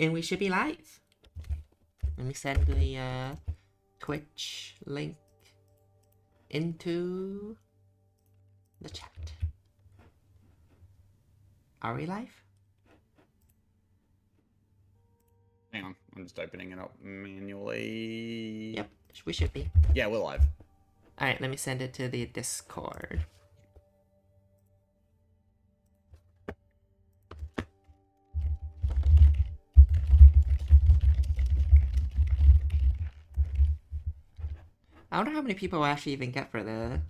And we should be live. Let me send the Twitch link into the chat. Are we live? Hang on, I'm just opening it up manually. Yep, we should be. Yeah, we're live. Alright, let me send it to the Discord. I wonder how many people will actually even get for the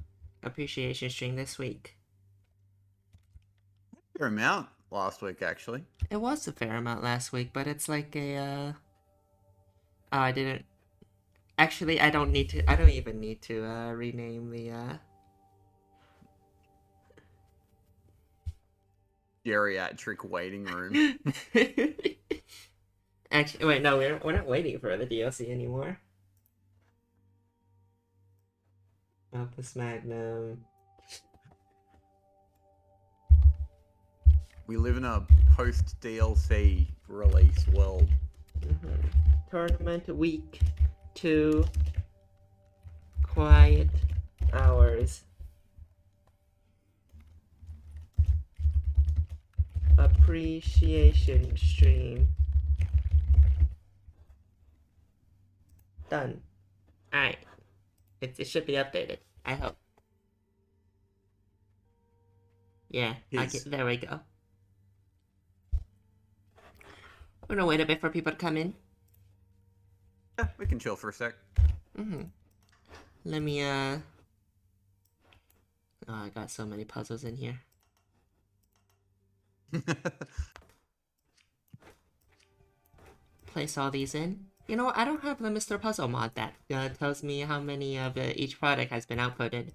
appreciation stream this week. Fair amount last week, actually. It was a fair amount last week, but it's like a, Oh, I didn't... Actually, I don't even need to, rename the, Geriatric waiting room. Actually, wait, no, we're not waiting for the DLC anymore. Opus Magnum. We live in a post-DLC release world. Tournament week 2. Quiet hours. Appreciation stream. Done. Alright. It should be updated. I hope. Yeah. There we go. We're gonna wait a bit for people to come in. Yeah, we can chill for a sec. Let me, Oh, I got so many puzzles in here. Place all these in. You know what? I don't have the Mr. Puzzle mod that tells me how many of each product has been outputted.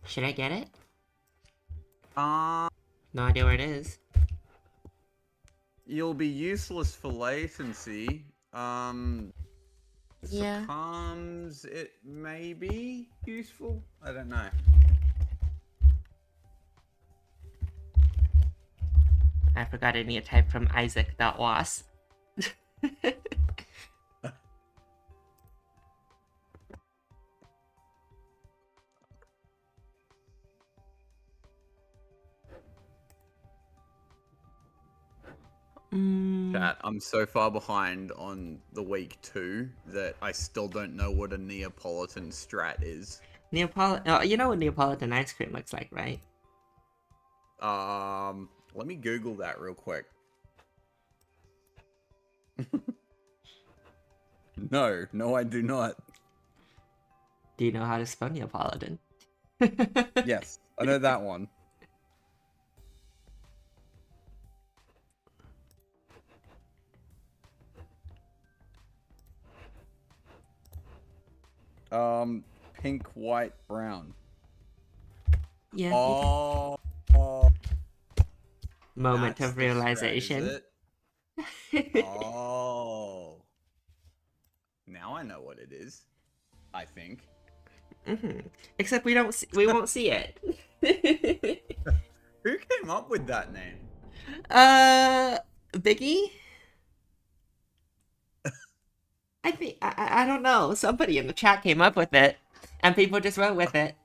Should I get it? No idea where it is. You'll be useless for latency. Yeah. Sometimes it may be useful. I don't know. I forgot I need a type from Isaac.was. Chat, I'm so far behind on the week 2 that I still don't know what a Neapolitan strat is. Oh, you know what Neapolitan ice cream looks like, right? Let me Google that real quick. No, I do not. Do you know how to spell Neapolitan? Yes, I know that one. Pink, white, brown. Yeah. Oh. Moment of realization. Oh. Now I know what it is. I think. Except we won't see it. Who came up with that name? Biggie? I think I don't know. Somebody in the chat came up with it, and people just went with it.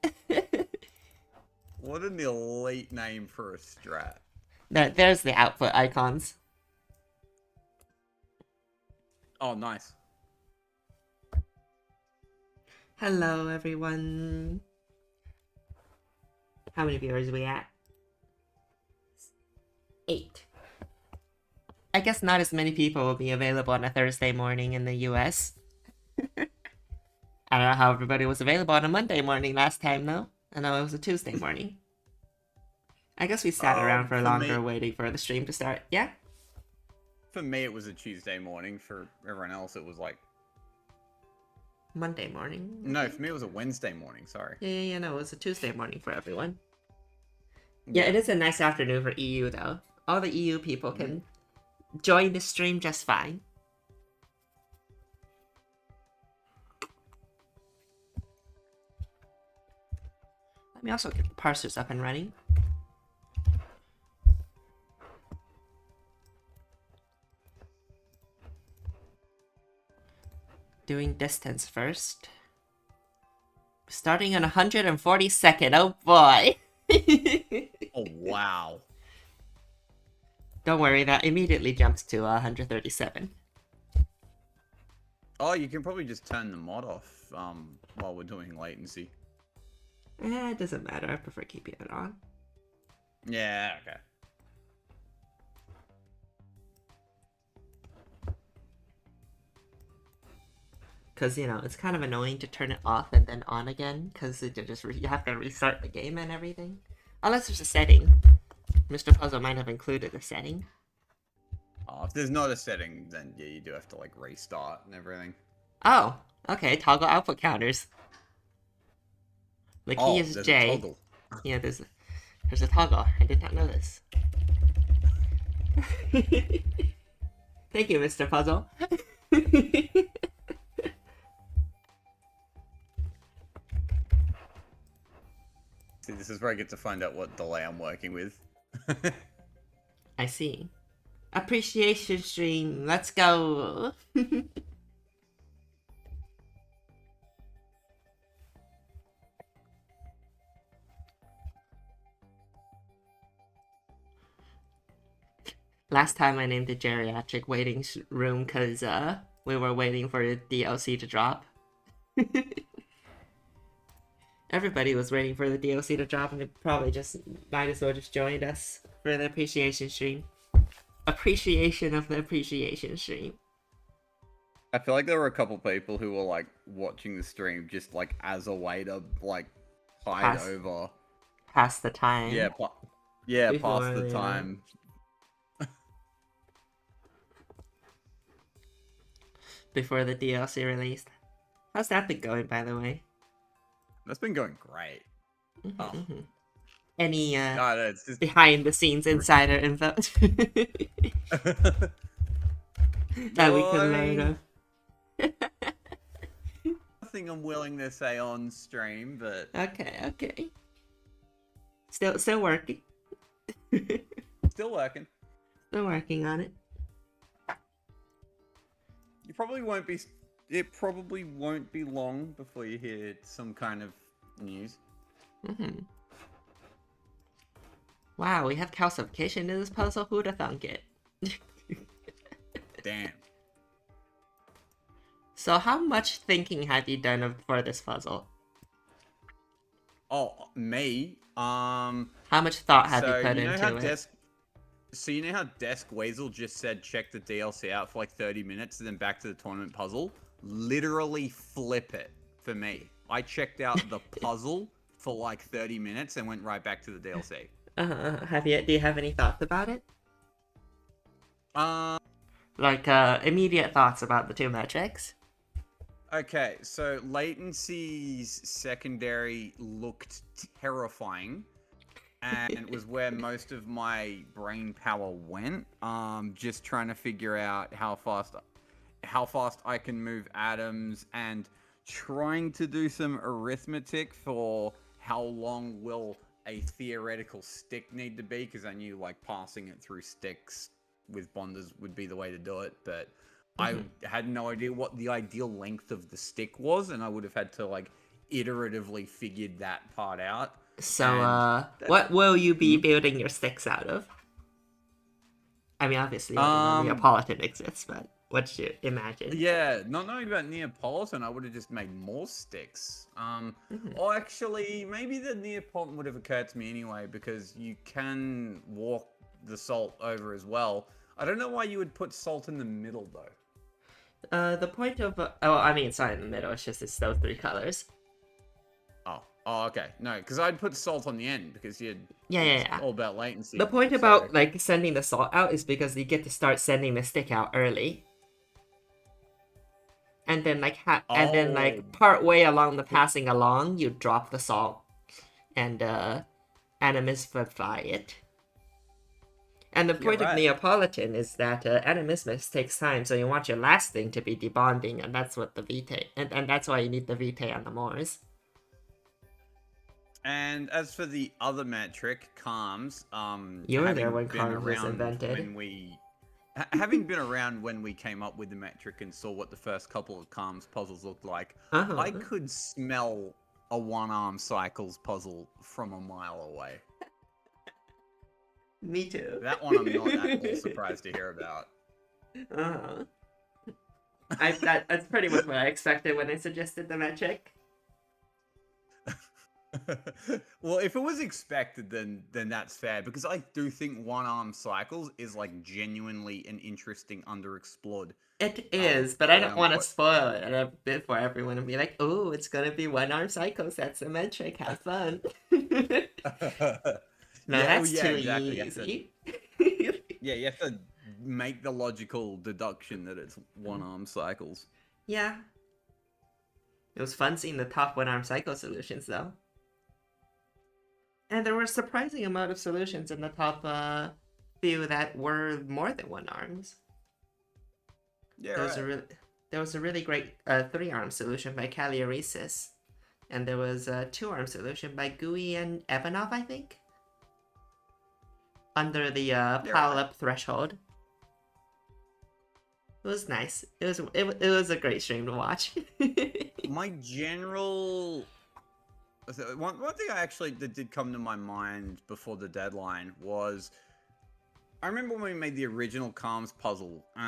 What an elite name for a strat. There's the output icons. Oh, nice. Hello, everyone. How many viewers are we at? 8. I guess not as many people will be available on a Thursday morning in the US. I don't know how everybody was available on a Monday morning last time, though. I know it was a Tuesday morning. I guess we sat around for longer waiting for the stream to start. Yeah? For me, it was a Tuesday morning. For everyone else, it was like... Monday morning? No, for me, it was a Wednesday morning. Sorry. Yeah, no, it was a Tuesday morning for everyone. Yeah, it is a nice afternoon for EU, though. All the EU people can join the stream just fine. Let me also get the parsers up and running. Doing distance first. Starting on 142nd. Oh boy. Oh, wow. Don't worry, that immediately jumps to 137. Oh, you can probably just turn the mod off while we're doing latency. It doesn't matter. I prefer keeping it on. Yeah, okay. Because, you know, it's kind of annoying to turn it off and then on again. Because you have to restart the game and everything. Unless there's a setting. Mr. Puzzle might have included a setting. Oh, if there's not a setting, then yeah, you do have to like restart and everything. Oh, okay. Toggle output counters. The key Oh, is there's J. a toggle. Yeah, there's a toggle. I did not know this. Thank you, Mr. Puzzle. See, this is where I get to find out what delay I'm working with. I see. Appreciation stream. Let's go. Last time I named the geriatric waiting room because we were waiting for the DLC to drop. Everybody was waiting for the DLC to drop, and they probably just might as well just joined us for the appreciation stream. Appreciation of the appreciation stream. I feel like there were a couple people who were like watching the stream just like as a way to like hide over. Pass the time. Yeah, pass the time. Before the DLC released. How's that been going, by the way? That's been going great. Any it's just... behind the scenes insider info that we can learn of? Nothing I'm willing to say on stream, but okay. Still working. Still working. Still working on it. It probably won't be long before you hear some kind of news. Wow, we have calcification in this puzzle? Who'd have thunk it? Damn. So how much thinking have you done for this puzzle? Oh, me? How much thought have you put into it? So you know how Desk Weasel just said check the DLC out for like 30 minutes and then back to the tournament puzzle? Literally flip it for me. I checked out the puzzle for like 30 minutes and went right back to the DLC. Do you have any thoughts about it? Like, immediate thoughts about the two metrics? Okay, so Latency's secondary looked terrifying. And it was where most of my brain power went. Just trying to figure out how fast I can move atoms and trying to do some arithmetic for how long will a theoretical stick need to be, because I knew like passing it through sticks with bonders would be the way to do it, but I had no idea what the ideal length of the stick was, and I would have had to like iteratively figured that part out. So, what will you be building your sticks out of? I mean, obviously, Neapolitan exists, but what you imagine? Yeah, not knowing about Neapolitan, I would have just made more sticks. Or actually, maybe the Neapolitan would have occurred to me anyway, because you can walk the salt over as well. I don't know why you would put salt in the middle, though. The point of... I mean, it's not in the middle, it's just those three colors. Oh, okay. No, because I'd put salt on the end because it's all about latency. The point about like sending the salt out is because you get to start sending the stick out early, and then part way along the passing along, you drop the salt and animismify it. And the point of Neapolitan is that animismus takes time, so you want your last thing to be debonding, and that's what the vitae, and that's why you need the vitae on the Moors. And as for the other metric, calms, you were there when calms was invented. Having been around when we came up with the metric and saw what the first couple of Calms puzzles looked like, I Uh-huh. could smell a one-arm cycles puzzle from a mile away. Me too. That one I'm not at all surprised to hear about. Uh-huh. That's pretty much what I expected when I suggested the metric. Well, if it was expected, then that's fair, because I do think one-arm cycles is like genuinely an interesting underexplored It is, but I quote don't want to unquote. spoil it a bit for everyone and be like, oh, it's gonna be one arm cycles. That's a metric. Have fun. No, Yeah, well, that's yeah, too exactly. easy. You have to make the logical deduction that it's one-arm cycles. Yeah. It was fun seeing the top one arm cycle solutions though. And there were a surprising amount of solutions in the top few that were more than one arms. Yeah, There was a right. really there was a really great three arm solution by Kalioresis. And there was a two arm solution by Gui and Evanov, I think. Under the Yeah, pile right. up threshold. It was nice. It was a great stream to watch. My general one thing I actually that did come to my mind before the deadline was I remember when we made the original Calms puzzle. The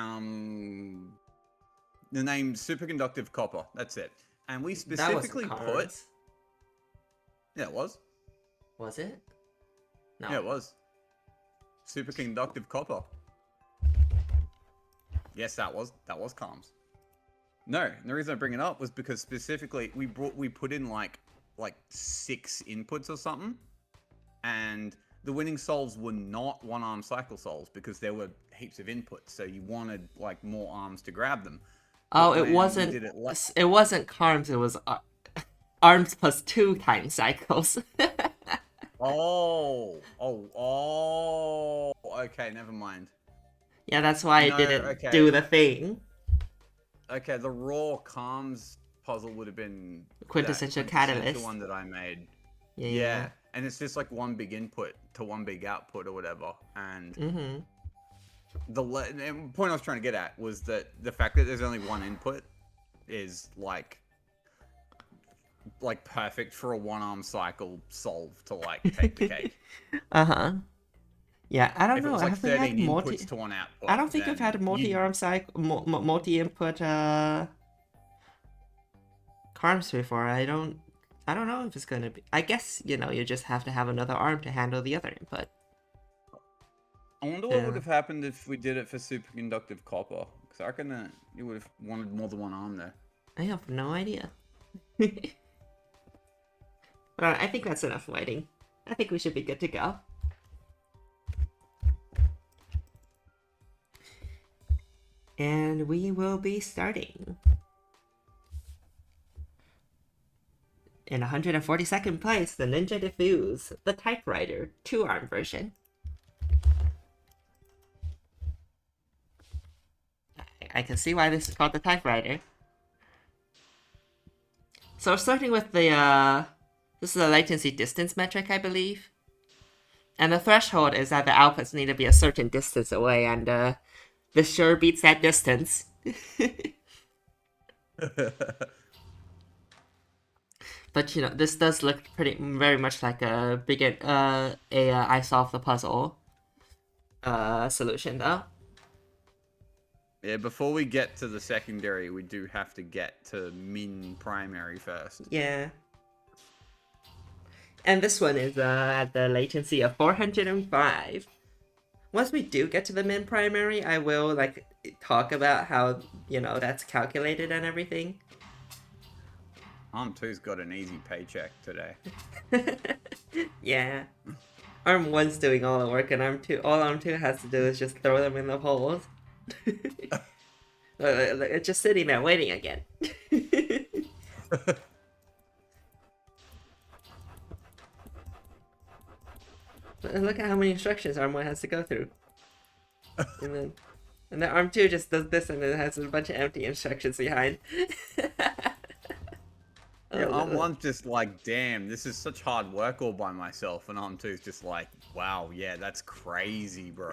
name Superconductive Copper. That's it. And we That wasn't specifically put. cards. Yeah, it was. Was it? No. Yeah, it was. Superconductive Copper. Yes, that was Calms. No, and the reason I bring it up was because specifically we put in like 6 inputs or something, and the winning solves were not one arm cycle solves because there were heaps of inputs, so you wanted like more arms to grab them. Oh, But when we did it, it wasn't cards. It was arms plus 2 times cycles. okay, never mind. Yeah, that's why I No, didn't okay, do the thing. okay. The raw Calms puzzle would have been that Quintessential quintessential catalyst. one that I made. Yeah, yeah. Yeah, and it's just like one big input to one big output or whatever. And Mm-hmm. the point I was trying to get at was that the fact that there's only one input is like perfect for a one-arm cycle solve to like take the cake. Uh-huh. Yeah, I don't If it know. was I like haven't had 13 inputs to one I output, don't think I've then had you multi-arm cycle, multi-input cards before. I don't know if it's gonna be. I guess you just have to have another arm to handle the other input. I wonder what would Yeah, have happened if we did it for superconductive copper. Because I reckon that you would have wanted more than one arm there. I have no idea. But I think that's enough waiting. I think we should be good to go. And we will be starting. In 142nd place, the Ninja Diffuse, the typewriter, 2-arm version. I can see why this is called the typewriter. So starting with the, this is a latency distance metric, I believe. And the threshold is that the outputs need to be a certain distance away, and this sure beats that distance. But this does look very much like a I solved the puzzle solution though. Yeah, before we get to the secondary, we do have to get to min primary first. Yeah. And this one is at the latency of 405. Once we do get to the min primary, I will talk about how that's calculated and everything. Arm 2's got an easy paycheck today. Yeah. Arm 1's doing all the work, and all Arm 2 has to do is just throw them in the holes. It's just sitting there waiting again. Look at how many instructions Arm 1 has to go through. And then Arm 2 just does this, and it has a bunch of empty instructions behind. Yeah, Arm 1's just like, damn, this is such hard work all by myself. And Arm 2's just like, wow, yeah, that's crazy, bro.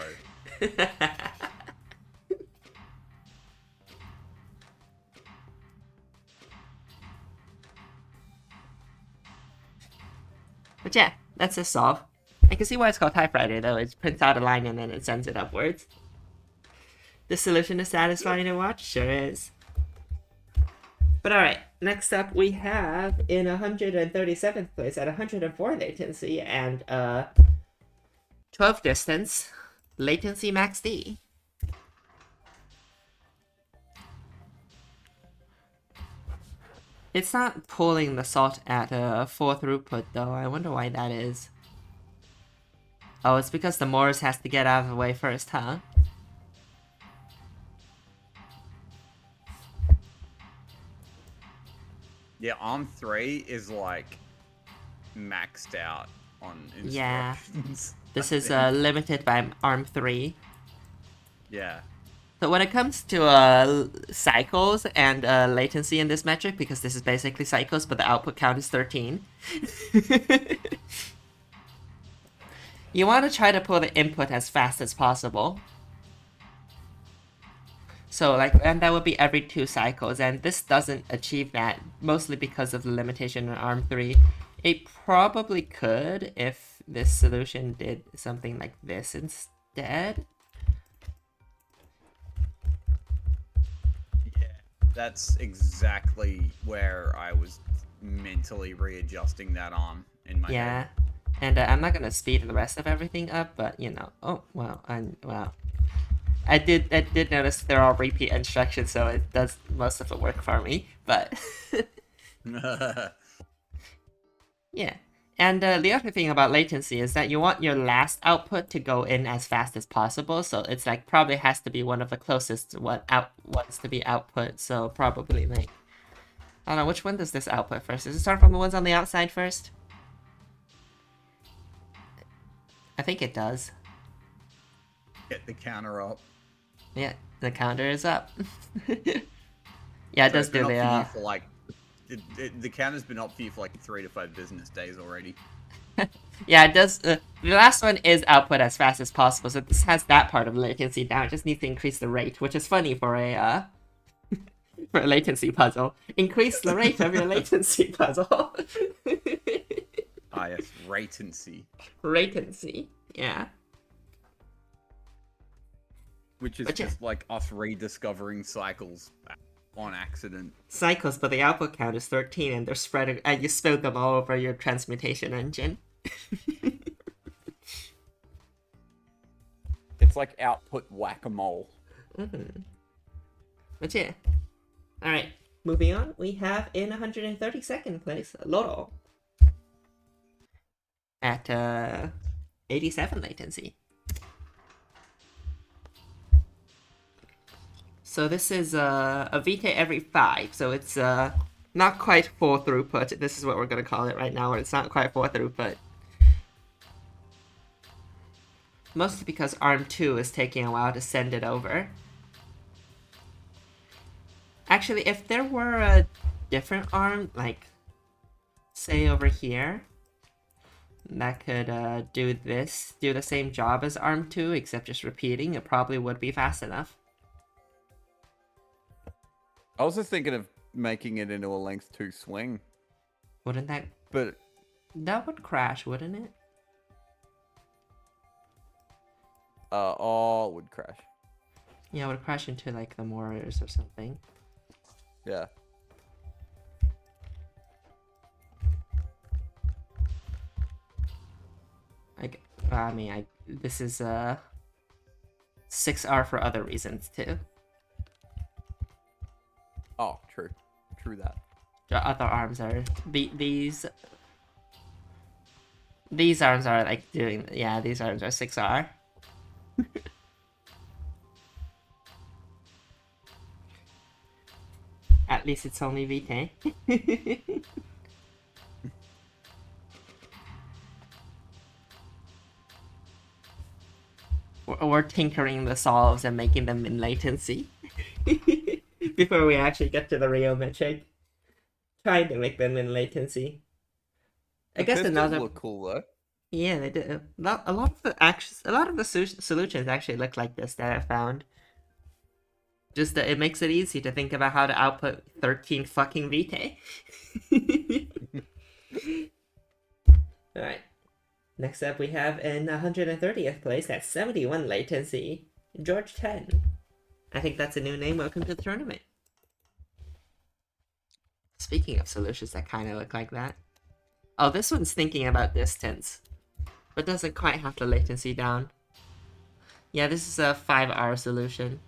But yeah, that's a solve. I can see why it's called typewriter though. It prints out a line and then it sends it upwards. The solution is satisfying to watch? Sure is. But alright, next up we have in 137th place at 104 latency and 12 distance, Latency Max D. It's not pulling the salt at 4 throughput though. I wonder why that is. Oh, it's because the Morse has to get out of the way first, huh? Yeah, ARM 3 is like maxed out on instructions. Yeah. This is limited by ARM 3. Yeah. So when it comes to cycles and latency in this metric, because this is basically cycles, but the output count is 13, you want to try to pull the input as fast as possible. So and that would be every 2 cycles, and this doesn't achieve that, mostly because of the limitation in ARM 3. It probably could if this solution did something like this instead. That's exactly where I was mentally readjusting that arm in my head. And I'm not gonna speed the rest of everything up, but you know, oh wow, wow. I did notice there are repeat instructions, so it does most of the work for me. But yeah. And the other thing about latency is that you want your last output to go in as fast as possible. So it's like probably has to be one of the closest ones to be output. So probably like, I don't know, which one does this output first? Does it start from the ones on the outside first? I think it does. Get the counter up. Yeah, the counter is up. Yeah, it does do the. For like, the counter's been up for you for like 3 to 5 business days already. Yeah, it does. The last one is output as fast as possible, so this has that part of latency down. It just needs to increase the rate, which is funny for a for a latency puzzle. Increase the rate of your latency puzzle. Ah, yes, latency. Latency, yeah. Which is just like us rediscovering cycles on accident. Cycles, but the output count is 13, and they're spread. And you spilled them all over your transmutation engine. It's like output whack-a-mole. Mm-hmm. But yeah. Alright, moving on. We have in 132nd place, Loro. At 87 latency. So this is a VT every 5, so it's not quite 4 throughput. This is what we're going to call it right now, where it's not quite 4 throughput. Mostly because ARM 2 is taking a while to send it over. Actually, if there were a different ARM, like, say over here, that could do the same job as ARM 2, except just repeating, it probably would be fast enough. I was just thinking of making it into a length 2 swing. Wouldn't that... But... that would crash, wouldn't it? It would crash. Yeah, it would crash into, like, the mortars or something. Yeah. This is, 6R for other reasons, too. Oh, true. True that. The other arms are... These arms are, like, doing... Yeah, these arms are 6R. At least it's only VT. We're tinkering the solves and making them in latency. Before we actually get to the real metric. Trying to make them in latency. I guess another... look cool, though. Yeah, they do. A lot of the solutions actually look like this that I found. Just that it makes it easy to think about how to output 13 fucking VT. Alright. Next up, we have in 130th place at 71 latency, George 10. I think that's a new name. Welcome to the tournament. Speaking of solutions that kind of look like that. Oh, this one's thinking about distance, but doesn't quite have the latency down. Yeah, this is a 5-hour solution,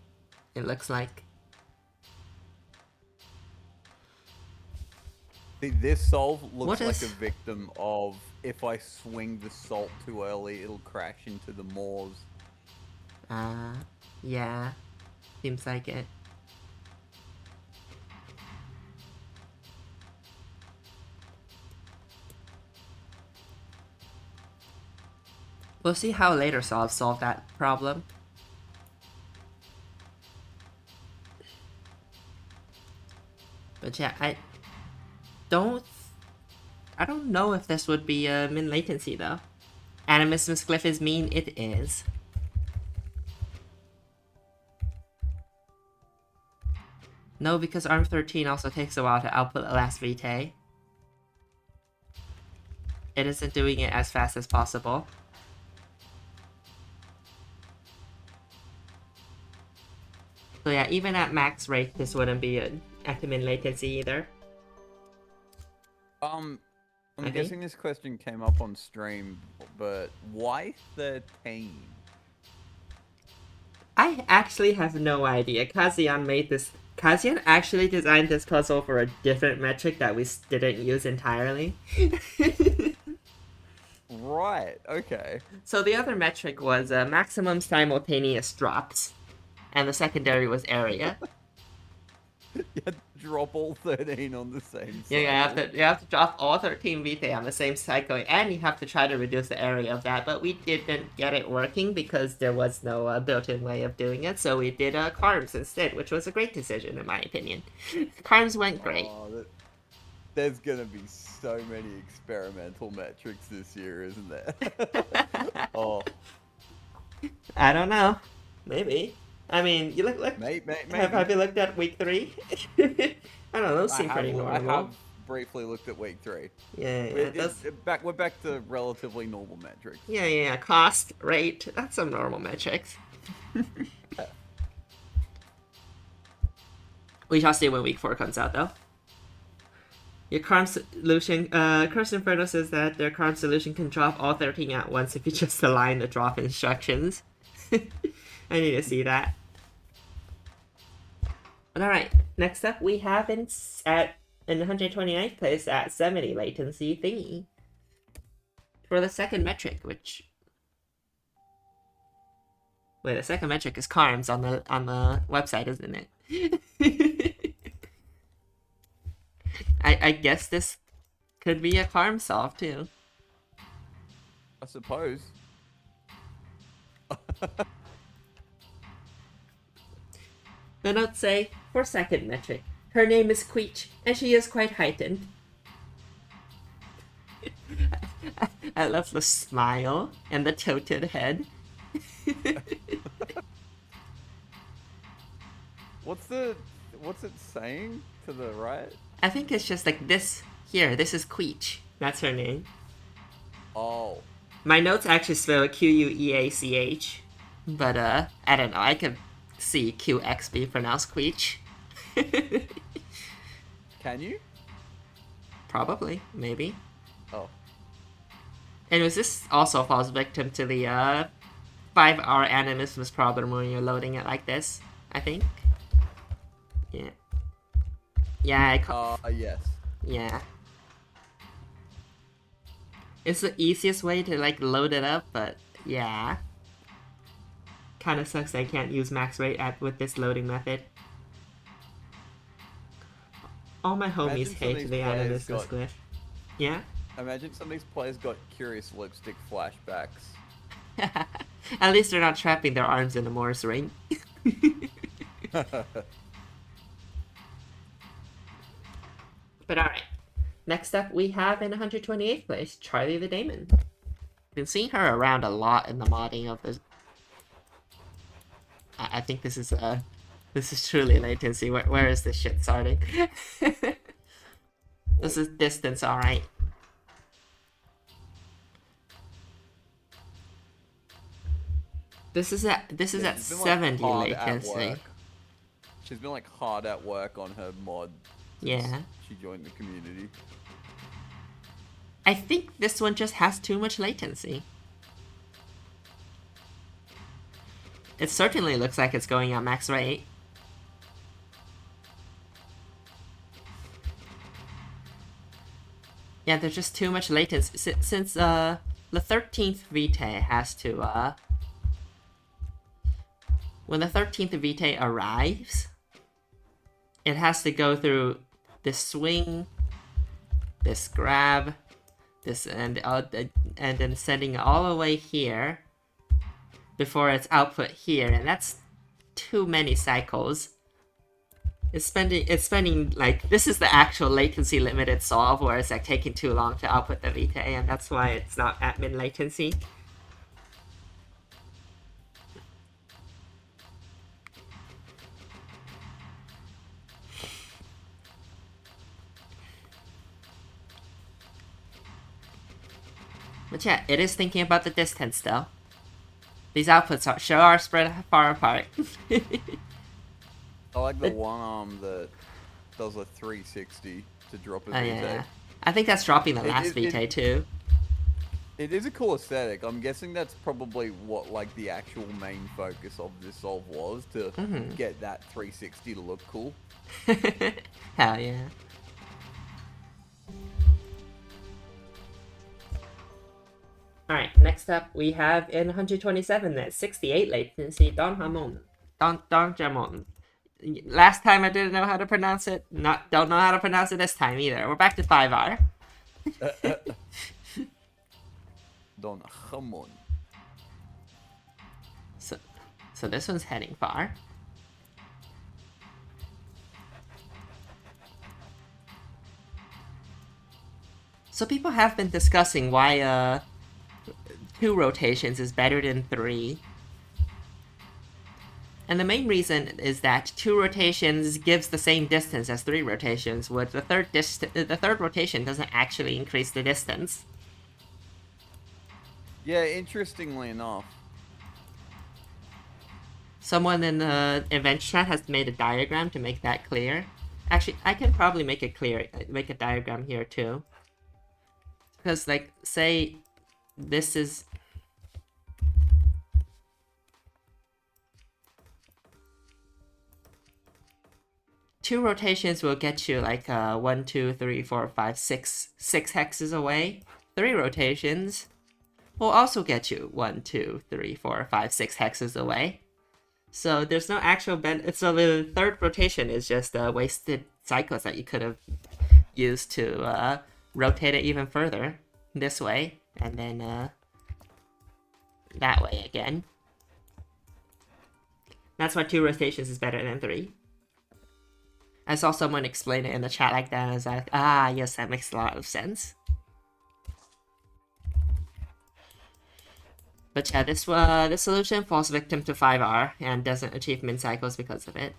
it looks like. This solve looks What like is... a victim of if I swing the salt too early, it'll crash into the moors. Yeah. Seems like it. We'll see how later solves solve that problem. But yeah, I don't know if this would be min latency though. Animus Miscliff is mean, it is. No, because ARM 13 also takes a while to output the last vitae. It isn't doing it as fast as possible. So yeah, even at max rate, this wouldn't be at min latency either. I'm guessing this question came up on stream, but why 13? I actually have no idea. Kazian actually designed this puzzle for a different metric that we didn't use entirely. Right, okay. So the other metric was maximum simultaneous drops, and the secondary was area. You had to drop all 13 on the same cycle. Yeah, you have to drop all 13 vitae on the same cycle, and you have to try to reduce the area of that, but we didn't get it working because there was no built-in way of doing it, so we did CARMS instead, which was a great decision in my opinion. CARMS went great. Oh, there's gonna be so many experimental metrics this year, isn't there? Oh. I don't know. Maybe. I mean, you look. Maybe. Have you looked at week 3? I don't know. Those seem pretty normal. I have briefly looked at week 3. Yeah. We're back to relatively normal metrics. Yeah. Cost, rate. That's some normal metrics. We shall see when week 4 comes out, though. Your CARM solution, Curse Inferno says that their CARM solution can drop all 13 at once if you just align the drop instructions. I need to see that. But alright, next up we have in 129th place at 70 latency thingy. For the second metric, which... Wait, the second metric is CARMS on the website, isn't it? I guess this could be a CARM solve too. I suppose. The notes say, for second metric, her name is Queech, and she is quite heightened. I love the smile and the tilted head. What's it saying to the right? I think it's just like this here. This is Queech. That's her name. Oh. My notes actually spell Queach, but I don't know. I could see QX be pronounced Queech. Can you? Probably, maybe. Oh. Anyways, this also falls victim to the 5-hour animismus problem when you're loading it like this, I think. Yeah. Yeah, yes. Yeah. It's the easiest way to, like, load it up, but yeah. Kinda sucks I can't use max rate with this loading method. All my homies hate the animismus glitch. Yeah? Imagine some of these players got curious lipstick flashbacks. At least they're not trapping their arms in a Morse ring. But alright. Next up, we have in 128th place, Charlie the Daemon. Been seeing her around a lot in the modding of this. I think this is truly latency. Where is this shit starting? This is distance, alright. This is at She's been, like, 70 hard at latency. work. She's been like hard at work on her mod since Yeah. she joined the community. I think this one just has too much latency. It certainly looks like it's going at max rate. Yeah, there's just too much latency. Since the 13th Vitae has to, when the 13th Vitae arrives, it has to go through this swing, this grab, this, and then sending it all the way here before it's output here, and that's too many cycles. It's spending like, this is the actual latency limited solve where it's like taking too long to output the Vitae, and that's why it's not at min latency. But yeah, it is thinking about the distance though. These outputs are spread far apart. I like the one arm that does a 360 to drop a Vitae. Yeah. I think that's dropping the last Vitae too. It is a cool aesthetic. I'm guessing that's probably what like the actual main focus of this solve was, to get that 360 to look cool. Hell yeah. Alright, next up we have in 127 at 68 latency, Don Jamon. Last time I didn't know how to pronounce it. Don't know how to pronounce it this time either. We're back to 5R. Don Jamon. So this one's heading far. So people have been discussing why 2 rotations is better than 3. And the main reason is that 2 rotations gives the same distance as 3 rotations, where the third rotation doesn't actually increase the distance. Yeah, interestingly enough. Someone in the event chat has made a diagram to make that clear. Actually, I can probably make a diagram here too. Because, like, say this is... Two rotations will get you like 1, 2, 3, 4, 5, 6 hexes away. 3 rotations will also get you 1, 2, 3, 4, 5, 6 hexes away. So there's no actual so the third rotation is just wasted cycles that you could have used to rotate it even further this way, and then that way again. That's why 2 rotations is better than 3. I saw someone explain it in the chat like that, and I was like, ah, yes, that makes a lot of sense. But yeah, this solution falls victim to 5R and doesn't achieve min cycles because of it.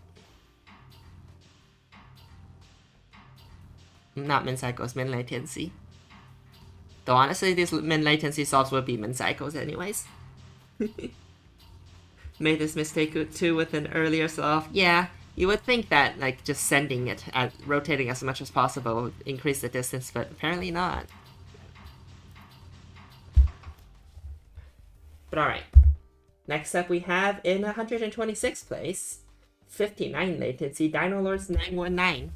Not min cycles, min latency. Though honestly, these min latency solves would be min cycles anyways. Made this mistake too with an earlier solve. Yeah, you would think that like just sending it, rotating as much as possible would increase the distance, but apparently not. But alright. Next up we have in 126th place, 59 latency, Dino Lords 919.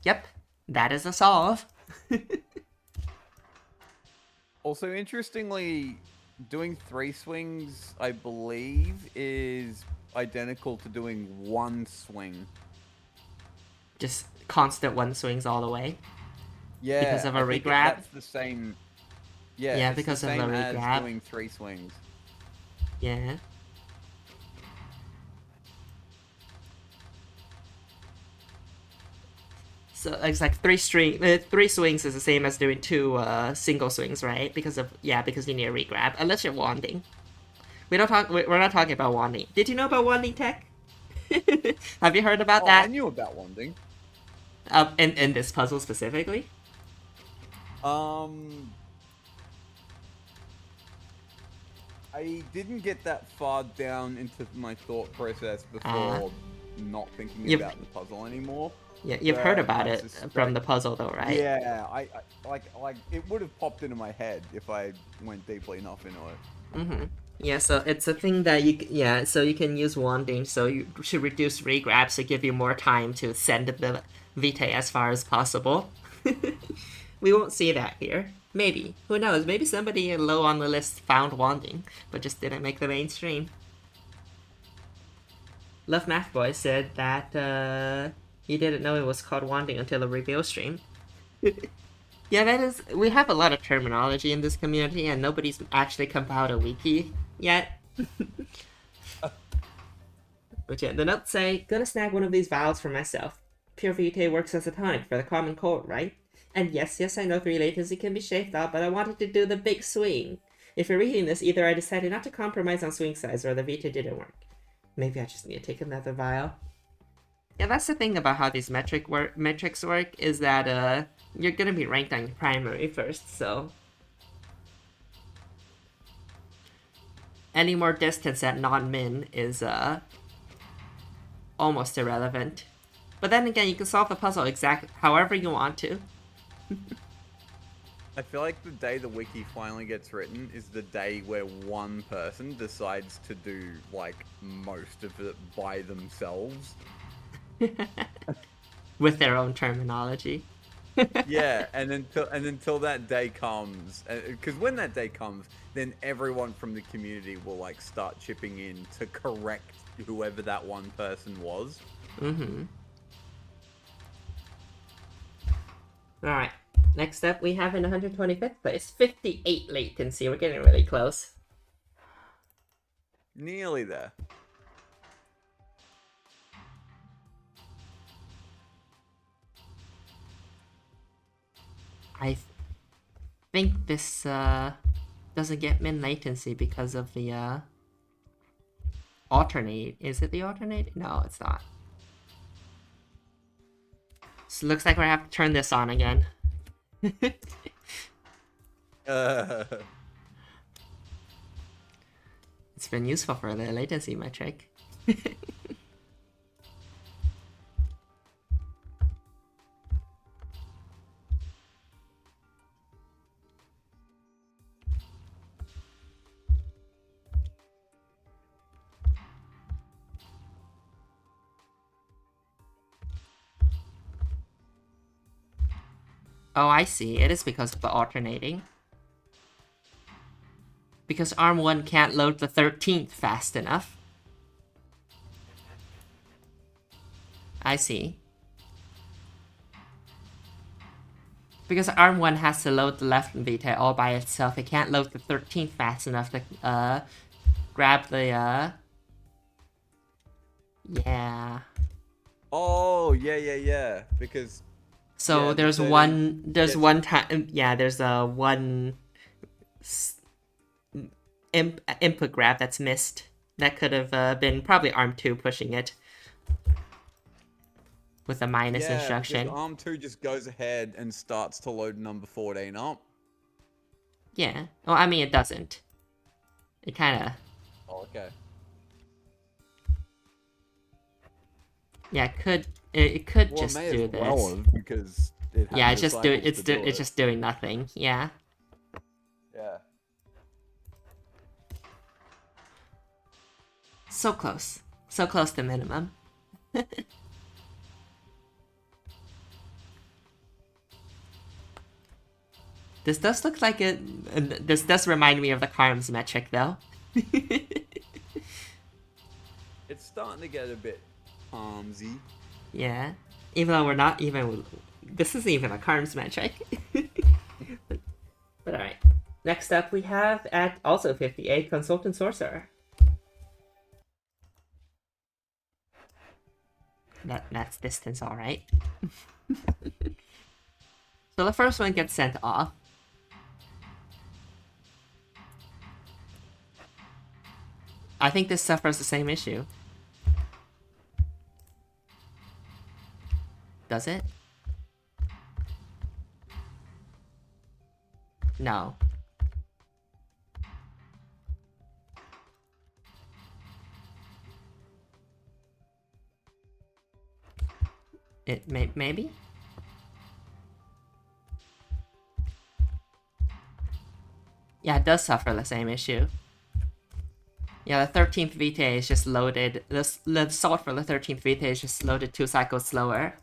Yep, that is a solve. Also, interestingly, doing 3 swings, I believe, is identical to doing 1 swing. Just constant 1 swings all the way? Yeah, because of a regrab? That's the same. Yeah, it's because the same of the as regrab. doing 3 swings. Yeah. So it's like 3 swings is the same as doing 2 single swings, right? Because you need a regrab, unless you're wanding. We're not talking about wanding. Did you know about wanding tech? Have you heard about that? I knew about wanding. In this puzzle specifically? I didn't get that far down into my thought process before not thinking You've about the puzzle anymore. yeah, you've heard But about I it from suspect, the puzzle though, right? yeah, I like it would have popped into my head if I went deeply enough into it. Mm-hmm. Yeah, so it's a thing that so you can use wanding, so you should reduce regrabs to give you more time to send the Vitae as far as possible. We won't see that here. Maybe. Who knows? Maybe somebody low on the list found wanding, but just didn't make the mainstream. Love Math Boy said that he didn't know it was called wanding until the reveal stream. Yeah, that is. We have a lot of terminology in this community, and nobody's actually compiled a wiki yet. But yeah, the notes say, gonna snag one of these vials for myself. Pure Vitae works as a tonic for the common cold, right? And yes, I know 3 latency can be shaved out, but I wanted to do the big swing. If you're reading this, either I decided not to compromise on swing size, or the Vitae didn't work. Maybe I just need to take another vial. Yeah, that's the thing about how these metrics work, is that you're gonna be ranked on your primary first, so any more distance at non-min is almost irrelevant. But then again, you can solve the puzzle exactly however you want to. I feel like the day the wiki finally gets written is the day where one person decides to do like most of it by themselves. With their own terminology. Yeah, and until that day comes, because when that day comes, then everyone from the community will like start chipping in to correct whoever that one person was. Mm-hmm. Alright, next up we have in 125th place, 58 latency. We're getting really close. Nearly there. I think this doesn't get min latency because of the alternate. Is it the alternate? No, it's not. So it looks like we're gonna have to turn this on again. It's been useful for the latency metric. Oh, I see. It is because of the alternating. Because ARM1 can't load the 13th fast enough. I see. Because ARM1 has to load the left Vitae all by itself, it can't load the 13th fast enough to grab the yeah. Oh, yeah. Because so yeah, there's one time, yeah, there's a one input grab that's missed. That could have been probably ARM2 pushing it with a minus instruction. Because ARM2 just goes ahead and starts to load number 14 up. Yeah. Well, I mean, it doesn't. It kind of. Oh, okay. Yeah, it could Well, just it may do as this. well have, because it had Yeah, the cycles to do it's it. just doing nothing. Yeah. Yeah. So close to minimum. This does look like it. This does remind me of the Carms metric, though. It's starting to get a bit armsy. Yeah, even though we're not even. This isn't even a Carms metric. but alright. Next up, we have at also 58 Consultant Sorcerer. That's distance, alright. So the first one gets sent off. I think this suffers the same issue. Does it? No. Maybe? Yeah, it does suffer the same issue. Yeah, the 13th Vitae is just loaded. The salt for the 13th Vitae is just loaded 2 cycles slower.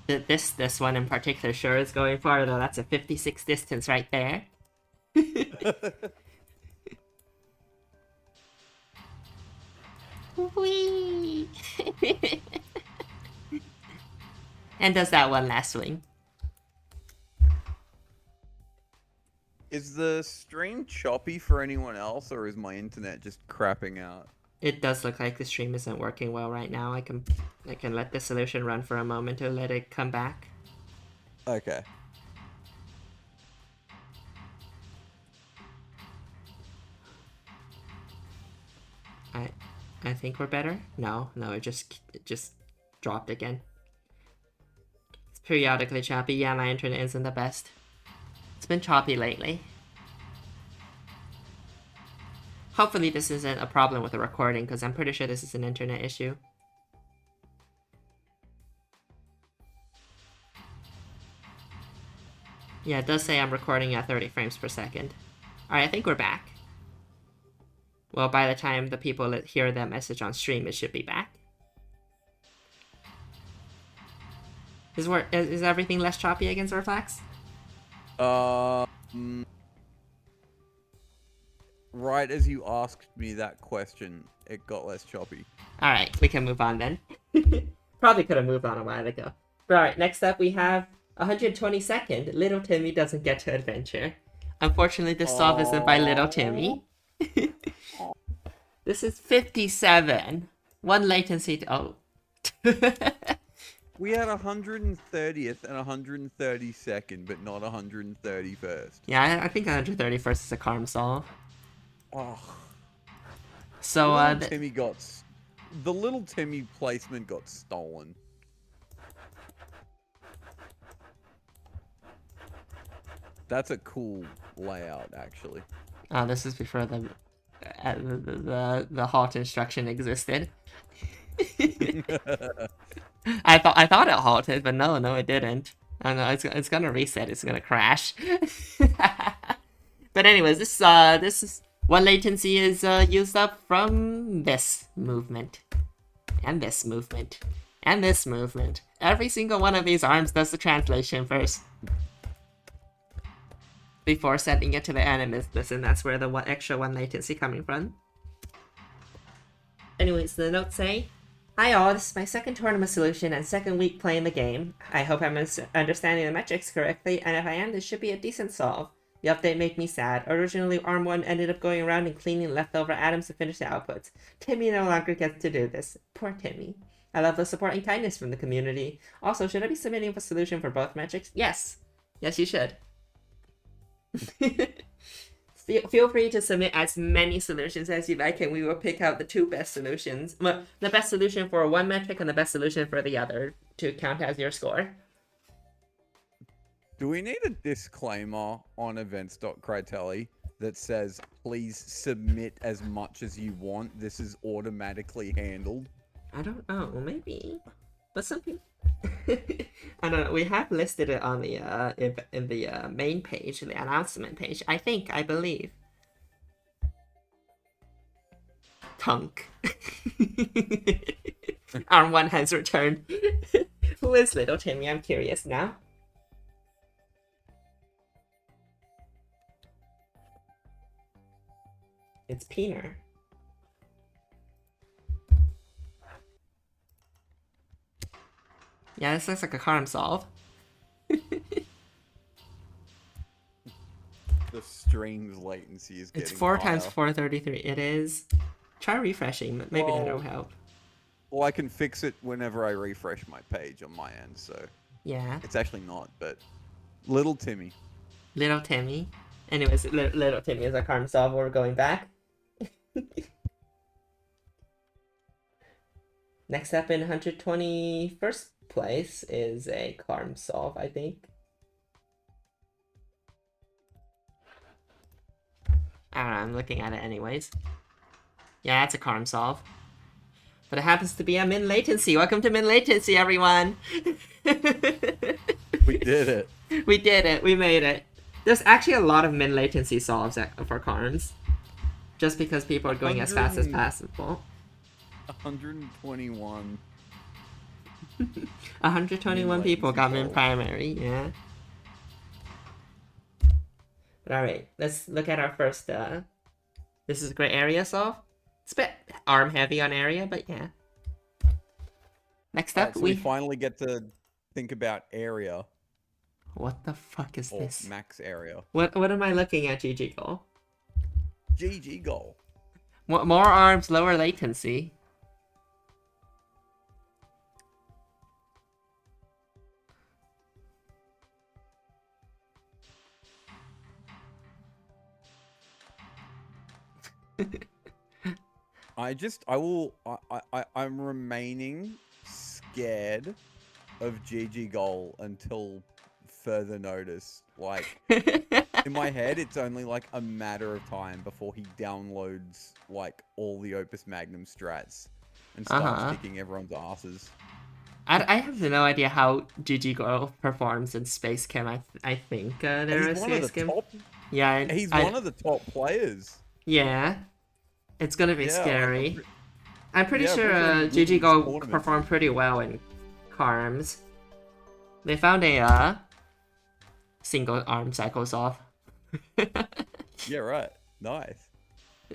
This one in particular sure is going far, though. That's a 56 distance right there. Whee! And does that one last swing. Is the stream choppy for anyone else, or is my internet just crapping out? It does look like the stream isn't working well right now. I can let the solution run for a moment to let it come back. Okay. I think we're better. No, it just dropped again. It's periodically choppy. Yeah, my internet isn't the best. It's been choppy lately. Hopefully this isn't a problem with the recording, because I'm pretty sure this is an internet issue. Yeah, it does say I'm recording at 30 frames per second. Alright, I think we're back. Well, by the time the people that hear that message on stream, it should be back. Is everything less choppy against Orflax? Right as you asked me that question, it got less choppy. Alright, we can move on then. Probably could have moved on a while ago. But alright, next up we have 122nd. Little Timmy doesn't get to adventure. Unfortunately, this solve isn't by Little Timmy. This is 57. One latency to... Oh. We had 130th and 132nd, but not 131st. Yeah, I think 131st is a Karm solve. Oh. So, the Little Timmy placement got stolen. That's a cool layout, actually. Oh, this is before the halt instruction existed. I thought it halted, but no, it didn't. I know it's gonna reset. It's gonna crash. But anyways, this is one latency is used up from this movement, and this movement, and this movement. Every single one of these arms does the translation first before sending it to the animus, and that's where the extra one latency coming from. Anyways, the notes say, "Hi all, this is my second tournament solution and second week playing the game. I hope I'm understanding the metrics correctly, and if I am, this should be a decent solve. The update made me sad. Originally, Arm 1 ended up going around and cleaning leftover atoms to finish the outputs. Timmy no longer gets to do this. Poor Timmy. I love the support and kindness from the community. Also, should I be submitting a solution for both metrics? Yes. Yes, you should. Feel free to submit as many solutions as you like, and we will pick out the 2 best solutions. Well, the best solution for one metric and the best solution for the other to count as your score. Do we need a disclaimer on events.crytelli that says, please submit as much as you want? This is automatically handled. I don't know, maybe. But something... I don't know, we have listed it on the in the main page, the announcement page. I believe. Tunk. Arm 1 has returned. Who is Little Timmy? I'm curious now. It's Peener. Yeah, this looks like a Karm solve. The stream's latency is getting It's 4 higher. times 433. It is. Try refreshing. Maybe that'll help. Well, I can fix it whenever I refresh my page on my end, so... Yeah. It's actually not, but... Little Timmy. Little Timmy. Anyways, Little Timmy is a Karm solve. We're going back. Next up in 121st place is a Karm solve, I think. I don't know, I'm looking at it anyways. Yeah, that's a Karm solve. But it happens to be a min latency. Welcome to min latency, everyone! We did it. We did it. We made it. There's actually a lot of min latency solves for Karms. Just because people are going as fast as possible. 121. 121 people got min primary, yeah. But alright, let's look at our first, this is a great area solve. It's a bit arm heavy on area, but yeah. Next up, So we finally get to think about area. What the fuck is this? Max area. What am I looking at, GG goal? GG goal. More arms, lower latency. I'm remaining scared of GG goal until further notice. Like, in my head, it's only like a matter of time before he downloads like all the Opus Magnum strats and starts kicking everyone's asses. I have no idea how GG Girl performs in Space Chem. I think there is Space Chem. Yeah, he's one of the top players. Yeah, it's gonna be scary. I'm pretty sure GG Girl performed pretty well in Karms. They found a single arm cycles off. Yeah, right. Nice.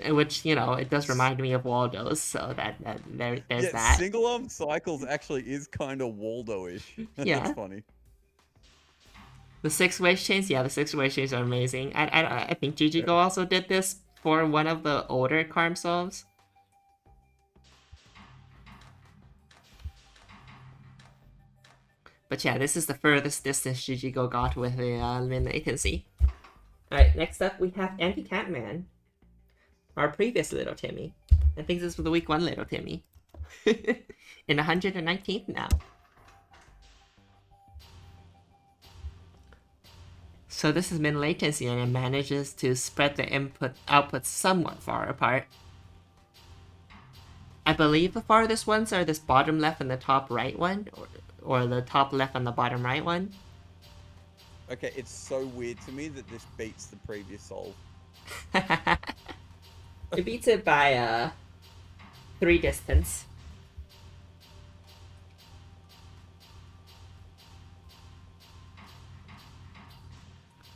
Which, you know, it does remind me of Waldo's, so there's that. Single arm cycles actually is kind of Waldo-ish. Yeah. That's funny. The 6 wave chains, yeah, the 6 wave chains are amazing. I think GG Go also did this for one of the older Karm solves. But yeah, this is the furthest distance GG Go got with the min latency. Alright, next up we have Anti-Catman. Our previous Little Timmy. I think this was the week 1 Little Timmy. In 119th now. So this is min latency and it manages to spread the outputs somewhat far apart. I believe the farthest ones are this bottom left and the top right one, or the top left and the bottom right one. Okay, it's so weird to me that this beats the previous solve. It beats it by 3 distance.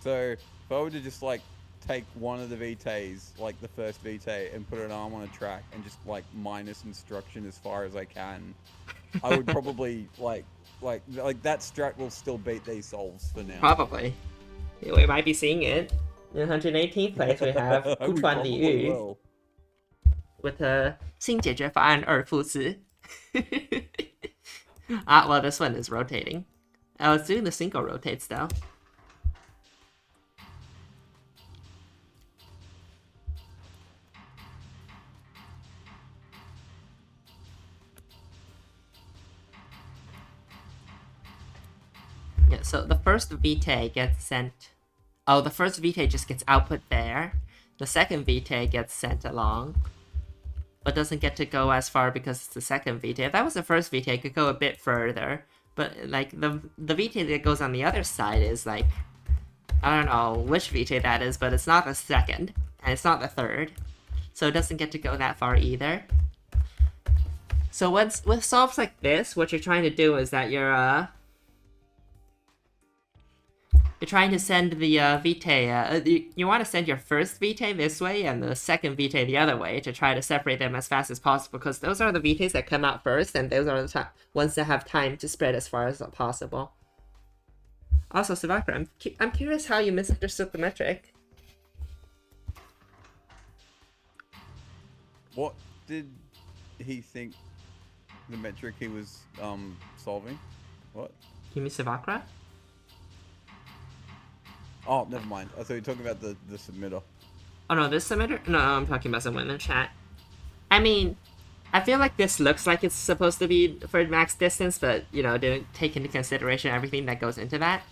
So if I were to just like take one of the VTs, like the first VT, and put an arm on a track and just like minus instruction as far as I can, I would probably like that strat will still beat these solves for now. Probably. We might be seeing it. In 118th place we have 不传礼遇 with a 新解决方案2副词. Well, this one is rotating. It's doing the single rotates though. Yeah, so the first VT gets sent. Oh, the first VT just gets output there. The second VT gets sent along, but doesn't get to go as far because it's the second VT. If that was the first VT, it could go a bit further. But like the VT that goes on the other side is like, I don't know which VT that is, but it's not the second and it's not the third, so it doesn't get to go that far either. So with solves like this, what you're trying to do is that you're trying to send the VT, you want to send your first VT this way and the second VT the other way to try to separate them as fast as possible, because those are the VTs that come out first and those are the ones that have time to spread as far as possible. Also, Savakra, I'm curious how you misunderstood the metric. What did he think the metric he was solving? What? You mean Savakra? Oh, never mind. I thought you were talking about the submitter. Oh no, this submitter? No, I'm talking about someone in the chat. I mean, I feel like this looks like it's supposed to be for max distance, but, you know, didn't take into consideration everything that goes into that.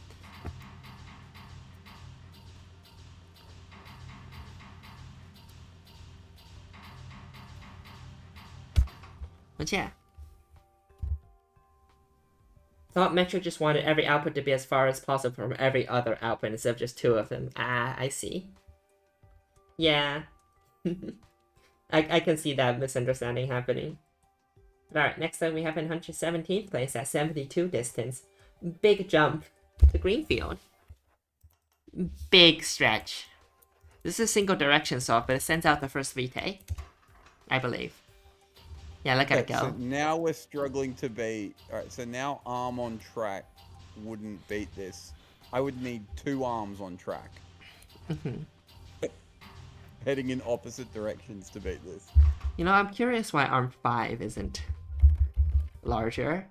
But yeah. Thought Metric just wanted every output to be as far as possible from every other output instead of just 2 of them. Ah, I see. Yeah. I can see that misunderstanding happening. Alright, next up we have in 117th place at 72 distance. Big jump to Greenfield. Big stretch. This is a single direction solve, but it sends out the first VT, I believe. Yeah, look at it go. So now we're struggling to beat. Alright, so now arm on track wouldn't beat this. I would need 2 arms on track. Heading in opposite directions to beat this. You know, I'm curious why arm 5 isn't larger.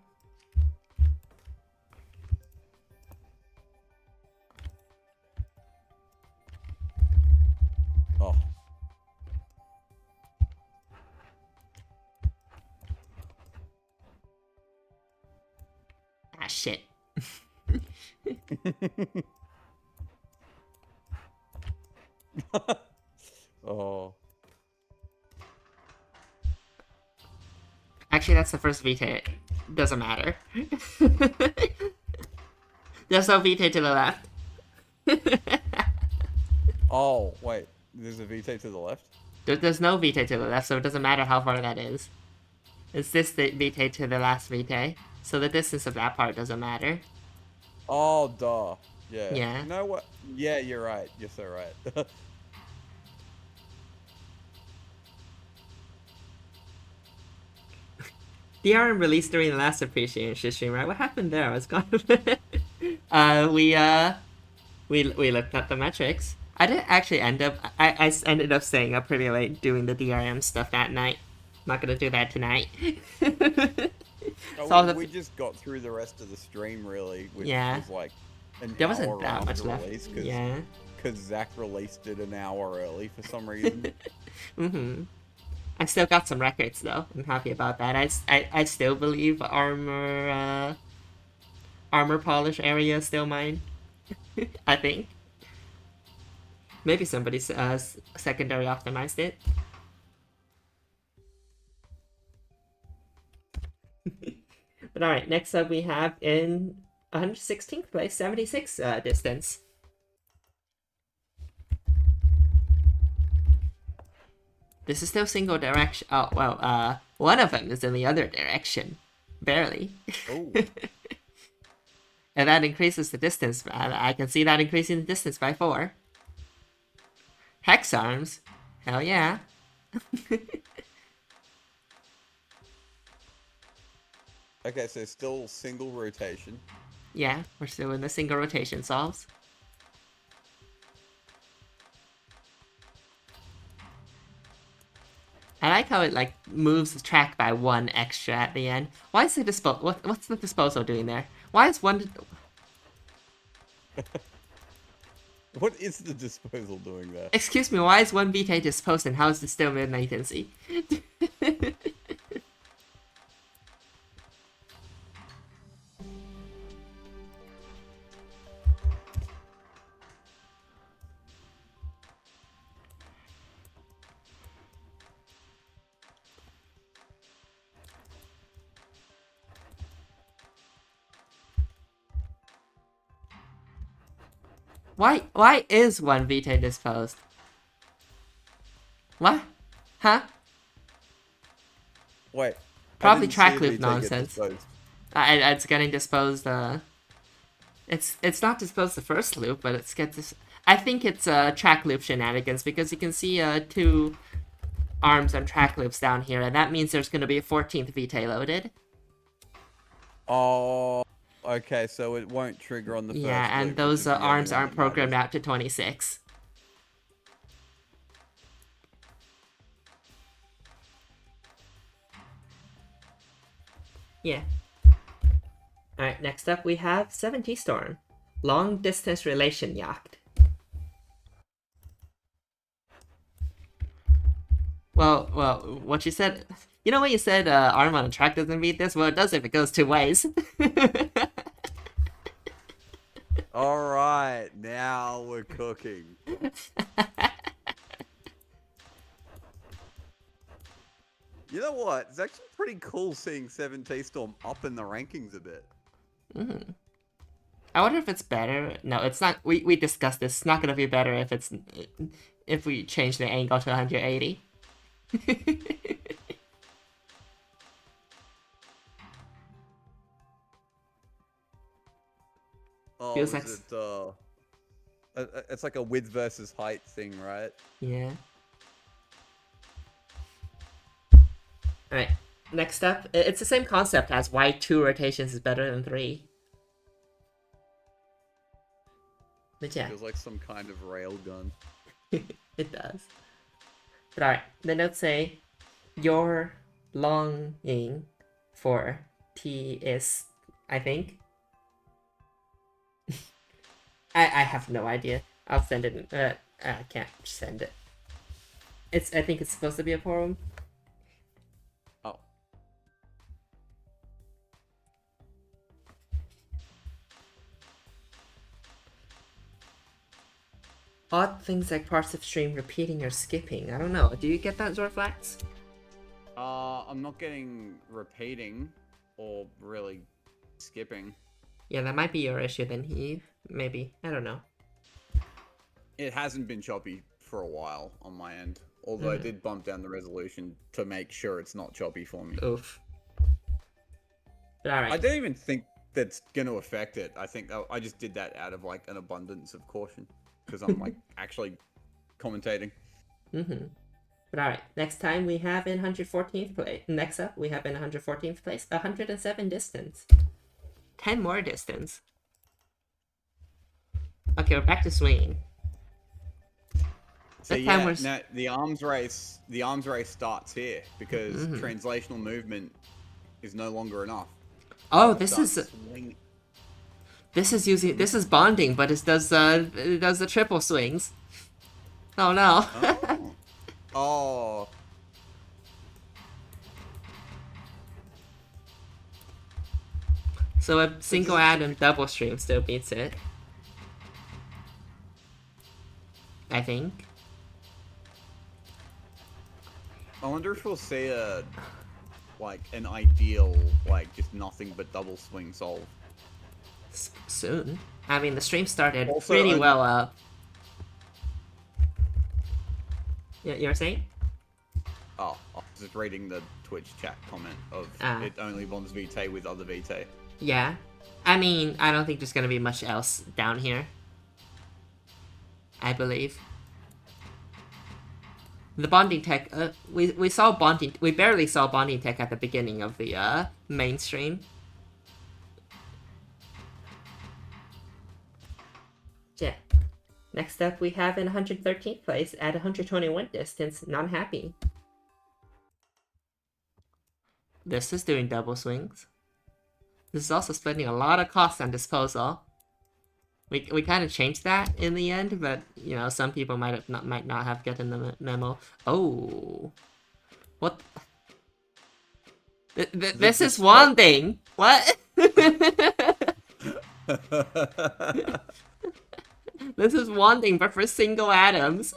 Oh. Ah, shit. Oh. Actually, that's the first VT. Doesn't matter. There's no VT to the left. Oh, wait. There's a VT to the left? There's no VT to the left, so it doesn't matter how far that is. It's this VT to the last VT, so the distance of that part doesn't matter. Oh, duh. Yeah. Yeah. You know what? Yeah, you're right. You're so right. DRM released during the last appreciation stream, right? What happened there? I was gone. We looked at the metrics. I didn't actually end up. I ended up staying up pretty late doing the DRM stuff that night. I'm not gonna do that tonight. Oh, we just got through the rest of the stream, really, which Yeah. was like an There hour wasn't that much after left. release, Yeah. because Zach released it an hour early for some reason. I still got some records though. I'm happy about that. I still believe armor polish area is still mine. I think. Maybe somebody secondary optimized it. But alright, next up we have in 116th place, 76 distance. This is still single direction. Oh, well, one of them is in the other direction. Barely. Oh. And that increases the distance. I can see that increasing the distance by 4. Hex arms. Hell yeah. Okay, so still single rotation. Yeah, we're still in the single rotation solves. I like how it like moves the track by 1 extra at the end. Why is the what's the disposal doing there? Why is one? What is the disposal doing there? Excuse me. Why is 1 VT disposed and how is it still mid latency? Why is 1 VT disposed? What? Huh? Wait. Probably I didn't track see a loop VT get nonsense. disposed. It's getting disposed. It's not disposed the first loop, but it's get this. I think it's track loop shenanigans because you can see 2 arms on track loops down here, and that means there's going to be a 14th VT loaded. Oh, okay, so it won't trigger on the first Yeah, and loop, those which is the only arms one aren't that programmed matters. out to 26. Yeah. Alright, next up we have 70 Storm. Long distance relation yacht. Well, what you said. You know what you said arm on a track doesn't beat this? Well, it does if it goes 2 ways. Alright, now we're cooking. You know what? It's actually pretty cool seeing 7T Storm up in the rankings a bit. Mm. I wonder if it's better. No, it's not. We discussed this. It's not gonna be better if we change the angle to 180. Oh, Feels is like it? It's like a width versus height thing, right? yeah. Alright, next up, it's the same concept as why 2 rotations is better than 3. But yeah, Feels like some kind of railgun. it does. But alright, the notes say, your longing for T is, I think. I have no idea. I'll send it, I can't send it. I think it's supposed to be a poem. Oh. Odd things like parts of stream repeating or skipping. I don't know. Do you get that, Zorflax? I'm not getting repeating or really skipping. Yeah, that might be your issue then, Heave. Maybe. I don't know. It hasn't been choppy for a while on my end. Although I did bump down the resolution to make sure it's not choppy for me. Oof. But alright. I don't even think that's going to affect it. I think I just did that out of like an abundance of caution. Because I'm like actually commentating. Mm-hmm. But alright, next time we have in 114th place. Next up, we have in 114th place 107 distance. 10 more distance. Okay, we're back to swinging. So That time yeah, was- now the arms race starts here because translational movement is no longer enough. Oh, this is Swing. this is bonding, but it does the triple swings. Oh no. Oh. So a single atom double stream still beats it. I think. I wonder if we'll see an ideal, like, just nothing but double swing solve. Soon. I mean, the stream started Also, pretty well. Yeah, you were saying? Oh, I was just reading the Twitch chat comment of it only bonds VT with other VT. Yeah. I mean, I don't think there's gonna be much else down here. I believe. The bonding tech, we barely saw bonding tech at the beginning of the mainstream. Yeah. Next up, we have in 113th place at 121 distance, Not Happy. This is doing double swings. This is also spending a lot of cost on disposal. We kind of changed that in the end, but you know, some people might not have gotten the memo. Oh, what? This is one thing. What? This is one thing, but for single atoms.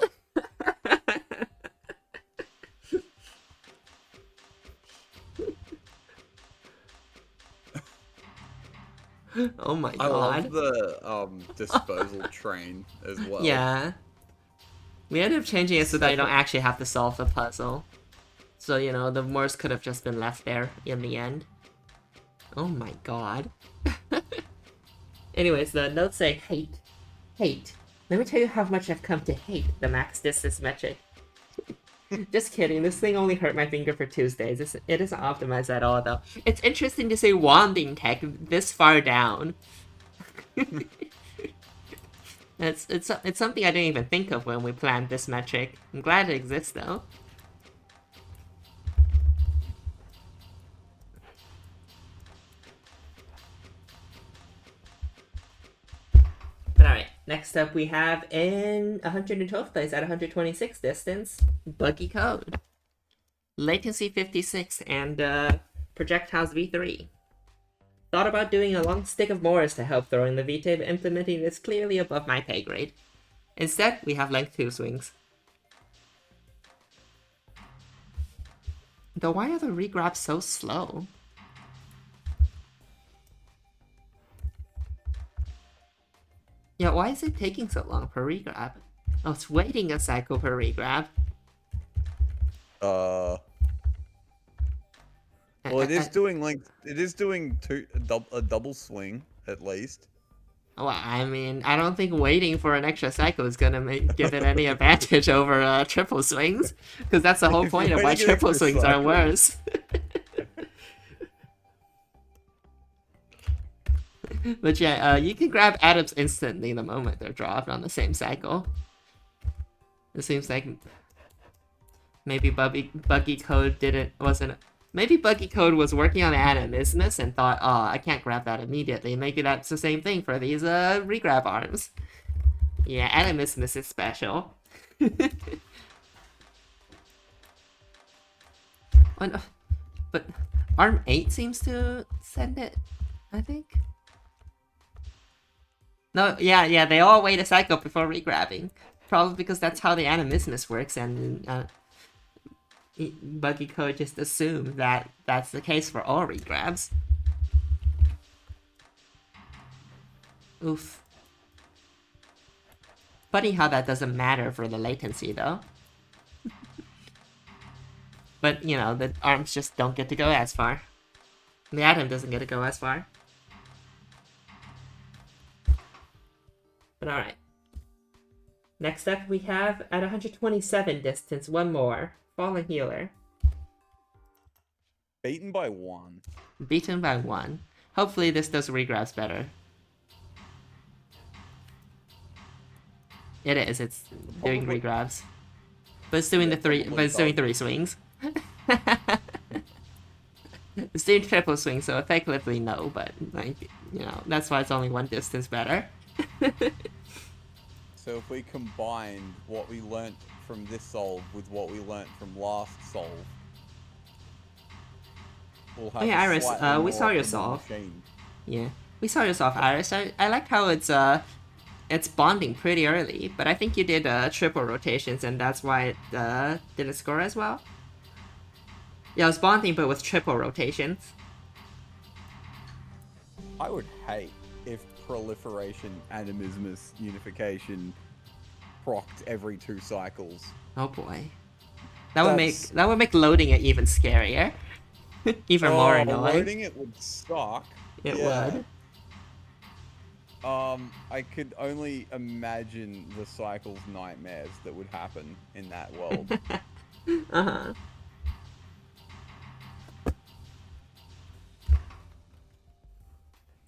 Oh my god. I love the disposal train as well. Yeah. We ended up changing it so that you don't actually have to solve the puzzle. So, you know, the Morse could have just been left there in the end. Oh my god. Anyways, the notes say hate. Hate. Let me tell you how much I've come to hate the max distance metric. Just kidding, this thing only hurt my finger for Tuesdays. It isn't optimized at all, though. It's interesting to see wanding tech this far down. It's something I didn't even think of when we planned this metric. I'm glad it exists, though. But alright, next up we have in 112th place at 126 distance, Buggy Code. Latency 56 and Projectiles V3. Thought about doing a long stick of Morse to help throwing the VT, but implementing this clearly above my pay grade. Instead, we have length 2 swings. Though why are the regrabs so slow? Yeah, why is it taking so long per regrab? Oh, it's waiting a cycle per regrab. Well, it is doing a double swing at least. Well, I mean, I don't think waiting for an extra cycle is gonna give it any advantage over triple swings, because that's the whole If you're point of why waiting an triple extra swings are cycle. worse. But yeah, you can grab atoms instantly the moment they're dropped on the same cycle. It seems like maybe Buggy Code wasn't. Maybe Buggy Code was working on Animismus and thought, oh, I can't grab that immediately. Maybe that's the same thing for these regrab arms. Yeah, Animismus is special. Oh, no. But Arm 8 seems to send it, I think. No, yeah, they all wait a cycle before regrabbing. Probably because that's how the Animismus works, and Buggy Code just assumed that that's the case for all regrabs. Oof. Funny how that doesn't matter for the latency, though. But, you know, the arms just don't get to go as far. The atom doesn't get to go as far. But alright. Next up, we have, at 127 distance, one more. Fallen Healer. Beaten by 1. Beaten by 1. Hopefully this does regrabs better. It is, it's doing regrabs. But it's doing doing 3 swings. It's doing triple swings, so effectively no, but like, you know, that's why it's only 1 distance better. So if we combine what we learnt from this solve with what we learnt from last solve, we'll have Iris, we saw your solve. Yeah, we saw your solve, Iris. I like how it's bonding pretty early, but I think you did triple rotations, and that's why it didn't score as well. Yeah, it was bonding, but with triple rotations. I would hate if proliferation, animismus, unification procced every 2 cycles. Oh boy, that would make loading it even scarier, even more annoying. Loading it would suck. It would. I could only imagine the cycles nightmares that would happen in that world. Uh-huh.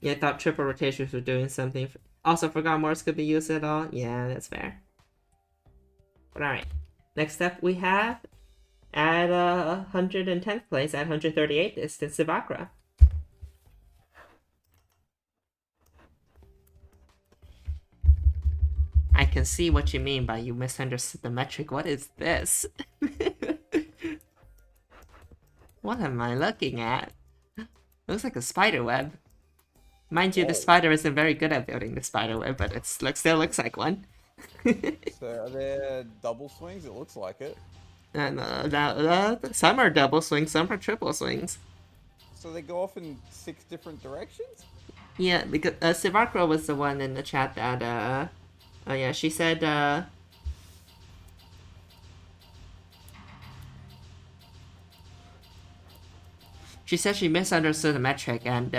Yeah, I thought triple rotations were doing something. Also forgot Morse could be used at all. Yeah, that's fair. But alright. Next up we have, at 110th place, at 138 distance, Sivakra. I can see what you mean by you misunderstood the metric. What is this? What am I looking at? It looks like a spider web. Mind you, the spider isn't very good at building the spider web, but it still looks like one. So are there double swings? It looks like it. And some are double swings, some are triple swings. So they go off in 6 different directions? Yeah, because Sivakra was the one in the chat that oh yeah, she said she misunderstood the metric and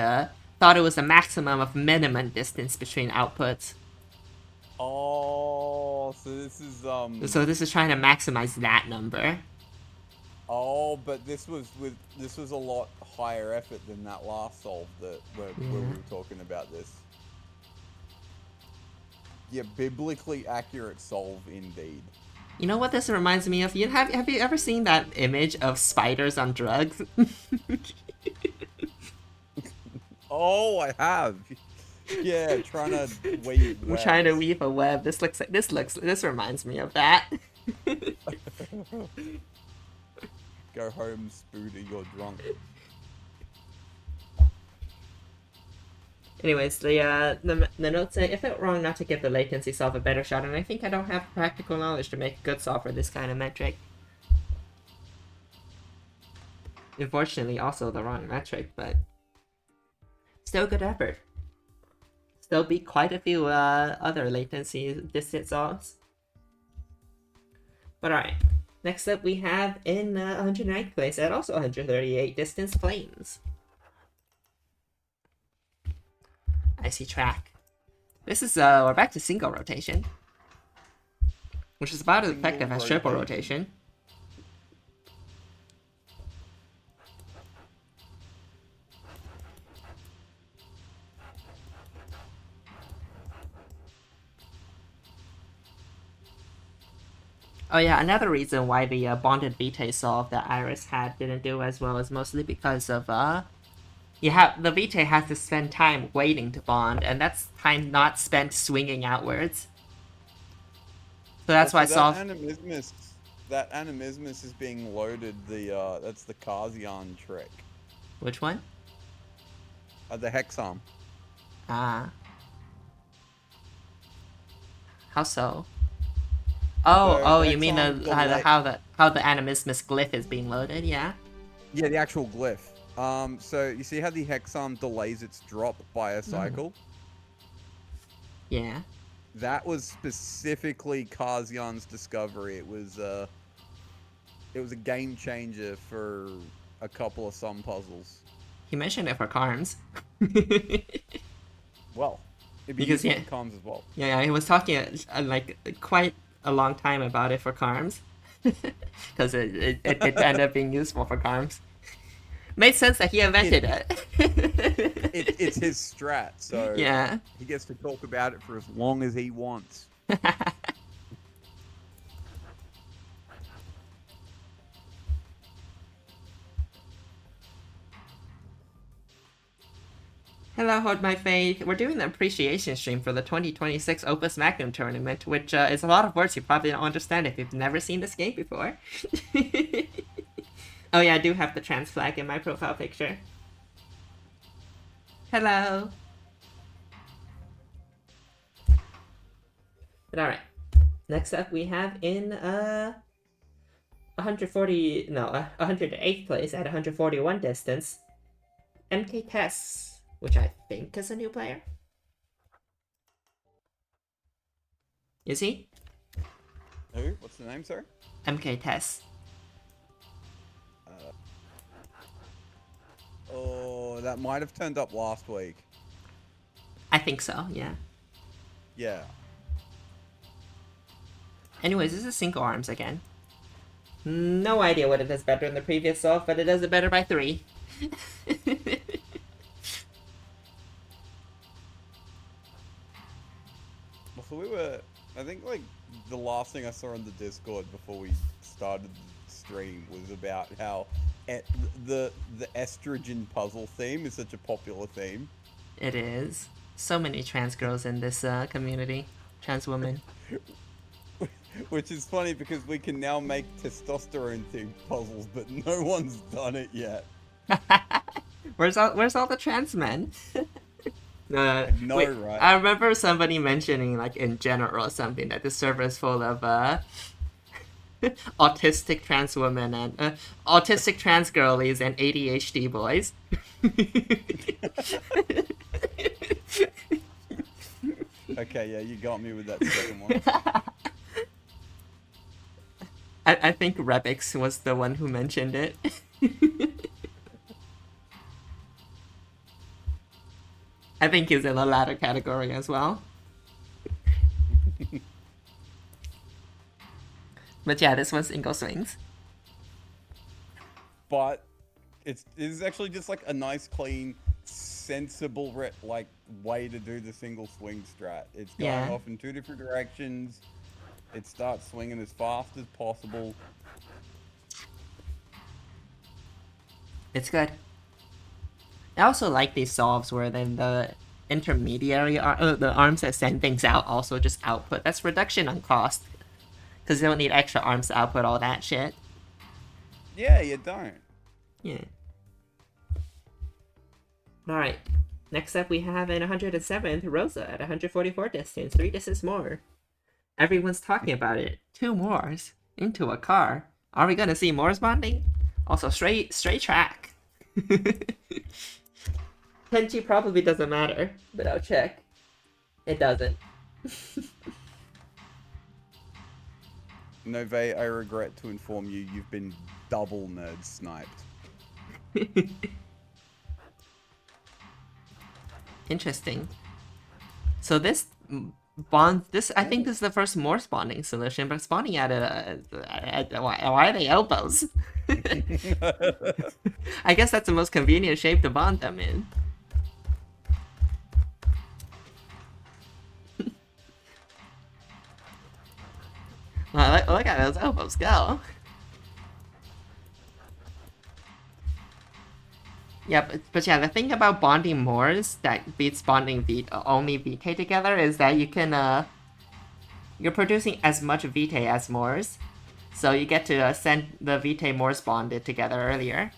thought it was a maximum of minimum distance between outputs. Oh, so this is trying to maximize that number. Oh, but this was a lot higher effort than that last solve where we were talking about this. Yeah, biblically accurate solve indeed. You know what this reminds me of? Have you ever seen that image of spiders on drugs? Oh, I have. Yeah, trying to weave webs. Trying to weave a web. This reminds me of that. Go home, Spooty, you're drunk. Anyways, the note say, if it wrong not to give the latency solve a better shot, and I think I don't have practical knowledge to make a good solve for this kind of metric. Unfortunately, also the wrong metric, but still good effort. Still beat quite a few other latency distance songs. But alright, next up we have in 109th place at also 138 Distance Planes. Icy track. This is we're back to single rotation, which is about as effective as triple rotation. Oh yeah, another reason why the bonded Vitae solve that Iris had didn't do as well is mostly because of the Vitae has to spend time waiting to bond, and that's time not spent swinging outwards. So that's why solve. That animismus is being loaded. That's the Kazian trick. Which one? The Hexarm. Ah. How so? Oh, you mean how the animismus glyph is being loaded? Yeah. Yeah, the actual glyph. So you see how the Hexarm delays its drop by a cycle? Yeah. That was specifically Kazian's discovery. It was a game changer for a couple of some puzzles. He mentioned it for Carms. Well, it'd be because useful for Carms as well. Yeah, he was talking like quite a long time about it for Carms, because it ended up being useful for Carms. Made sense that he invented it. It's his strat, so yeah, he gets to talk about it for as long as he wants. Hello, Hold My Faith. We're doing the appreciation stream for the 2026 Opus Magnum Tournament, which is a lot of words you probably don't understand if you've never seen this game before. Oh yeah, I do have the trans flag in my profile picture. Hello. But alright. Next up we have in 108th place at 141 distance, MK Tess, which I think is a new player. Is he? Who? What's the name, sir? MK Tess. Oh, that might have turned up last week. I think so, yeah. Yeah. Anyways, this is single arms again. No idea what it does better than the previous solve, but it does it better by 3. So I think like the last thing I saw on the Discord before we started the stream was about how the estrogen puzzle theme is such a popular theme. It is. So many trans girls in this community. Trans women. Which is funny because we can now make testosterone themed puzzles, but no one's done it yet. Where's all the trans men? No, wait, right? I remember somebody mentioning, like, in general or something, that the server is full of autistic trans women and autistic trans girlies and ADHD boys. Okay, yeah, you got me with that second one. I think Rebix was the one who mentioned it. I think he's in the latter category as well. But yeah, this one's single swings. But it's actually just like a nice, clean, sensible way to do the single swing strat. It's going off in 2 different directions. It starts swinging as fast as possible. It's good. I also like these solves where then the intermediary the arms that send things out also just output. That's reduction on cost, because you don't need extra arms to output all that shit. Yeah, you don't. Yeah. Alright. Next up we have in 107th, Rosa at 144 distance. 3 distance more. Everyone's talking about it. 2 Moors into a car. Are we gonna see Moors bonding? Also, straight track. Tenchi probably doesn't matter, but I'll check. It doesn't. Nove, I regret to inform you, you've been double nerd sniped. Interesting. So this bond, this I think this is the first Morse bonding solution, but spawning at why are they elbows? I guess that's the most convenient shape to bond them in. Well, look at those elbows go. Yeah, but yeah, the thing about bonding Moors that beats bonding only Vitae together is that you can, you're producing as much Vitae as Moors, so you get to send the Vitae Moors bonded together earlier.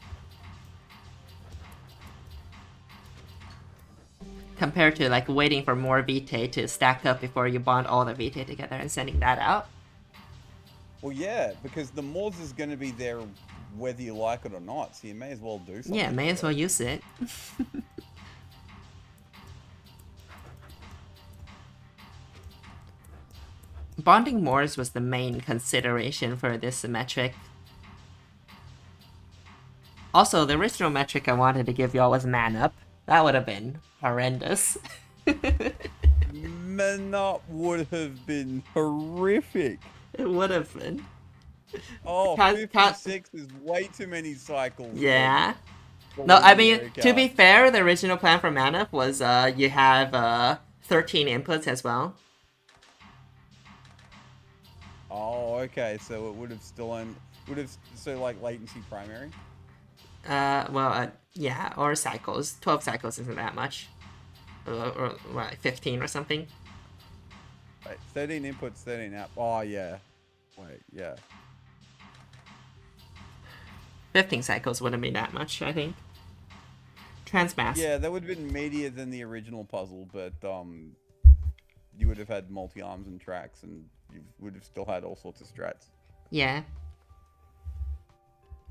Compared to like waiting for more Vitae to stack up before you bond all the Vitae together and sending that out. Well, yeah, because the Moors is going to be there whether you like it or not, so you may as well do something. Yeah, may as well use it. Bonding Moors was the main consideration for this metric. Also, the original metric I wanted to give y'all was man up. That would have been horrendous. Man up would have been horrific. It would have been. Oh, 56 is way too many cycles. Yeah. No, I mean, to be fair, the original plan for mana was you have 13 inputs as well. Oh, okay. So it would have still so like latency primary. Yeah, or cycles. 12 cycles isn't that much. Or what, 15 or something. Wait, 13 inputs, 13 out. Oh yeah. Wait, yeah. 15 cycles wouldn't be that much, I think. Transmass. Yeah, that would have been meatier than the original puzzle, but you would have had multi-arms and tracks, and you would have still had all sorts of strats. Yeah.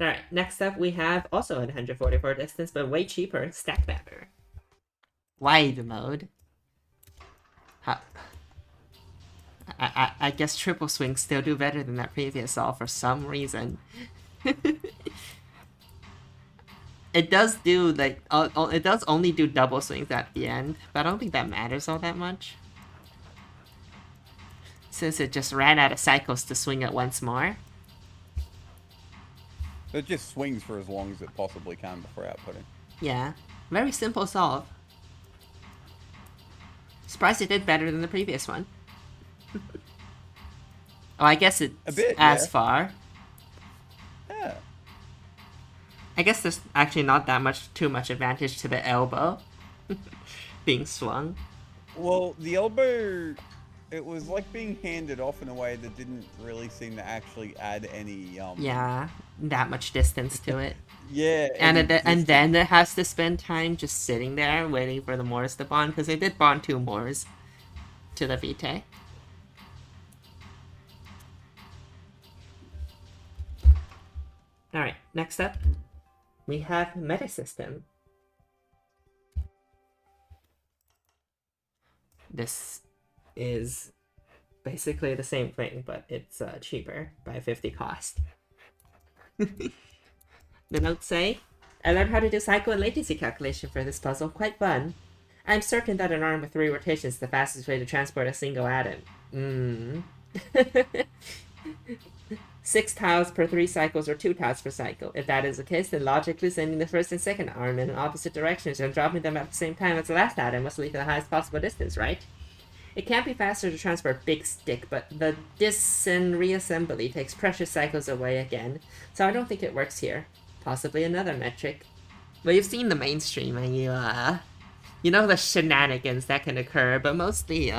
Alright, next up we have also 144 distance, but way cheaper, Stack Mapper. Wide mode. I guess triple swings still do better than that previous all for some reason. It does do like it does only do double swings at the end, but I don't think that matters all that much. Since it just ran out of cycles to swing it once more. It just swings for as long as it possibly can before outputting. Yeah, very simple solve. Surprised it did better than the previous one. Oh, I guess it's as far. Yeah. I guess there's actually not that too much advantage to the elbow being swung. Well, the elbow, it was like being handed off in a way that didn't really seem to actually add any yeah, that much distance to it. Yeah. And then it has to spend time just sitting there waiting for the Moors to bond, because they did bond 2 Moors to the Vitae. Alright, next up, we have Meta System. This is basically the same thing, but it's cheaper by 50 cost. The notes say, I learned how to do cycle and latency calculation for this puzzle, quite fun. I'm certain that an arm with 3 rotations is the fastest way to transport a single atom. 6 tiles per 3 cycles or 2 tiles per cycle. If that is the case, then logically sending the first and second arm in opposite directions and dropping them at the same time as the last atom must lead to the highest possible distance, right? It can't be faster to transport big stick, but the dis and reassembly takes precious cycles away again, so I don't think it works here. Possibly another metric. Well, you've seen the mainstream and you know the shenanigans that can occur, but mostly,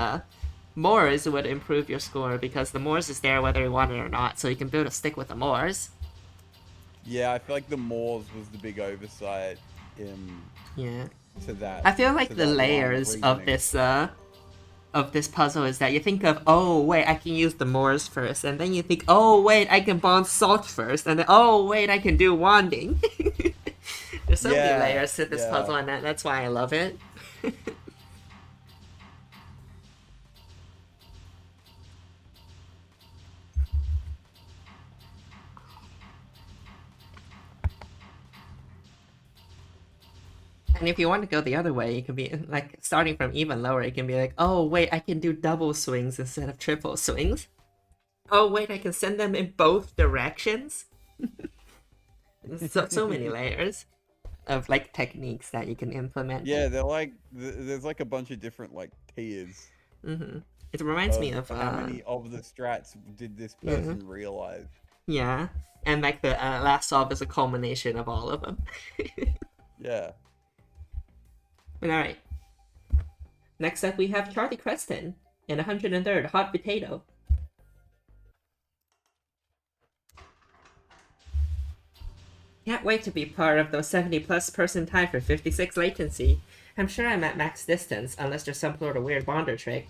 Moors would improve your score because the Moors is there whether you want it or not, so you can build a stick with the Moors. Yeah, I feel like the Moors was the big oversight in Yeah. to that. I feel like the layers of this of this puzzle is that you think of, oh wait, I can use the Moors first, and then you think, oh wait, I can bond salt first, and then oh wait, I can do wanding. There's so many layers to this puzzle, and that's why I love it. And if you want to go the other way, you can be like starting from even lower. You can be like, oh wait, I can do double swings instead of triple swings. Oh wait, I can send them in both directions. So many layers of like techniques that you can implement. Yeah, they're like there's like a bunch of different like tiers. It reminds me of how many of the strats did this person realize? Yeah, and like the last solve is a culmination of all of them. Yeah. But alright. Next up we have Charlie Creston in 103rd Hot Potato. Can't wait to be part of those 70+ person time for 56 latency. I'm sure I'm at max distance, unless there's some sort of weird bonder trick.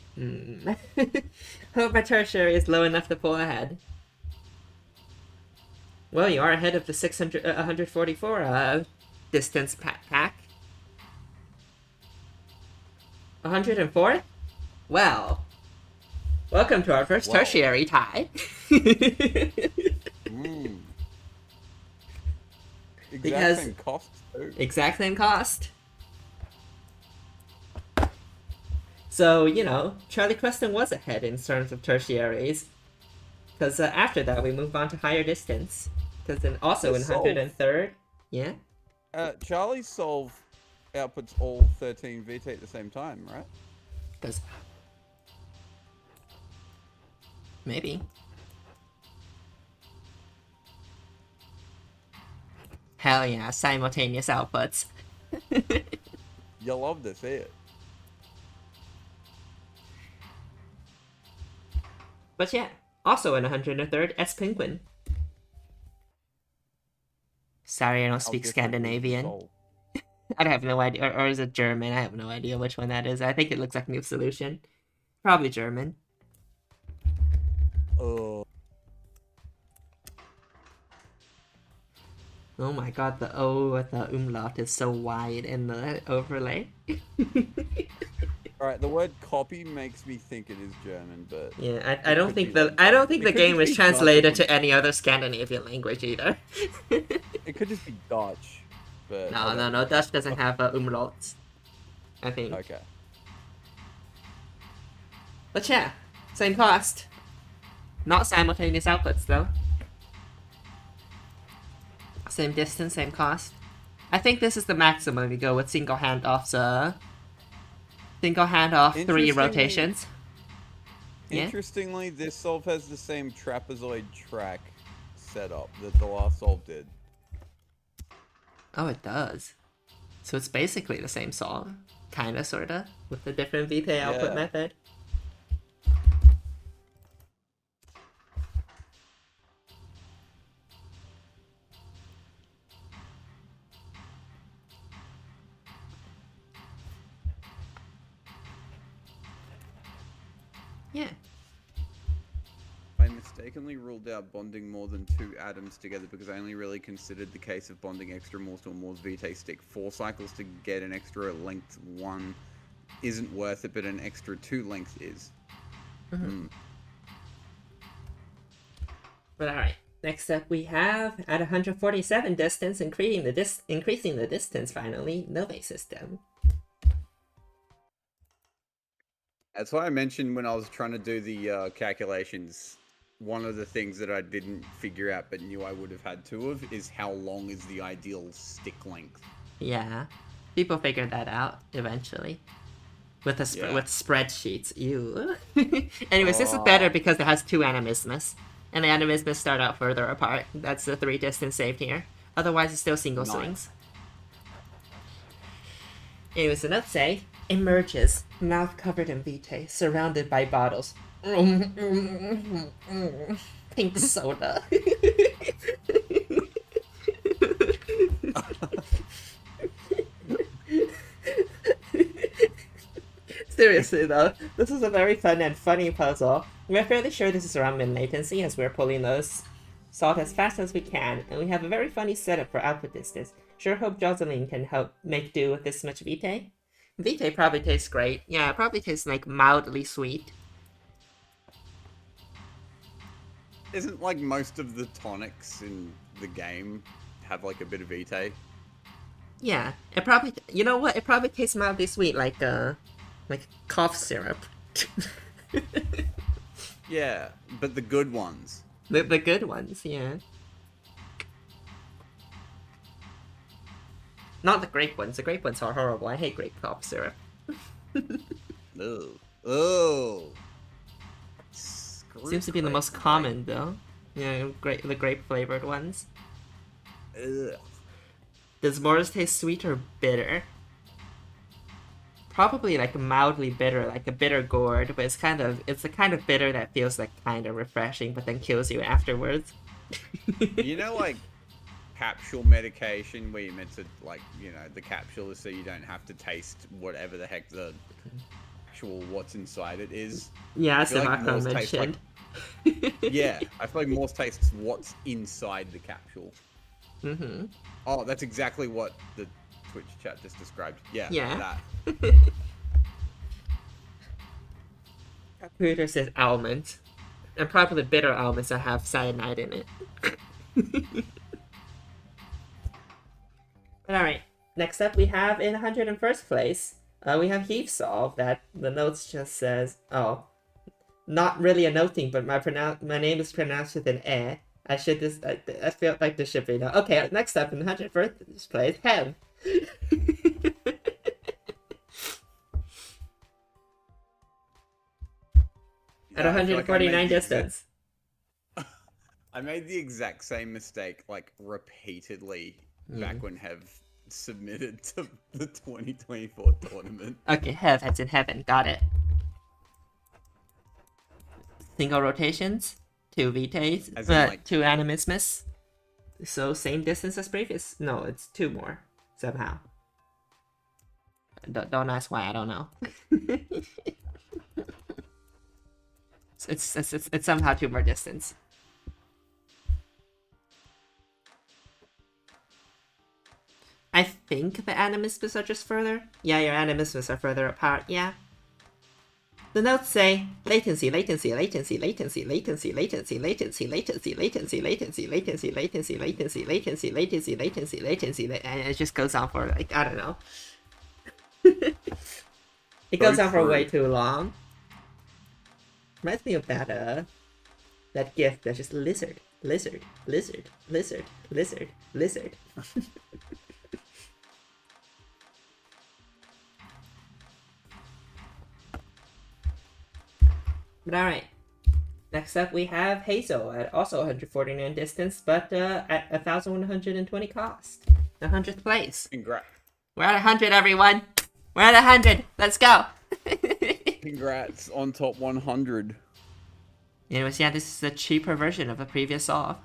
Hope my tertiary is low enough to pull ahead. Well, you are ahead of the 144 distance pack. 104? Well, welcome to our first tertiary tie. Exact same cost too. Exact same cost. So, you know, Charlie Creston was ahead in terms of tertiaries. Because after that, we move on to higher distance. Because then also in 103rd, yeah? Charlie's solve outputs all 13 VT at the same time, right? Does... Maybe. Hell yeah, simultaneous outputs. You'll love to see it. But yeah, also in 103rd, S Penguin. Sorry, I don't speak Scandinavian. I have no idea. Or is it German? I have no idea which one that is. I think it looks like New Solution. Probably German. Oh. Oh my god, the O with the umlaut is so wide in the overlay. Alright, the word copy makes me think it is German, but yeah, I don't think the game is translated to any other Scandinavian language either. It could just be Dutch, but no, Dutch doesn't have umlauts, I think. Okay. But yeah, same cost. Not simultaneous outputs though. Same distance, same cost. I think this is the maximum we go with single handoffs. Single handoff 3 rotations. Interestingly, this solve has the same trapezoid track setup that the last solve did. Oh, it does. So it's basically the same solve, kinda, sorta, with a different VT output method. Yeah. I mistakenly ruled out bonding more than 2 atoms together because I only really considered the case of bonding extra Morse to a Morse VT stick. 4 cycles to get an extra length 1 isn't worth it, but an extra 2 length is. But alright, next up we have, at 147 distance, increasing the distance finally, Nove system. That's why I mentioned when I was trying to do the calculations, one of the things that I didn't figure out but knew I would have had to have is how long is the ideal stick length. Yeah, people figured that out eventually. With with spreadsheets, ew. Anyways, this is better because it has 2 animismus. And the animismus start out further apart. That's the 3 distance saved here. Otherwise, it's still single swings. Anyways, enough say. Emerges, mouth covered in vitae, surrounded by bottles. Pink soda. Seriously though, this is a very fun and funny puzzle. We're fairly sure this is around mid-latency as we're pulling those salt as fast as we can, and we have a very funny setup for output distance. Sure hope Jocelyn can help make do with this much vitae. Vitae probably tastes great. Yeah, it probably tastes like mildly sweet. Isn't like most of the tonics in the game have like a bit of vitae? Yeah, it probably. You know what? It probably tastes mildly sweet, like cough syrup. Yeah, but the good ones. The good ones, yeah. Not the grape ones. The grape ones are horrible. I hate grape cough syrup. Ugh. Oh. Seems to be the most common though. Yeah, the grape flavored ones. Ugh. Does Boris taste sweet or bitter? Probably like mildly bitter, like a bitter gourd, but it's the kind of bitter that feels like kind of refreshing, but then kills you afterwards. You know, like capsule medication where you're meant to, like, you know, the capsule is so you don't have to taste whatever the heck the actual what's inside it is. Yeah, as Like Marco mentioned. Yeah, I feel like Morse tastes what's inside the capsule. Mm-hmm. Oh, that's exactly what the Twitch chat just described. Yeah, Yeah. that. Computer says almond. And probably bitter almonds that have cyanide in it. But alright, next up we have in 101st place, we have Heave Solve that the notes just says, oh, not really a noting, but my name is pronounced with an eh. I feel like this should be no. Okay, next up in 101st place, Hev. At 149 distance. I made the exact same mistake, like, repeatedly back when Hev submitted to the 2024 tournament. Okay, Hev, that's in heaven. Got it. Single rotations, 2 vitaes, like... 2 animismus. So same distance as previous. No, it's 2 more somehow. Don't ask why. I don't know. it's somehow 2 more distance. I think the animismus are just further. Yeah, your animismus are further apart. Yeah. The notes say latency, latency, latency, latency, latency, latency, latency, latency, latency, latency, latency, latency, latency, latency, latency, latency, latency, and it just goes on for like I don't know. It goes on for way too long. Reminds me of that GIF that's just lizard, lizard, lizard, lizard, lizard, lizard. But alright. Next up we have Hazel at also 149 distance, but at 1,120 cost. 100th place. Congrats. We're at 100, everyone. We're at 100. Let's go. Congrats on top 100. Anyways, yeah, this is a cheaper version of a previous solve.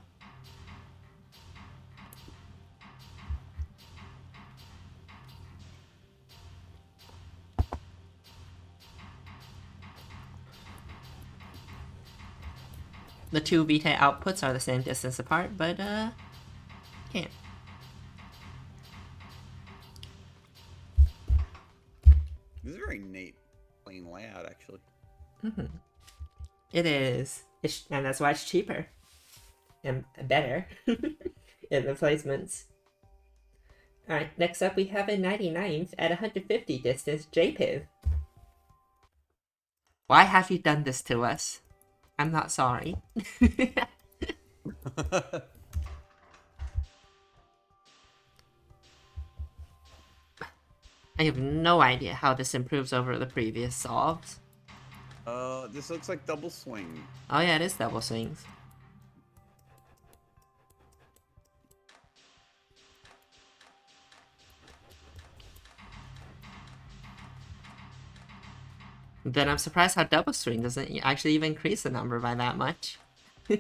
The 2 vitae outputs are the same distance apart, but can't. This is a very neat, clean layout, actually. Mm-hmm. It is, and that's why it's cheaper and better in the placements. All right, next up we have a 99th at 150 distance, JPiv. Why have you done this to us? I'm not sorry. I have no idea how this improves over the previous solves. This looks like double swing. Oh yeah, it is double swings. Then I'm surprised how double swing doesn't actually even increase the number by that much. Yeah,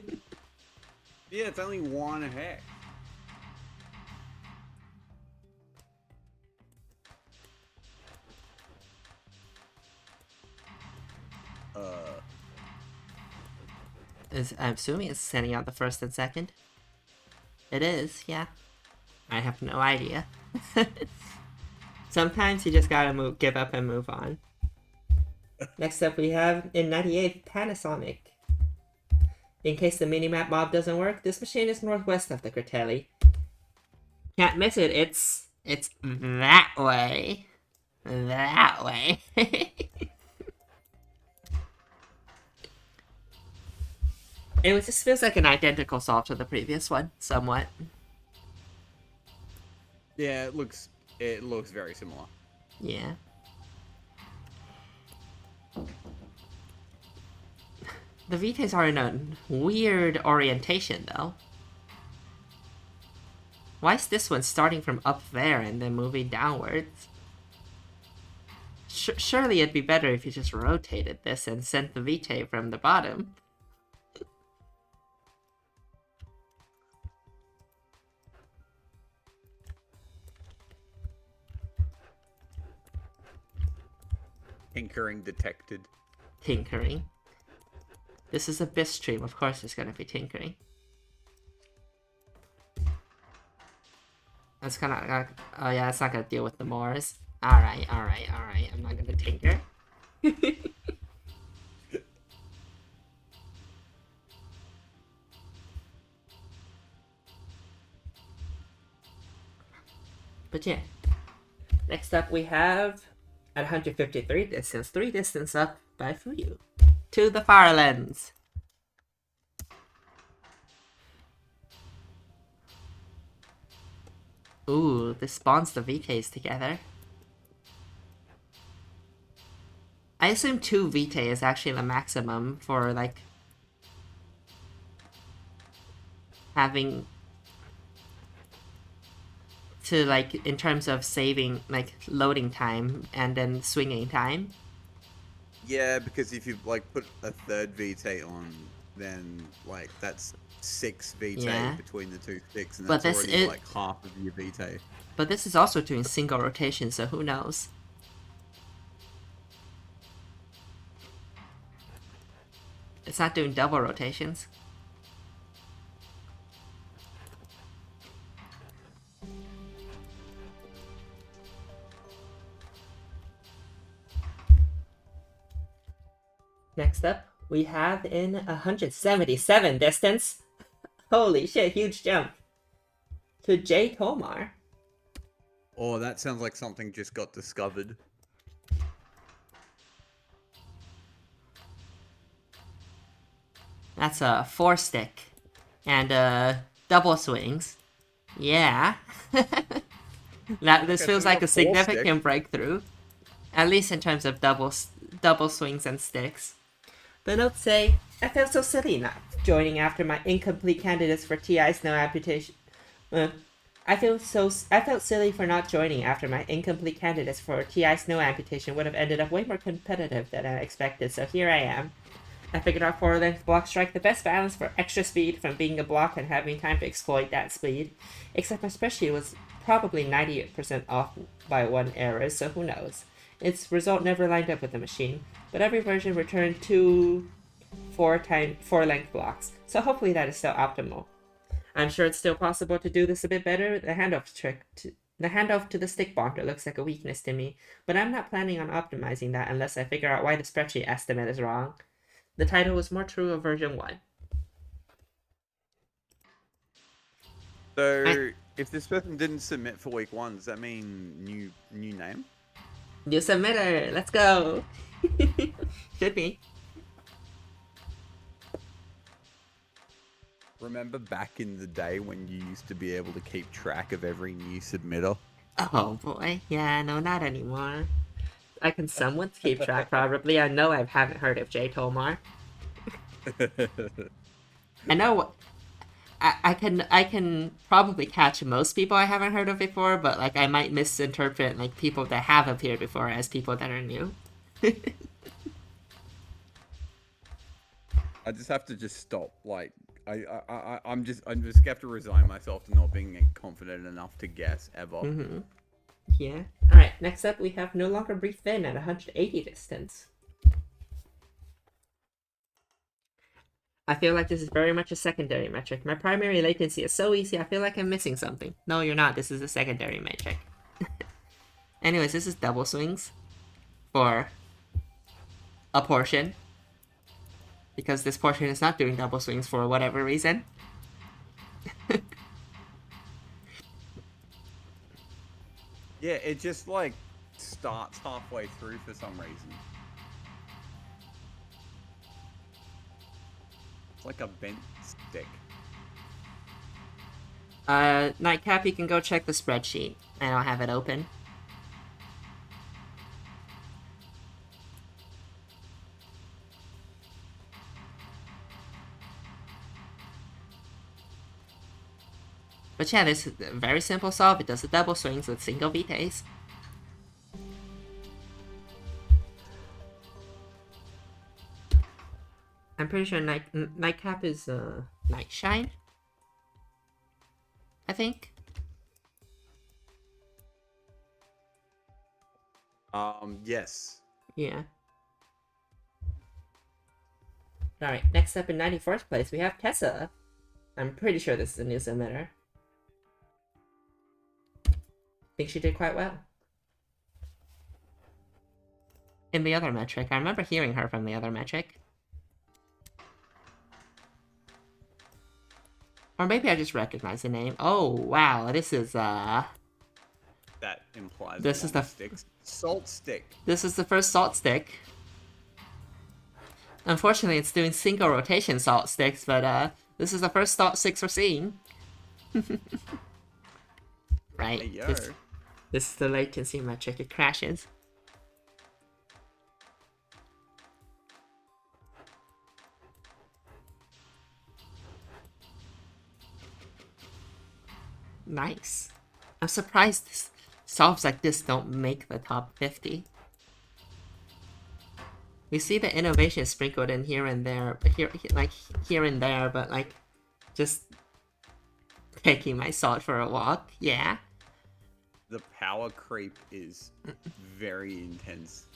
it's only 1 hex. I'm assuming it's sending out the first and second. It is, yeah. I have no idea. Sometimes you just gotta give up and move on. Next up we have, in 98th, Panasonic. In case the minimap mob doesn't work, this machine is northwest of the Critelli. Can't miss it, it's that way. That way. Just feels like an identical solve to the previous one, somewhat. Yeah, it looks very similar. Yeah. The Vites are in a weird orientation, though. Why is this one starting from up there and then moving downwards? Surely it'd be better if you just rotated this and sent the Vitae from the bottom. Tinkering detected. Tinkering. This is a BIS stream, of course there's gonna be tinkering. That's kind of, oh yeah, it's not gonna deal with the Moors. Alright, I'm not gonna tinker. But yeah. Next up we have, at 153 distance, 3 distance up by Fuyu. To the far lens. Ooh, this spawns the Vitaes together. I assume 2 Vitae is actually the maximum for, like, having to, like, in terms of saving, like, loading time and then swinging time. Yeah, because if you like put a third Vitae on, then like that's 6 Vitae between the 2 sticks, and that's already like half of your Vitae. But this is also doing single rotation, so who knows? It's not doing double rotations. Next up, we have in 177 distance. Holy shit, huge jump. To J. Tomar. Oh, that sounds like something just got discovered. That's a 4-stick. And double swings. Yeah. This feels like a significant breakthrough. At least in terms of double swings and sticks. The notes say, I felt so silly not joining after my incomplete candidates for TI snow amputation. I felt silly for not joining after my incomplete candidates for TI snow amputation would have ended up way more competitive than I expected, so here I am. I figured out 4-length blocks strike the best balance for extra speed from being a block and having time to exploit that speed. Except my spreadsheet was probably 98% off by 1 error, so who knows. Its result never lined up with the machine, but every version returned 2 4-length blocks, so hopefully that is still optimal. I'm sure it's still possible to do this a bit better. The handoff to the stick bonder looks like a weakness to me, but I'm not planning on optimizing that unless I figure out why the spreadsheet estimate is wrong. The title was more true of version 1. So, if this person didn't submit for week 1, does that mean new name? New submitter! Let's go! Should be. Remember back in the day when you used to be able to keep track of every new submitter? Oh boy, yeah, no, not anymore. I can somewhat keep track, probably. I know I haven't heard of J. Tomar. I know I can probably catch most people I haven't heard of before, but like I might misinterpret like people that have appeared before as people that are new. I just have to stop. Like I'm just gonna have to resign myself to not being confident enough to guess ever. Mm-hmm. Yeah. All right. Next up, we have no longer brief Finn at 180 distance. I feel like this is very much a secondary metric. My primary latency is so easy, I feel like I'm missing something. No, you're not. This is a secondary metric. Anyways, this is double swings for a portion. Because this portion is not doing double swings for whatever reason. Yeah, it just like starts halfway through for some reason. It's like a bent stick. Nightcap, you can go check the spreadsheet. I don't have it open. But yeah, this is a very simple solve. It does the double swings with single vitaes. I'm pretty sure Nightcap is Nightshine. I think. Yes. Yeah. Alright, next up in 94th place, we have Tessa. I'm pretty sure this is a new submitter. Think she did quite well. In the other metric. I remember hearing her from the other metric. Or maybe I just recognize the name. Oh, wow, this is, That implies This is the sticks. Salt stick. This is the first salt stick. Unfortunately, it's doing single rotation salt sticks, but this is the first salt sticks we're seeing. Right. Hey, yo. This is the latency metric. It crashes. Nice. I'm surprised solves like this don't make the top 50. We see the innovation sprinkled in here and there, but here and there, but like just taking my salt for a walk. Yeah. The power creep is very intense.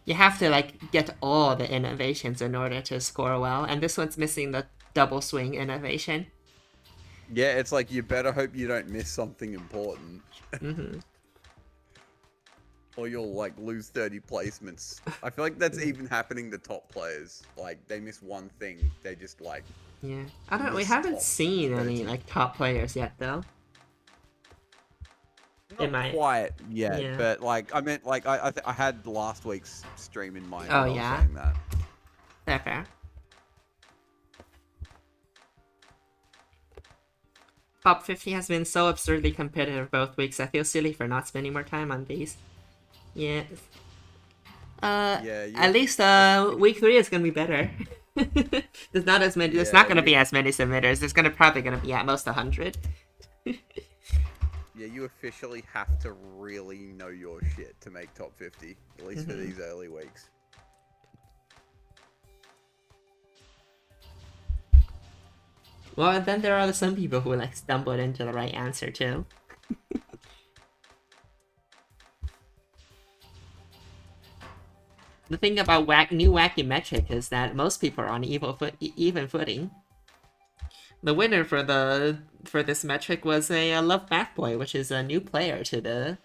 You have to like get all the innovations in order to score well, and this one's missing the double swing innovation. Yeah, it's like you better hope you don't miss something important. Mm-hmm. Or you'll like lose 30 placements. I feel like that's even happening to top players. Like they miss one thing, they just like. Yeah, I don't. We miss haven't top seen any 30. like top players yet, though. Not quite yet, Yeah. but like I meant like I had last week's stream in mind. Oh, when I was yeah? saying that. Fair. Top 50 has been so absurdly competitive both weeks. I feel silly for not spending more time on these. Yeah. Yeah. At least week 3 is gonna be better. There's not as many. There's Yeah, not gonna be as many submitters. There's probably gonna be at most 100. Yeah, you officially have to really know your shit to make top 50, at least for these early weeks. Well, and then there are some people who like stumbled into the right answer too. The thing about new wacky metric is that most people are on even footing. The winner for this metric was a Love Math Boy, which is a new player to the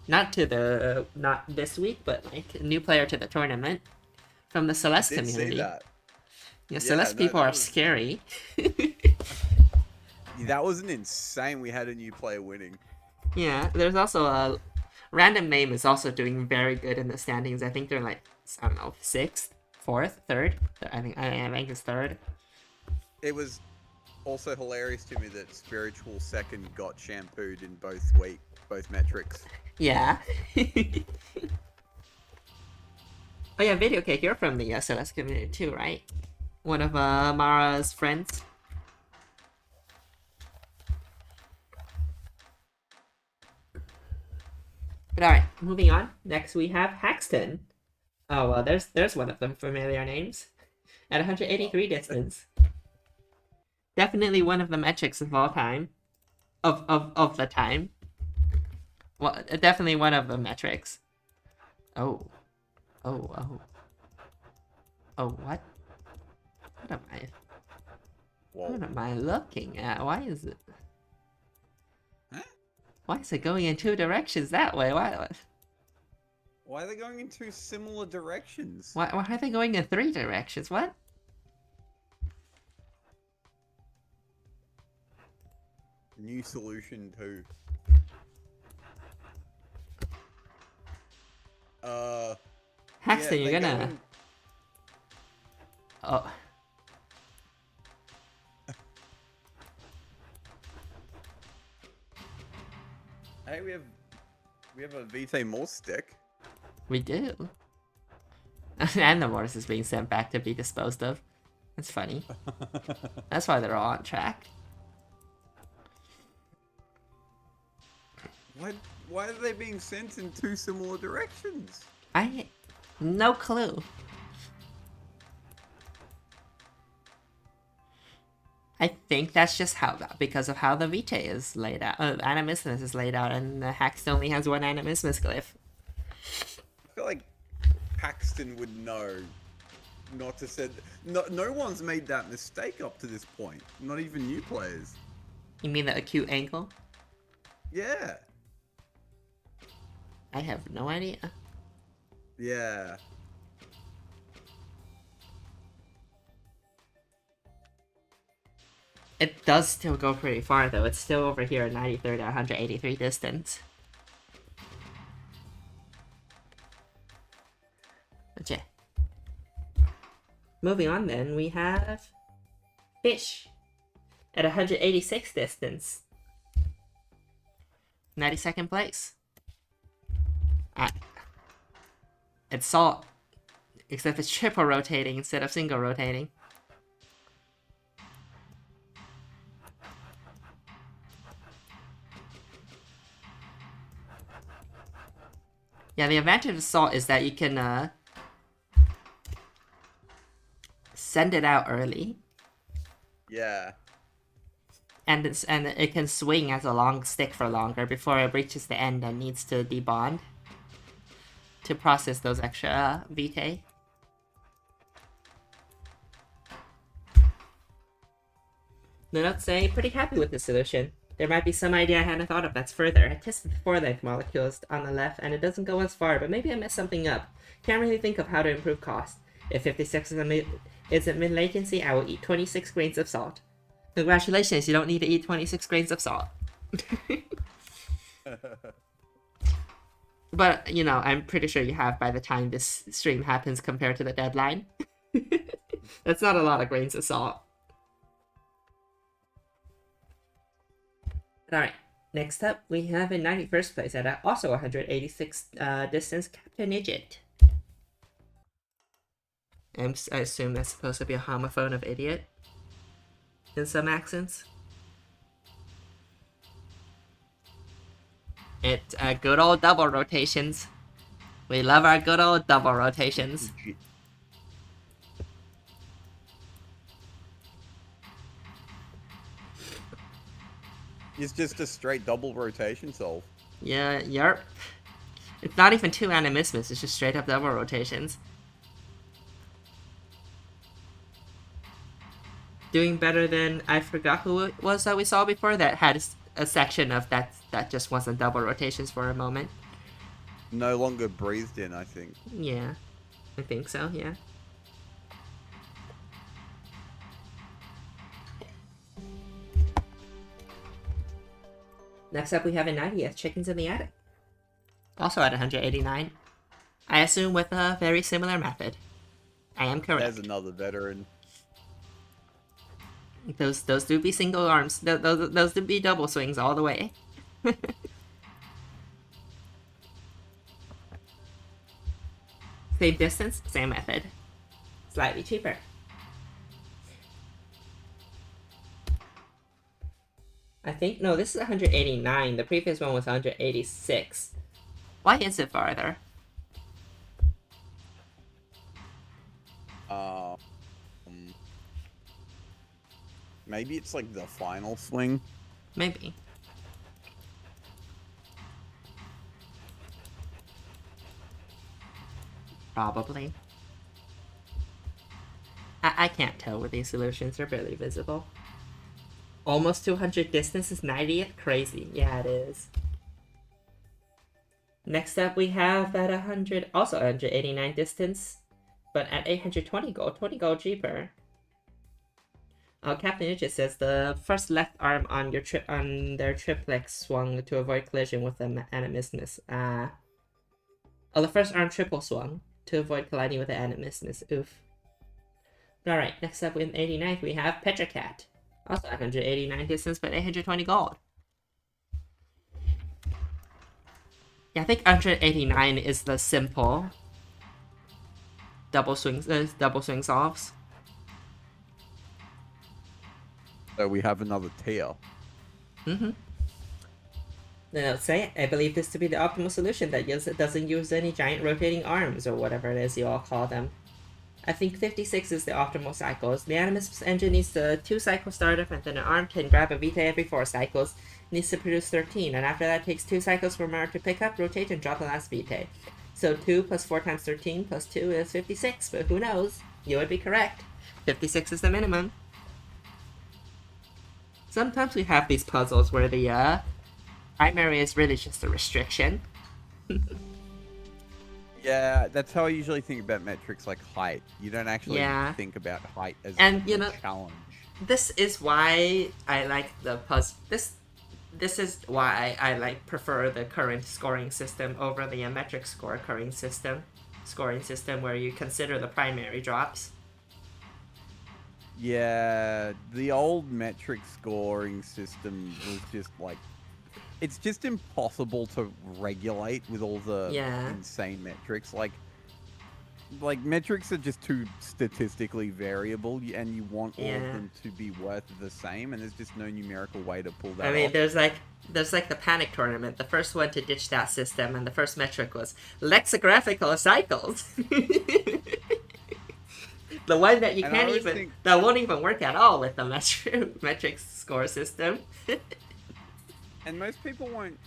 not this week, but like a new player to the tournament from the Celeste community. See that. Yeah, Celeste people are scary. That was an insane. We had a new player winning. Yeah, there's also a Random Name is also doing very good in the standings. I think they're like, I don't know, 6th, 4th, 3rd. I think it's 3rd. It was also hilarious to me that Spiritual second got shampooed in both metrics. Yeah. Oh yeah, Video Cake, you're from the Celeste community too, right? One of Mara's friends. But alright, moving on. Next we have Haxton. Oh well, there's one of them familiar names. At 183 distance. Definitely one of the metrics of all time. Of the time. Well, definitely one of the metrics. Oh, what? Whoa. What am I looking at? Why is it? Huh? Why is it going in two directions that way? Why are they going in two similar directions? Why are they going in three directions? What? New solution 2. Haxton, yeah, you're they go gonna. in- Oh. Hey, we have a Vitae Morse stick. We do. And the Mortis is being sent back to be disposed of. It's funny. That's why they're all on track. Why are they being sent in two similar directions? No clue. I think that's just because of how the Vitae is laid out. Animismus is laid out, and the Hax only has one Animismus glyph. I feel like Paxton would know not to send. No one's made that mistake up to this point. Not even new players. You mean the acute angle? Yeah. I have no idea. Yeah. It does still go pretty far, though. It's still over here at 93 to 183 distance. Okay. Moving on, then, we have Fish at 186 distance. 92nd place. It's Salt, except it's triple rotating instead of single rotating. Yeah, the advantage of Salt is that you can send it out early, Yeah. and it can swing as a long stick for longer before it reaches the end and needs to debond to process those extra Vitae. The notes say pretty happy with this solution. There might be some idea I hadn't thought of that's further. I tested the 4-length molecules on the left, and it doesn't go as far, but maybe I messed something up. Can't really think of how to improve cost. If 56 isn't mid-latency, I will eat 26 grains of salt. Congratulations, you don't need to eat 26 grains of salt. But, you know, I'm pretty sure you have by the time this stream happens compared to the deadline. That's not a lot of grains of salt. Alright, next up we have in 91st place at also 186 distance, Captain Idiot. I assume that's supposed to be a homophone of idiot in some accents. It's good old double rotations. We love our good old double rotations. It's just a straight double rotation solve. Yeah, yarp. It's not even two animismus, it's just straight up double rotations. Doing better than, I forgot who it was that we saw before that had a section of that just wasn't double rotations for a moment. No longer breathed in, I think. Yeah, I think so, yeah. Next up we have a 90th, Chickens in the Attic. Also at 189. I assume with a very similar method. I am correct. There's another veteran. Those do be single arms. Those do be double swings all the way. Same distance, same method. Slightly cheaper. I think, no, this is 189. The previous one was 186. Why is it farther? Maybe it's like the final swing. Maybe. Probably. I can't tell with these solutions. They're barely visible. Almost 200 distance is 90th? Crazy. Yeah, it is. Next up, we have at 100, also 189 distance, but at 820 gold, 20 gold cheaper. Captain Ninja says the first left arm on your on their triplex swung to avoid collision with the animismus. The first arm triple swung to avoid colliding with the animismus. Oof. Alright, next up with 89th, we have Petracat. Also 189 distance, but 820 gold. Yeah, I think 189 is the simple double swing solves. So we have another tier. Mm-hmm. The notes say, I believe this to be the optimal solution that doesn't use any giant rotating arms, or whatever it is you all call them. I think 56 is the optimal cycles. The Animus engine needs a 2-cycle startup, and then an arm can grab a Vitae every 4 cycles. It needs to produce 13, and after that it takes 2 cycles for Mara to pick up, rotate, and drop the last Vitae. So 2 plus 4 times 13 plus 2 is 56, but who knows? You would be correct. 56 is the minimum. Sometimes we have these puzzles where the primary is really just a restriction. Yeah, that's how I usually think about metrics like height. You don't actually think about height as a challenge. This is why I like the puzzle. This is why I prefer the current scoring system over the metric scoring system where you consider the primary drops. Yeah, the old metric scoring system was just like, it's just impossible to regulate with all the insane metrics. Like metrics are just too statistically variable, and you want all of them to be worth the same, and there's just no numerical way to pull that off. I mean, there's like the Panic Tournament, the first one to ditch that system, and the first metric was lexicographical cycles. The one that that won't even work at all with the metric score system. And most people wouldn't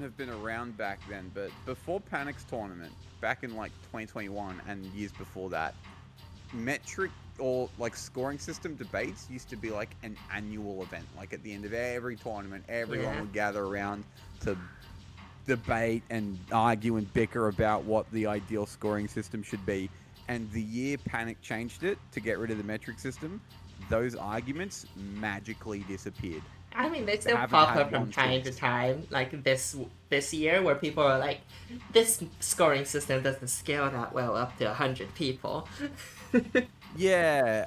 have been around back then, but before Panic's tournament, back in like 2021 and years before that, metric or like scoring system debates used to be like an annual event. Like at the end of every tournament, everyone would gather around to debate and argue and bicker about what the ideal scoring system should be. And the year Panic changed it to get rid of the metric system, those arguments magically disappeared. I mean, they still pop up from time to time, like this year, where people are like, this scoring system doesn't scale that well up to 100 people. Yeah,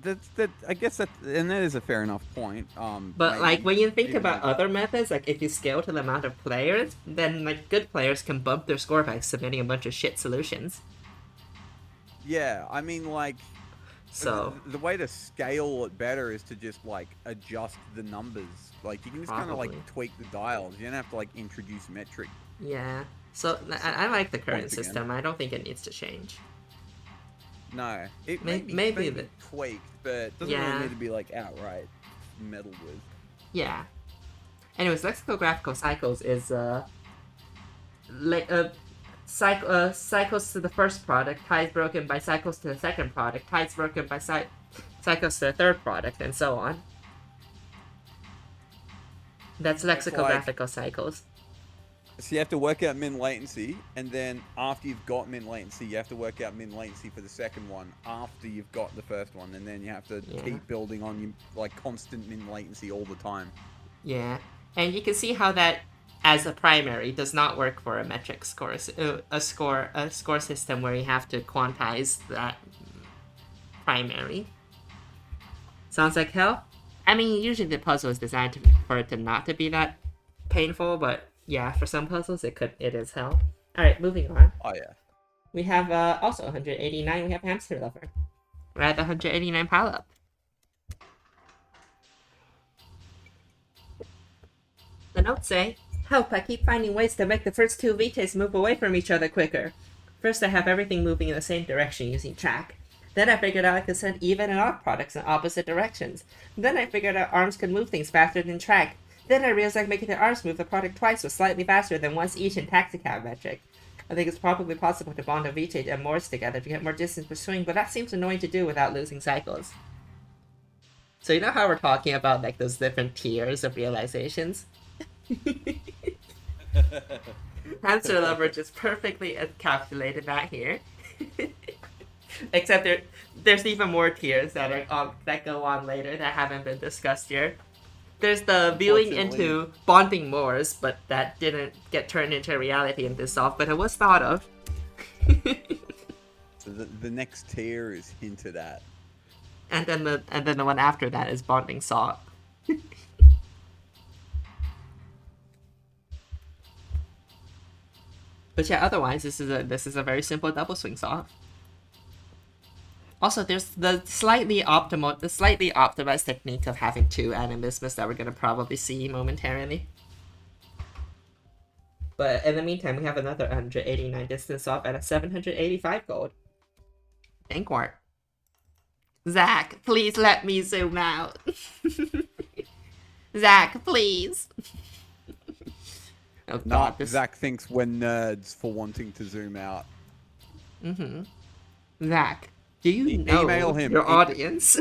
that. I guess that, and that is a fair enough point. But maybe, like when you think about other methods, like if you scale to the amount of players, then like good players can bump their score by submitting a bunch of shit solutions. Yeah, I mean, like, so the way to scale it better is to just like adjust the numbers. Like you can just kind of like tweak the dials. You don't have to like introduce metric. Yeah. So I like the current system. I don't think it needs to change. No, it may be tweaked, but it doesn't really need to be like outright meddled with. Yeah. Anyways, lexicographical cycles is cycles to the first product, ties broken by cycles to the second product, ties broken by cycles to the third product, and so on. That's lexicographical cycles. So you have to work out min latency, and then after you've got min latency, you have to work out min latency for the second one after you've got the first one, and then you have to keep building on your like constant min latency all the time. Yeah, and you can see how that as a primary does not work for a metric score, a score system where you have to quantize that primary. Sounds like hell. I mean, usually the puzzle is designed for it to not to be that painful, but yeah, for some puzzles it is hell. All right, moving on. Oh yeah. We have also 189. We have Hamster Lover. We're at the 189 pile up. The notes say, help, I keep finding ways to make the first two Vites move away from each other quicker. First, I have everything moving in the same direction using track. Then I figured out I could send even and odd products in opposite directions. Then I figured out arms could move things faster than track. Then I realized making the arms move the product twice was slightly faster than once each in taxicab metric. I think it's probably possible to bond a VT and Morse together to get more distance per swing, but that seems annoying to do without losing cycles. So you know how we're talking about like those different tiers of realizations? Answer Lover just perfectly calculated that here. Except there's even more tiers that go on later that haven't been discussed here. There's the viewing into bonding Moors, but that didn't get turned into reality in this solve, but it was thought of. So the next tier is hinted at. And then the one after that is bonding Saw. But yeah, otherwise this is a very simple double swing Saw. Also, there's the slightly optimized technique of having two animismus that we're gonna probably see momentarily. But in the meantime, we have another 189 distance off at a 785 gold. Thankwart. Zach, please let me zoom out. Zach, please. Oh god, Zach thinks we're nerds for wanting to zoom out. Zach, do you know email him your audience?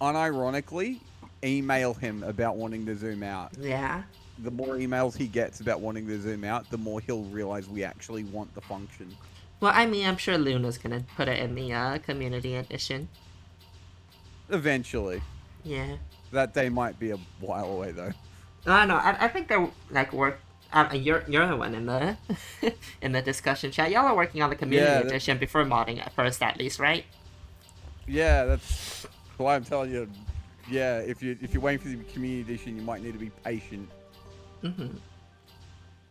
Unironically, email him about wanting to zoom out. Yeah. The more emails he gets about wanting to zoom out, the more he'll realize we actually want the function. Well, I mean, I'm sure Luna's gonna put it in the community edition. Eventually. Yeah. That day might be a while away, though. No, I think they're like you're the one in the in the discussion chat. Y'all are working on the community edition before modding at first, at least, right? Yeah, that's why I'm telling you. Yeah, if you're waiting for the community edition, you might need to be patient.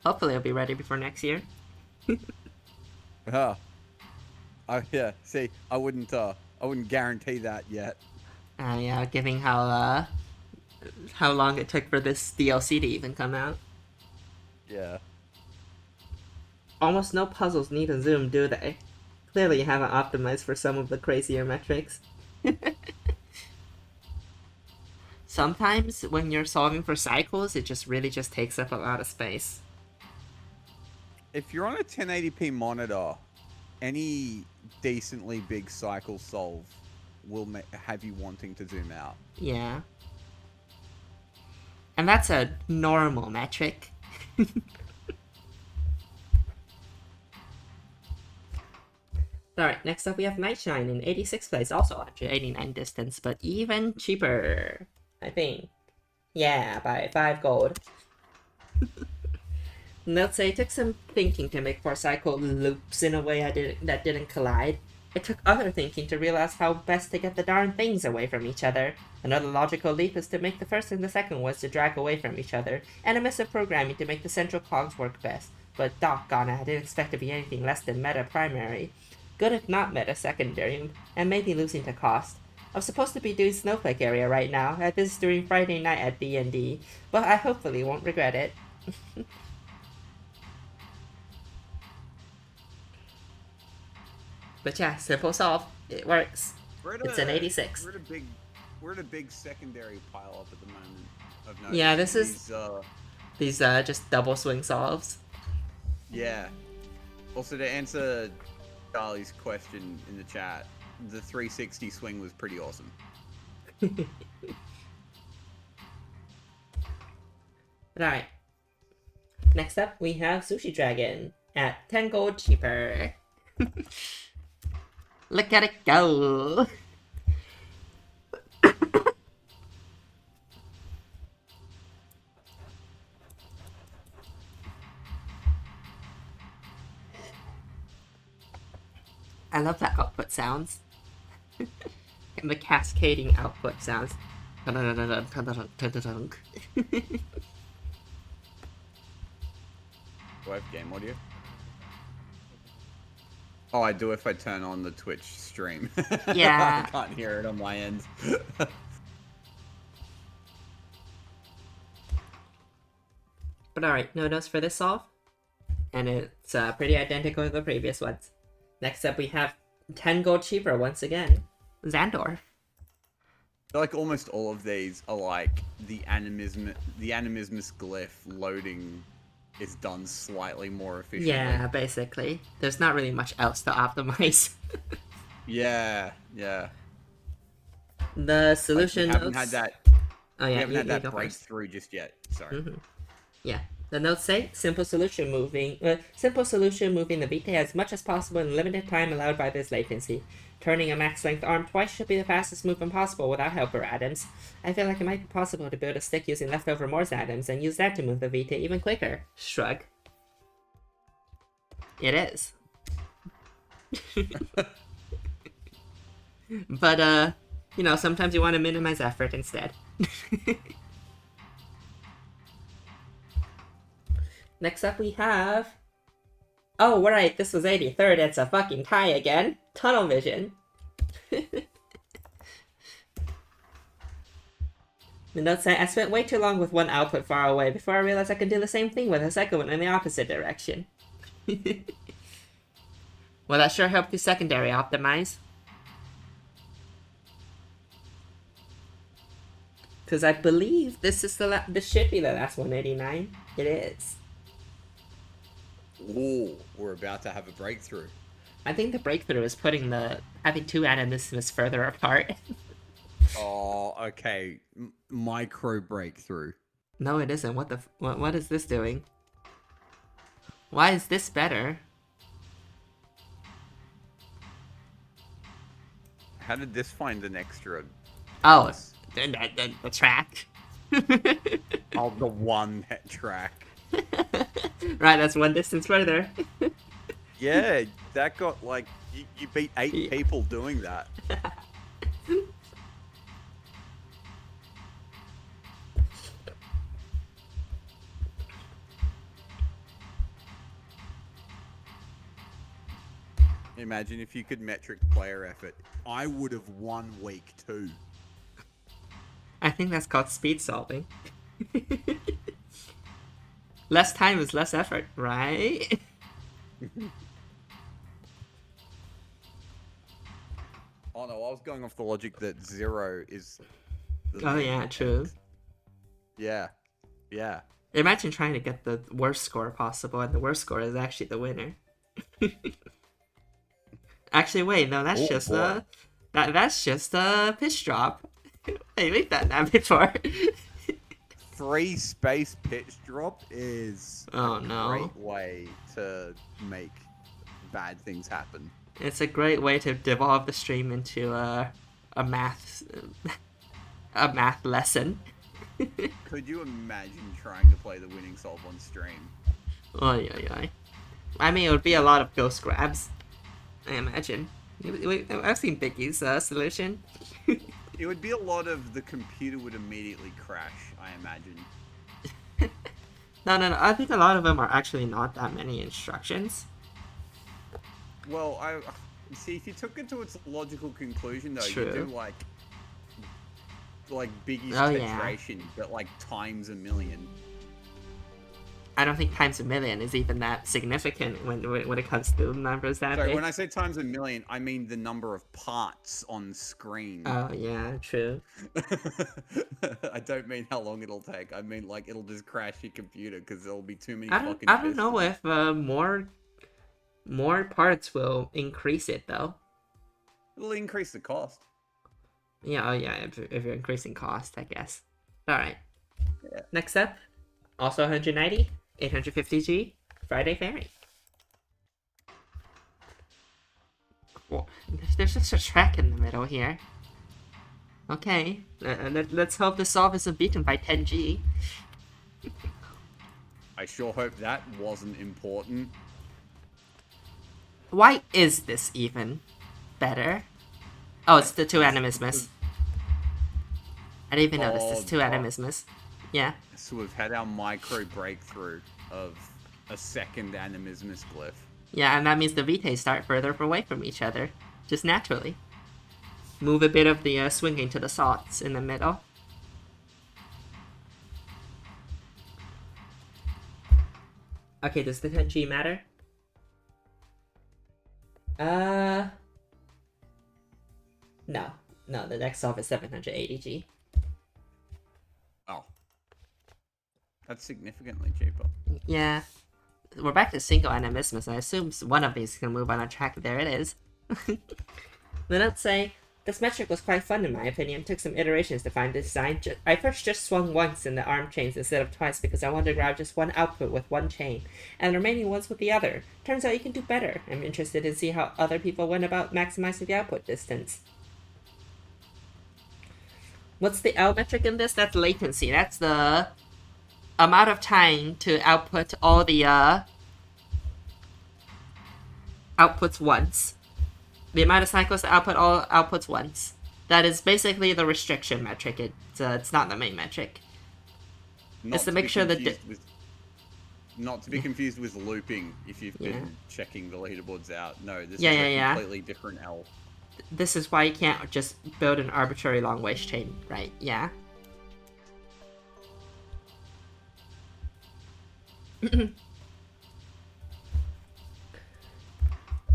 Hopefully, it'll be ready before next year. Yeah. See, I wouldn't guarantee that yet. Yeah, given how long it took for this DLC to even come out. Yeah. Almost no puzzles need a zoom, do they? Clearly you haven't optimized for some of the crazier metrics. Sometimes when you're solving for cycles, it just really takes up a lot of space. If you're on a 1080p monitor, any decently big cycle solve will have you wanting to zoom out. Yeah. And that's a normal metric. Alright, next up we have Nightshine in 86th place, also 189 distance, but even cheaper, I think. Yeah, by 5 gold. Let's say it took some thinking to make 4 cycle loops in a way that didn't collide. It took other thinking to realize how best to get the darn things away from each other. Another logical leap is to make the first and the second ones to drag away from each other, and a mess of programming to make the central cogs work best. But doggone it, I didn't expect to be anything less than meta primary. Good if not meta secondary, and maybe losing to cost. I was supposed to be doing Snowflake area right now, at this during Friday night at D&D, but I hopefully won't regret it. But yeah, simple solve. It works. It's an 86. We're at a big secondary pile up at the moment. I've noticed. Yeah, this is these just double swing solves. Yeah. Also, to answer Charlie's question in the chat, the 360 swing was pretty awesome. Alright. Next up, we have Sushi Dragon at 10 gold cheaper. Look at it go! I love that output sounds. And the cascading output sounds. Do I have game audio? Oh, I do if I turn on the Twitch stream. Yeah. I can't hear it on my end. But alright, no notes for this solve. And it's pretty identical to the previous ones. Next up we have 10 gold cheaper once again. Xandor. I feel like almost all of these are like the animismus glyph loading is done slightly more efficiently. Yeah, basically. There's not really much else to optimize. Yeah, yeah. The Like, solution we haven't notes... had that. Oh yeah, We haven't had you that go first. breakthrough just yet. Sorry. Yeah. The notes say simple solution moving the Vita as much as possible in the limited time allowed by this latency. Turning a max length arm twice should be the fastest movement possible without helper atoms. I feel like it might be possible to build a stick using leftover Morse atoms and use that to move the Vita even quicker. Shrug. It is. But you know, sometimes you want to minimize effort instead. Next up we have... Oh, right, this was 83rd, it's a fucking tie again. Tunnel vision. The note say, I spent way too long with one output far away before I realized I could do the same thing with a second one in the opposite direction. Well, that sure helped the secondary optimize. Because I believe this is this should be the last 189. It is. Ooh, we're about to have a breakthrough. I think the breakthrough is putting having two animisms further apart. Oh, okay. Micro breakthrough. No, it isn't. What is this doing? Why is this better? How did this find an extra? Oh, the track. Oh, the one track. Right, that's one distance further. Yeah, that got like you beat 8 people doing that. Imagine if you could metric player effort. I would have won week 2. I think that's called speed solving. Less time is less effort, right? Oh no, I was going off the logic that 0 is... Oh yeah, true. Yeah. Yeah. Imagine trying to get the worst score possible, and the worst score is actually the winner. Actually, wait, no, that's that's just a pitch drop. Hey, we've done that before. Free space pitch drop is Oh, a no. great way to make bad things happen. It's a great way to devolve the stream into a math lesson. Could you imagine trying to play the winning solve on stream? Oh yeah. I mean, it would be a lot of ghost grabs, I imagine. I've seen Biggie's solution. It would be a lot of the computer would immediately crash, I imagine. No. I think a lot of them are actually not that many instructions. Well, I see if you took it to its logical conclusion though, True. you do like Biggie's Oh, yeah. titration, but like times a million. I don't think times a million is even that significant when it comes to numbers that Sorry, big. when I say times a million, I mean the number of parts on screen. Oh yeah, true. I don't mean how long it'll take. I mean like it'll just crash your computer because there'll be too many I fucking. don't know if more parts will increase it though. It'll increase the cost. Yeah, oh yeah, if you're increasing cost, I guess. Alright. Yeah. Next up, also 190, 850G, Friday Fairy. Well, there's just a track in the middle here. Okay, let's hope the solve isn't beaten by 10G. I sure hope that wasn't important. Why is this even better? Oh, it's the two animismus. I didn't even notice this two animismus. Yeah. So we've had our micro breakthrough of a second animismus glyph. Yeah, and that means the Vitae start further away from each other. Just naturally. Move a bit of the swinging to the salts in the middle. Okay, does the 10G matter? No. No, the next solve is 780G. Oh. That's significantly cheaper. Yeah. We're back to single animismus. I assume one of these can move on a track. There it is. The notes say, this metric was quite fun in my opinion. Took some iterations to find this design. I first just swung once in the arm chains instead of twice because I wanted to grab just one output with one chain, and the remaining ones with the other. Turns out you can do better. I'm interested to see how other people went about maximizing the output distance. What's the L metric in this? That's latency. That's the amount of time to output all the outputs once. The amount of cycles to output all outputs once. That is basically the restriction metric. It's not the main metric. It's to make sure that not to be confused with looping if you've been checking the leaderboards out. No, this is a completely different L. This is why you can't just build an arbitrary long waste chain, right? Yeah.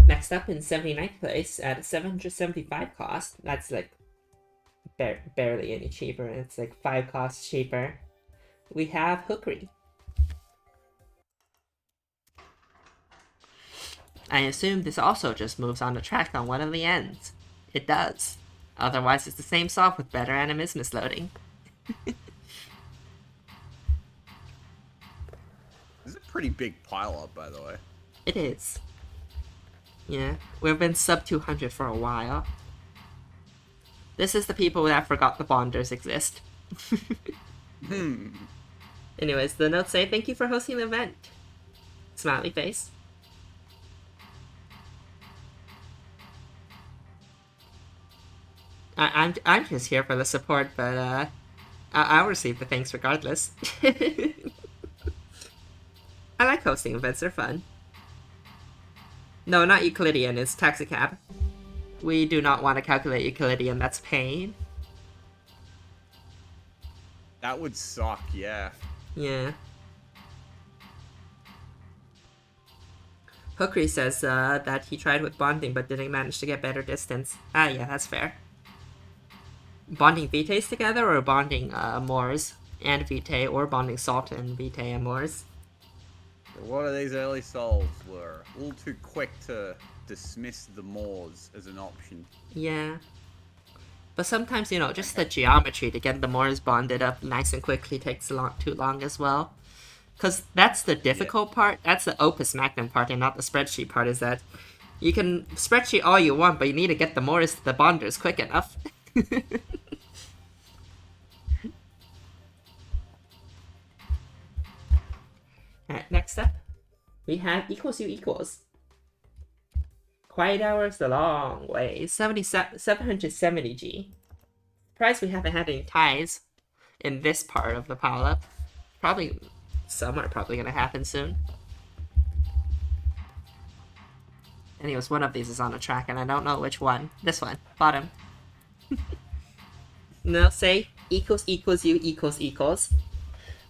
Next up in 79th place at 775 cost. That's like barely any cheaper. It's like 5 costs cheaper. We have Hookery. I assume this also just moves on the track on one of the ends. It does. Otherwise, it's the same solve with better animismus loading. This is a pretty big pile up, by the way. It is. Yeah, we've been sub 200 for a while. This is the people that forgot the bonders exist. Anyways, the notes say, thank you for hosting the event. Smiley face. I'm just here for the support, but I'll receive the thanks regardless. I like hosting events, they're fun. No, not Euclidean, it's Taxicab. We do not want to calculate Euclidean, that's pain. That would suck, yeah. Yeah. Hookery says that he tried with bonding but didn't manage to get better distance. Ah, yeah, that's fair. Bonding Vitaes together, or bonding Moors and Vitae, or bonding Salt and Vitae and Moors? A lot of these early solves were a little too quick to dismiss the Moors as an option. Yeah. But sometimes, you know, just the geometry to get the Moors bonded up nice and quickly takes too long as well. Because that's the difficult part. That's the Opus Magnum part and not the spreadsheet part, is that you can spreadsheet all you want, but you need to get the Moors to the bonders quick enough. Alright, next up, we have equals you equals. Quiet hours the long way. 770G. Surprised we haven't had any ties in this part of the pile-up. Probably, some are probably going to happen soon. Anyways, one of these is on a track, and I don't know which one. This one, bottom. No, say equals equals you equals equals.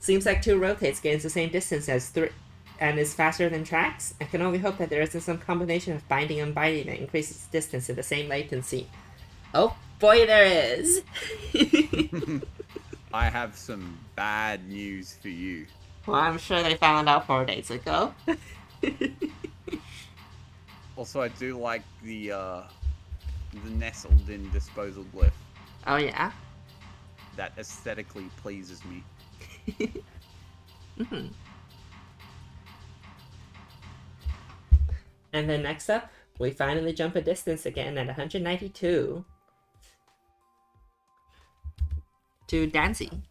Seems like 2 rotates gains the same distance as 3 and is faster than tracks. I can only hope that there isn't some combination of binding and binding that increases distance in the same latency. Oh boy, there is! I have some bad news for you. Well, I'm sure they found out 4 days ago. Also, I do like the nestled in disposal glyph. Oh yeah? That aesthetically pleases me. Mm-hmm. And then next up, we finally jump a distance again at 192 to Danzy,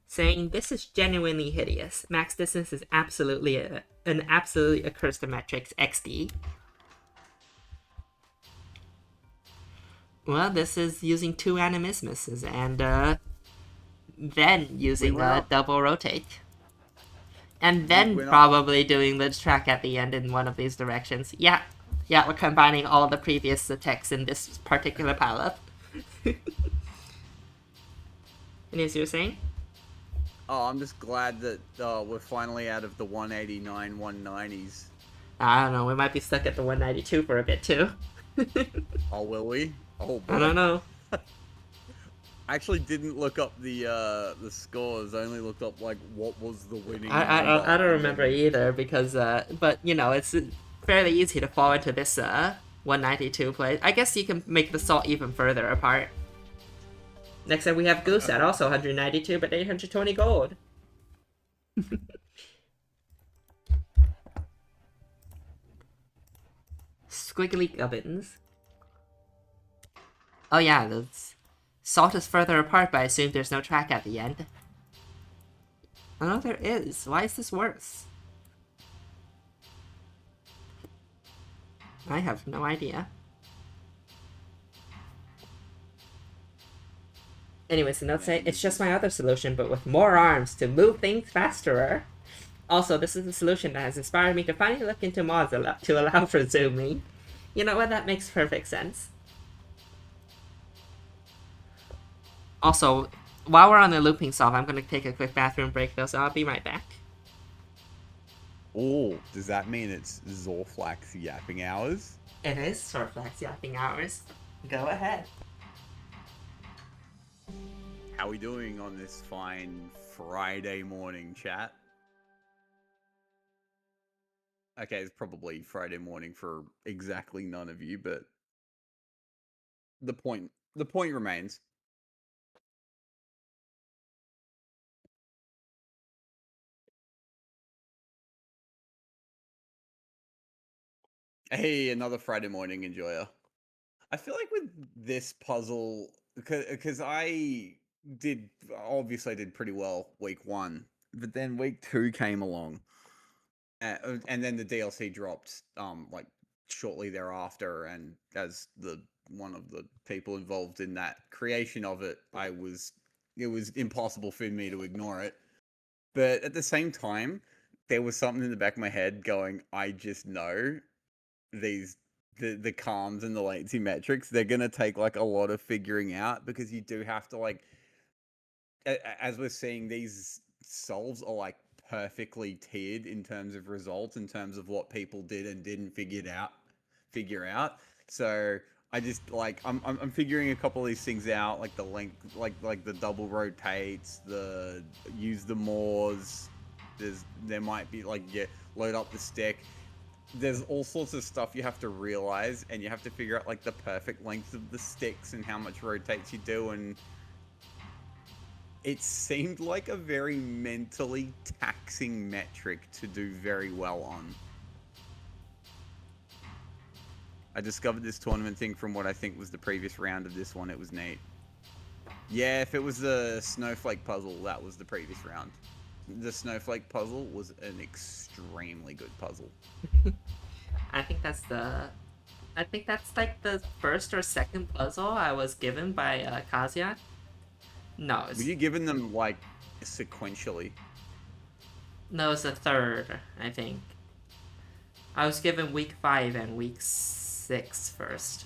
saying this is genuinely hideous. Max distance is absolutely an absolutely accursed metrics XD. Well, this is using 2 animismuses and then using a double rotate. And then probably doing the track at the end in one of these directions. Yeah, we're combining all the previous attacks in this particular pile-up. And as you were saying? Oh, I'm just glad that we're finally out of the 189 190s. I don't know, we might be stuck at the 192 for a bit too. Oh, will we? Oh, boy. I don't know. I actually didn't look up the scores. I only looked up like what was the winning I number. don't and remember then- either because but you know it's fairly easy to fall into this 192 place. I guess you can make the salt even further apart. Next up we have Goose at also 192 but 820 gold. Squiggly gubbins. Oh yeah, the salt is further apart, but I assume there's no track at the end. Oh no, there is. Why is this worse? I have no idea. Anyways, the notes say, it's just my other solution, but with more arms to move things faster. Also, this is the solution that has inspired me to finally look into mods to allow for zooming. You know what, that makes perfect sense. Also, while we're on the looping solve, I'm gonna take a quick bathroom break though, so I'll be right back. Oh, does that mean it's Zorflax yapping hours? It is Sorflex yapping hours. Go ahead. How we doing on this fine Friday morning, chat? Okay, it's probably Friday morning for exactly none of you, but the point remains. Hey, another Friday morning enjoyer. I feel like with this puzzle, because I did obviously I did pretty well week 1, but then week 2 came along, and then the DLC dropped like shortly thereafter, and as the one of the people involved in that creation of it, it was impossible for me to ignore it. But at the same time, there was something in the back of my head going, I just know these the calms and the latency metrics, they're gonna take like a lot of figuring out, because you do have to like as we're seeing, these solves are like perfectly tiered in terms of results, in terms of what people did and didn't figure out. So I just like I'm figuring a couple of these things out, like the length, like the double rotates, the use the mores. There might be like load up the stick. There's all sorts of stuff you have to realize, and you have to figure out like the perfect length of the sticks and how much rotates you do, and it seemed like a very mentally taxing metric to do very well on. I discovered this tournament thing from what I think was the previous round of this one. It was neat. Yeah, if it was the snowflake puzzle, that was the previous round. The snowflake puzzle was an extremely good puzzle. I think that's like the first or second puzzle I was given by Kazuya. No, Were you given them like sequentially? no, it's the third, I think. I was given week 5 and week 6 first,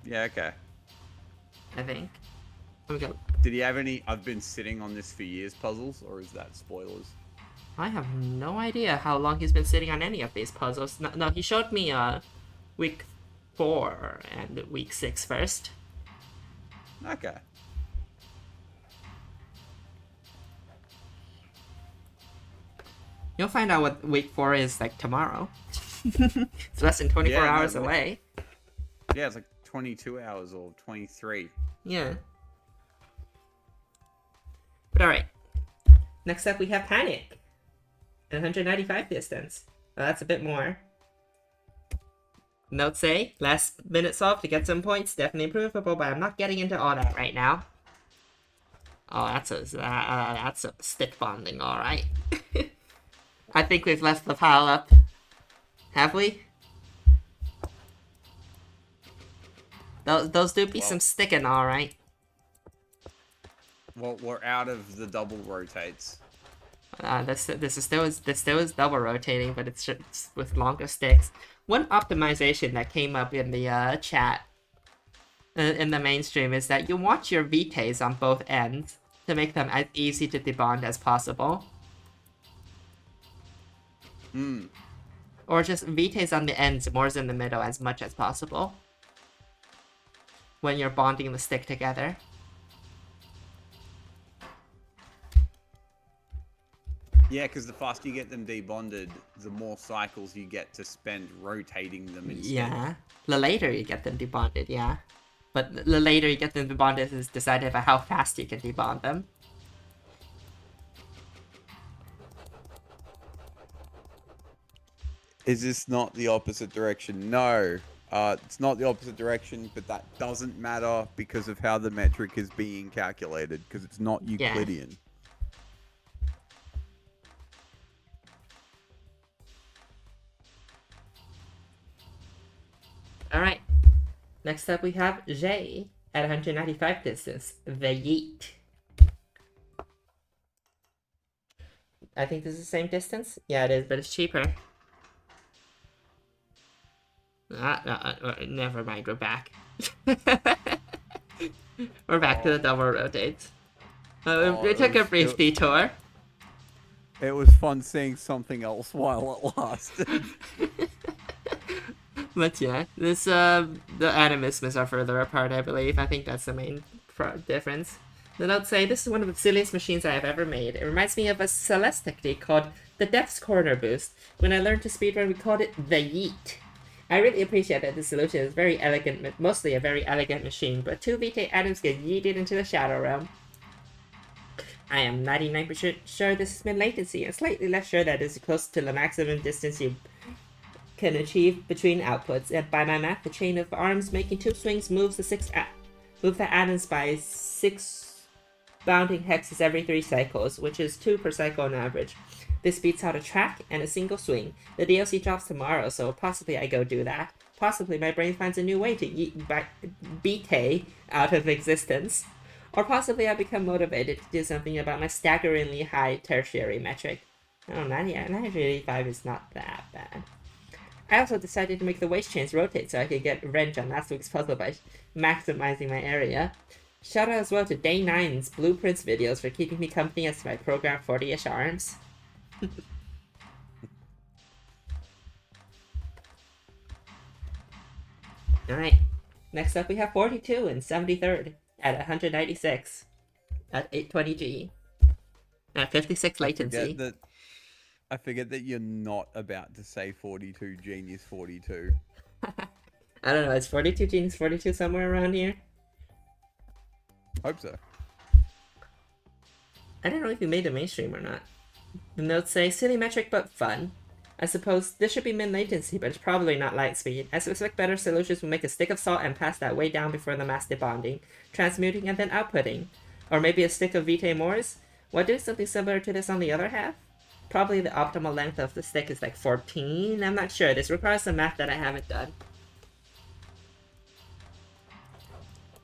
Yeah, okay. I think. Let me go. Did he have any I've been sitting on this for years puzzles, or is that spoilers? I have no idea how long he's been sitting on any of these puzzles. No, he showed me week 4 and week 6 first. Okay. You'll find out what week 4 is like tomorrow. It's less than 24 Yeah, hours no, away. Yeah, it's like 22 hours or 23. Yeah. But alright. Next up we have Panic. 195 distance. Well, that's a bit more. Notes say, last minute solve to get some points, definitely improvable, but I'm not getting into all that right now. Oh, that's a stick bonding, alright. I think we've left the pile up. Have we? Those do be some sticking, alright. Well, we're out of the double rotates. This still is double rotating, but it's just with longer sticks. One optimization that came up in the chat in the mainstream is that you want your VTs on both ends to make them as easy to debond as possible. Or just VTs on the ends, mores in the middle as much as possible when you're bonding the stick together. Yeah, because the faster you get them debonded, the more cycles you get to spend rotating them instead. Yeah. The later you get them debonded, yeah. But the later you get them debonded is decided by how fast you can debond them. Is this not the opposite direction? No. It's not the opposite direction, but that doesn't matter because of how the metric is being calculated, because it's not Euclidean. Alright. Next up we have J at 195 distance. The Yeet. I think this is the same distance. Yeah, it is, but it's cheaper. Never mind, we're back. We're back to the double rotate. It took a brief detour. It was fun seeing something else while it lasted. But yeah, this the animisms are further apart, I believe. I think that's the main difference. Then I'd say this is one of the silliest machines I have ever made. It reminds me of a Celeste technique called the Depths Corner Boost. When I learned to speedrun, we called it the Yeet. I really appreciate that this solution is very elegant, mostly a very elegant machine, but 2 Vitae atoms get yeeted into the Shadow Realm. I am 99% sure this is mid-latency, and slightly less sure that this is close to the maximum distance you can achieve between outputs, and by my math, the chain of arms making 2 swings moves the atoms by 6 bounding hexes every 3 cycles, which is 2 per cycle on average. This beats out a track and a single swing. The DLC drops tomorrow, so possibly I go do that. Possibly my brain finds a new way to yeet Vitae out of existence. Or possibly I become motivated to do something about my staggeringly high tertiary metric. Oh, 985 is not that bad. I also decided to make the waste chains rotate so I could get revenge on last week's puzzle by maximizing my area. Shout out as well to Day 9's Blueprints videos for keeping me company as I program 40-ish arms. Alright, next up we have 42 and 73rd at 196 at 820G at 56 latency. I forget that you're not about to say 42 Genius 42. I don't know, is 42 Genius 42 somewhere around here? Hope so. I don't know if you made it mainstream or not. The notes say, silly metric but fun. I suppose this should be mid-latency, but it's probably not light speed. I suspect better solutions will make a stick of salt and pass that way down before the mass debonding, transmuting, and then outputting. Or maybe a stick of Vitae Mors? What is something similar to this on the other half? Probably the optimal length of the stick is like 14, I'm not sure. This requires some math that I haven't done.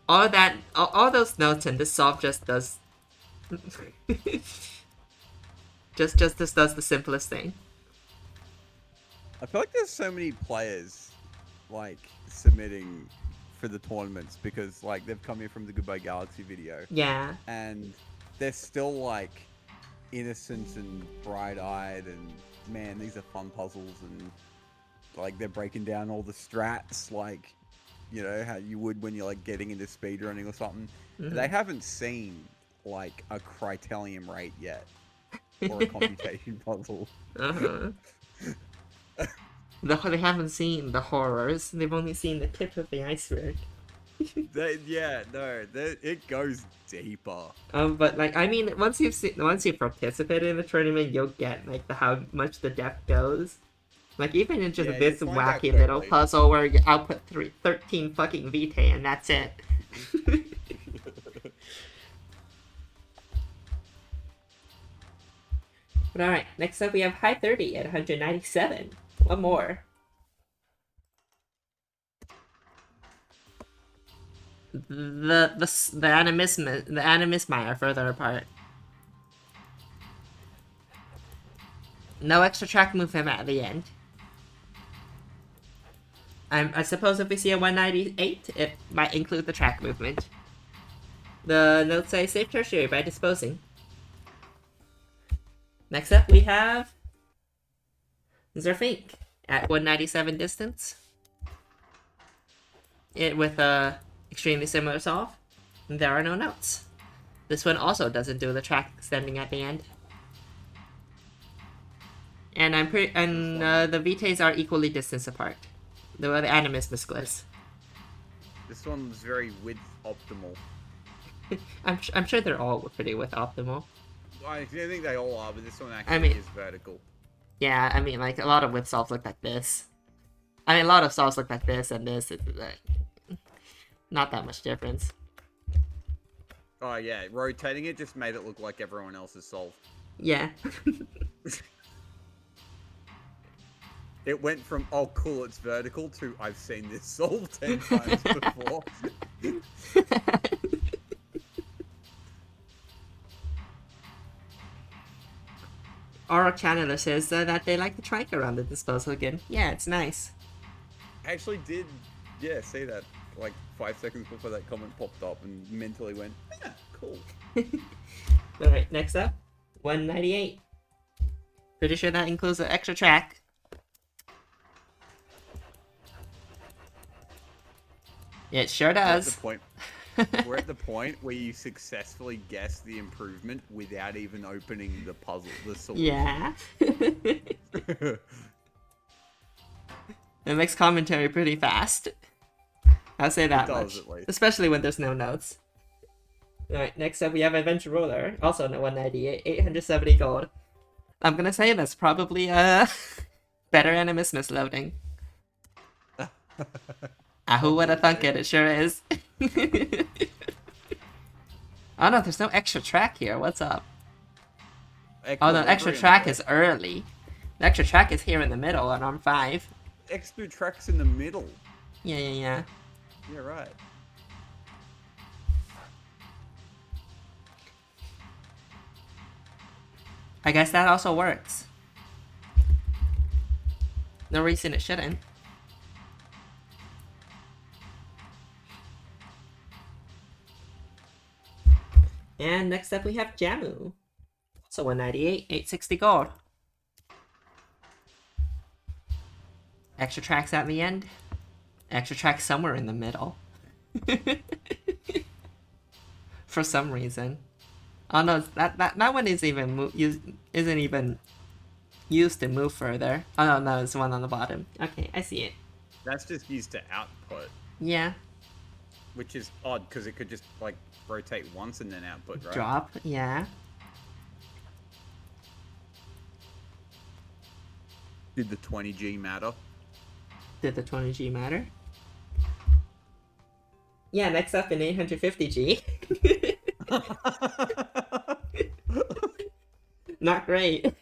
All those notes and this solve just does... just this does the simplest thing. I feel like there's so many players, like, submitting for the tournaments because, like, they've come here from the Goodbye Galaxy video. Yeah. And they're still, like, innocent and bright-eyed and, man, these are fun puzzles and, like, they're breaking down all the strats, like, you know, how you would when you're, like, getting into speedrunning or something. Mm-hmm. They haven't seen, like, a Critelium rate yet. Or a computation puzzle. Uh-huh. They haven't seen the horrors. They've only seen the tip of the iceberg. It goes deeper. But like, I mean, once you participate in the tournament, you'll get like how much the depth goes. Like even in just this wacky little puzzle where you output 13 fucking Vitae and that's it. But alright, next up we have High 30 at 197. One more. The animismi are further apart. No extra track movement at the end. I suppose if we see a 198, it might include the track movement. The notes say save tertiary by disposing. Next up, we have Zerfink at 197 distance. It with a extremely similar solve. There are no notes. This one also doesn't do the track extending at the end. And the Vitaes are equally distanced apart. The Animus Miscliffs. This one's very width optimal. I'm sure they're all pretty with optimal. I think they all are, but this one actually is vertical. Yeah, I mean, like, a lot of width solves look like this. I mean, a lot of solves look like this and this. It's not that much difference. Oh, yeah. Rotating it just made it look like everyone else's solve. Yeah. It went from, oh, cool, it's vertical, to I've seen this solve 10 times before. Aura Channeler says that they like the trike around the disposal again. Yeah, it's nice. I actually did, yeah, see that like 5 seconds before that comment popped up and mentally went, yeah, cool. Alright, next up, 198. Pretty sure that includes an extra track. It sure does. We're at the point where you successfully guess the improvement without even opening the puzzle, the solution. Yeah. It makes commentary pretty fast. I'll say that much. At least. Especially when there's no notes. Alright, next up we have Adventure Roller, also at 198, 870 gold. I'm gonna say that's probably better Animus misloading. Who would have thunk it? It sure is. Oh no, there's no extra track here. What's up? Oh, the extra track is early. The extra track is here in the middle on arm 5. Extra track's in the middle. Yeah. Yeah, right. I guess that also works. No reason it shouldn't. And next up we have Jamu. So 198, 860 gold. Extra tracks at the end. Extra tracks somewhere in the middle. For some reason. Oh no, that one isn't even used to move further. Oh no, it's the one on the bottom. Okay, I see it. That's just used to output. Yeah. Which is odd, because it could just, like, rotate once and then output, right? Drop, yeah. Did the 20G matter? Did the 20G matter? Yeah, next up in 850G. Not great.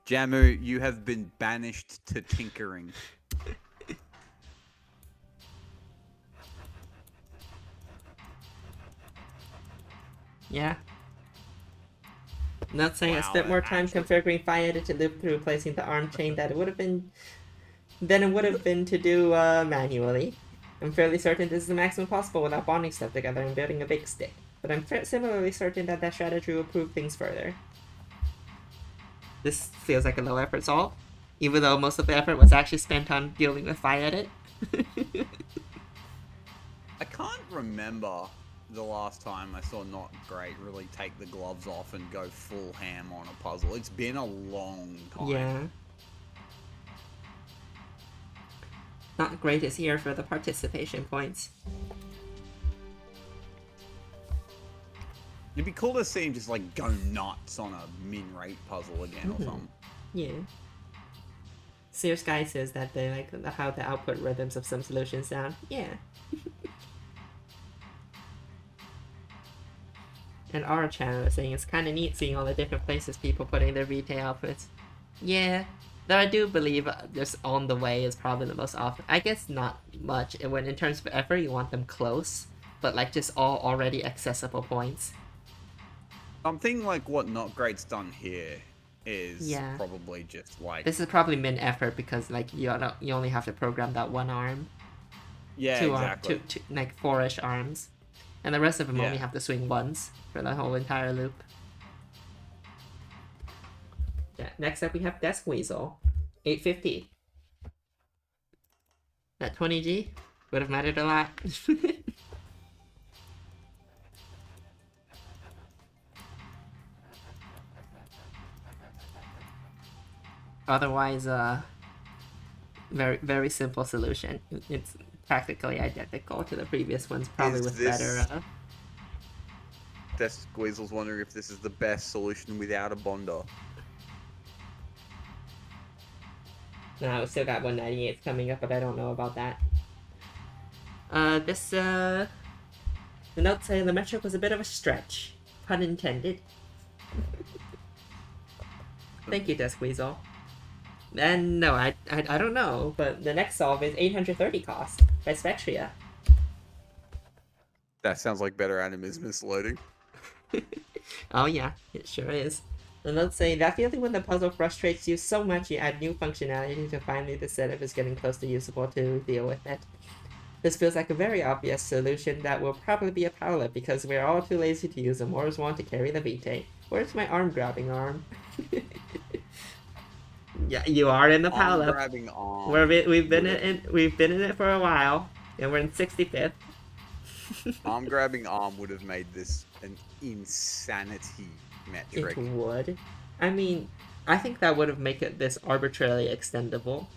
Jamu, you have been banished to tinkering. Yeah. Not saying I spent Wow, more time configuring FiEdit to loop through replacing the arm chain than it would have been to do manually. I'm fairly certain this is the maximum possible without bonding stuff together and building a big stick, but I'm similarly certain that strategy will prove things further. This feels like a low effort solve, even though most of the effort was actually spent on dealing with FiEdit. I can't remember the last time I saw Not Great really take the gloves off and go full ham on a puzzle. It's been a long time. Yeah. Not Great is here for the participation points. It'd be cool to see him just like go nuts on a min-rate puzzle again or something. Yeah. Sears Guy says that they like how the output rhythms of some solutions sound. Yeah. And our channel is saying it's kind of neat seeing all the different places people putting their retail outputs. Yeah, though I do believe just on the way is probably the most often. I guess not much. When in terms of effort, you want them close, but like just all already accessible points. I'm thinking like what Not Great's done here is probably just like this is probably min effort because like you only have to program that one arm. Yeah, exactly. Two, like 4-ish arms. And the rest of them only have to swing once for the whole entire loop. Yeah, next up we have Desk Weasel. 850. That 20G would have mattered a lot. Otherwise, very very simple solution. It's practically identical to the previous ones, probably Is with this- better. Desk Squeezel's wondering if this is the best solution without a Bonder. No, we still got 198 coming up, but I don't know about that. The note saying the metric was a bit of a stretch. Pun intended. Thank you, Desk Weasel. And no, I don't know, but the next solve is 830 cost by Spectria. That sounds like better animismus loading. Oh yeah, it sure is. And let's say that feeling when the puzzle frustrates you so much you add new functionality to finally the setup is getting close to usable to deal with it. This feels like a very obvious solution that will probably be a palette because we're all too lazy to use them or just want to carry the Vitae. Where's my arm grabbing arm? Yeah, you are in the Arm palette. grabbing arm. We've been in it for a while, and we're in 65th. Arm grabbing arm would have made this an insanity metric. It would. I mean, I think that would have made it this arbitrarily extendable.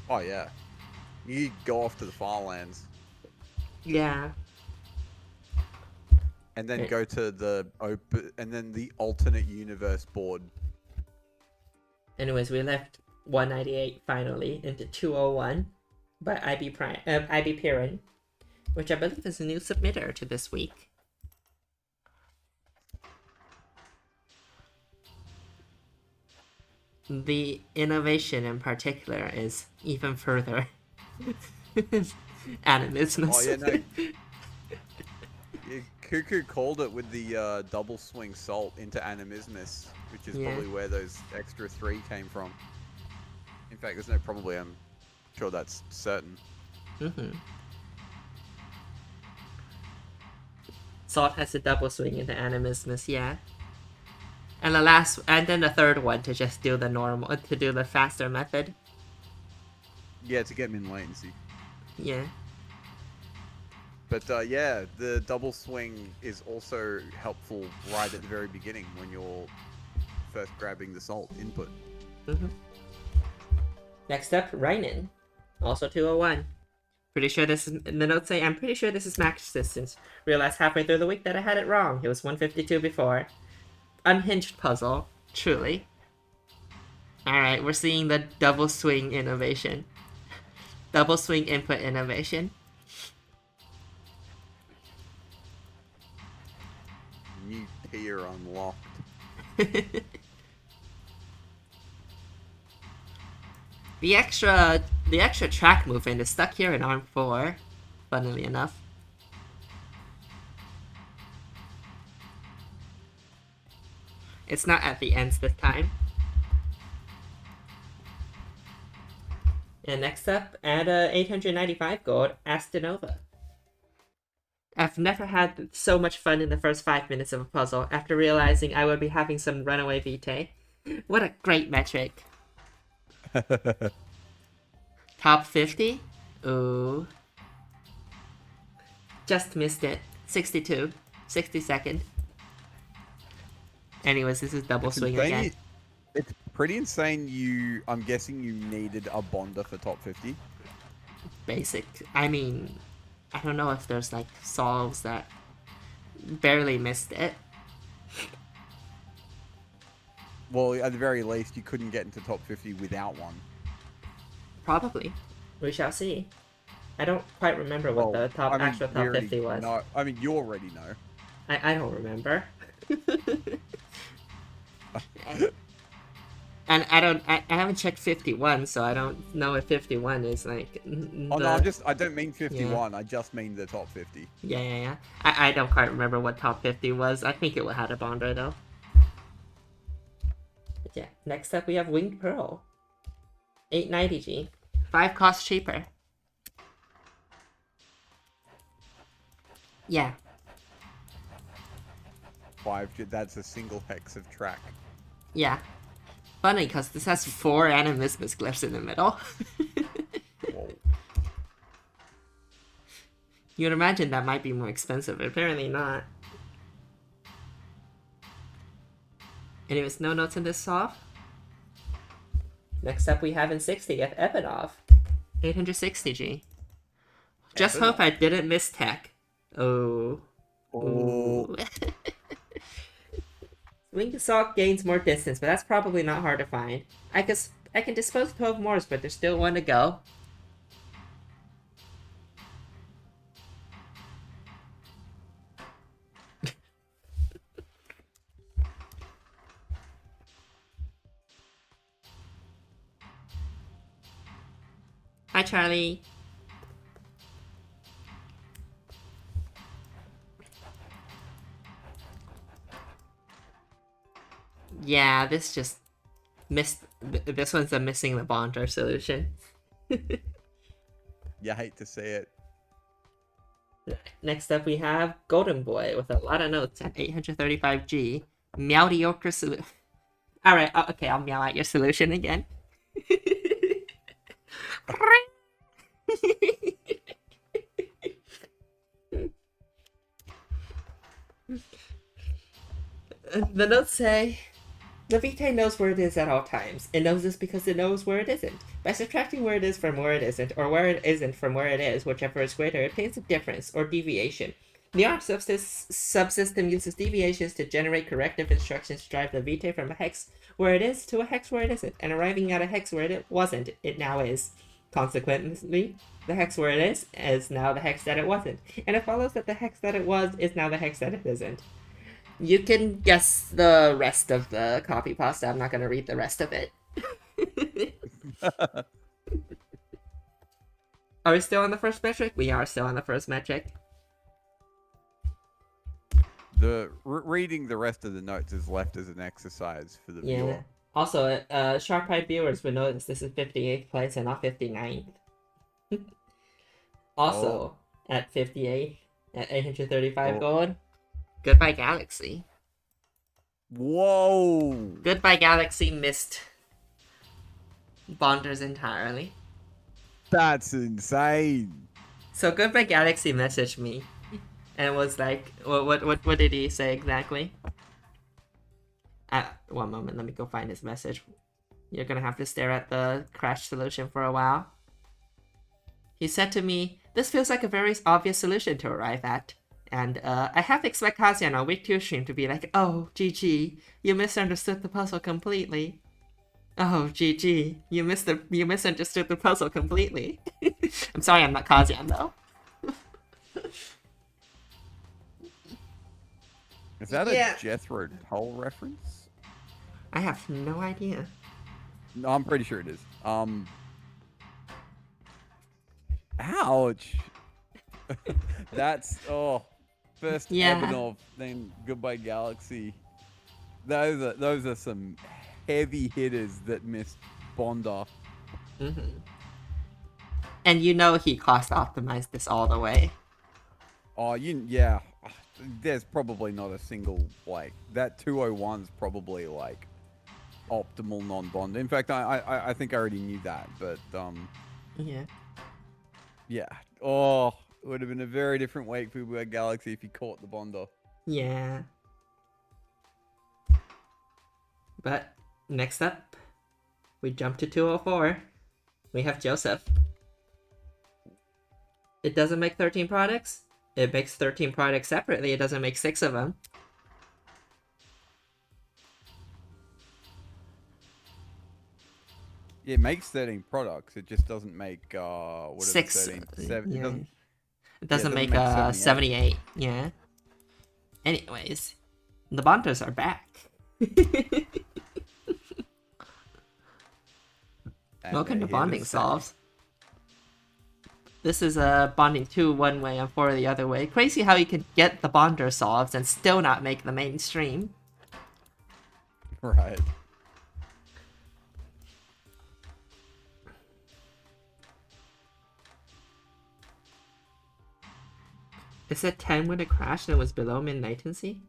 Oh yeah, you go off to the far lands Yeah. and then Okay. go to the and then the alternate universe board. Anyways, we left 198 finally into 201 by IB Piran, which I believe is a new submitter to this week. The innovation in particular is even further animismus. Oh yeah, no. Yeah, Cuckoo called it with the double swing salt into animismus, which is Yeah. probably where those extra 3 came from. In fact, there's no probably. I'm sure that's certain. Salt has a double swing into animismus, yeah. And then the third one to just do the faster method. Yeah, to get min latency. Yeah. But yeah, the double swing is also helpful right at the very beginning when you're first grabbing the salt input. Next up, Reinen. Also 201. Pretty sure this is, the notes say, I'm pretty sure this is max distance. Realized halfway through the week that I had it wrong. It was 152 before. Unhinged puzzle. Truly. Alright, we're seeing the double swing innovation. Double swing input innovation. New tier unlocked. The extra track movement is stuck here in arm 4, funnily enough. It's not at the ends this time. And next up, at 895 gold, Astonova. I've never had so much fun in the first 5 minutes of a puzzle after realizing I would be having some runaway Vitae. What a great metric. Top 50? Ooh. Just missed it. 62. 62nd. Anyways, this is double swing again. It's pretty insane. I'm guessing you needed a Bonder for top 50. Basic. I mean, I don't know if there's like solves that barely missed it. Well, at the very least, you couldn't get into top 50 without one. Probably. We shall see. I don't quite remember what the actual top 50 was. No, I mean, you already know. I don't remember. And I haven't checked 51, so I don't know if 51 is like. Oh no, I don't mean 51. Yeah. I just mean the top 50. Yeah. I don't quite remember what top 50 was. I think it had a Bonder though. But yeah. Next up, we have Winged Pearl. 890G. 5 costs cheaper. Yeah. 5. That's a single hex of track. Yeah. Funny, because this has 4 animismus glyphs in the middle. Whoa. You'd imagine that might be more expensive, but apparently not. Anyways, no notes in this solve? Next up, we have in 60th, Evanov. 860G. Just hope Evanov. I didn't miss tech. Oh. Oh, Ooh. Wing Assault gains more distance, but that's probably not hard to find. I can dispose 12 more, but there's still one to go. Hi, Charlie. Yeah, this just missed. This one's a missing the bonder solution. you hate to see it. Next up, we have Golden Boy with a lot of notes at 835G. Mediocre solution. Alright, okay, I'll meow out your solution again. The notes say, the Vitae knows where it is at all times. It knows this because it knows where it isn't. By subtracting where it is from where it isn't, or where it isn't from where it is, whichever is greater, it obtains a difference, or deviation. The ARM subsystem uses deviations to generate corrective instructions to drive the Vitae from a hex where it is to a hex where it isn't, and arriving at a hex where it wasn't, it now is. Consequently, the hex where it is now the hex that it wasn't, and it follows that the hex that it was is now the hex that it isn't. You can guess the rest of the copy pasta. I'm not going to read the rest of it. Are we still on the first metric? We are still on the first metric. Reading the rest of the notes is left as an exercise for the viewer. Also, sharp-eyed viewers would notice this is 58th place and not 59th. Also, at 58, at 835 gold, Goodbye Galaxy. Whoa! Goodbye Galaxy missed bonders entirely. That's insane. So Goodbye Galaxy messaged me and was like, what did he say exactly? One moment, let me go find his message. You're gonna have to stare at the crash solution for a while. He said to me, this feels like a very obvious solution to arrive at. And I half expect Kazian on week 2 stream to be like, oh, GG, you misunderstood the puzzle completely. Oh, GG, you misunderstood the puzzle completely. I'm sorry I'm not Kazian, though. Is that a Jethro Tull reference? I have no idea. No, I'm pretty sure it is. Ouch. That's first Evanov, then Goodbye Galaxy. Those are some heavy hitters that missed Bonder. Mm-hmm. And you know he cost optimized this all the way. Oh, yeah. There's probably not a single like that 201's probably like optimal non-bond. In fact, I think I already knew that, but yeah. Oh, it would have been a very different week for Galaxy if he caught the Bonder. Yeah. But next up, we jump to 204. We have Joseph. It doesn't make 13 products. It makes 13 products separately. It doesn't make 6 of them. It makes 13 products. It just doesn't make 6. 13. It doesn't make 78. Yeah. Anyways, the Bontos are back. Welcome to Bonding Solves. This is bonding 2 one way and 4 the other way. Crazy how you can get the Bonder solves and still not make the mainstream. Right. It said 10 when it crashed and it was below min latency?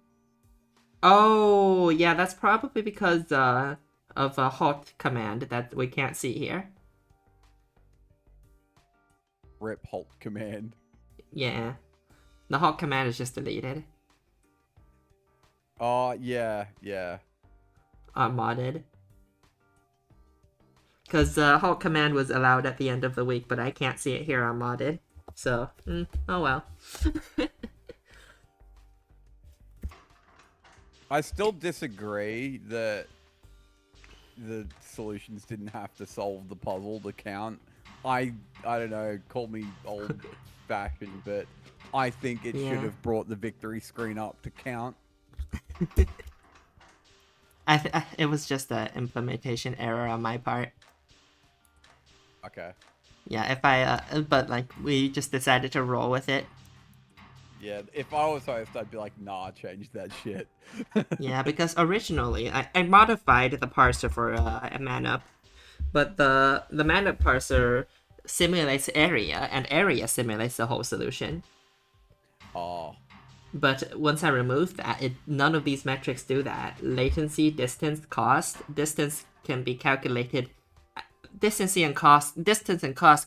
Oh, yeah, that's probably because of a halt command that we can't see here. Rip halt command. Yeah. The halt command is just deleted. Oh, yeah. Modded. Because halt command was allowed at the end of the week, but I can't see it here on modded. So, oh well. I still disagree that the solutions didn't have to solve the puzzle to count. I don't know, call me old fashioned, but I think it should have brought the victory screen up to count. It was just an implementation error on my part. Okay. Yeah, but like we just decided to roll with it. Yeah, if I was host, I'd be like, nah, change that shit. Yeah, because originally I modified the parser for a man-up, but the man-up parser simulates area, and area simulates the whole solution. Oh. But once I removed that, none of these metrics do that. Latency, distance, cost. Distance can be calculated. Distance and cost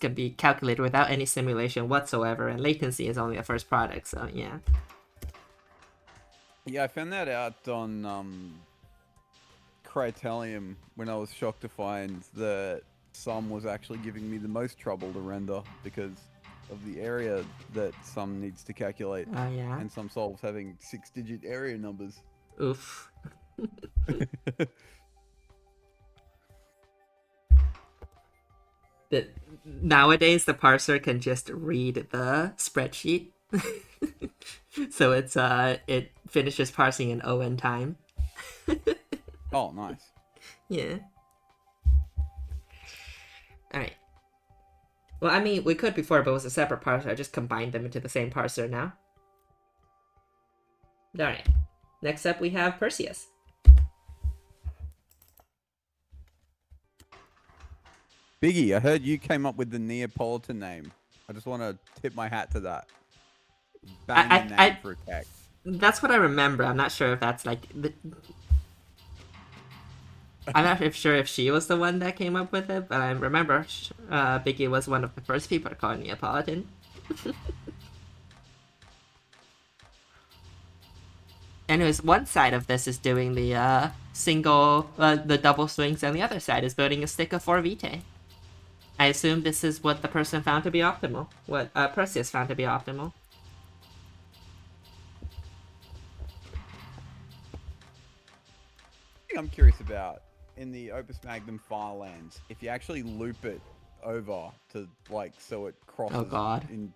can be calculated without any simulation whatsoever, and latency is only the first product. So yeah. Yeah, I found that out on Critelium when I was shocked to find that Sum was actually giving me the most trouble to render because of the area that Sum needs to calculate. Oh yeah. And Sum solves having 6-digit area numbers. Oof. But nowadays the parser can just read the spreadsheet. So it finishes parsing in ON time. Oh, nice. Yeah. Alright. Well, I mean, we could before, but it was a separate parser. I just combined them into the same parser now. Alright. Next up, we have Perseus. Biggie, I heard you came up with the Neapolitan name. I just want to tip my hat to that. Banging name for a tech. That's what I remember. I'm not sure if that's like... I'm not sure if she was the one that came up with it, but I remember Biggie was one of the first people to call it Neapolitan. Anyways, one side of this is doing the the double swings, and the other side is building a stick of 4 Vitae. I assume this is what the person found to be optimal. What Perseus found to be optimal. I'm curious about in the Opus Magnum file lands, if you actually loop it over to like so it crosses. Oh god. In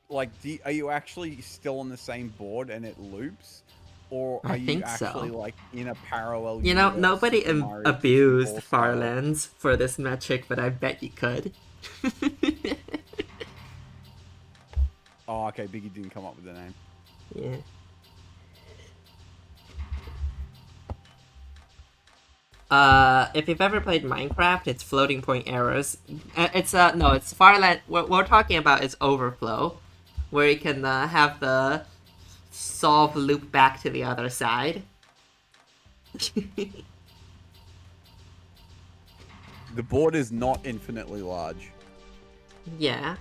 like, are you actually still on the same board and it loops, or are you actually like in a parallel? You know, nobody abused Farlands for this metric, but I bet you could. Oh, okay. Biggie didn't come up with the name. Yeah. If you've ever played Minecraft, it's floating point errors. It's Farland. What we're talking about is overflow, where you can have the solve loop back to the other side. The board is not infinitely large. Yeah.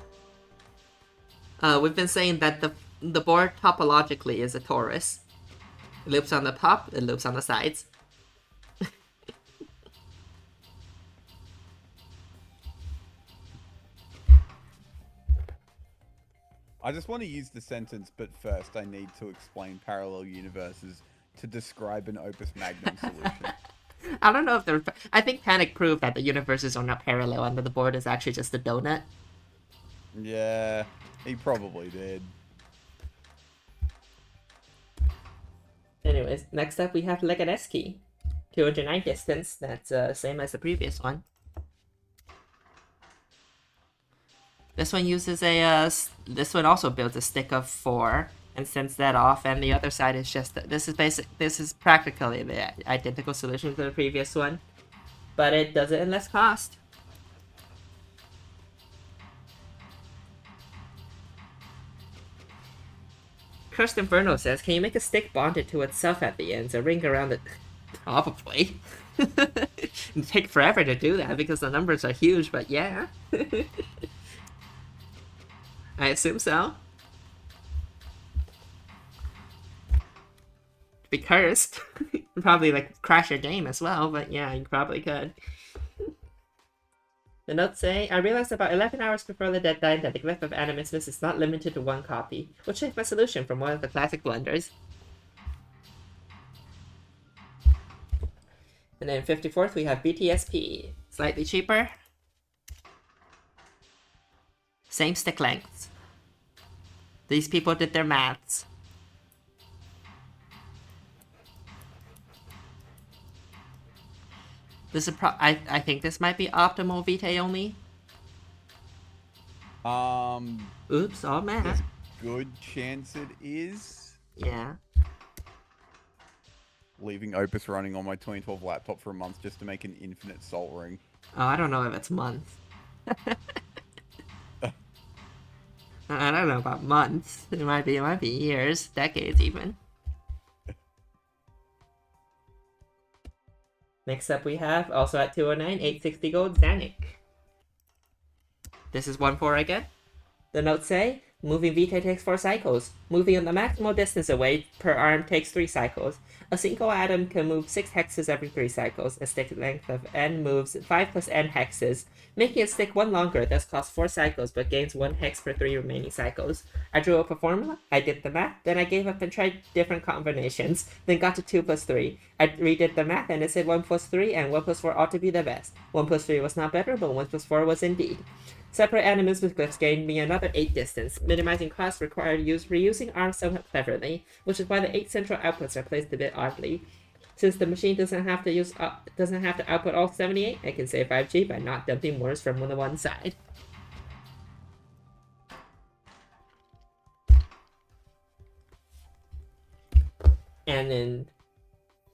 We've been saying that the board topologically is a torus. It loops on the top, it loops on the sides. I just want to use the sentence, but first I need to explain parallel universes to describe an Opus Magnum solution. I don't know if they're... I think Panic proved that the universes are not parallel and that the board is actually just a donut. Yeah, he probably did. Anyways, next up we have Leganeski. 209 distance, that's same as the previous one. This one uses this one also builds a stick of 4 and sends that off, and the other side is just, this is practically the identical solution to the previous one, but it does it in less cost. Cursed Inferno says, can you make a stick bonded to itself at the ends, a ring around it? Probably. It'd take forever to do that because the numbers are huge, but yeah. I assume so. Be cursed. Probably like crash your game as well, but yeah, you probably could. The notes say, I realized about 11 hours before the deadline that the Glyph of Animismus is not limited to one copy, which changed my solution from one of the classic blunders. And then 54th, we have BTSP. Slightly cheaper. Same stick lengths. These people did their maths. This is I think this might be optimal Vitae only. Oops, all There's math. a good chance it is. Yeah. Leaving Opus running on my 2012 laptop for a month just to make an infinite Salt Ring. Oh, I don't know if it's months. I don't know about months. It might be years, decades even. Next up we have, also at 209, 860 gold, Zanuck. This is 1-4 again. The notes say, moving Vitae takes 4 cycles. Moving the maximal distance away per arm takes 3 cycles. A single atom can move 6 hexes every 3 cycles. A stick length of n moves 5 plus n hexes, making it stick 1 longer, thus costs 4 cycles, but gains 1 hex per 3 remaining cycles. I drew up a formula, I did the math, then I gave up and tried different combinations, then got to 2 plus 3. I redid the math and it said 1 plus 3 and 1 plus 4 ought to be the best. 1 plus 3 was not better, but 1 plus 4 was indeed. Separate animals with glyphs gained me another 8 distance. Minimizing costs required reusing arms somewhat cleverly, which is why the 8 central outputs are placed a bit oddly. Since the machine doesn't have to output all 78, I can save 5G by not dumping Moors from the one side. And in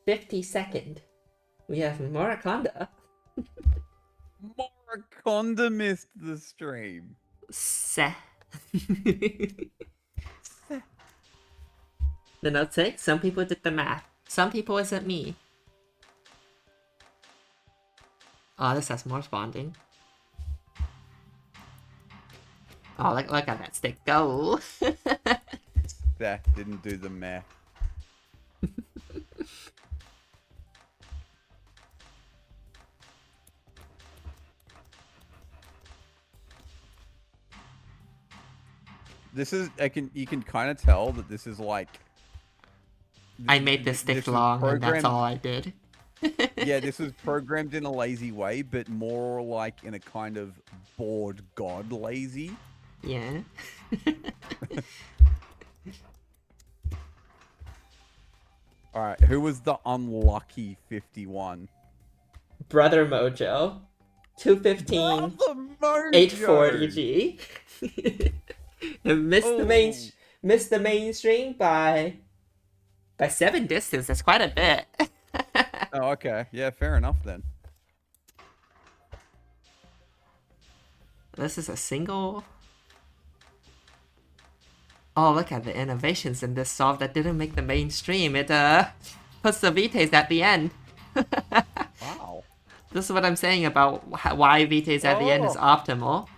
52nd, we have Moraconda. Moraconda missed the stream. Seh. The notes say, some people did the math. Some people isn't me. Oh, this has more bonding. Oh, look at that stick go. That didn't do the math. This is you can kind of tell that this is like I made this stick long and that's all I did. Yeah, this was programmed in a lazy way, but more like in a kind of bored god lazy. Yeah. Alright, who was the unlucky 51? Brother Mojo. 215. Brother Mojo! 840 G. Missed the mainstream by 7 distance. That's quite a bit. Oh, okay. Yeah, fair enough then. This is a single. Oh, look at the innovations in this solve that didn't make the mainstream. It puts the Vitaes at the end. Wow. This is what I'm saying about why Vitaes at the end is optimal.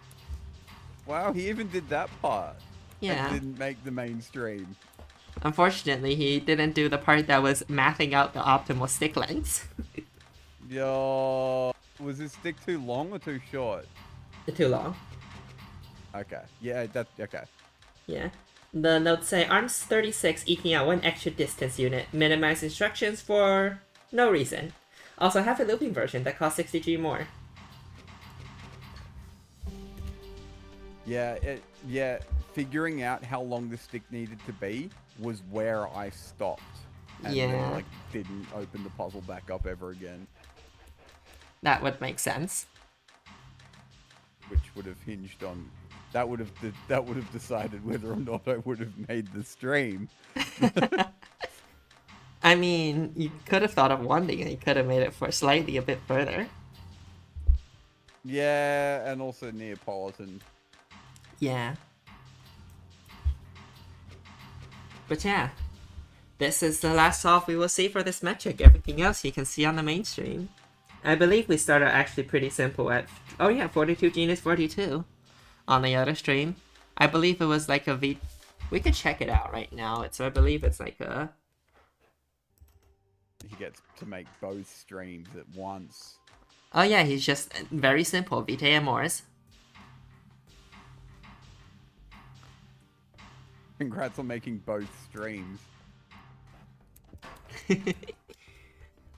Wow, he even did that part. Yeah. And didn't make the mainstream. Unfortunately, he didn't do the part that was mathing out the optimal stick lengths. Yo, was his stick too long or too short? Too long. Okay. Yeah, that's okay. Yeah. The notes say arms 36 eking out 1 extra distance unit. Minimize instructions for no reason. Also have a looping version that costs 60G more. Yeah, figuring out how long the stick needed to be was where I stopped. And then, like, didn't open the puzzle back up ever again. That would make sense. Which would have hinged on... That would have decided whether or not I would have made the stream. I mean, you could have thought of one thing and you could have made it for slightly a bit further. Yeah, and also Neapolitan. Yeah. But yeah, this is the last solve we will see for this metric. Everything else you can see on the mainstream. I believe we started actually pretty simple at... Oh yeah, 42 Genus 42 on the other stream. I believe it was like a V... We could check it out right now. I believe it's like a... He gets to make both streams at once. Oh yeah, he's just very simple. Vitae Amores. Congrats on making both streams.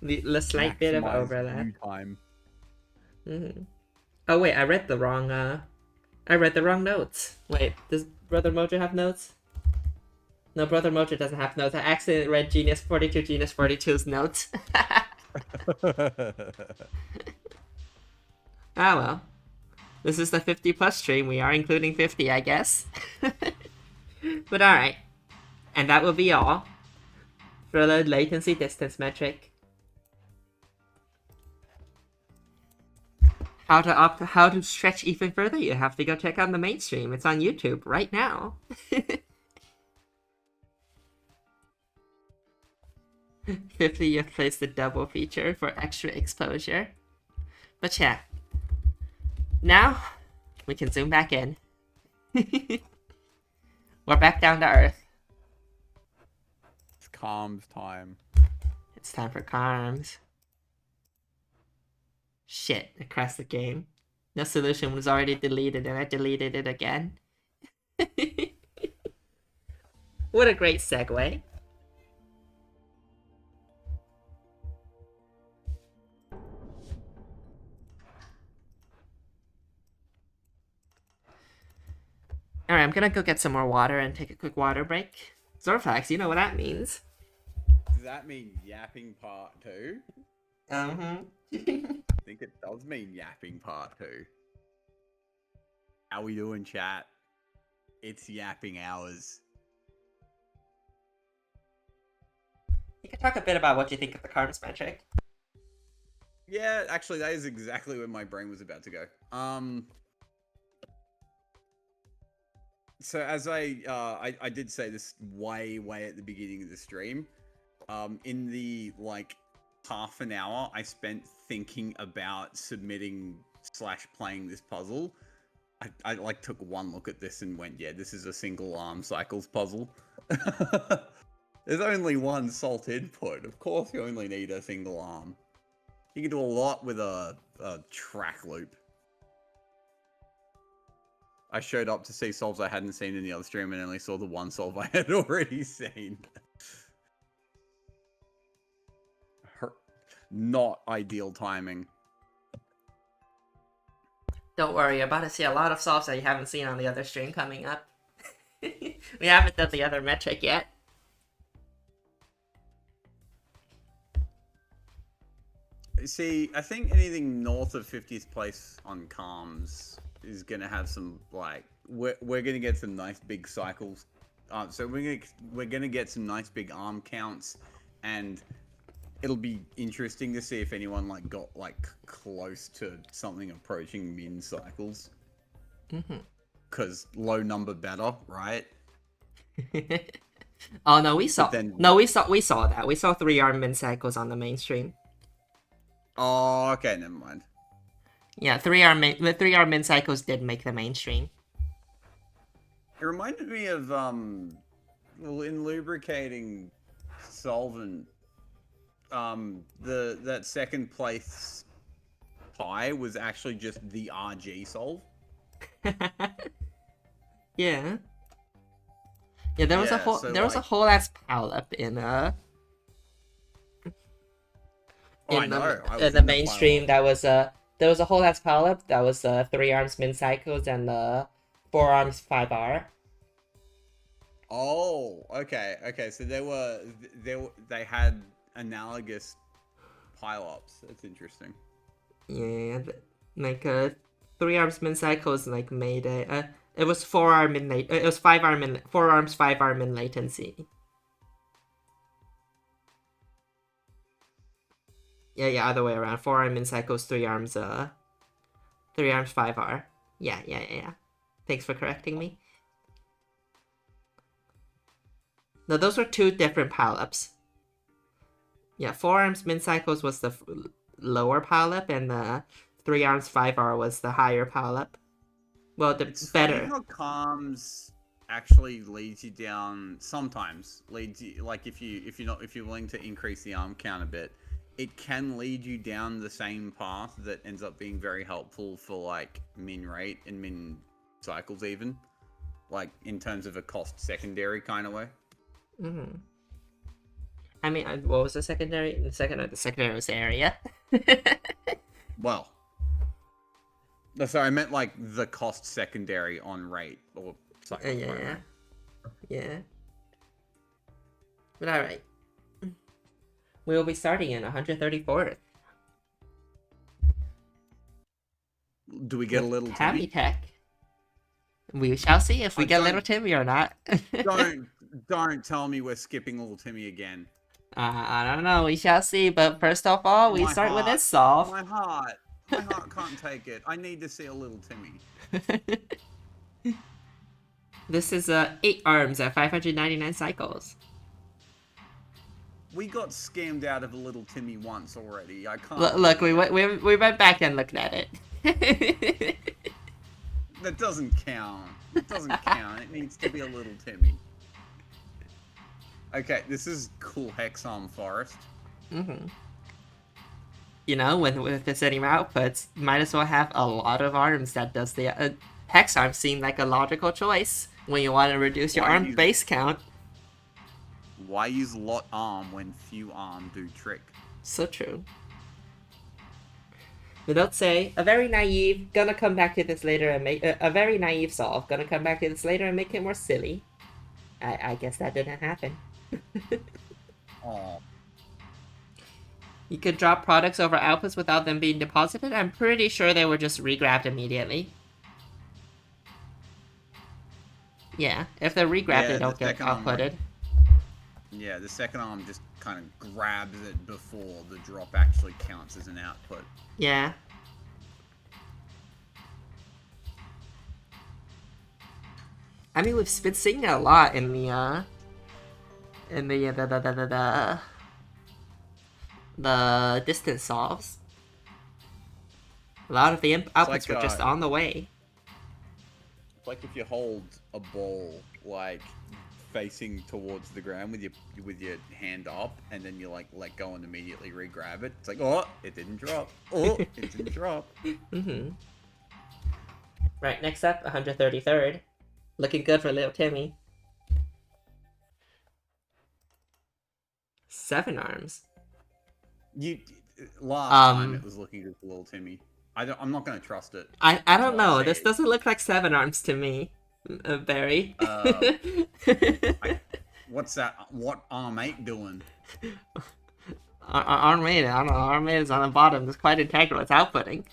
The slight bit of Maximize overlap. view time. Oh wait, I read the wrong notes. Wait, does Brother Mojo have notes? No, Brother Mojo doesn't have notes. I accidentally read Genius 42's notes. Ah well. This is the 50 plus stream. We are including 50, I guess. But alright. And that will be all for the latency distance metric. How to stretch even further, you have to go check out the mainstream. It's on YouTube right now. 50, you've placed the double feature for extra exposure. But yeah. Now, we can zoom back in. We're back down to Earth. It's calms time. It's time for Carms. Shit, I crashed the game. No solution was already deleted and I deleted it again. What a great segue. Alright, I'm gonna go get some more water and take a quick water break. Zorfax, you know what that means. Does that mean yapping part 2? I think it does mean yapping part 2. How we doing, chat? It's yapping hours. You can talk a bit about what you think of the Carms metric. Yeah, actually, that is exactly where my brain was about to go. So as I did say this way at the beginning of the stream, in the like half an hour I spent thinking about submitting / playing this puzzle, I like took one look at this and went, yeah, this is a single arm cycles puzzle. There's only one salt input. Of course you only need a single arm. You can do a lot with a track loop. I showed up to see solves I hadn't seen in the other stream and only saw the one solve I had already seen. Not ideal timing. Don't worry, you're about to see a lot of solves that you haven't seen on the other stream coming up. We haven't done the other metric yet. See, I think anything north of 50th place on comms is gonna have some like we're gonna get some nice big cycles. So we're gonna get some nice big arm counts, and it'll be interesting to see if anyone like got like close to something approaching min cycles. Because low number better, right? Oh no, we saw that. We saw 3 arm min cycles on the mainstream. Oh, okay, never mind. Yeah, the 3 arm min cycles did make the mainstream. It reminded me of well, in lubricating solvent, that second place pie was actually just the RG solve. Yeah. Yeah, there was a whole was a whole ass pileup in in the mainstream that was there was a whole ass pileup that was 3 arms min cycles and 4 arms 5R. Oh, okay. So they had analogous pileups. That's interesting. Yeah, like 3 arms min cycles like made a it was 4 arm min late. It was 5 arm min 4 arms 5 arm min latency. Yeah, other way around. 4 arm min cycles, 3 arms 5R. Yeah. Thanks for correcting me. No, those were 2 different pileups. Yeah, 4 arms min cycles was the lower pileup, and the 3 arms 5R was the higher pileup. Well, it's better. Funny how comms actually leads you down. Sometimes leads you, like if you're willing to increase the arm count a bit, it can lead you down the same path that ends up being very helpful for like min rate and min cycles, even like in terms of a cost secondary kind of way. Mm-hmm. I mean, what was the secondary? The secondary was area. Well, sorry, I meant like the cost secondary on rate or cycle Yeah, rate. yeah. But alright. We will be starting in 134th. Do we get a little Tabby Timmy? Tech. We shall see if we get little Timmy or not. don't tell me we're skipping little Timmy again. I don't know. We shall see. But first of all, we start with this solve. My heart can't take it. I need to see a little Timmy. This is 8 arms at 599 cycles. We got scammed out of a little Timmy once already. I can't. Look, we went back and looked at it. That doesn't count. It doesn't count. It needs to be a little Timmy. Okay, this is cool Hexarm Forest. Mm-hmm. You know, with the same outputs, might as well have a lot of arms that does the... Hex arms seem like a logical choice when you want to reduce your arm base count. Why use lot arm when few arm do trick? So true. But don't say, a very naive, gonna come back to this later and make... a very naive solve, gonna come back to this later and make it more silly. I guess that didn't happen. Oh. You could drop products over outputs without them being deposited? I'm pretty sure they were just regrabbed immediately. Yeah, if they're regrabbed, they don't get outputted. Yeah, the second arm just kind of grabs it before the drop actually counts as an output. Yeah. I mean, we've been seeing it a lot in the distance solves. A lot of the outputs were just on the way. It's like if you hold a ball like facing towards the ground with your hand up, and then you like let go and immediately re-grab it. It's like, oh, it didn't drop. Oh, it didn't drop. Mm-hmm. Right, next up, 133rd. Looking good for little Timmy. 7 arms. Last time it was looking good for little Timmy. I'm not going to trust it. I don't know. This doesn't look like 7 arms to me, Barry. What's that? What arm 8 doing? Arm 8, I don't know. Arm 8 is on the bottom. It's quite integral. It's outputting.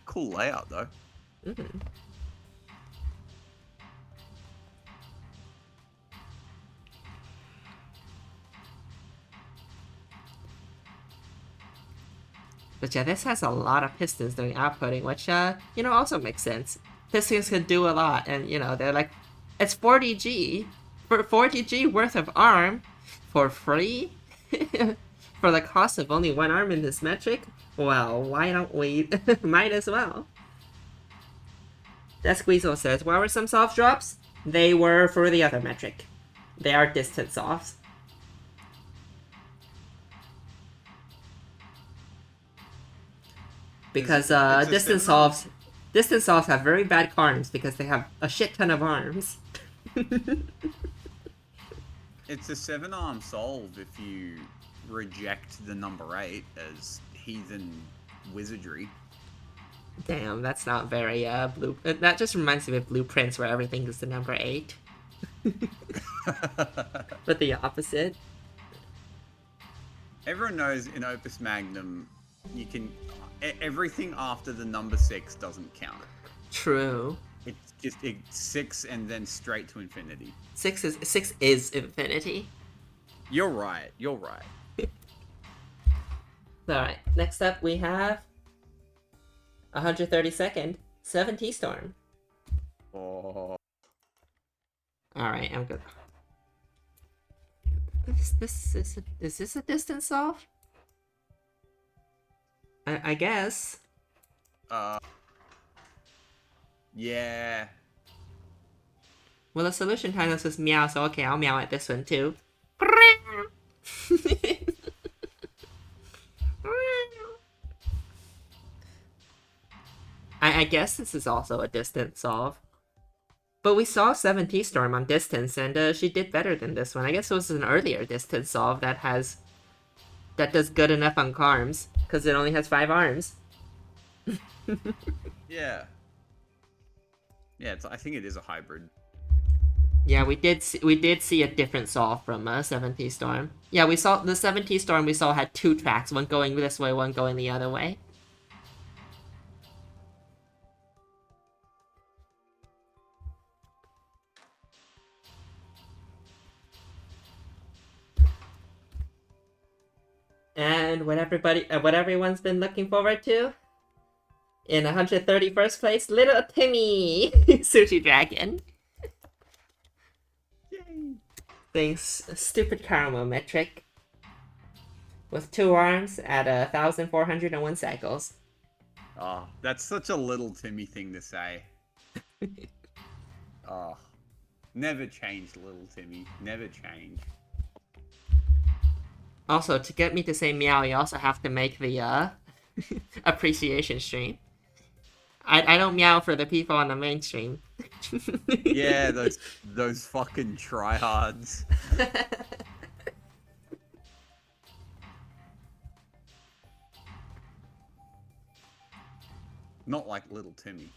Cool layout, though. Mm-hmm. But yeah, this has a lot of pistons doing outputting, which, also makes sense. Pistons can do a lot, and, they're like, it's 40G. For 40G worth of arm, for free? For the cost of only 1 arm in this metric? Well, why don't we? Might as well. That Squeezel says, where were some soft drops? They were for the other metric. They are distant softs. Because distance softs have very bad carms because they have a shit ton of arms. It's a 7-arm solve if you reject the number 8 as heathen wizardry. Damn, that's not very blue. That just reminds me of blueprints where everything is the number 8. But the opposite. Everyone knows in Opus Magnum, you can everything after the number 6 doesn't count. True. It's 6 and then straight to infinity. 6 is infinity. You're right. Alright, next up we have 132nd, 7 T-Storm. Oh. Alright, I'm good. Is this a distance solve? I guess. Yeah. Well, the solution title says meow, so okay, I'll meow at this one too. I guess this is also a distance solve. But we saw 7T Storm on distance, and she did better than this one. I guess it was an earlier distance solve that does good enough on Carms, because it only has 5 arms. Yeah. Yeah, I think it is a hybrid. Yeah, we did see a different solve from 7T Storm. Yeah, we saw the 7T Storm we saw had 2 tracks, one going this way, one going the other way. And what everyone's been looking forward to? In 131st place, Little Timmy! Sushi Dragon. Yay! Things stupid caramel metric. With 2 arms at 1,401 cycles. Oh, that's such a little Timmy thing to say. Oh. Never change, little Timmy. Never change. Also, to get me to say meow, you also have to make the appreciation stream. I don't meow for the people on the mainstream. Yeah, those fucking tryhards. Not like little Timmy.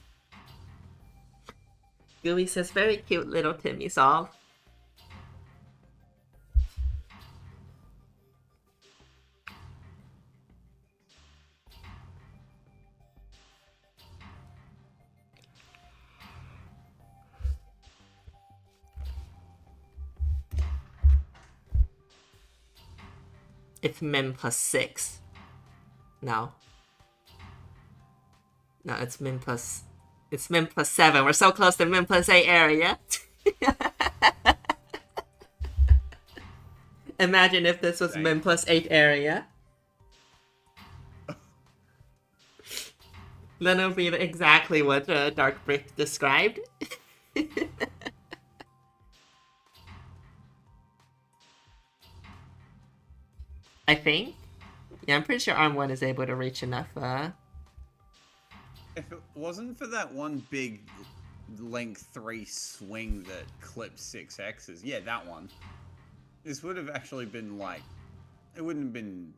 Gooey says, very cute little Timmy solve. It's min plus 6. No. No, it's min plus 7. We're so close to min plus 8 area. Imagine if this was min plus 8 area. Then it would be exactly what Dark Brick described. I think. Yeah, I'm pretty sure Arm 1 is able to reach enough. If it wasn't for that one big length 3 swing that clipped 6Xs, yeah, that one. This would have actually been like, it wouldn't have been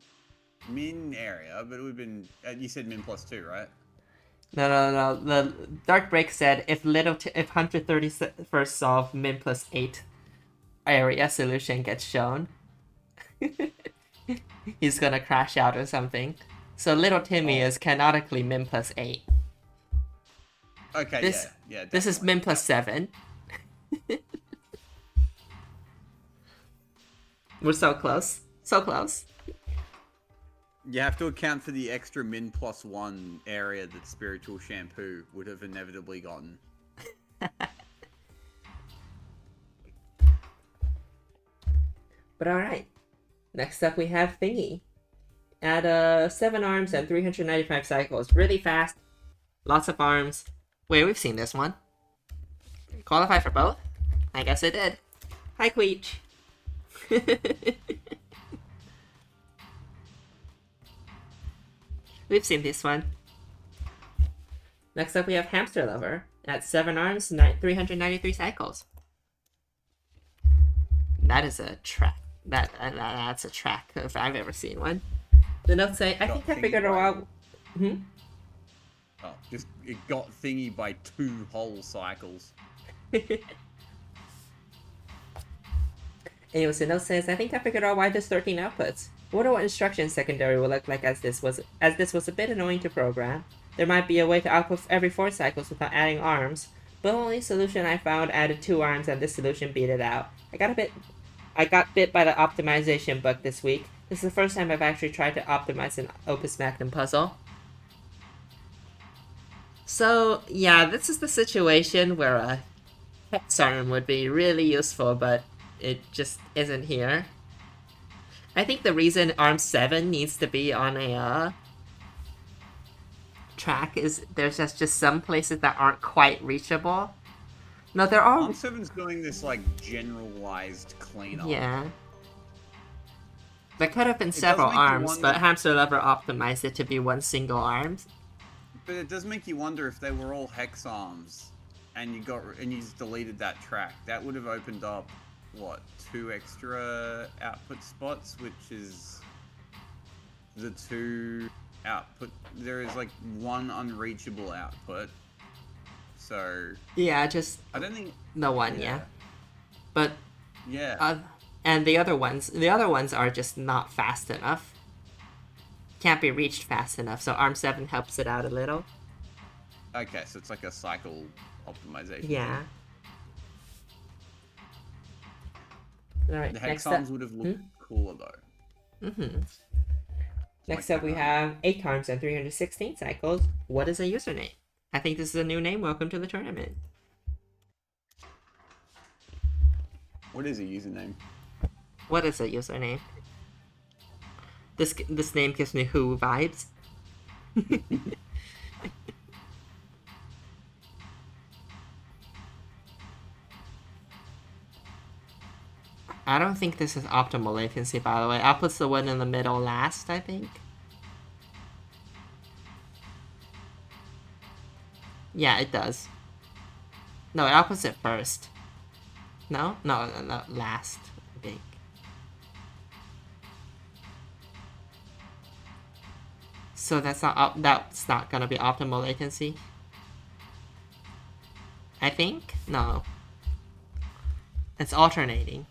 min area, but it would have been, you said min plus 2, right? No. The Dark Break said if 131st solve min plus 8 area solution gets shown, he's gonna crash out or something. So Little Timmy is canonically min plus 8. Okay, yeah. This is min plus 7. We're so close. So close. You have to account for the extra min plus 1 area that Spiritual Shampoo would have inevitably gotten. But alright. Next up we have Thingy. At 7 arms and 395 cycles. Really fast. Lots of arms. Wait, we've seen this one. Qualify for both? I guess it did. Hi, Queech. We've seen this one. Next up we have Hamster Lover. At 7 arms, 393 cycles. That is a track. That's a track if I've ever seen one. The notes say, I think I figured it out. Oh, just it got Thingy by 2 whole cycles. Anyways, the note says, I think I figured out why there's 13 outputs. Wonder what instruction secondary will look like as this was a bit annoying to program. There might be a way to output every 4 cycles without adding arms, but the only solution I found added 2 arms and this solution beat it out. I got bit by the optimization bug this week. This is the first time I've actually tried to optimize an Opus Magnum puzzle. So, yeah, this is the situation where a hex arm would be really useful, but it just isn't here. I think the reason arm 7 needs to be on a track is there's just some places that aren't quite reachable. No, they're all... Arm 7's doing this, like, generalized cleanup. Yeah. There could have been does several make you arms, wonder- but Hamster Lover optimized it to be one single arm. But it does make you wonder if they were all hex arms, and you just deleted that track. That would have opened up, what, 2 extra output spots, which is the 2 output. There is like 1 unreachable output. So Yeah, just I don't think the one, yeah. But yeah. and the other ones are just not fast enough. Can't be reached fast enough, so Arm 7 helps it out a little. Okay, so it's like a cycle optimization. Yeah. Alright, The next hex up. arms would have looked cooler though. Next Like up, we that. have 8 arms and 316 cycles. What is a username? I think this is a new name. Welcome to the tournament. What is a username? What is a username? This name gives me Who vibes. I don't think this is optimal latency, by the way. I'll put the one in the middle last, I think. Yeah, it does. No, I'll put it first. No, last, I think. So that's not gonna be optimal latency. I think? No. It's alternating.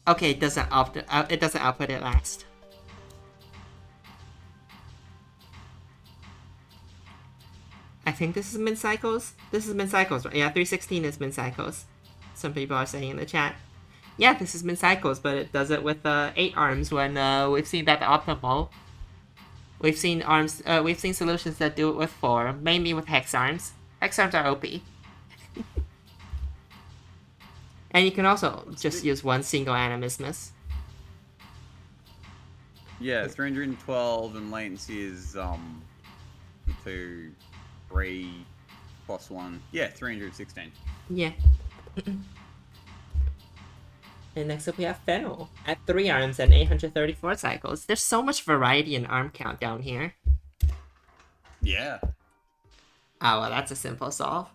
Okay, it doesn't output it last. I think this is min cycles. This is min cycles, right? Yeah, 316 is min cycles. Some people are saying in the chat. Yeah, this is min cycles, but it does it with 8 arms when we've seen that optimal. We've seen solutions that do it with 4, mainly with hex arms. Hex arms are OP. And you can also just use one single animismus. Yeah, 312 and latency is 2, 3 plus 1. Yeah, 316. Yeah. And next up we have Fennel at 3 arms and 834 cycles. There's so much variety in arm count down here. Yeah. Oh, well, that's a simple solve.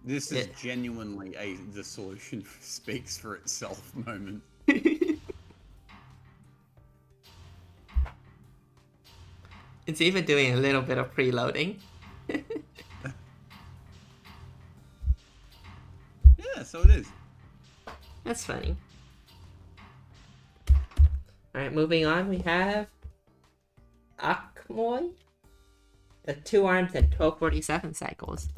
This is genuinely the solution speaks for itself moment. It's even doing a little bit of preloading. Yeah, so it is. That's funny. Alright, moving on, we have Akmoy at 2 arms and 1247 cycles.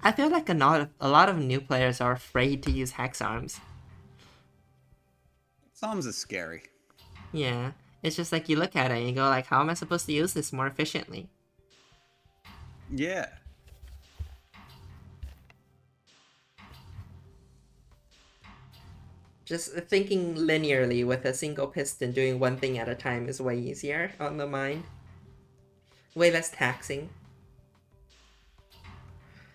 I feel like a lot of new players are afraid to use hex arms. Arms are scary. Yeah, it's just like you look at it and you go like, how am I supposed to use this more efficiently? Yeah. Just thinking linearly with a single piston doing one thing at a time is way easier on the mind. Way less taxing.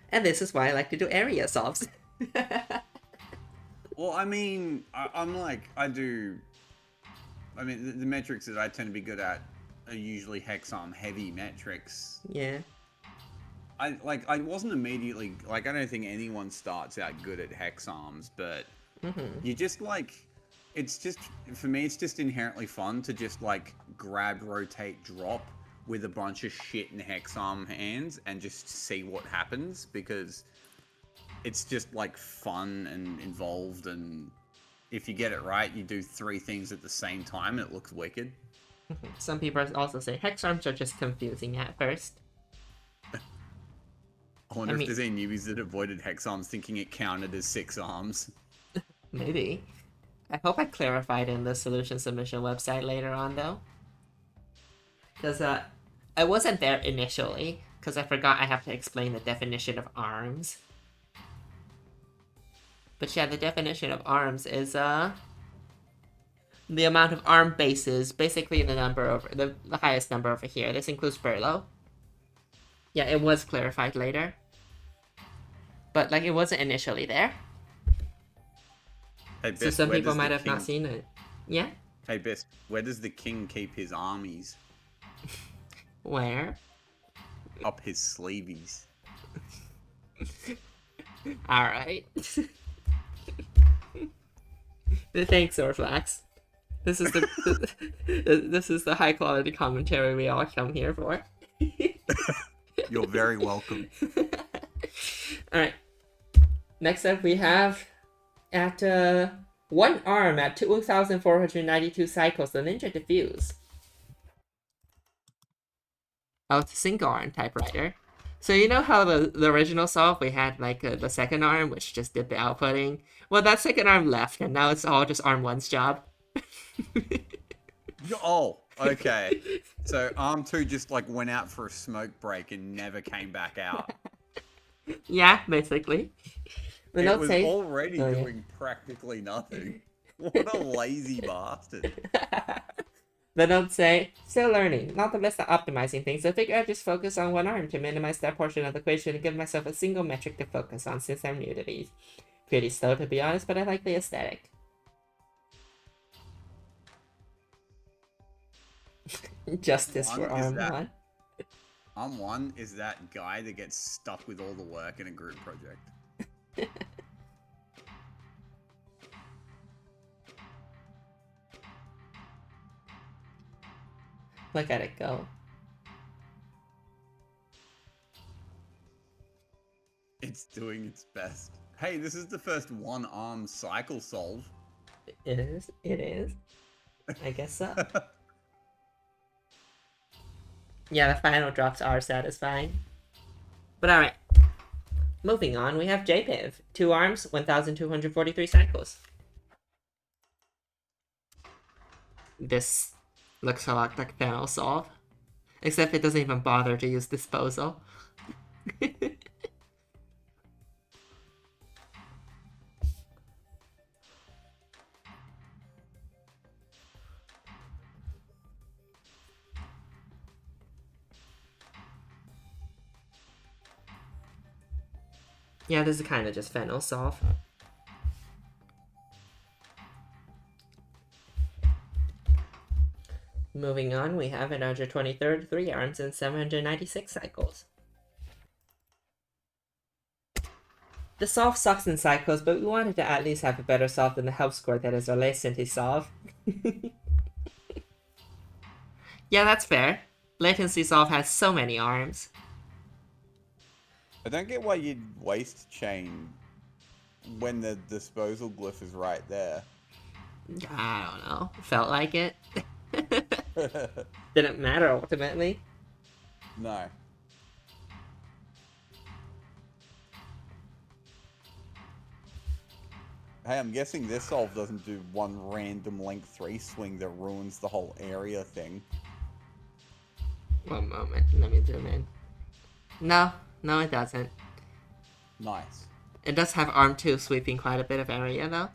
And this is why I like to do area solves. Well, I mean, I mean, the metrics that I tend to be good at are usually hexarm heavy metrics. Yeah. I wasn't immediately, I don't think anyone starts out good at hexarms, but you just, it's just, for me, it's just inherently fun to just, grab, rotate, drop with a bunch of shit in hexarm hands and just see what happens, because it's just, fun and involved, and if you get it right, you do 3 things at the same time, and it looks wicked. Some people also say hex arms are just confusing at first. I wonder if there's any newbies that avoided hex arms thinking it counted as 6 arms. Maybe. I hope I clarified in the solution submission website later on, though. Because I wasn't there initially, because I forgot I have to explain the definition of arms. But yeah, the definition of arms is the amount of arm bases, basically the number over the highest number over here. This includes Burlow. Yeah, it was clarified later, but like it wasn't initially there. Hey, So Best, some where people does might the have not king? seen it. Yeah, Hey, Best, where does the king keep his armies? where? Up his sleeveys. All right. Thanks, Orflax. This is this is the high quality commentary we all come here for. You're very welcome. All right. Next up, we have at one arm at 2,492 cycles, the Ninja Diffuse. Oh, it's a single arm typewriter. So you know how the original solve we had like the second arm, which just did the outputting. Well, that second arm left, and now it's all just arm one's job. Oh, okay. So Arm 2 just like went out for a smoke break and never came back out. Yeah, basically. The It notes was say already Oh, yeah. doing practically nothing. What a lazy bastard. The notes say, still learning, not the best at optimizing things, so I figure I just focus on one arm to minimize that portion of the equation and give myself a single metric to focus on since I'm new to these. Pretty slow to be honest, but I like the aesthetic. Justice for arm one. Arm 1 is that guy that gets stuck with all the work in a group project. Look at it go. It's doing its best. Hey, this is the first one-arm cycle solve. It is. It is. I guess so. Yeah, the final drops are satisfying. But alright. Moving on, we have JPIV. 2 arms, 1,243 cycles. This looks a lot like Fennel Solve. Except it doesn't even bother to use disposal. Yeah, this is kind of just Fennel Solve. Moving on, we have an 123rd, 3 arms, and 796 cycles. The solve sucks in cycles, but we wanted to at least have a better solve than the help score that is our Latency solve. Yeah, that's fair. Latency solve has so many arms. I don't get why you'd waste chain when the disposal glyph is right there. I don't know. Felt like it. Didn't matter ultimately. No. Hey, I'm guessing this solve doesn't do one random length 3 swing that ruins the whole area thing. One moment, let me zoom in. No, it doesn't. Nice. It does have arm 2 sweeping quite a bit of area though.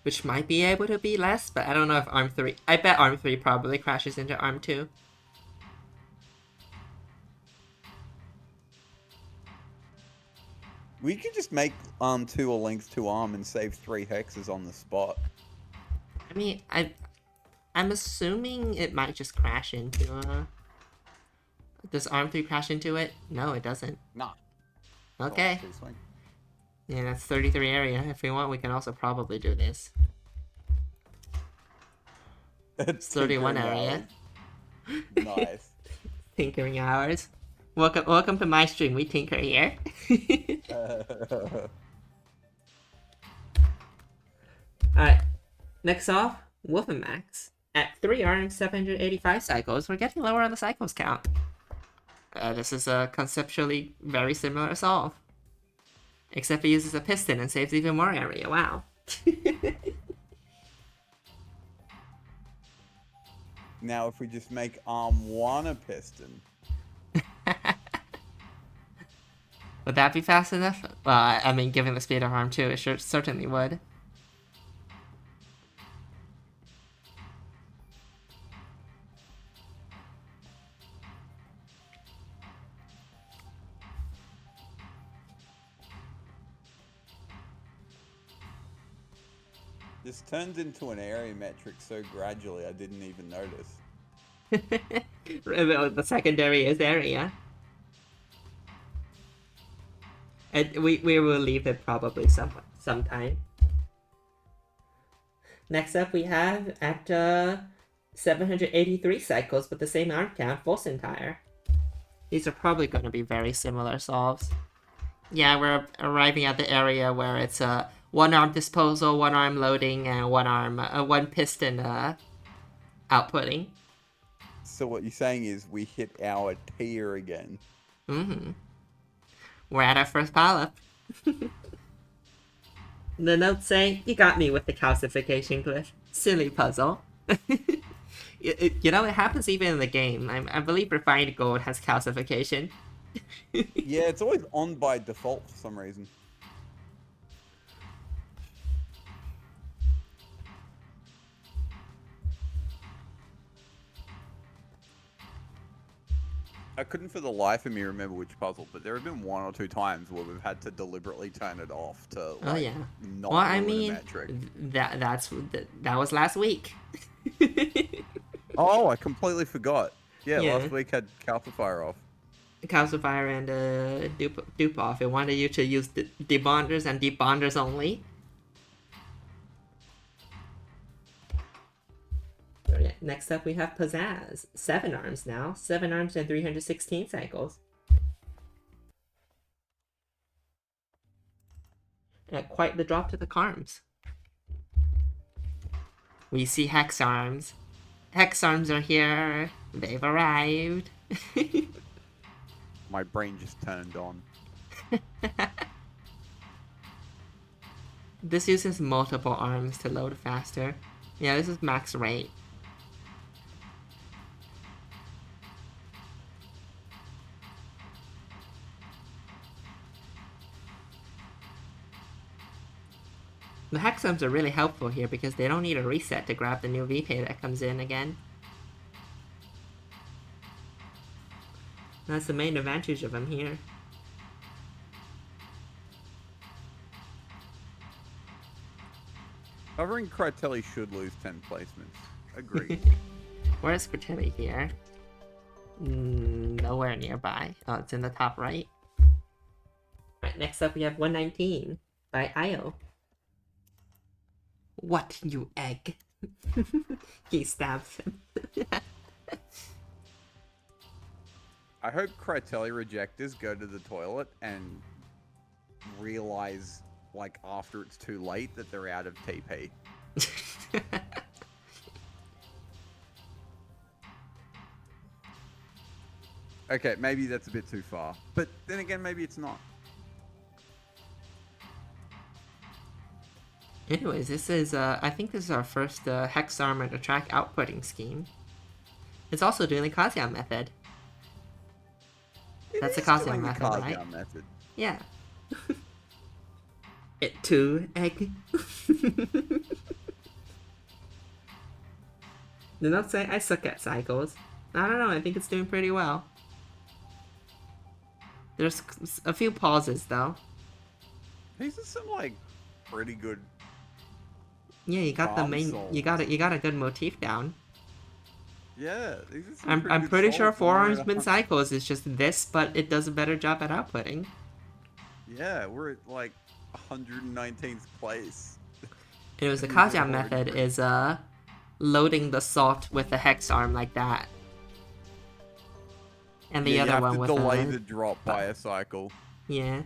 Which might be able to be less, but I don't know if arm 3... I bet arm 3 probably crashes into arm 2. We could just make arm 2 a length 2 arm and save 3 hexes on the spot. I mean, I'm assuming it might just crash into, Does arm 3 crash into it? No, it doesn't. Nah. Okay. Yeah, that's 33 area. If we want, we can also probably do this. It's 31 area. Nice. Tinkering hours. Welcome to my stream. We tinker here. Alright. Next off, Wolfenmax. At 3 arms, 785 cycles. We're getting lower on the cycles count. This is a conceptually very similar solve. Except it uses a piston and saves even more area. Wow. Now, if we just make arm 1 a piston. Would that be fast enough? Well, I mean, given the speed of Arm 2, it certainly would. This turns into an area metric so gradually I didn't even notice. The secondary is area. And we will leave it probably sometime. Next up, we have at 783 cycles with the same arm count, Volson Tire. These are probably going to be very similar solves. Yeah, we're arriving at the area where it's one arm disposal, one arm loading, and one piston outputting. So what you're saying is we hit our tier again. We're at our first pileup. The notes say, "You got me with the calcification glyph. Silly puzzle." You know, it happens even in the game. I believe refined gold has calcification. Yeah, it's always on by default for some reason. I couldn't for the life of me remember which puzzle, but there have been one or two times where we've had to deliberately turn it off to not Well, I ruin mean, a metric. that was last week. Oh, I completely forgot. Yeah, Yeah. last week had Calcifier off. Calcifier and dupe off. It wanted you to use debonders and debonders only. Next up, we have Pizzazz. 7 arms now. 7 arms and 316 cycles. Quite the drop to the Carms. We see Hex arms. Hex arms are here. They've arrived. My brain just turned on. This uses multiple arms to load faster. Yeah, this is max rate. The hex arms are really helpful here because they don't need a reset to grab the new VP that comes in again. That's the main advantage of them here. Covering Critelli should lose 10 placements. Agreed. Where's Critelli here? Nowhere nearby. Oh, it's in the top right. Alright, next up we have 119 by Io. What, you egg? He stabs him. I hope Critelli rejectors go to the toilet and realize, like, after it's too late that they're out of TP. Okay, maybe that's a bit too far. But then again, maybe it's not. Anyways, this is, I think this is our first Hex Armor to track outputting scheme. It's also doing the Kazian method. That's the Kazian method, right? Method. Yeah. It too, egg. Do not say I suck at cycles. I don't know, I think it's doing pretty well. There's a few pauses though. These are some, like, pretty good. Yeah, you got the main. Solves. You got a good motif down. Yeah, these are some I'm pretty sure solves. forearms spin cycles is just this, but it does a better job at outputting. Yeah, we're at like 119th place. It was the Kajian method is loading the salt with the hex arm like that, and the other one with you have to delay the drop by a cycle. Yeah.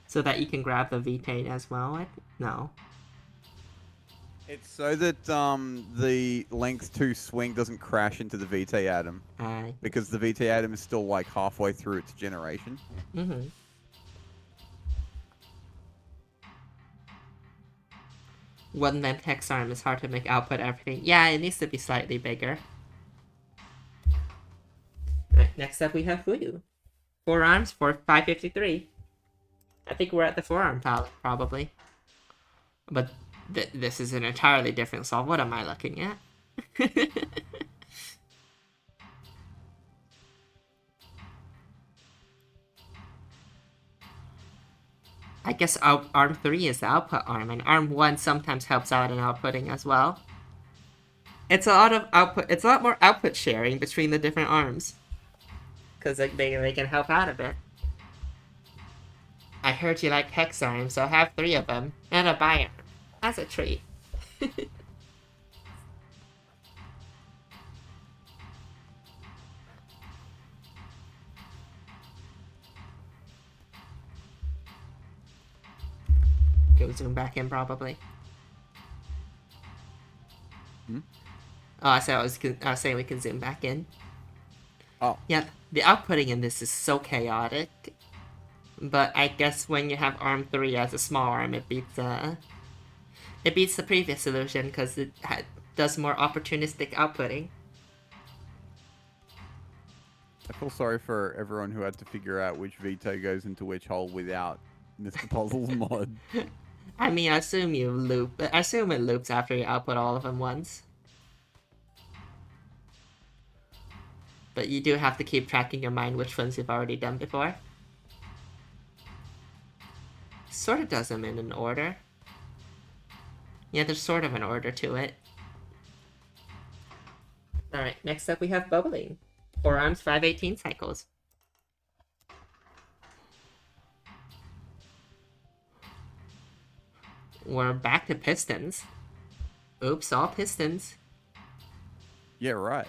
So that you can grab the V-Tate as well? No. It's so that the length 2 swing doesn't crash into the VT atom. Because the VT atom is still like halfway through its generation. Mm-hmm. One length hex arm is hard to make output everything. Yeah, it needs to be slightly bigger. next up we have Fuyu. 4 arms for 553. I think we're at the 4-arm palette, probably. But this is an entirely different solve. What am I looking at? I guess arm 3 is the output arm, and arm 1 sometimes helps out in outputting as well. It's a lot of output. It's a lot more output sharing between the different arms, because they can help out a bit. I heard you like hex arms, so have 3 of them and a bi-arm as a treat. Go zoom back in, probably. Hmm? Oh, I was saying we can zoom back in. Oh. Yeah, the outputting in this is so chaotic. But I guess when you have arm 3 as a small arm, it beats the previous solution because it does more opportunistic outputting. I feel sorry for everyone who had to figure out which veto goes into which hole without Mr. Puzzle's mod. I mean, I assume it loops after you output all of them once. But you do have to keep tracking your mind which ones you've already done before. Sort of does them in an order. Yeah, there's sort of an order to it. Alright, next up we have bubbling. 4 arms, 518 cycles. We're back to pistons. Oops, all pistons. Yeah, right.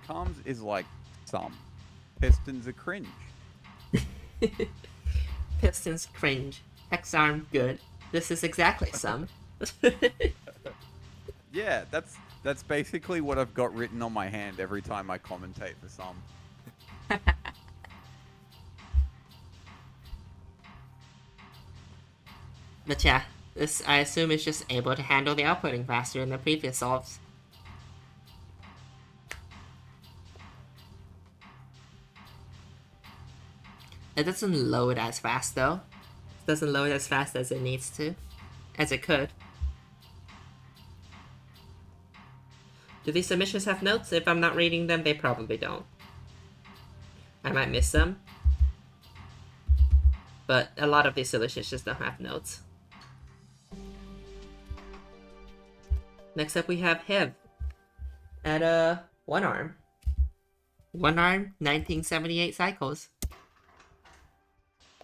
Comms is like some. Pistons are cringe. Pistons cringe. Hex arm good. This is exactly some. Yeah, that's basically what I've got written on my hand every time I commentate for some. But yeah, this I assume is just able to handle the outputting faster than the previous solves. It doesn't load as fast though. It doesn't load as fast as it needs to. As it could. Do these submissions have notes? If I'm not reading them, they probably don't. I might miss some. But a lot of these solutions just don't have notes. Next up we have Hev. At 1 arm. 1 arm, 1978 cycles.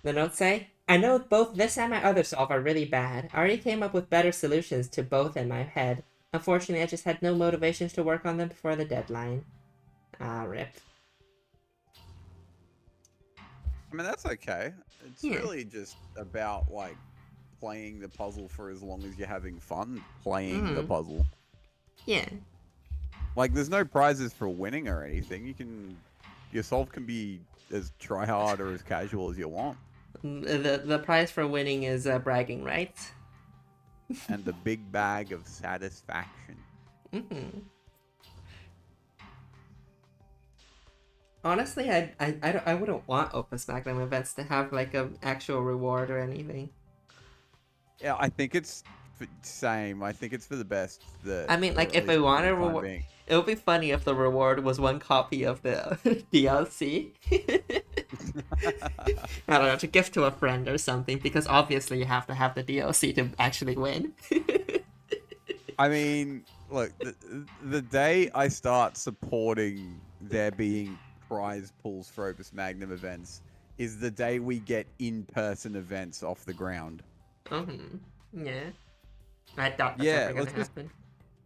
The notes say, I know both this and my other solve are really bad. I already came up with better solutions to both in my head. Unfortunately, I just had no motivations to work on them before the deadline. Ah, rip. I mean, that's okay. It's really just about, like, playing the puzzle for as long as you're having fun playing the puzzle. Yeah. Like, there's no prizes for winning or anything. Your solve can be as try hard or as casual as you want. The prize for winning is bragging rights. And the big bag of satisfaction. Honestly, I wouldn't want Opus Magnum events to have like an actual reward or anything. Yeah, I think it's same. I think it's for the best. I mean, like, if we want a reward, it would be funny if the reward was 1 copy of the DLC. I don't know, to gift to a friend or something, because obviously you have to have the DLC to actually win. I mean, look, the day I start supporting there being prize pools for Opus Magnum events is the day we get in-person events off the ground. Yeah. I doubt that's ever gonna happen.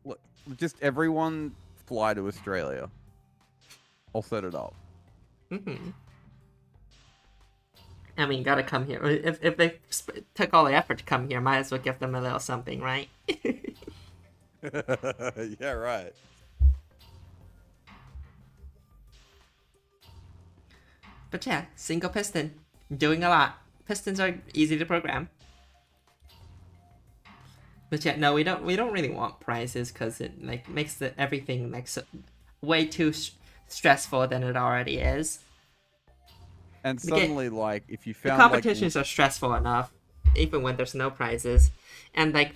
Look, just everyone fly to Australia. I'll set it up. I mean, gotta come here. If they took all the effort to come here, might as well give them a little something, right? Yeah, right. But yeah, single piston. Doing a lot. Pistons are easy to program. But yeah, no, we don't really want prizes because it like makes everything like way too stressful than it already is. And suddenly, like, if you The found like competitions are stressful enough, even when there's no prizes, and like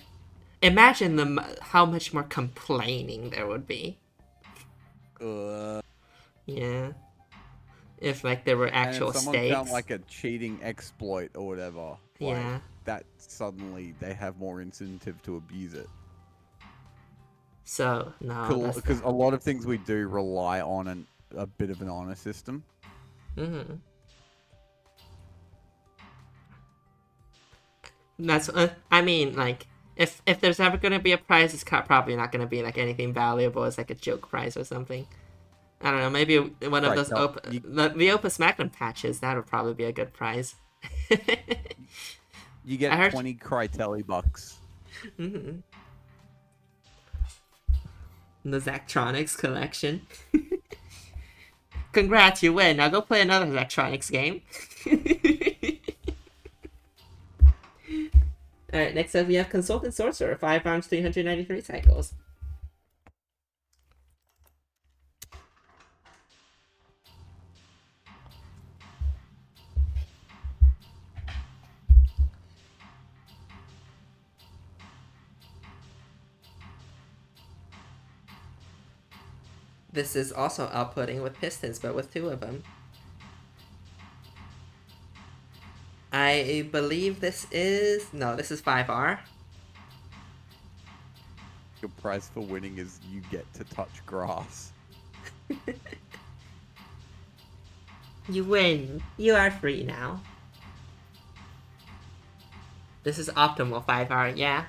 imagine how much more complaining there would be. Yeah, if like there were and if actual someone found stakes. like a cheating exploit or whatever, like Yeah. that, suddenly they have more incentive to abuse it. So no, Because a lot of things we do rely on a bit of an honor system. Mm-hmm. That's I mean, like if there's ever gonna be a prize, it's probably not gonna be like anything valuable. It's like a joke prize or something. I don't know. Maybe one of Right, those no, the Opus Magnum patches. That would probably be a good prize. you get I heard 20 Crytelli bucks. Mm-hmm. The Zachtronics collection. Congrats, you win. Now go play another Zachtronics game. Alright, next up we have Consultant Sorcerer, 5 rounds, 393 cycles. This is also outputting with pistons, but with 2 of them. I believe this is... No, this is 5R. Your prize for winning is you get to touch grass. You win. You are free now. This is optimal 5R, yeah.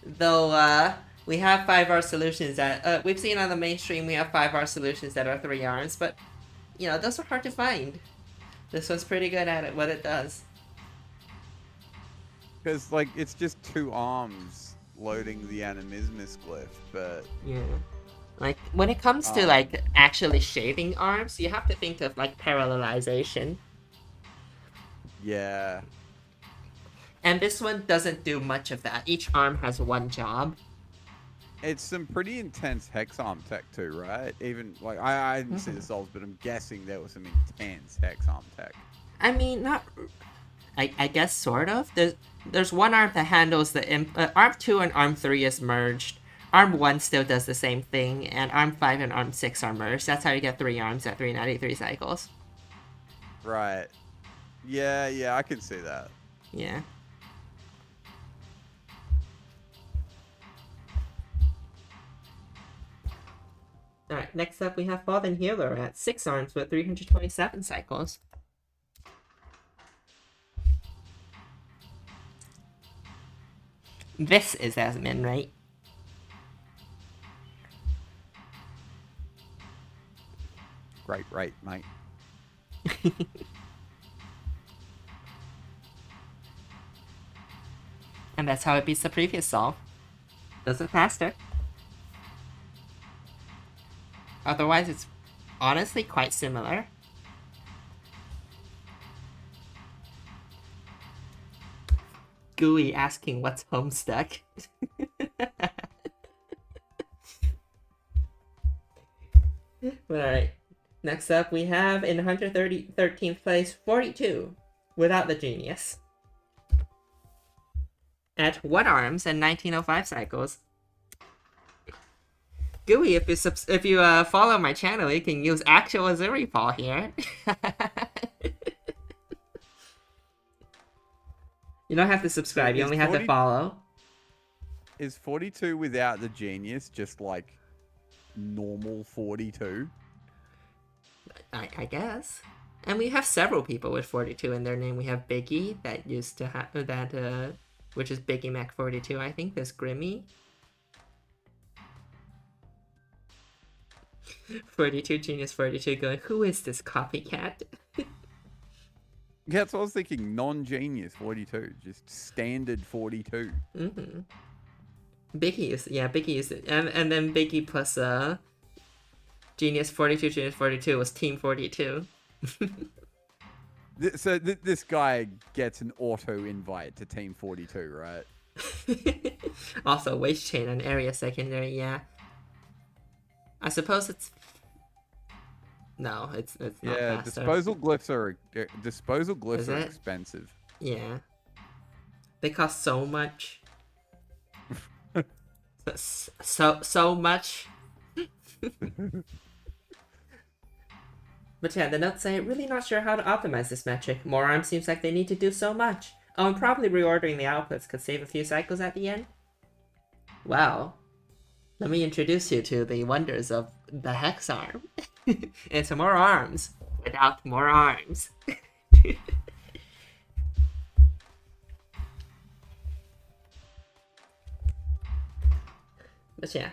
Though, we have 5R solutions that... we've seen on the mainstream we have 5R solutions that are 3 arms, but, you know, those are hard to find. This one's pretty good at it, what it does. Because, like, it's just 2 arms loading the animismus glyph, but... Yeah. Like, when it comes to, like, actually shaving arms, you have to think of, like, parallelization. Yeah. And this one doesn't do much of that. Each arm has one job. It's some pretty intense hex arm tech too, right? Even, like, I didn't see the souls, but I'm guessing there was some intense hex arm tech. I mean, not... I guess sort of. There's one arm that handles the... arm 2 and arm 3 is merged. Arm 1 still does the same thing, and arm 5 and arm 6 are merged. That's how you get 3 arms at 393 cycles. Right. Yeah, I can see that. Yeah. Alright, next up we have Fallen Healer at 6 arms with 327 cycles. This is Asmin, right? Right, mate. And that's how it beats the previous solve. Does it faster. Otherwise, it's honestly quite similar. Gooey asking what's Homestuck. Alright. Next up, we have in 113th place, 42, without the genius. At 1 arms and 1905 cycles. Gooey, if you follow my channel, you can use actual Azuri Paul here. You don't have to subscribe, you only have to follow. Is 42 without the genius just like normal 42? I guess. And we have several people with 42 in their name. We have Biggie, that used to have that, which is Biggie Mac 42, I think. There's Grimmy. 42 Genius 42 going, who is this copycat? Yeah, that's what I was thinking. Non-genius 42, just standard 42. Mm-hmm. Biggie is it. And then Biggie plus Genius 42, Genius 42 was Team 42. So this guy gets an auto invite to Team 42, right? Also, waist chain and area secondary, yeah. I suppose it's... No, it's not Yeah, faster. disposal glyphs Is are it? expensive. Yeah. They cost so much. So much. But yeah, the notes say, really not sure how to optimize this metric. More arms seems like they need to do so much. Oh, and probably reordering the outputs could save a few cycles at the end. Well, let me introduce you to the wonders of the hex arm. It's more arms without more arms. But yeah.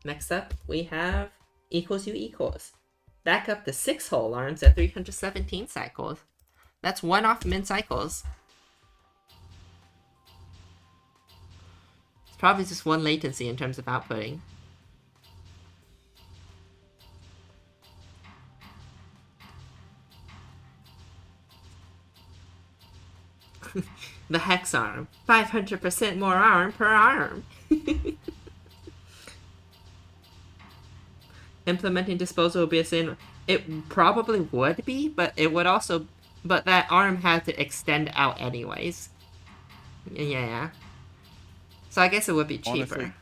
Next up, we have equals U equals. Back up to 6 whole arms at 317 cycles. That's 1 off min cycles. It's probably just 1 latency in terms of outputting. The hex arm. 500% more arm per arm. Implementing disposal would be a sin. It probably would be, but it would also... But that arm had to extend out anyways. Yeah. So I guess it would be cheaper.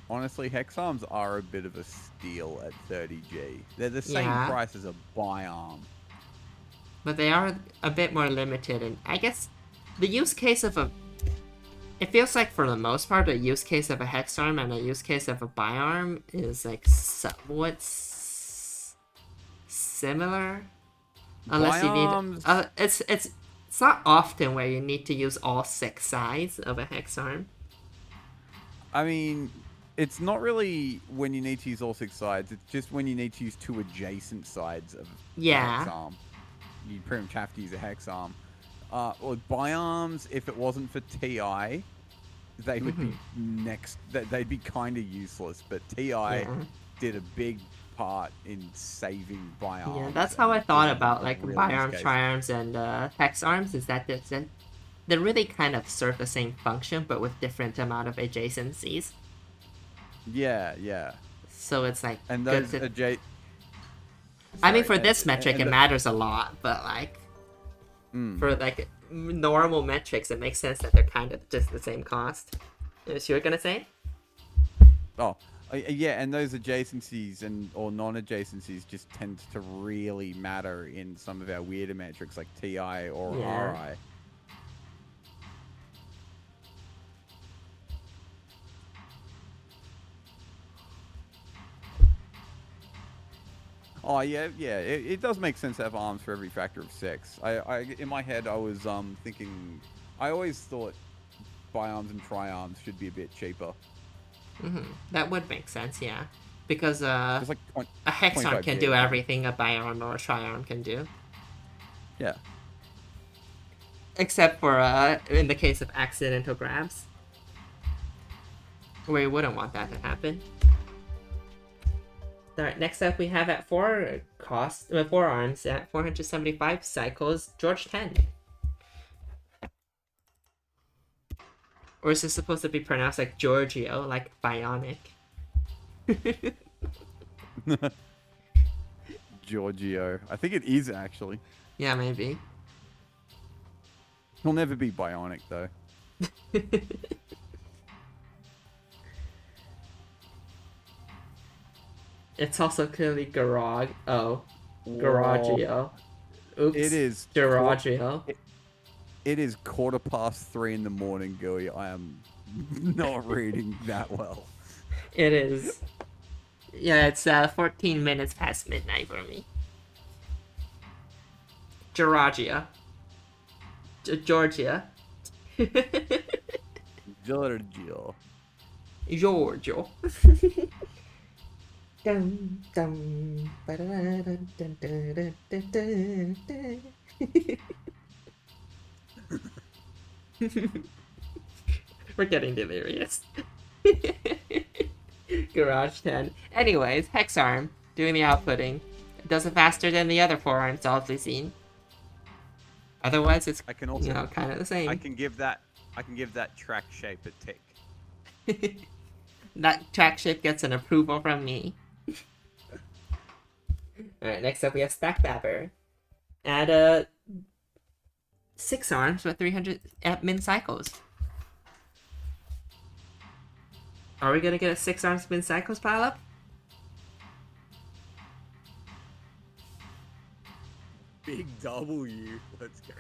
Honestly, hex arms are a bit of a steal at 30G. They're the same Yeah. price as a bi-arm. But they are a bit more limited, and I guess the use case of a... It feels like for the most part, a use case of a hex arm and a use case of a bi-arm is like somewhat similar. Unless you need... it's not often where you need to use all 6 sides of a hex arm. I mean, it's not really when you need to use all 6 sides. It's just when you need to use 2 adjacent sides of the hex arm. You pretty much have to use a hex arm. Or bi-arms, if it wasn't for TI, they would be they'd be kind of useless. But TI did a big part in saving bi-arms. Yeah, that's how I thought about like really bi-arms, tri-arms, and hex arms. Is that they really kind of serve the same function, but with different amount of adjacencies. Yeah. So it's like... And those I mean, for this metric, it matters a lot, but like... For like normal metrics, it makes sense that they're kind of just the same cost. Is you were gonna say? Oh, yeah, and those adjacencies or non-adjacencies just tend to really matter in some of our weirder metrics like TI or RI. Oh yeah. It does make sense to have arms for every factor of 6. I in my head I was thinking, I always thought bi-arms and tri-arms should be a bit cheaper. That would make sense, yeah, because like a hex arm can do everything a bi-arm or a tri-arm can do. Yeah. Except for in the case of accidental grabs, where you wouldn't want that to happen. Alright, next up we have at 4 arms at 475 cycles, George 10. Or is this supposed to be pronounced like Giorgio, like bionic? Giorgio. I think it is actually. Yeah, maybe. He'll never be bionic though. It's also clearly Garage. Oh, Garagio. Oops. It is Garagio. It is 3:15 in the morning, Gooey. I am not reading that well. It is. Yeah, it's 14 minutes past midnight for me. Georgia. Georgia. Giorgio. Giorgio. Dum, dum, ba-da-da-dun, dun, dun, dun, dun, dun. We're getting delirious. Garage 10. Anyways, hex arm doing the outputting. It does it faster than the other 4 arms, obviously seen. Otherwise, it's I can also, kind of the same. I can give that I can give that track shape a tick. That track shape gets an approval from me. Alright, next up we have Stack Babber. Add 6 arms with 300 min cycles. Are we gonna get a 6 arms min cycles pile up? Big W. Let's go.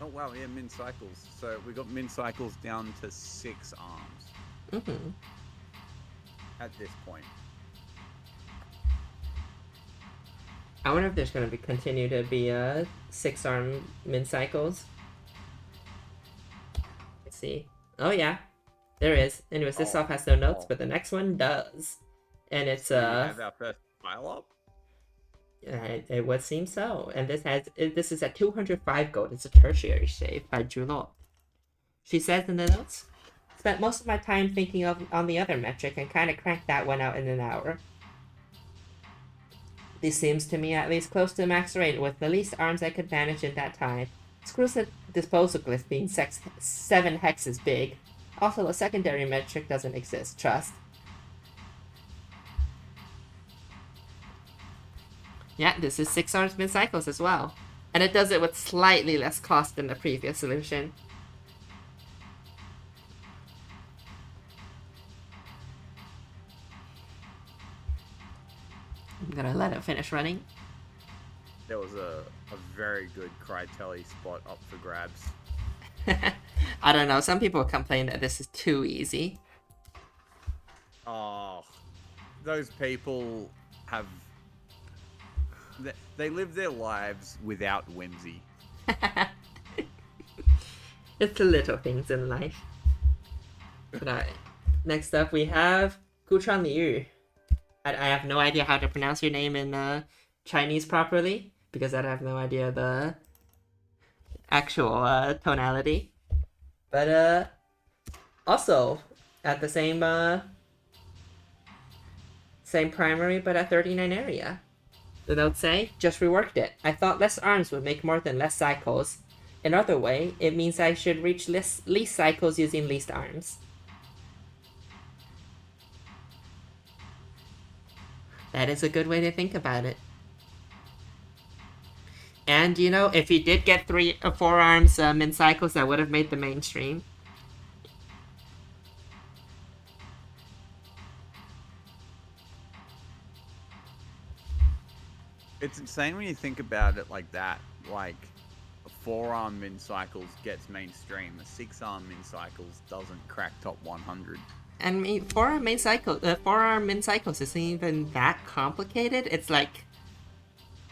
Oh wow, yeah, min cycles. So we got min cycles down to 6 arms. Mm-hmm. At this point. I wonder if there's gonna continue to be 6 arm min cycles. Let's see. Oh yeah, there is. Anyways, this off has no notes, but the next one does, and it's Do we have our first pile up? It would seem so. And this is at 205 gold. It's a tertiary shape by Julo. She says in the notes, spent most of my time thinking on the other metric and kind of cranked that one out in an hour. This seems to me at least close to max rate with the least arms I could manage in that time. Screws the disposal glyph being 7 hexes big. Also, a secondary metric doesn't exist, trust. Yeah, this is 6 arms min cycles as well. And it does it with slightly less cost than the previous solution. I'm gonna let it finish running. There was a very good Crytelli spot up for grabs. I don't know, some people complain that this is too easy. Oh, those people have... They live their lives without whimsy. It's the little things in life. But next up we have Guchan Liu. I have no idea how to pronounce your name in Chinese properly, because I have no idea the actual tonality. But also at the same primary, but at 39 area. The notes say, just reworked it. I thought less arms would make more than less cycles. Another way, it means I should reach least cycles using least arms. That is a good way to think about it. And, you know, if he did get 3 or 4 arms min cycles, that would have made the mainstream. It's insane when you think about it like that. Like, a 4-arm min cycles gets mainstream. A 6-arm min cycles doesn't crack top 100. And 4-arm min cycles isn't even that complicated. It's like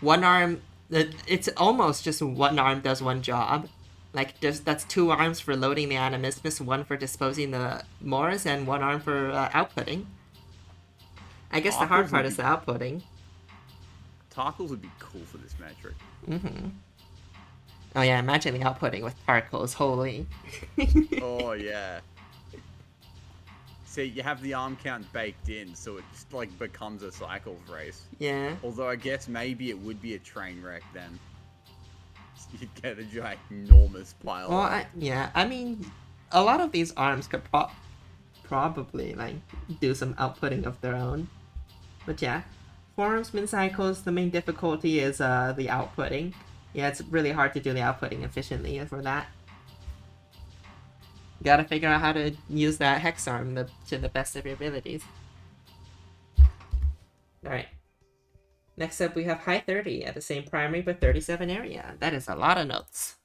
1 arm. It's almost just 1 arm does 1 job. Like, that's 2 arms for loading the Animismus, 1 for disposing the Moors, and 1 arm for outputting. I guess the hard part is the outputting. Tarkles would be cool for this metric. Mm-hmm. Oh yeah, imagine the outputting with Tarkles, holy. Oh yeah. See, you have the arm count baked in, so it just like becomes a cycles race. Yeah. Although I guess maybe it would be a train wreck then. You'd get a ginormous pile. Well, I mean, a lot of these arms could probably like do some outputting of their own. But yeah, 4 arms min cycles, the main difficulty is the outputting. Yeah, it's really hard to do the outputting efficiently for that. You gotta figure out how to use that hex arm to the best of your abilities. Alright. Next up we have high 30 at the same primary but 37 area. That is a lot of notes.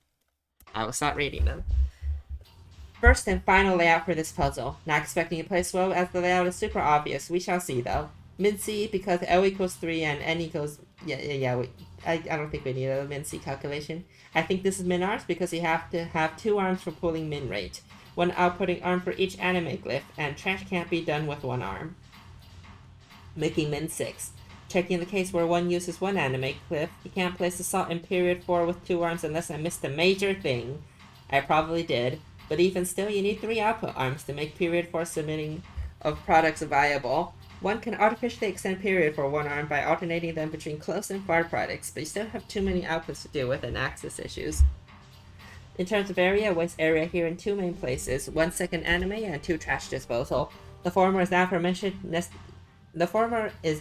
I will start reading them. First and final layout for this puzzle. Not expecting to play slow as the layout is super obvious. We shall see though. Min C because L equals 3 and N equals... I don't think we need a min C calculation. I think this is min arms because you have to have 2 arms for pulling min rate. 1 outputting arm for each anime glyph, and trash can't be done with 1 arm. Making min 6. Checking the case where one uses 1 anime glyph, you can't place assault in period 4 with 2 arms unless I missed a major thing. I probably did, but even still you need 3 output arms to make period 4 submitting of products viable. One can artificially extend period for one arm by alternating them between close and far products, but you still have too many outputs to deal with and access issues. In terms of area, waste area here in two main places: 1 second anime and 2 trash disposal. The former is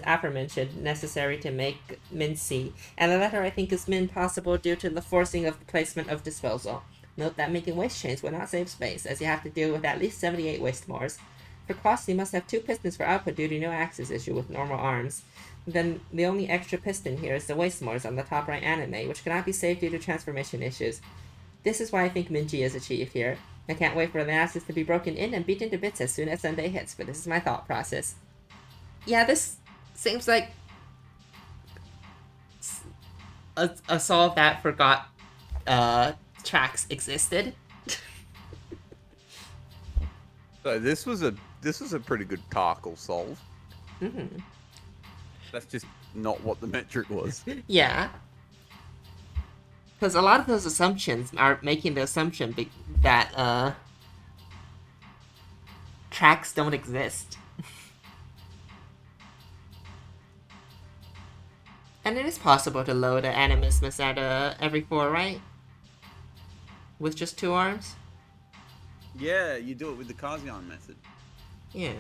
aforementioned necessary to make min C, and the latter I think is min possible due to the forcing of the placement of disposal. Note that making waste chains will not save space, as you have to deal with at least 78 waste mores. For cost, you must have 2 pistons for output due to no axis issue with normal arms. Then the only extra piston here is the waste mores on the top right anime, which cannot be saved due to transformation issues. This is why I think Minji is achieved here. I can't wait for the asses to be broken in and beaten to bits as soon as Sunday hits, but this is my thought process. Yeah, this seems like a solve that forgot tracks existed. So this was a pretty good Tarkle solve. Mm-hmm. That's just not what the metric was. Yeah. Because a lot of those assumptions are making the assumption that tracks don't exist. And it is possible to load an animismus at every 4, right? With just 2 arms? Yeah, you do it with the Kazian method. Yeah.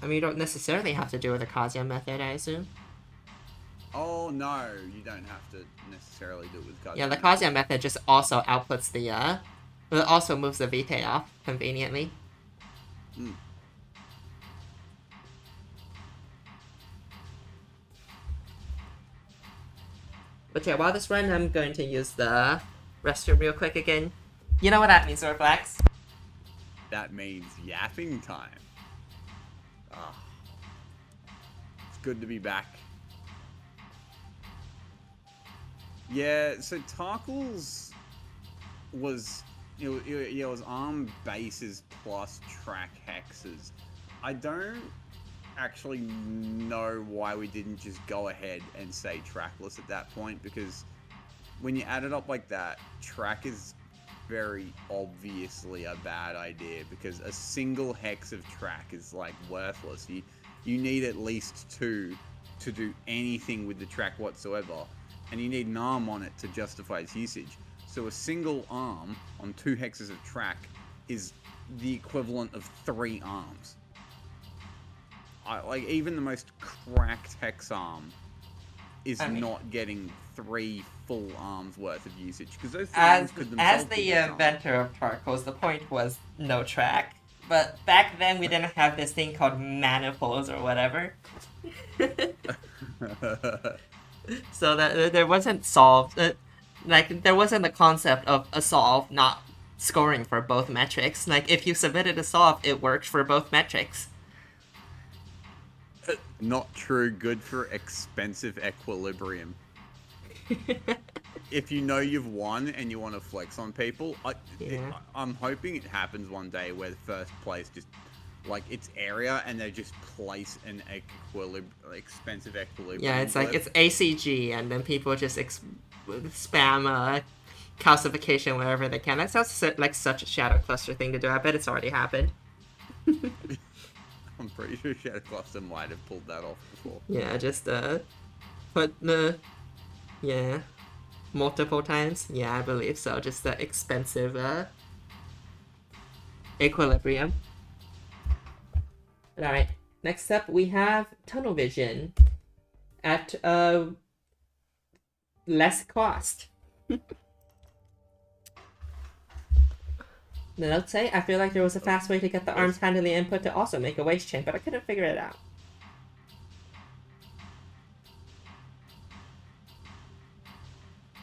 I mean, you don't necessarily have to do it with the Kazian method, I assume. Oh no, you don't have to necessarily do it with Kazian. Yeah, the Kazian method just also outputs the, it also moves the Vitae off, conveniently. Mm. But yeah, while this run, I'm going to use the restroom real quick again. You know what that means, Orflax? That means yapping time. Ah. It's good to be back. Yeah, so Tarkle's was it was ARM bases plus track hexes. I don't actually know why we didn't just go ahead and say trackless at that point, because when you add it up like that, track is very obviously a bad idea, because a single hex of track is like worthless. You need at least 2 to do anything with the track whatsoever, and you need an arm on it to justify its usage. So a single arm on 2 hexes of track is the equivalent of 3 arms. Like, even the most cracked hex arm is not getting 3 full arms worth of usage, because those 3 arms could themselves as the be hex arms. inventor of Tarkos, the point was no track. But back then we didn't have this thing called manifolds or whatever. So that there wasn't solved. Like, there wasn't the concept of a solve not scoring for both metrics. Like, if you submitted a solve, it worked for both metrics. Not true. Good for expensive equilibrium. If you know you've won and you want to flex on people, I'm hoping it happens one day where the first place just, like, it's area and they just place an expensive equilibrium. Yeah, it's like, it's ACG, and then people just spam calcification wherever they can. That sounds like such a Shadow Cluster thing to do. I bet it's already happened. I'm pretty sure Shadow Cluster might have pulled that off before. Yeah, just put the multiple times. Yeah, I believe so. Just the expensive equilibrium. Alright, next up we have Tunnel Vision at less cost. The notes say, I feel like there was a fast way to get the arms handling input to also make a waste chain, but I couldn't figure it out.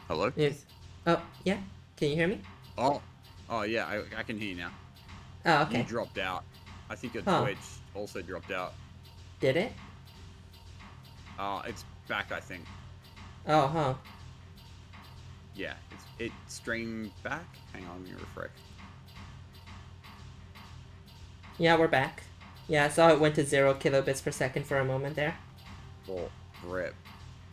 Hello? Yes. Oh, yeah? Can you hear me? Oh yeah, I can hear you now. Oh, okay. You dropped out. I think your Huh. Twitch also dropped out. Did it? It's back, I think. Oh, huh. Yeah, it streamed back. Hang on, let me refresh. Yeah, we're back. Yeah, I saw it went to 0 kilobits per second for a moment there. Oh, rip.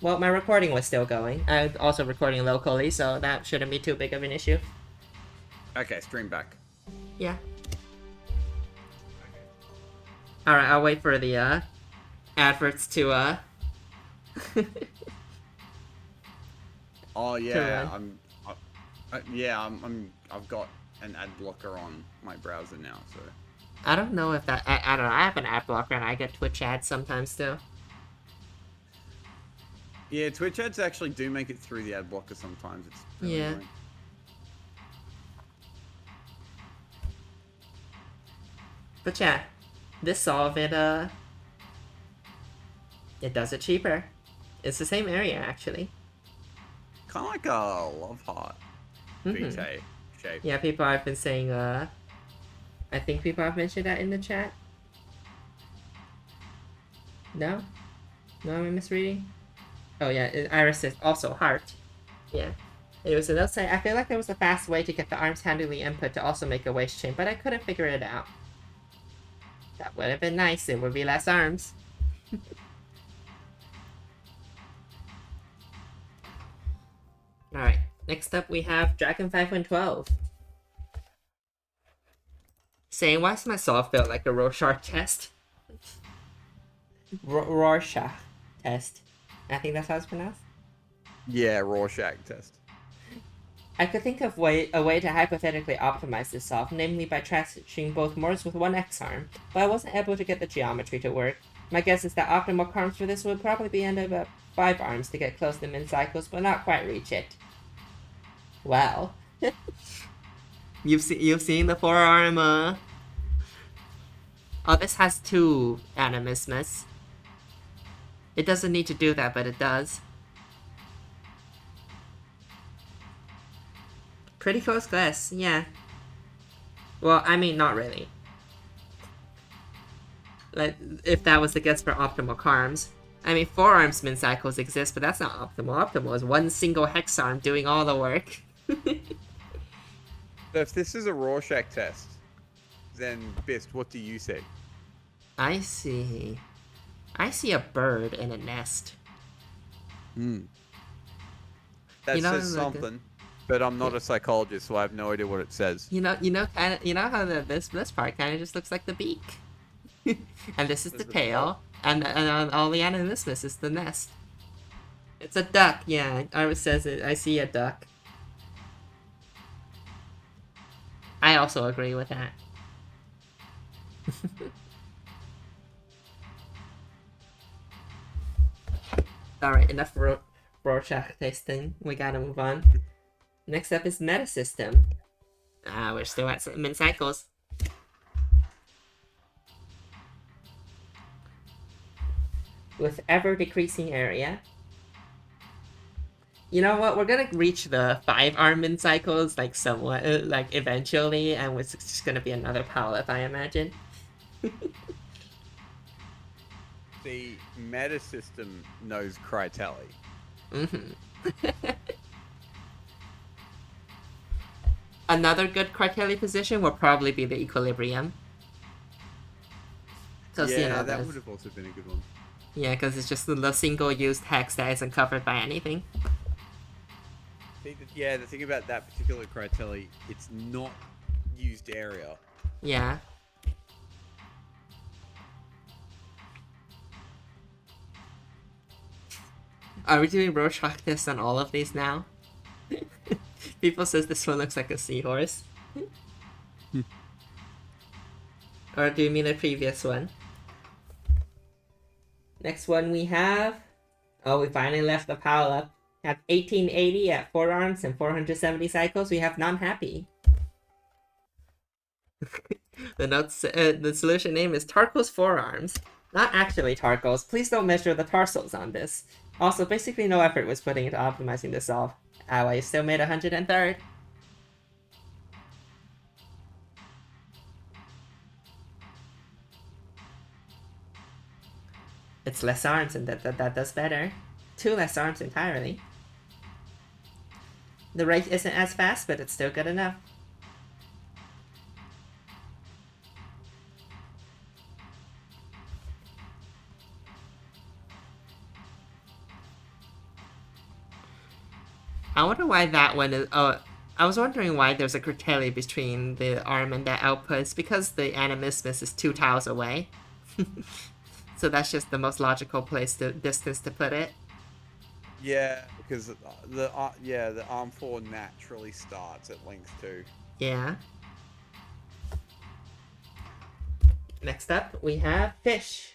Well, my recording was still going. I was also recording locally, so that shouldn't be too big of an issue. Okay, stream back. Yeah. Alright, I'll wait for the adverts to Oh yeah, run. I've got an ad blocker on my browser now, so. I don't know if that I don't know, I have an ad blocker and I get Twitch ads sometimes too. Yeah, Twitch ads actually do make it through the ad blocker sometimes. It's really Yeah. annoying. But yeah, this solve it does it cheaper. It's the same area actually. Kind of like a love heart VT shape. Yeah, people have been saying I think people have mentioned that in the chat. No? No, am I misreading? Oh yeah, Iris is also heart. Yeah. It was an outside. I feel like there was a fast way to get the arms handily input to also make a waist chain, but I couldn't figure it out. That would have been nice. It would be less arms. Alright, next up we have Dragon 5112. Saying, why does my solve feel like a Rorschach test? Rorschach test. I think that's how it's pronounced. Yeah, Rorschach test. I could think of a way to hypothetically optimize this solve, namely by transitioning both modes with one X-arm, but I wasn't able to get the geometry to work. My guess is that optimal arms for this would probably be end up 5 arms to get close to min cycles, but not quite reach it. Well. You've seen the forearm, Oh, this has 2 animismus. It doesn't need to do that, but it does. Pretty close glass, yeah. Well, I mean, not really. Like, if that was the guess for optimal arms. I mean, 4 arms min cycles exist, but that's not optimal. Optimal is one single hex arm doing all the work. So if this is a Rorschach test, then Bist, what do you see? I see a bird in a nest. That You know, says like something, but I'm not a psychologist, so I have no idea what it says. You know how this part kind of just looks like the beak, and this is the tail, and all the animismus is the nest. It's a duck, yeah. Iris says it. I see a duck. I also agree with that. Alright, enough Rorschach tasting. We gotta move on. Next up is Meta System. We're still at min cycles. With ever decreasing area. You know what? We're gonna reach the 5 arm min cycles like somewhat, like eventually, and it's just gonna be another palette, I imagine. The meta system knows Crytelli. Another good Crytelli position will probably be the equilibrium. Yeah, that would have also been a good one. Yeah, because it's just the single-used hex that isn't covered by anything. Yeah, the thing about that particular Crytelli, it's not used area. Yeah. Are we doing Rorschach tests on all of these now? People says this one looks like a seahorse. Or do you mean the previous one? Next one we have... Oh, we finally left the pile up. At 1880 at 4 arms and 470 cycles, we have non-happy. The solution name is Tarko's forearms. Not actually Tarko's. Please don't measure the tarsals on this. Also, basically no effort was put into optimizing this solve. I still made 103rd. It's less arms and that does better. 2 less arms entirely. The rate isn't as fast, but it's still good enough. I wonder why that one is... Oh, I was wondering why there's a Crytelli between the arm and the output. It's because the animismus is 2 tiles away. So that's just the most logical distance to put it. Yeah, because the Arm 4 naturally starts at length 2. Yeah. Next up, we have fish.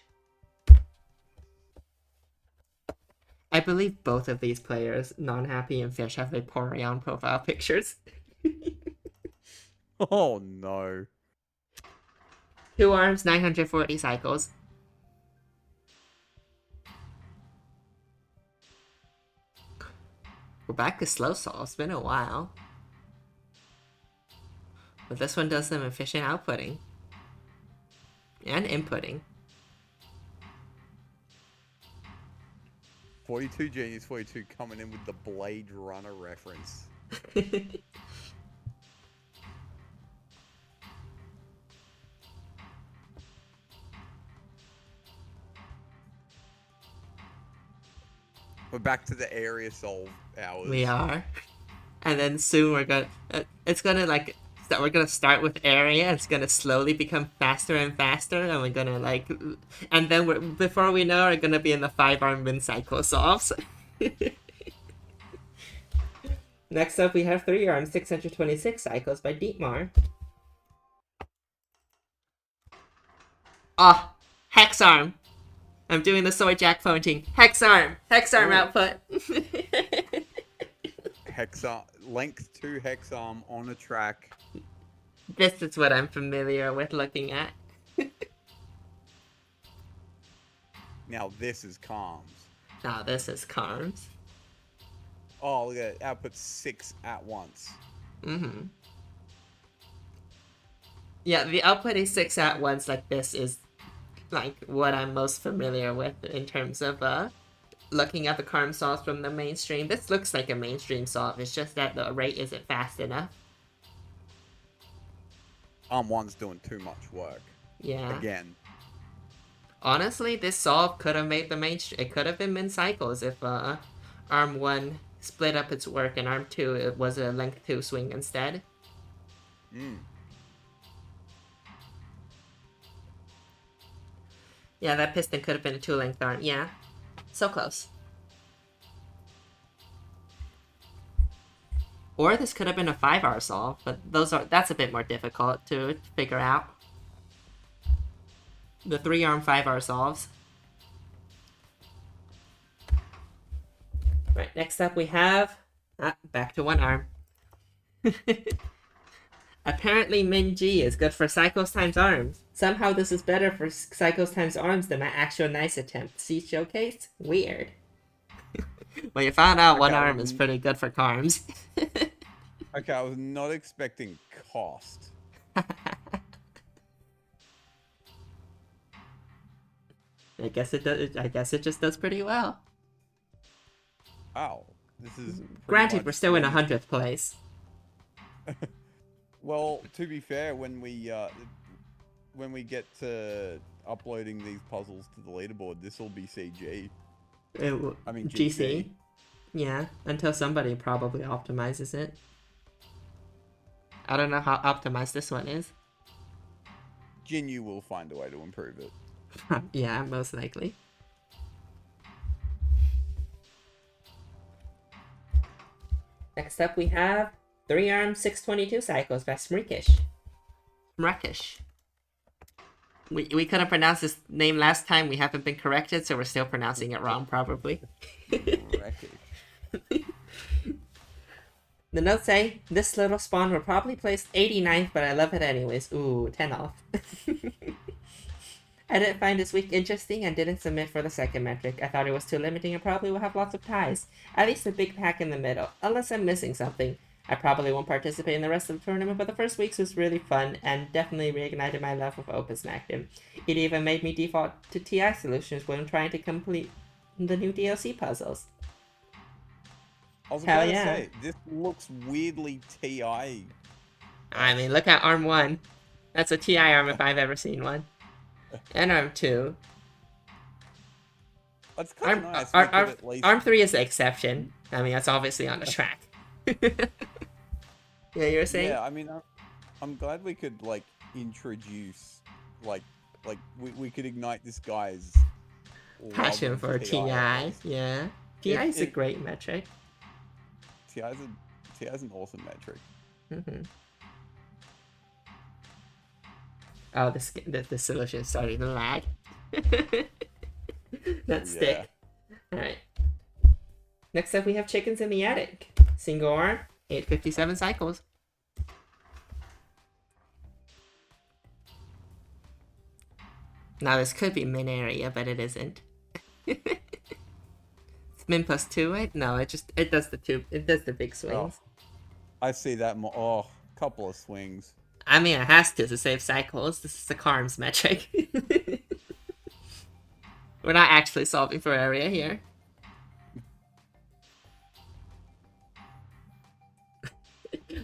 I believe both of these players, Non-Happy and Fish, have Vaporeon profile pictures. Oh no. 2 arms, 940 cycles. We're back to slow saw. It's been a while. But this one does some efficient outputting. And inputting. 42 Genius 42 coming in with the Blade Runner reference. We're back to the area solve hours. We are. And then soon we're gonna... it's gonna like... We're gonna start with area. It's gonna slowly become faster and faster. And we're gonna like... And then before we know, we're gonna be in the 5-arm wind cycle solves. Next up, we have 3-arm 626 cycles by Dietmar. Ah, Hex Arm. I'm doing the soy jack pointing. Hex Arm output. Hexarm, length 2 Hexarm on a track. This is what I'm familiar with looking at. Now this is Calms. Now this is Carms. Oh, look at it. Output 6 at once. Mm-hmm. Yeah, the output is 6 at once like this is like what I'm most familiar with in terms of looking at the Carm solves from the mainstream. This looks like a mainstream solve, it's just that the rate isn't fast enough. Arm 1's doing too much work. Yeah. Again. Honestly, this solve could have made the mainstream. It could have been min cycles if Arm 1 split up its work and Arm 2 it was a length 2 swing instead. Yeah, that piston could have been a 2-length arm. Yeah, so close. Or this could have been a 5R solve, but that's a bit more difficult to figure out. The 3-arm 5R solves. Right, next up we have... back to 1 arm. Apparently Min G is good for cycles times arms. Somehow this is better for cycles times arms than my actual nice attempt. See showcase? Weird. Well, you found out 1 arm is pretty good for Carms. Okay, I was not expecting cost. I guess it does. I guess it just does pretty well. Wow, this is. Granted, we're still in 100th place. Well, to be fair, when we get to uploading these puzzles to the leaderboard, this will be CG. I mean GC. Yeah, until somebody probably optimizes it. I don't know how optimized this one is. Jinyu will find a way to improve it. Yeah, most likely. Next up we have 3-arm 622 cycles by Smrekish. Smrekish. We couldn't pronounce this name last time. We haven't been corrected, so we're still pronouncing it wrong, probably. The notes say, this little spawn will probably place 89th, but I love it anyways. Ooh, 10 off. I didn't find this week interesting and didn't submit for the second metric. I thought it was too limiting and probably will have lots of ties. At least a big pack in the middle, unless I'm missing something. I probably won't participate in the rest of the tournament, but the first weeks was really fun and definitely reignited my love of Opus Magnum. It even made me default to TI solutions when trying to complete the new DLC puzzles. I was about to say, this looks weirdly TI. I mean, look at Arm 1. That's a TI arm if I've ever seen one. And Arm 2. That's kind of nice. Arm 3 is the exception. I mean, that's obviously on the track. Yeah, you were saying? Yeah, I mean, I'm glad we could, like, introduce, like, Like we could ignite this guy's Passion love for of TI, at least. yeah. TI If is a great metric. TI's an awesome metric. Mm-hmm. Oh, the solution is starting to lag. That stick. Alright. Next up, we have chickens in the attic. Single arm, 857 cycles. Now, this could be min area, but it isn't. It's min plus 2, right? No, it does the big swings. Oh, I see that more. Oh, couple of swings. I mean, it has to save cycles. This is the Carms metric. We're not actually solving for area here.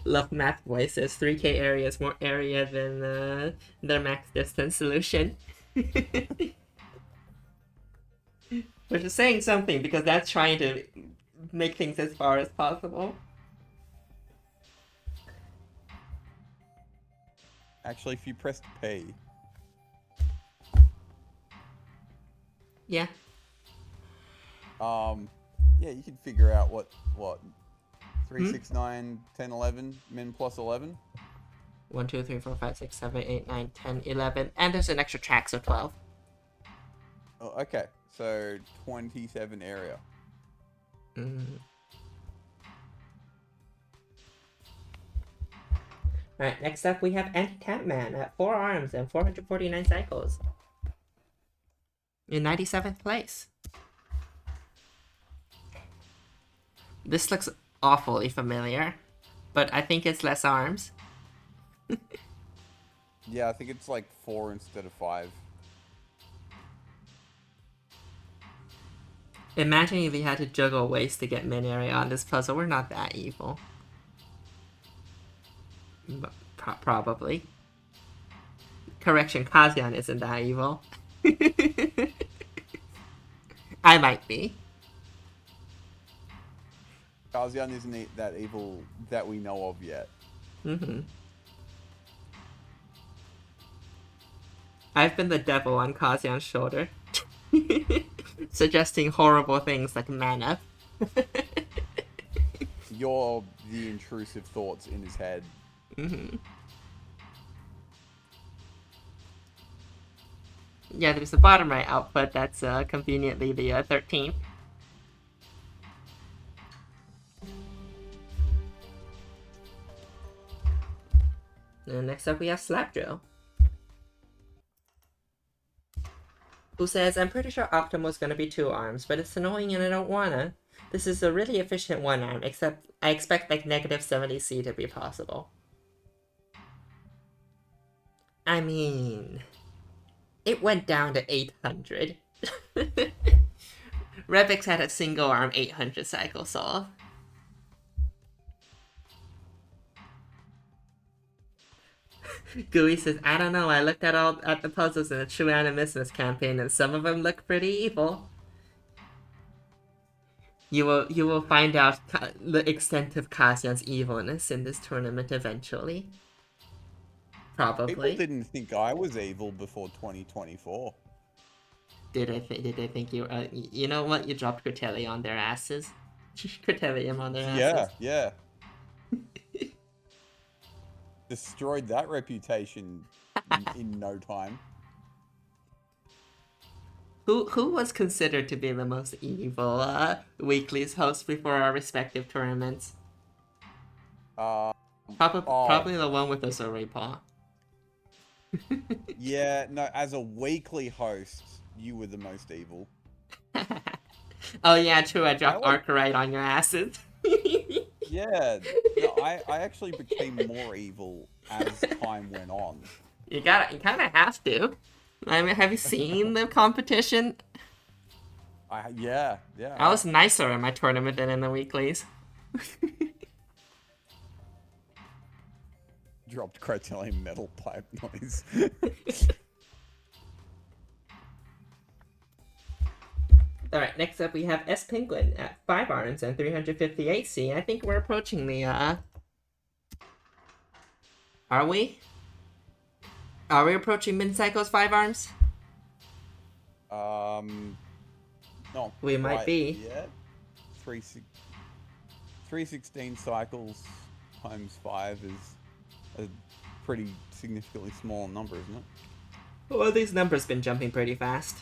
Love Math Boy says 3K area is more area than their max distance solution. Which is saying something, because that's trying to make things as far as possible. Actually, if you pressed P. Yeah. Yeah, you can figure out what 3, 6, 9, 10, 11, min plus 11. 1, 2, 3, 4, 5, 6, 7, 8, 9, 10, 11. And there's an extra track, so 12. Oh, okay. So 27 area. Alright, next up we have Anti-Tap Man at 4 arms and 449 cycles. In 97th place. This looks awfully familiar, but I think it's less arms. Yeah, I think it's like 4 instead of 5. Imagine if we had to juggle ways to get min area on this puzzle. We're not that evil. But probably. Correction, Kazian isn't that evil. I might be. Kazian isn't that evil that we know of yet. I've been the devil on Kazian's shoulder. Suggesting horrible things like mana. You're the intrusive thoughts in his head. Yeah, there's the bottom right output. That's conveniently the 13th. And next up we have Slap Drill. Who says, I'm pretty sure Optimal's gonna be 2 arms, but it's annoying and I don't wanna. This is a really efficient 1 arm, except I expect like negative 70C to be possible. I mean, it went down to 800. Revix had a single arm 800 cycle solve. Gooey says, I don't know, I looked at the puzzles in the True Animismus campaign and some of them look pretty evil. You will find out the extent of Kazian's evilness in this tournament eventually. Probably. People didn't think I was evil before 2024. Did they think you you know what? You dropped Critelli on their asses. Critellium on their asses. Yeah. Destroyed that reputation in no time. Who was considered to be the most evil weeklies host before our respective tournaments? Probably the one with the Zoray Paw. Yeah, no, as a weekly host, you were the most evil. Oh yeah, true, I dropped Archerite on your asses. Yeah, no, I actually became more evil as time went on. You kind of have to. I mean, have you seen the competition? Yeah. I was nicer in my tournament than in the weeklies. Dropped Crotelium metal pipe noise. Alright, next up we have S Penguin at 5 arms and 358C. I think we're approaching the, Are we? Are we approaching Min-Cycle's 5 arms? Not We might quite be. yet. 316 cycles times 5 is a pretty significantly small number, isn't it? Well, these numbers been jumping pretty fast.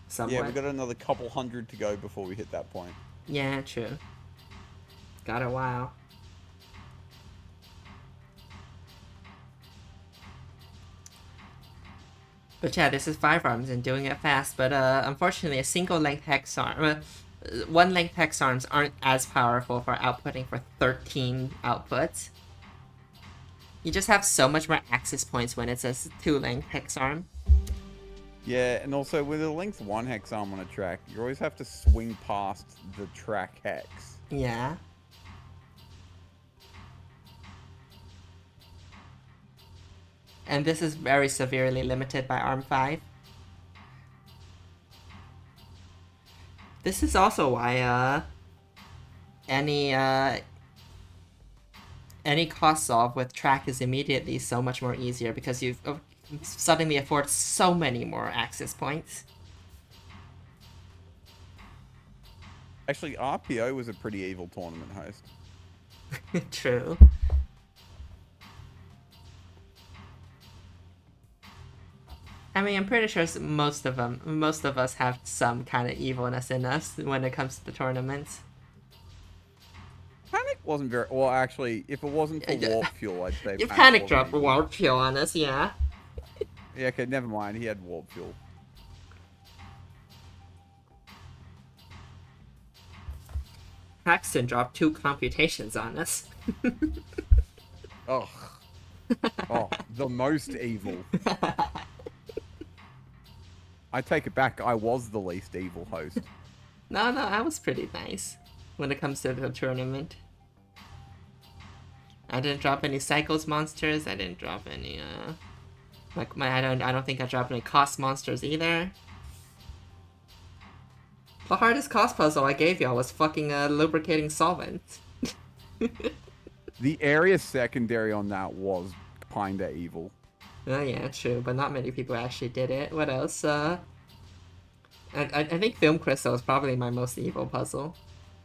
Somewhat. Yeah, we got another couple hundred to go before we hit that point. Yeah, true. Got a while. But yeah, this is 5 arms and doing it fast, but unfortunately a single length hex arm, one length hex arms aren't as powerful for outputting for 13 outputs. You just have so much more access points when it's a 2 length hex arm. Yeah, and also with a length 1 hex arm on a track, you always have to swing past the track hex. Yeah. And this is very severely limited by ARM 5. This is also why any cost solve with track is immediately so much more easier because you suddenly afford so many more access points. Actually, RPO was a pretty evil tournament host. True. I mean, I'm pretty sure most of us have some kind of evilness in us when it comes to the tournaments. Panic wasn't very... Well, actually, if it wasn't for warp fuel, I'd say You panic drop wasn't warp fuel on us, yeah. Yeah, okay, never mind. He had warp fuel. Paxton dropped 2 computations on us. Ugh. Oh, the most evil. I take it back. I was the least evil host. No, I was pretty nice when it comes to the tournament. I didn't drop any cycles monsters. I didn't drop any I don't think I dropped any cost monsters either. The hardest cost puzzle I gave y'all was fucking lubricating solvent. The area secondary on that was kinda evil. Oh yeah, true, but not many people actually did it. What else? I think Film Crystal is probably my most evil puzzle.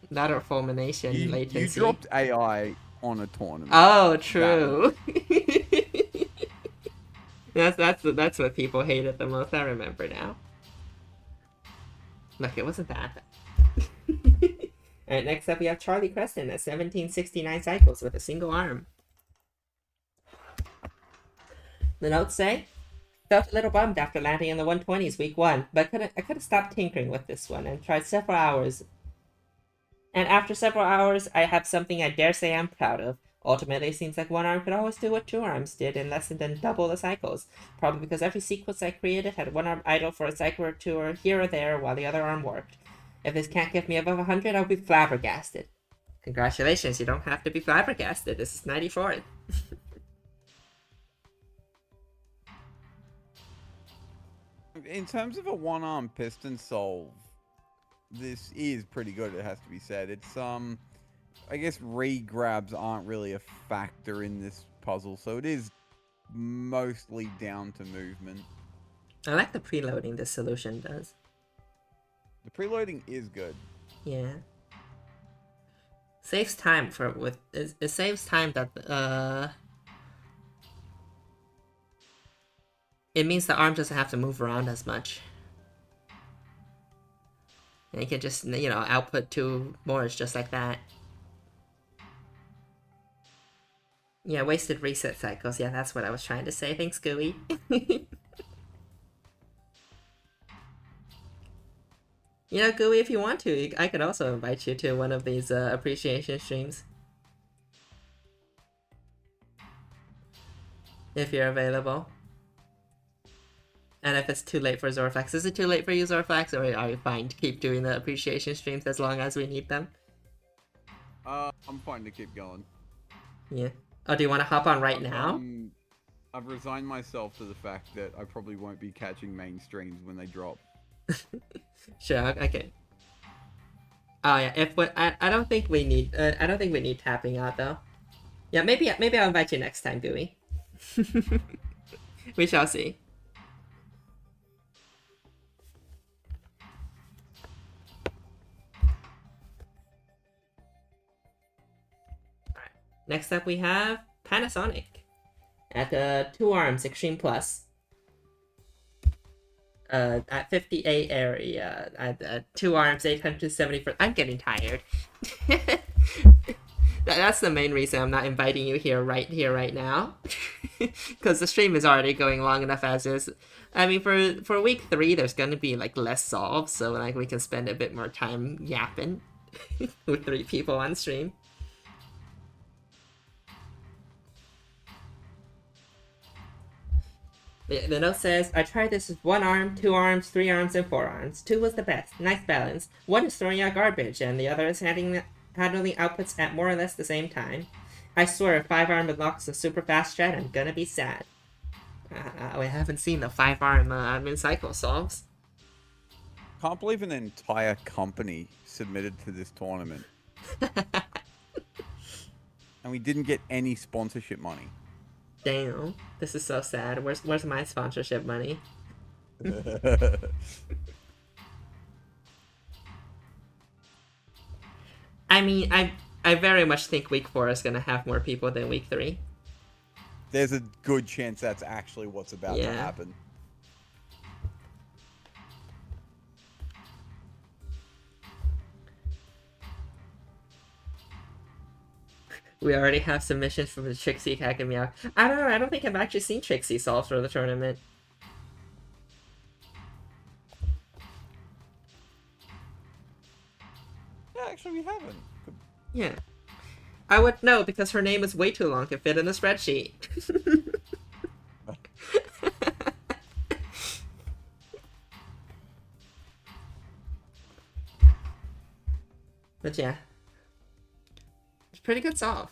That or Fulmination, Latency. You dropped AI on a tournament. Oh, true. That's what people hated the most. I remember now. Look, it wasn't that bad. Alright, next up we have Charlie Creston at 1769 cycles with a single arm. The notes say, felt a little bummed after landing in the 120s week 1, but I couldn't stop tinkering with this one and tried several hours. And after several hours, I have something I dare say I'm proud of. Ultimately, it seems like one arm could always do what 2 arms did in less than double the cycles. Probably because every sequence I created had one arm idle for a cycle or 2 or here or there while the other arm worked. If this can't get me above 100, I'll be flabbergasted. Congratulations, you don't have to be flabbergasted. This is 94th. In terms of a one-arm piston solve, this is pretty good, it has to be said. It's, I guess re-grabs aren't really a factor in this puzzle, so it is mostly down to movement. I like the preloading this solution does. The preloading is good. Yeah. Saves time it saves time that it means the arm doesn't have to move around as much. And you can just, output 2 more just like that. Yeah, wasted reset cycles. Yeah, that's what I was trying to say. Thanks, Gooey. Gooey, if you want to, I could also invite you to one of these appreciation streams. If you're available. And if it's too late for Zorflex. Is it too late for you, Zorflex, or are you fine to keep doing the appreciation streams as long as we need them? I'm fine to keep going. Yeah. Oh, do you want to hop on right now? I've resigned myself to the fact that I probably won't be catching main streams when they drop. Sure, okay. Oh yeah, I don't think we need tapping out though. Yeah, maybe I'll invite you next time, Gooey. We shall see. Alright. Next up we have Panasonic at 2 arms Extreme Plus. At 58 area, at 2 arms 874. I'm getting tired. That's the main reason I'm not inviting you here right now, because the stream is already going long enough as is. I mean, for week 3, there's gonna be like less solves, so like we can spend a bit more time yapping with 3 people on stream. The note says, I tried this with 1 arm, 2 arms, 3 arms, and 4 arms. 2 was the best. Nice balance. 1 is throwing out garbage, and the other is handling outputs at more or less the same time. I swear, if 5 arm unlocks a super fast strat, I'm gonna be sad. We haven't seen the 5 arm admin cycle solves. Can't believe an entire company submitted to this tournament. And we didn't get any sponsorship money. Damn, this is so sad. Where's my sponsorship money? I mean, I very much think week 4 is gonna have more people than week 3. There's a good chance that's actually what's about to happen. We already have submissions from the Trixie Kakamia. I don't know, I don't think I've actually seen Trixie solve for the tournament. Yeah, actually we haven't. Yeah. I would know because her name is way too long to fit in the spreadsheet. But yeah. It's pretty good solve.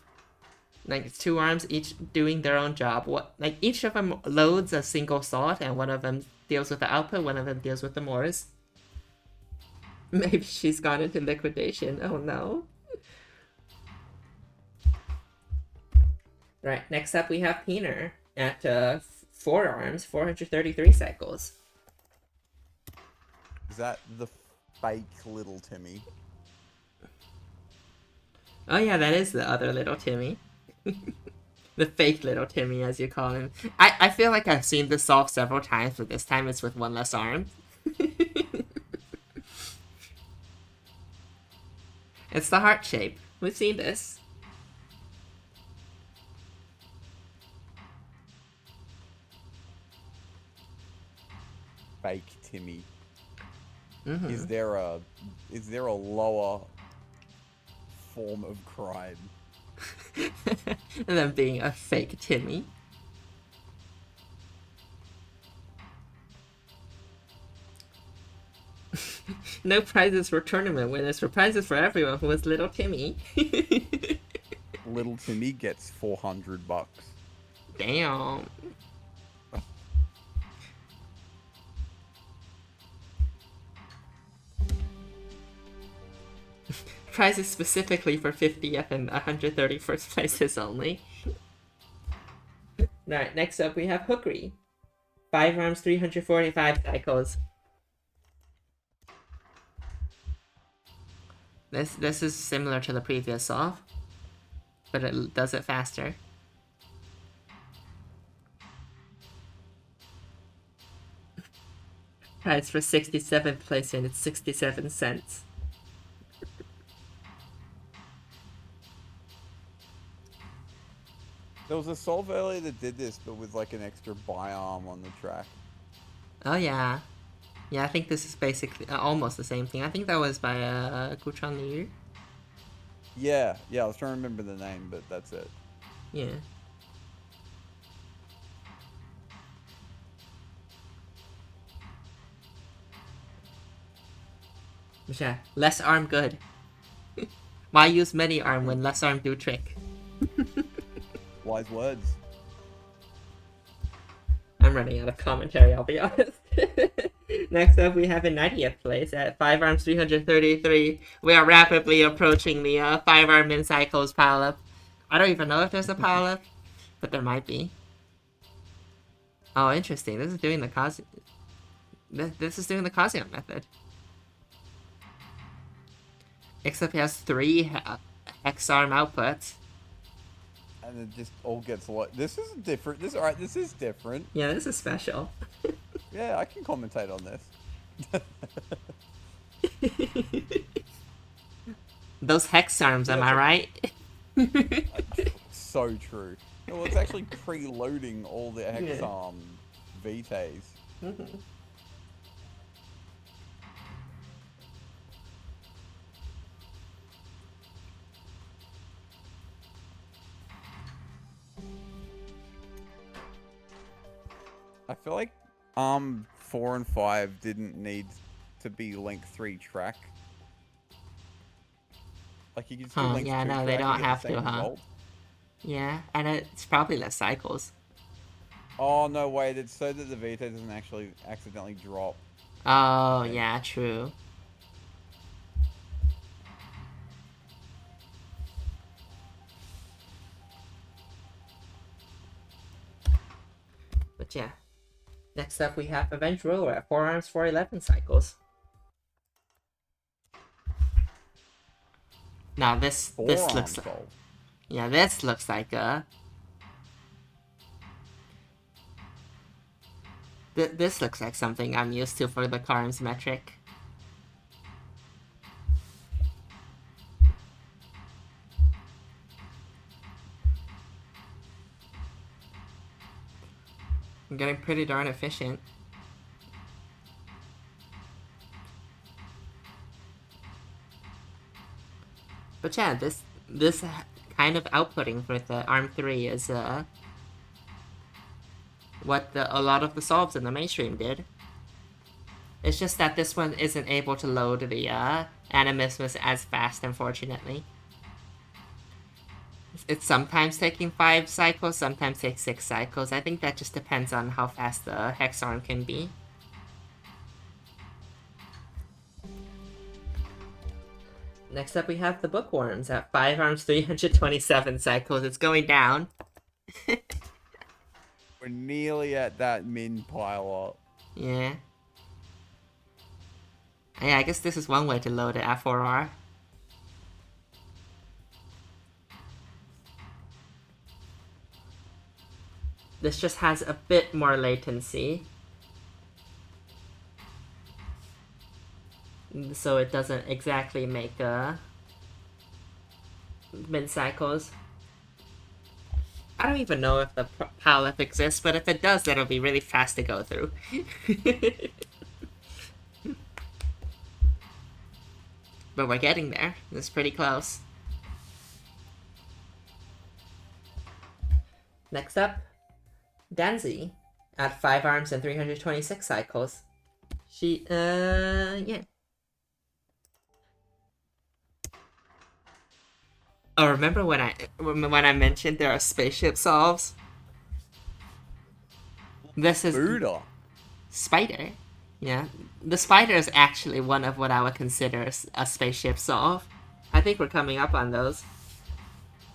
Like, it's 2 arms, each doing their own job. Like, each of them loads a single slot, and one of them deals with the output, one of them deals with the mores. Maybe she's gone into liquidation. Oh no. Right, next up we have Peener at 4 arms, 433 cycles. Is that the fake little Timmy? Oh yeah, that is the other little Timmy. The fake little Timmy, as you call him. I feel like I've seen this solve several times, but this time it's with 1 less arm. It's the heart shape. We've seen this. Fake Timmy. Mm-hmm. Is there a lower form of crime? And then being a fake Timmy. No prizes for tournament winners, for prizes for everyone who was little Timmy. Little Timmy gets $400. Damn. Prizes specifically for 50th and 131st places only. Alright, next up we have Hookery. 5 arms, 345 cycles. This is similar to the previous solve, but it does it faster. Price for 67th place and it's 67 cents. There was a solve earlier that did this, but with like an extra bi-arm on the track. Oh yeah. Yeah, I think this is basically almost the same thing. I think that was by Kuchan Liu. Yeah, I was trying to remember the name, but that's it. Yeah. But yeah, less arm good. Why use many arm when less arm do trick? Wise words. I'm running out of commentary, I'll be honest. Next up, we have a 90th place at 5 arms 333. We are rapidly approaching the 5 arm min cycles pile up. I don't even know if there's a power up, but there might be. Oh, interesting. This is doing the This is doing the Kazuya method. Except he has 3 hex arm outputs. And it just all gets like this is different. This alright. This is different. Yeah, this is special. Yeah, I can commentate on this. Those hex arms, am I right? So true. Well, it's actually preloading all the hex VTAs. I feel like 4 and 5 didn't need to be Link 3 track. Like you could just do Link 2 Yeah, no, track they and don't get have the same to, huh? result. Yeah, and it's probably less cycles. Oh no, wait! It's so that the VTA doesn't actually accidentally drop. Oh, Okay. yeah, true. But yeah. Next up, we have Avenge Ruler at 4 arms for 11 cycles. Now this looks like, yeah, this looks like this looks like something I'm used to for the Karms metric. I'm getting pretty darn efficient. But yeah, this kind of outputting with the ARM 3 is what a lot of the solves in the mainstream did. It's just that this one isn't able to load the animismus as fast, unfortunately. It's sometimes taking 5 cycles, sometimes takes 6 cycles. I think that just depends on how fast the hex arm can be. Next up we have the Bookworms at 5 arms, 327 cycles. It's going down. We're nearly at that min pile up. Yeah. Yeah, I guess this is one way to load it at 4R. This just has a bit more latency. So it doesn't exactly make min cycles. I don't even know if the PALF exists, but if it does, that'll be really fast to go through. But we're getting there. It's pretty close. Next up, Danzi at 5 arms and 326 cycles. She, yeah. Oh, remember when I mentioned there are spaceship solves? This is Buddha. Spider. Yeah, the spider is actually one of what I would consider a spaceship solve. I think we're coming up on those.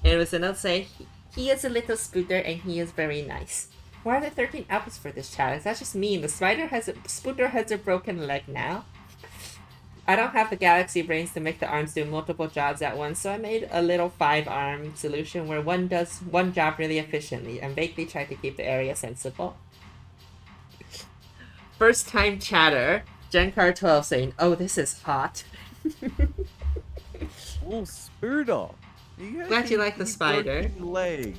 And it was another say, he is a little spooter and he is very nice. Why are there 13 outputs for this challenge? That's just mean. The spooter has a broken leg now. I don't have the galaxy brains to make the arms do multiple jobs at once, so I made a little 5-arm solution where one does one job really efficiently and vaguely tried to keep the area sensible. First time chatter, Gencar 12 saying, "Oh, this is hot." Oh, Spooder. Glad you like the spider. Leg.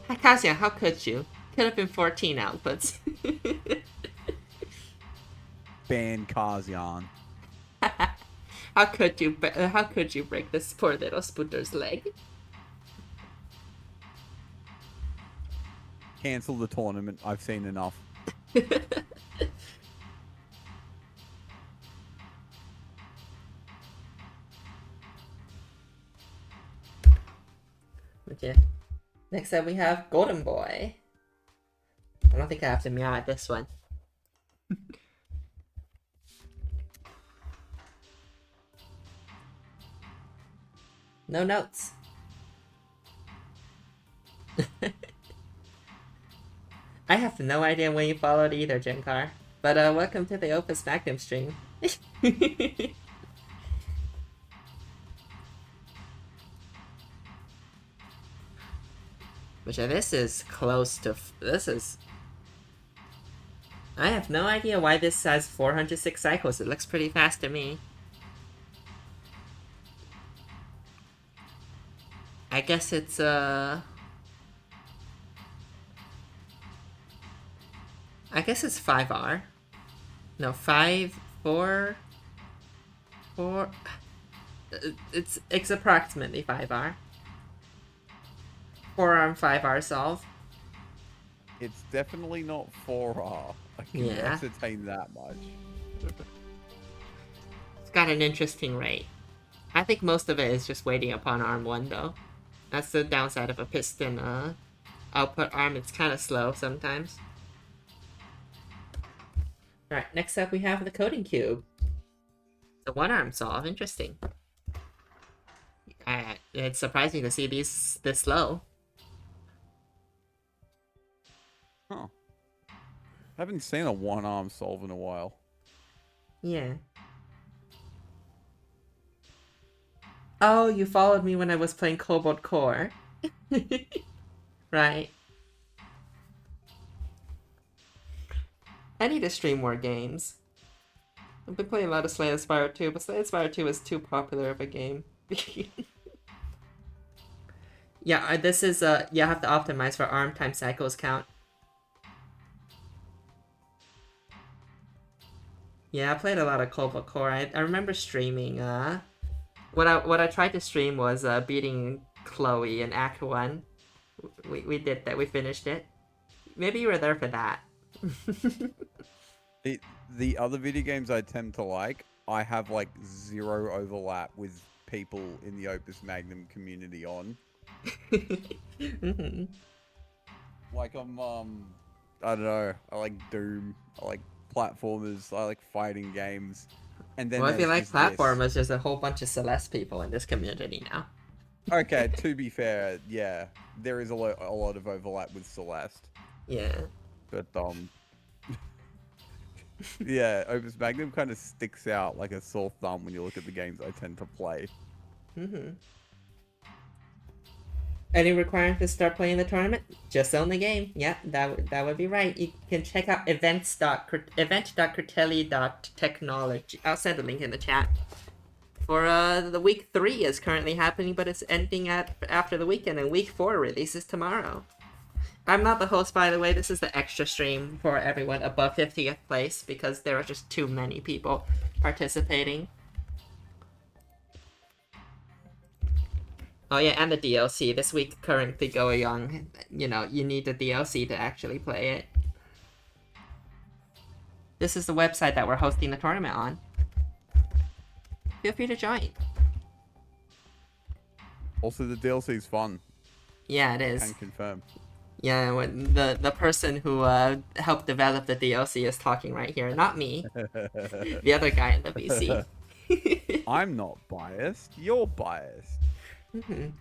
Kazuya, how could you? Could have been 14 outputs. Ban Kazian. How could you break this poor little spooter's leg? Cancel the tournament. I've seen enough. Okay. Next up we have Golden Boy. I don't think I have to meow at this one. No notes. I have no idea when you followed either, Jinkar. But welcome to the Opus Magnum stream. Which this is close to... This is... I have no idea why this has 406 cycles. It looks pretty fast to me. I guess it's, I guess it's 5R. No, 5, 4... 4... It's approximately 5R. 4-arm, 5R solve. It's definitely not 4R. I can ascertain that much. It's got an interesting rate. I think most of it is just waiting upon arm 1, though. That's the downside of a piston output arm. It's kind of slow sometimes. Alright, next up we have the coding cube. The 1-arm solve. Interesting. It's surprising to see these this slow. Huh. Haven't seen a 1-arm solve in a while. Yeah. Oh, you followed me when I was playing Cobalt Core. Right. I need to stream more games. I've been playing a lot of Slay the Spire 2, but Slay the Spire 2 is too popular of a game. Yeah, this is, you have to optimize for arm time cycles count. Yeah, I played a lot of Cobalt Core. I remember streaming, what I tried to stream was, beating Chloe in Act 1. We did that, we finished it. Maybe you were there for that. The other video games I tend to like, I have like 0 overlap with people in the Opus Magnum community on. Mm-hmm. Like I'm, I don't know, I like Doom, I like platformers, I like fighting games. And then Well, if you like there's platformers, there's a whole bunch of Celeste people in this community now. Okay, to be fair, yeah, there is a lot of overlap with Celeste. Yeah. But yeah, Opus Magnum kind of sticks out like a sore thumb when you look at the games I tend to play. Mm-hmm. Any requirement to start playing the tournament? Just own the game. Yeah, that would be right. You can check out event.curtelli.technology. I'll send a link in the chat. For the week 3 is currently happening, but it's ending after the weekend, and week 4 releases tomorrow. I'm not the host, by the way. This is the extra stream for everyone above 50th place because there are just too many people participating. Oh yeah, and the DLC. This week currently going on, you know, you need the DLC to actually play it. This is the website that we're hosting the tournament on. Feel free to join. Also, the DLC is fun. Yeah, it is. Can confirm. Yeah, when the person who helped develop the DLC is talking right here, not me. The other guy in the VC. I'm not biased. You're biased.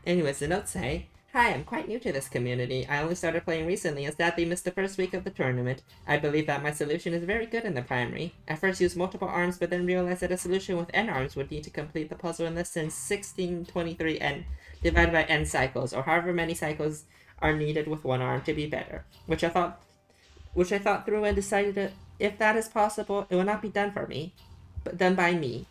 Anyways, the notes say, "Hi, I'm quite new to this community. I only started playing recently and sadly missed the first week of the tournament. I believe that my solution is very good in the primary. I first used multiple arms, but then realized that a solution with n arms would need to complete the puzzle in less than 1623 n divided by n cycles, or however many cycles are needed with one arm to be better. Which I thought through and decided that if that is possible, it will not be done for me, but done by me.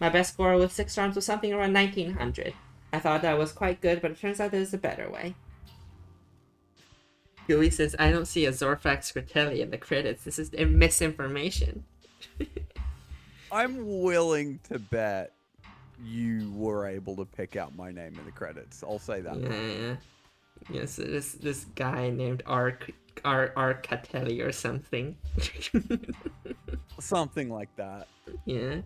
My best score with 6 arms was something around 1900. I thought that was quite good, but it turns out there's a better way." Gooey says, "I don't see a Zorfax Scratelli in the credits. This is misinformation." I'm willing to bet you were able to pick out my name in the credits. I'll say that. Yeah. Yes, this guy named R Catelli or something. Something like that. Yeah.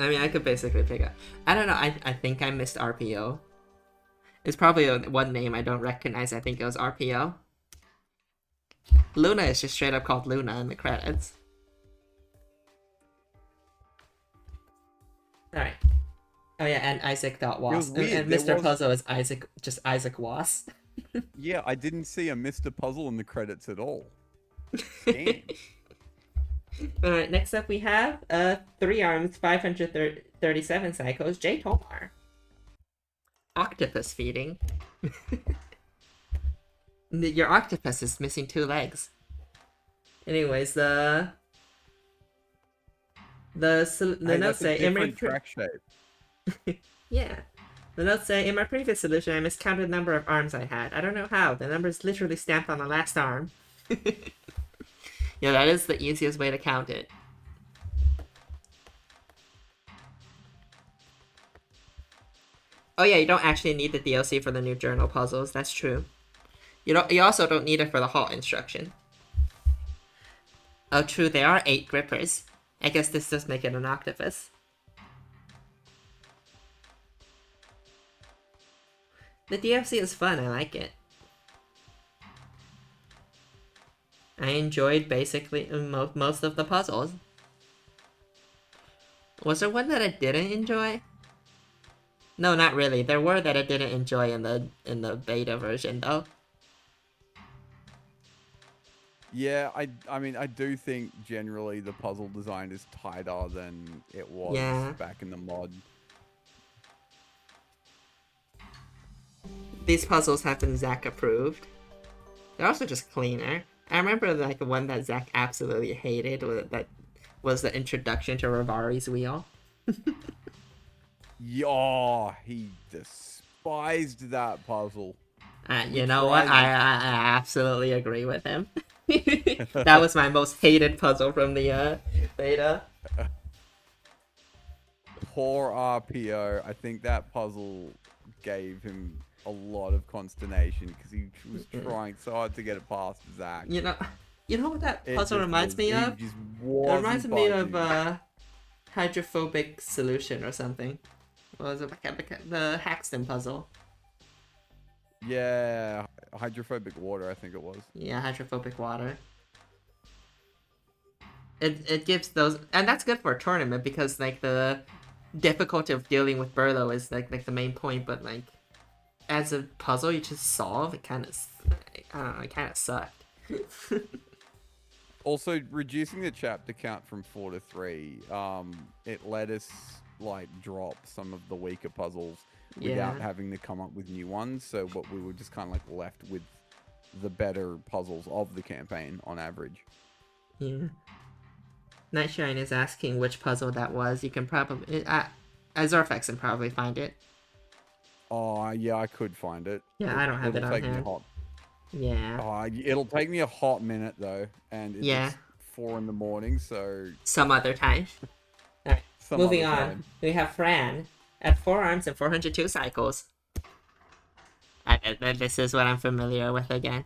I mean, I could basically pick up. I don't know. I think I missed RPO. It's probably one name I don't recognize. I think it was RPO. Luna is just straight up called Luna in the credits. Alright. Oh yeah, and Isaac dot It was Was. weird. And There Mr. was Puzzle is Isaac Was. yeah, I didn't see a Mr. Puzzle in the credits at all. Scam. Alright, next up we have 3 arms, 537 cycles, J Tomar. Octopus feeding. Your octopus is missing 2 legs. Anyways, the Hey, notes that's a say different track shape. yeah. The notes say, in my previous solution, I miscounted the number of arms I had. I don't know how. The number is literally stamped on the last arm. Yeah, that is the easiest way to count it. Oh yeah, you don't actually need the DLC for the new journal puzzles. That's true. You also don't need it for the halt instruction. Oh, true. There are 8 grippers. I guess this does make it an octopus. The DLC is fun. I like it. I enjoyed basically most of the puzzles. Was there one that I didn't enjoy? No, not really. There were that I didn't enjoy in the beta version though. Yeah, I mean, I do think generally the puzzle design is tighter than it was Yeah. back in the mod. These puzzles have been Zach approved. They're also just cleaner. I remember like the one that Zach absolutely hated that was the introduction to Rivari's wheel. Yeah, he despised that puzzle. You know what? tried- I absolutely agree with him. That was my most hated puzzle from the beta. Poor RPO. I think that puzzle gave him a lot of consternation because he was trying so hard to get it past Zach. You know what that It puzzle just reminds me he of? just It wasn't reminds me of budging. hydrophobic solution or something. What was it? The Haxton puzzle. Yeah, hydrophobic water, I think it was. Yeah, hydrophobic water. It gives those, and that's good for a tournament because like the difficulty of dealing with Burlow is like the main point, but like as a puzzle you just solve, it kind of, I don't know, it kind of sucked. Also, reducing the chapter count from 4 to 3, it let us like drop some of the weaker puzzles without Yeah. having to come up with new ones. So what we were just kind of like left with the better puzzles of the campaign on average. Yeah. Nightshine is asking which puzzle that was. You can probably, Azorfax can probably find it. Oh, yeah, I could find it. Yeah, I don't have it It'll on take me a hand. hot. Yeah. Oh, it'll take me a hot minute though, and Yeah. it's 4 in the morning, so Some other time. Alright, some moving other on. time. We have Fran at 4 arms and 402 cycles. This is what I'm familiar with again.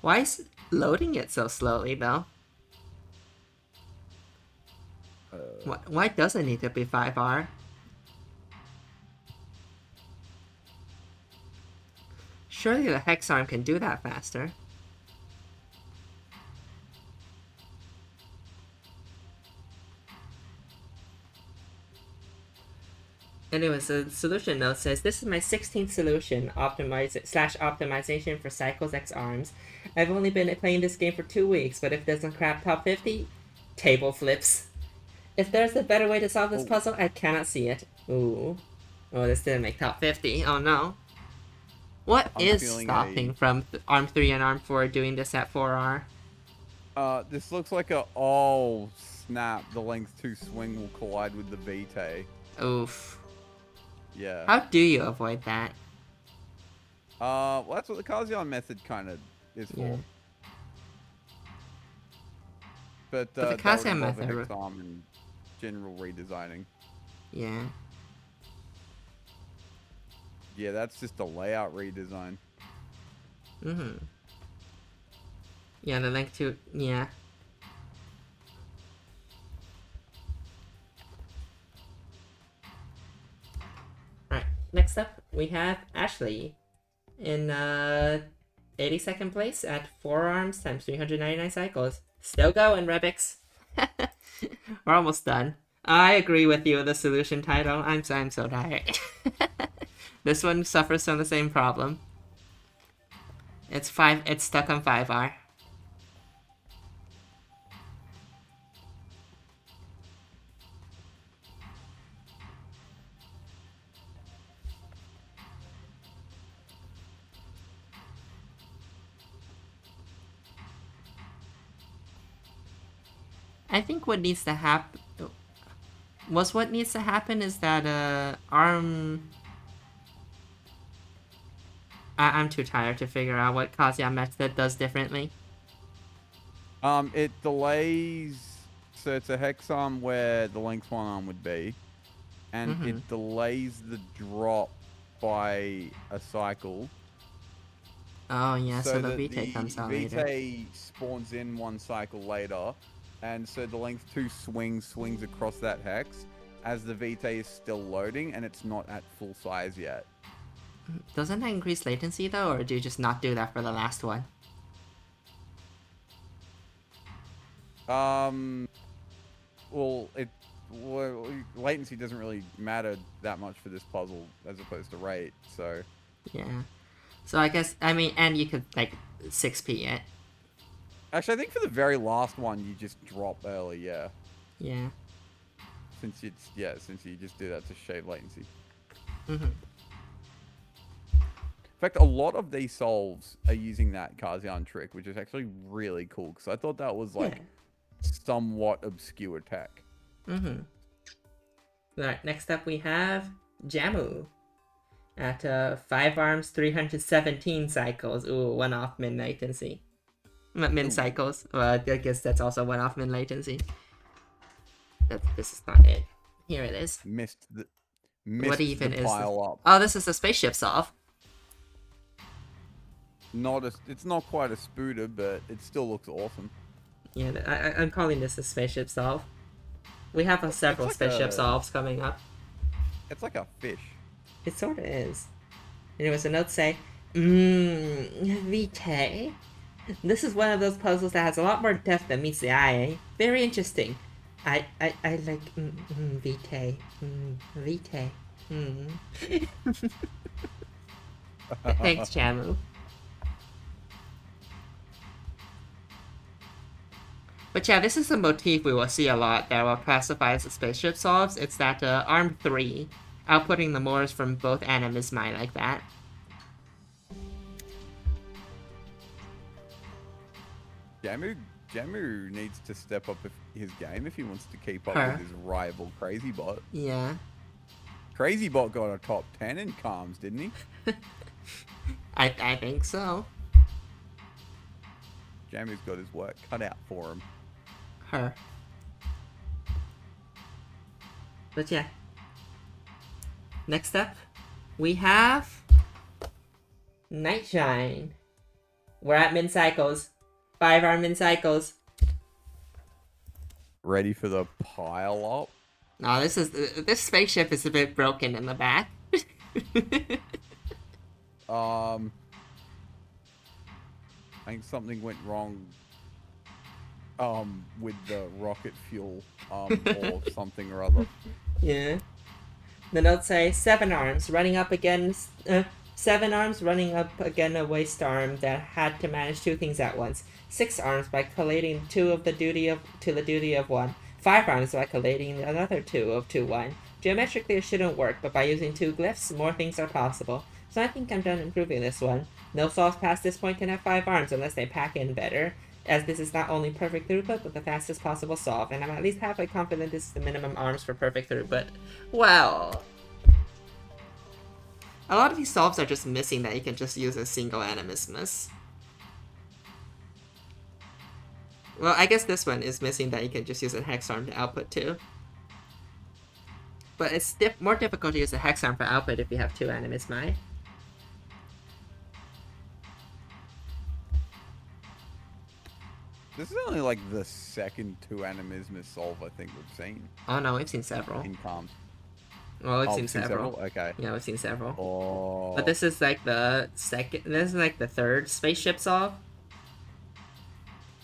Why is loading it so slowly, though? Why does it need to be 5R? Surely the Hex Arm can do that faster. Anyways, the solution note says, this is my 16th solution, optimization for Cycles X Arms. I've only been playing this game for 2 weeks, but if it doesn't crack top 50, table flips. If there's a better way to solve this puzzle, I cannot see it. Ooh. Oh, this didn't make top 50. Oh no. What I'm is feeling stopping from Arm 3 and Arm 4 doing this at 4R? This looks like a oh snap! The length 2 swing will collide with the Vitae. Oof. Yeah. How do you avoid that? Well, that's what the Kazian method kind of is for. Yeah. But the that would Kazian involve a method- hex arm and general redesigning. Yeah. Yeah, that's just a layout redesign. Mm-hmm. Yeah, the length to... Yeah. Alright, next up, we have Ashley in 82nd place at 4 arms times 399 cycles. Still going, Rebix. We're almost done. I agree with you with the solution title. I'm so tired. This one suffers from the same problem. It's stuck on 5R. I think what needs to happen is that arm. I'm too tired to figure out what Kazuya method does differently. It delays. So it's a hex arm where the length one arm would be, and it delays the drop by a cycle. Oh yeah, so the that Vitae comes out later. Vitae spawns in one cycle later, and so the length 2 swings across that hex as the Vitae is still loading and it's not at full size yet. Doesn't that increase latency though, or do you just not do that for the last one? Latency doesn't really matter that much for this puzzle as opposed to rate, so... Yeah. So I guess, I mean, and you could, like, 6p it. Actually, I think for the very last one, you just drop early, yeah. Yeah. Since you just do that to shave latency. Mm-hmm. In fact, a lot of these solves are using that Kazian trick, which is actually really cool, because I thought that was, like, somewhat obscure tech. Mm-hmm. Alright, next up we have Jamu. At 5 arms, 317 cycles. Ooh, 1 off min latency. Min cycles. Well, I guess that's also 1 off min latency. This is not it. Here it is. Missed what even the is pile this? up. Oh, this is a spaceship solve. It's not quite a spooter, but it still looks awesome. Yeah, I'm calling this a spaceship solve. We have several like spaceship solves coming up. It's like a fish. It sort of is. Anyways, a note say, Vitae. This is one of those puzzles that has a lot more depth than meets the eye. Very interesting. I like Vitae. Vitae. Thanks, Jamu. But yeah, this is a motif we will see a lot that will classify as a spaceship solves. It's that arm 3, outputting the mores from both animismi like that. Jamu needs to step up his game if he wants to keep up with his rival Crazy Bot. Yeah. Crazy Bot got a top 10 in comms, didn't he? I think so. Jamu's got his work cut out for him. But yeah. Next up, we have Nightshine. We're at min cycles. 5 arm min cycles. Ready for the pile up? No, this spaceship is a bit broken in the back. I think something went wrong with the rocket fuel or something or other. Yeah. The notes say 7 arms running up against 7 arms running up again a waste arm that had to manage 2 things at once. 6 arms by collating 2 of the duty of 1. 5 arms by collating another 2 of 2-1. Geometrically it shouldn't work, but by using 2 glyphs, more things are possible. So I think I'm done improving this one. No solves past this point can have 5 arms unless they pack in better, as this is not only perfect throughput, but the fastest possible solve, and I'm at least halfway confident this is the minimum arms for perfect throughput. Well, a lot of these solves are just missing that you can just use a single animismus. Well, I guess this one is missing that you can just use a hex arm to output too. But it's more difficult to use a hex arm for output if you have 2 animismi. This is only like the second 2 animismus solve I think we've seen. Oh no, we've seen several. In comms. Well, we've seen several. Okay. Yeah, we've seen several. Oh. But this is like the 3rd spaceship solve.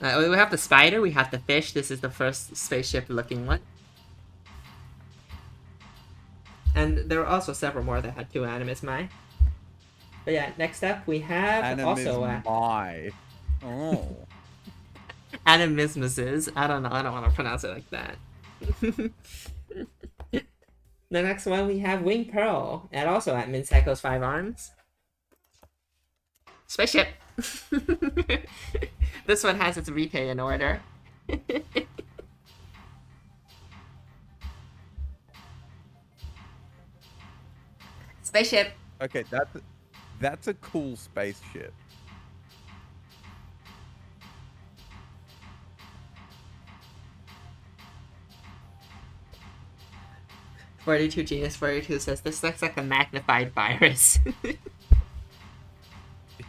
We have the spider, we have the fish. This is the first spaceship-looking one. And there were also several more that had two animismi. But yeah, next up we have also Oh. animismuses. I don't know. I don't want to pronounce it like that. The next one we have Wing Pearl, and also at Mincycle's 5 arms. Spaceship! This one has its repay in order. Spaceship! Okay, that's a cool spaceship. Genius 42 says this looks like a magnified virus.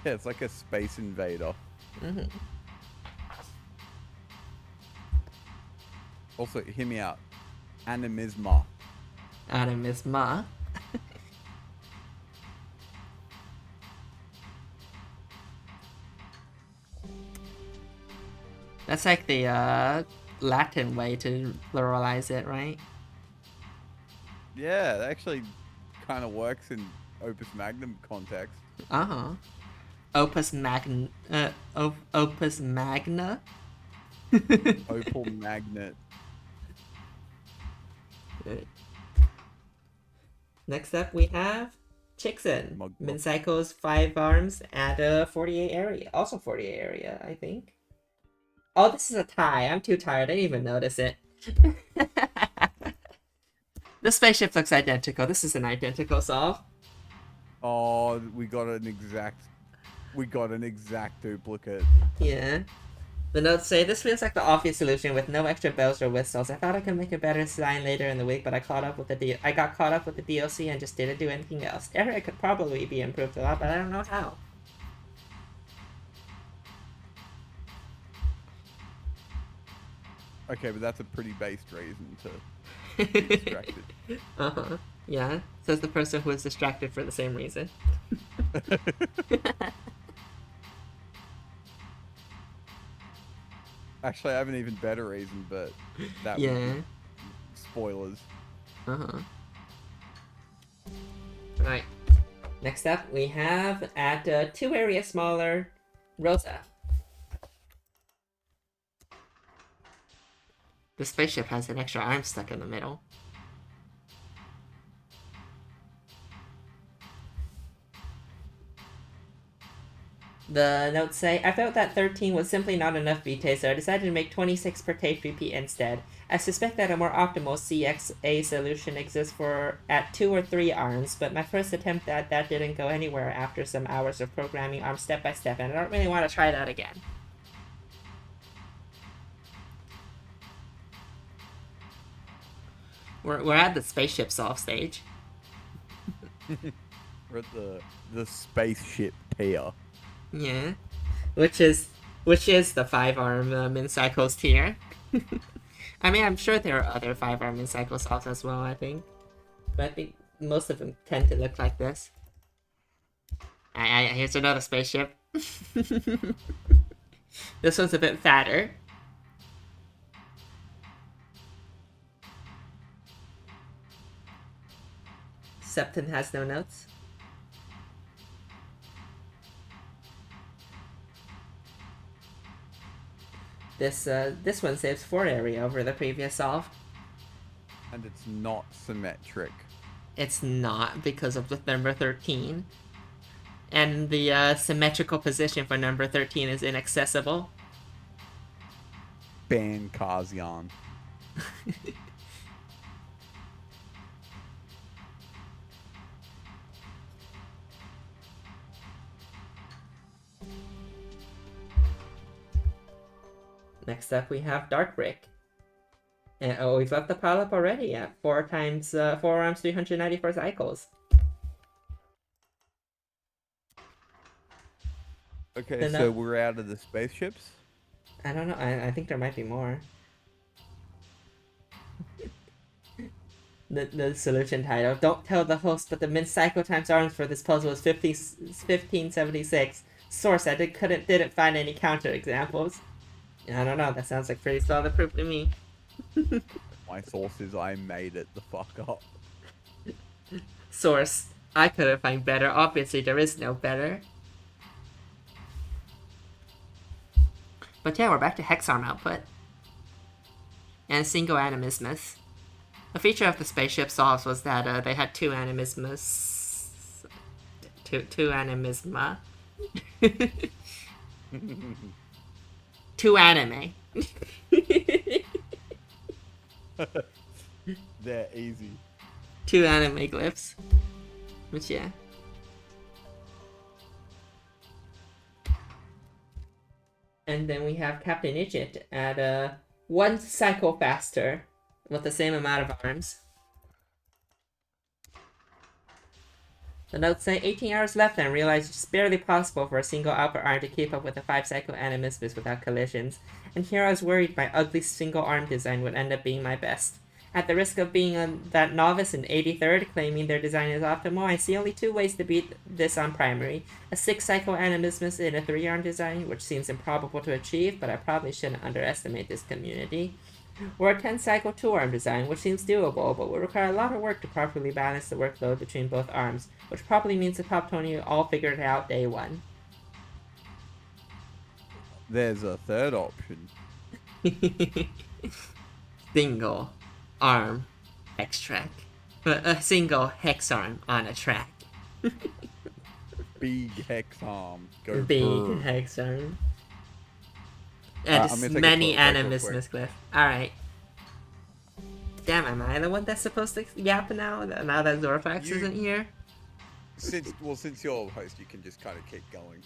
Yeah, it's like a space invader. Mm-hmm. Also, hear me out. Animisma. Animisma. That's like the Latin way to pluralize it, right? Yeah, that actually kind of works in Opus Magnum context. Uh-huh. Opus Magna. Opus Magna? Opal Magnet. Next up, we have Chixon. Mug. Mincycle's 5 arms at a 48 area. Also 48 area, I think. Oh, this is a tie. I'm too tired. I didn't even notice it. The spaceship looks identical. This is an identical solve. Oh, we got an exact duplicate. Yeah. The notes say, this feels like the obvious solution with no extra bells or whistles. I thought I could make a better design later in the week, but I got caught up with the DLC and just didn't do anything else. The area could probably be improved a lot, but I don't know how. Okay, but that's a pretty based reason to be distracted. Uh-huh. Yeah, says the person who was distracted for the same reason. Actually, I have an even better reason, but that Yeah. would be spoilers. Uh-huh. Right. Next up, we have at 2 areas smaller, Rosa. The spaceship has an extra arm stuck in the middle. The notes say, I felt that 13 was simply not enough vitae, so I decided to make 26 per tape repeat instead. I suspect that a more optimal CXA solution exists for at 2 or 3 arms, but my first attempt at that didn't go anywhere after some hours of programming arms step by step, and I don't really want to try that again. We're at the spaceship solve stage. We're at the spaceship tier. Yeah, which is the 5-arm Mincycles tier. I mean, I'm sure there are other 5-arm Mincycle solves as well, I think. But I think most of them tend to look like this. Here's another spaceship. This one's a bit fatter. Septon has no notes. This one saves 4 area over the previous solve. And it's not symmetric. It's not because of the number 13. And the symmetrical position for number 13 is inaccessible. Ban Kazian. Next up, we have Dark Brick. And we've left the pile up already at 4 times 4 arms, 394 cycles. Okay, so we're out of the spaceships? I don't know. I think there might be more. The solution title. Don't tell the host, but the min cycle times arms for this puzzle is 1576. Source, I didn't find any counter examples. I don't know, that sounds like pretty solid proof to me. My source is I made it the fuck up. Source, I couldn't find better. Obviously, there is no better. But yeah, we're back to Hexarm output. And single animismus. A feature of the spaceship solves was that they had two animismus. Two animisma. Two anime. They're easy. Two anime glyphs. Which, yeah. And then we have Captain Idjit at one cycle faster with the same amount of arms. The notes say 18 hours left and realize it's barely possible for a single output arm to keep up with a 5-cycle animismus without collisions. And here I was worried my ugly single arm design would end up being my best. At the risk of being that novice in 83rd claiming their design is optimal, I see only two ways to beat this on primary. A 6-cycle animismus in a 3-arm design, which seems improbable to achieve, but I probably shouldn't underestimate this community. Or a 10-cycle 2-arm design, which seems doable, but would require a lot of work to properly balance the workload between both arms, which probably means the top 20 all figured it out day one. There's a third option. Single arm hex track. A single hex arm on a track. Big hex arm. Go Big brr. hex arm. And I'm gonna take a many quick break real animismus glyph. Alright. Damn, am I the one that's supposed to yap now? Now that Zorfax isn't here? Since you're host, you can just kind of keep going.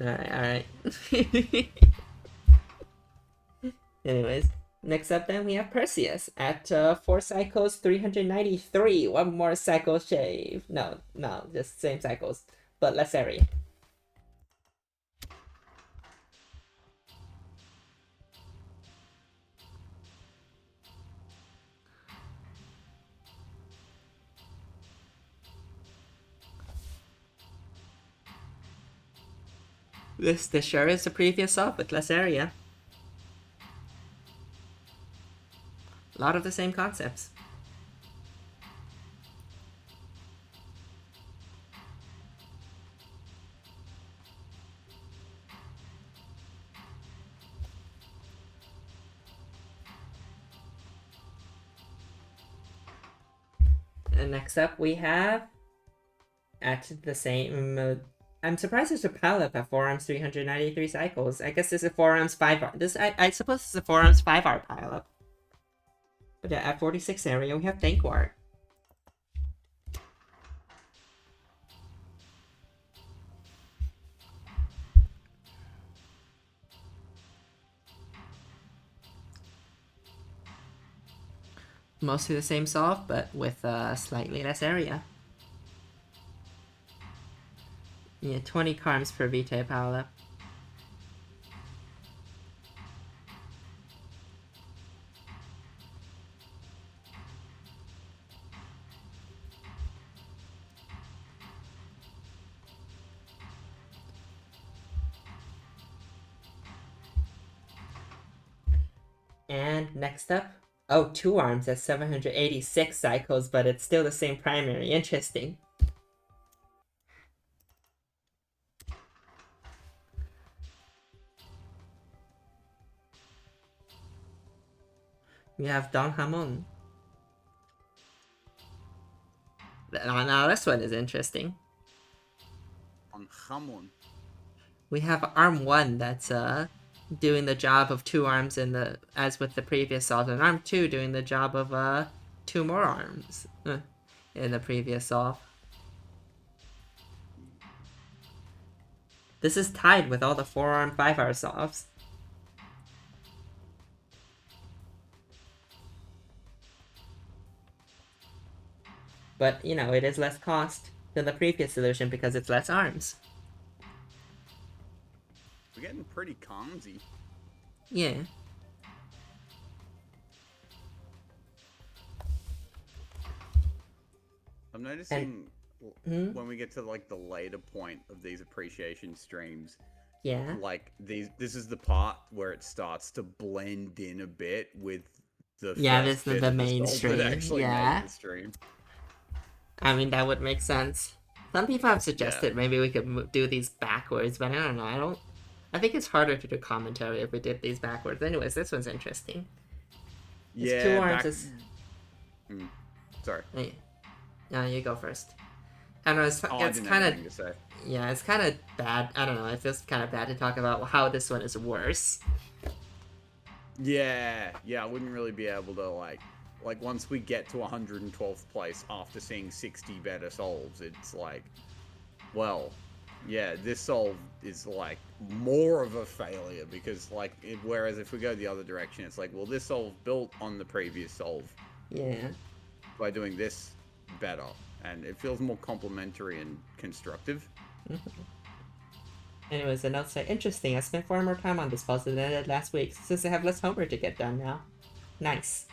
Alright. Anyways, next up then we have Perseus at 4 cycles, 393. One more cycle shave. No, just same cycles, but less area. This sure is the previous sub with less area. A lot of the same concepts. And next up we have at the same I'm surprised there's a pileup at 4 arms 393 cycles. I guess this is 4 arms 5 arm. I suppose this is a 4 arms 5 arm pileup. But yeah, at 46 area we have Thankwar. Mostly the same solve, but with slightly less area. Yeah, 20 carms per Vitae pileup. And next up, oh, 2 arms at 786 cycles, but it's still the same primary. Interesting. We have Don Hamon. Now this one is interesting. On Hamon. We have arm 1 that's doing the job of 2 arms as with the previous solve, and arm 2 doing the job of 2 more arms in the previous solve. This is tied with all the 4-arm 5-arm solves. But, you know, it is less cost than the previous solution because it's less arms. We're getting pretty calmsy. Yeah. I'm noticing when we get to like the later point of these appreciation streams, Yeah. like this is the part where it starts to blend in a bit with the Yeah, first this is bit the of the solve that mainstream. actually Yeah. made the stream. I mean, that would make sense. Some people have Yeah. suggested maybe we could do these backwards, but I don't know. I think it's harder to do commentary if we did these backwards. Anyways, this one's interesting. It's Yeah, two arms. back. Is... Sorry. Yeah, you go first. I don't know. It's I didn't have kind of anything to say. yeah. It's kind of bad. I don't know. It feels kind of bad to talk about how this one is worse. Yeah, I wouldn't really be able to like once we get to 112th place after seeing 60 better solves, it's like, well, yeah, this solve is like more of a failure because whereas if we go the other direction, it's like, well, this solve built on the previous solve. Yeah. By doing this better, and it feels more complementary and constructive. Anyways, the notes say, interesting, I spent 4 more time on this puzzle than I did last week, since I have less homework to get done now. Nice.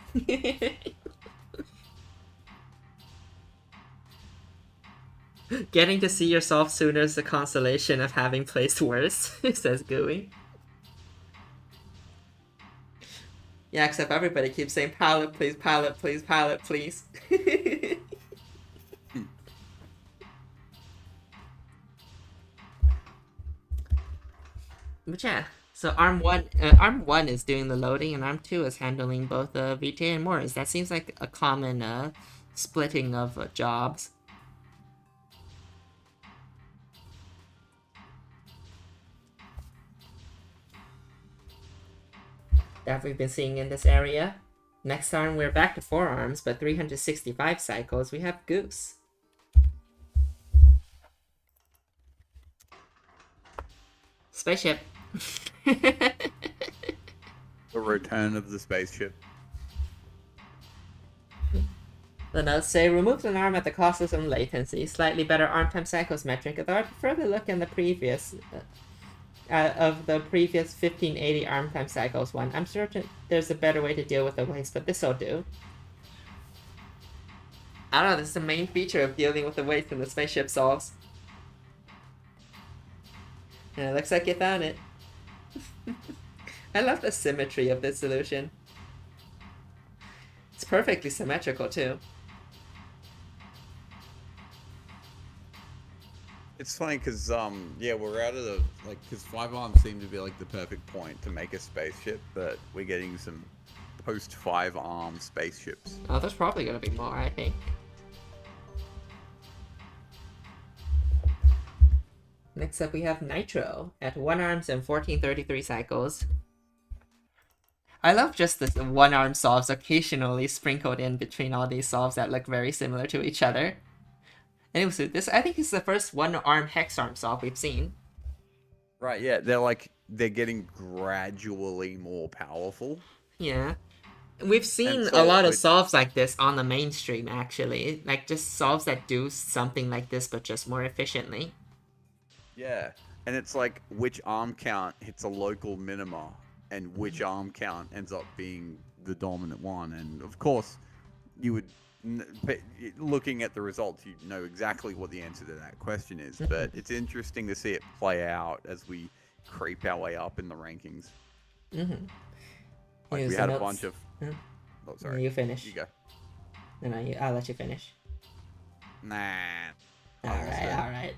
Getting to see yourself sooner is the consolation of having placed worse, says Gooey. Yeah, except everybody keeps saying, palette, please, palette, please, palette, please. But yeah, so arm one is doing the loading, and arm 2 is handling both VTA and Morris. That seems like a common splitting of jobs. That we've been seeing in this area. Next arm, we're back to 4 arms, but 365 cycles, we have Goose. Spaceship. The return of the spaceship. The notes say, removed an arm at the cost of some latency. Slightly better arm time cycles metric, although I prefer the look in the previous... of the previous 1580 arm time cycles one. I'm certain there's a better way to deal with the waste, but this'll do. I don't know, this is the main feature of dealing with the waste in the spaceship solves. And it looks like you found it. I love the symmetry of this solution. It's perfectly symmetrical too. It's funny because yeah, we're out of the because 5 arms seem to be like the perfect point to make a spaceship, but we're getting some post 5 arm spaceships. Oh, there's probably gonna be more, I think. Next up we have Nitro at 1 arms and 1433 cycles. I love just the 1 arm solves occasionally sprinkled in between all these solves that look very similar to each other. Anyways, this I think is the first 1 arm hex arm solve we've seen. Right, yeah, they're getting gradually more powerful. Yeah. We've seen so a lot of solves like this on the mainstream, actually. Like, just solves that do something like this, but just more efficiently. Yeah, and it's like which arm count hits a local minima, and which arm count ends up being the dominant one. And of course, you would, looking at the results, you know exactly what the answer to that question is. But it's interesting to see it play out as we creep our way up in the rankings. Mm-hmm. Like we had a bunch of. Oh, sorry. You finish. You go. No, I'll let you finish. Nah. Alright.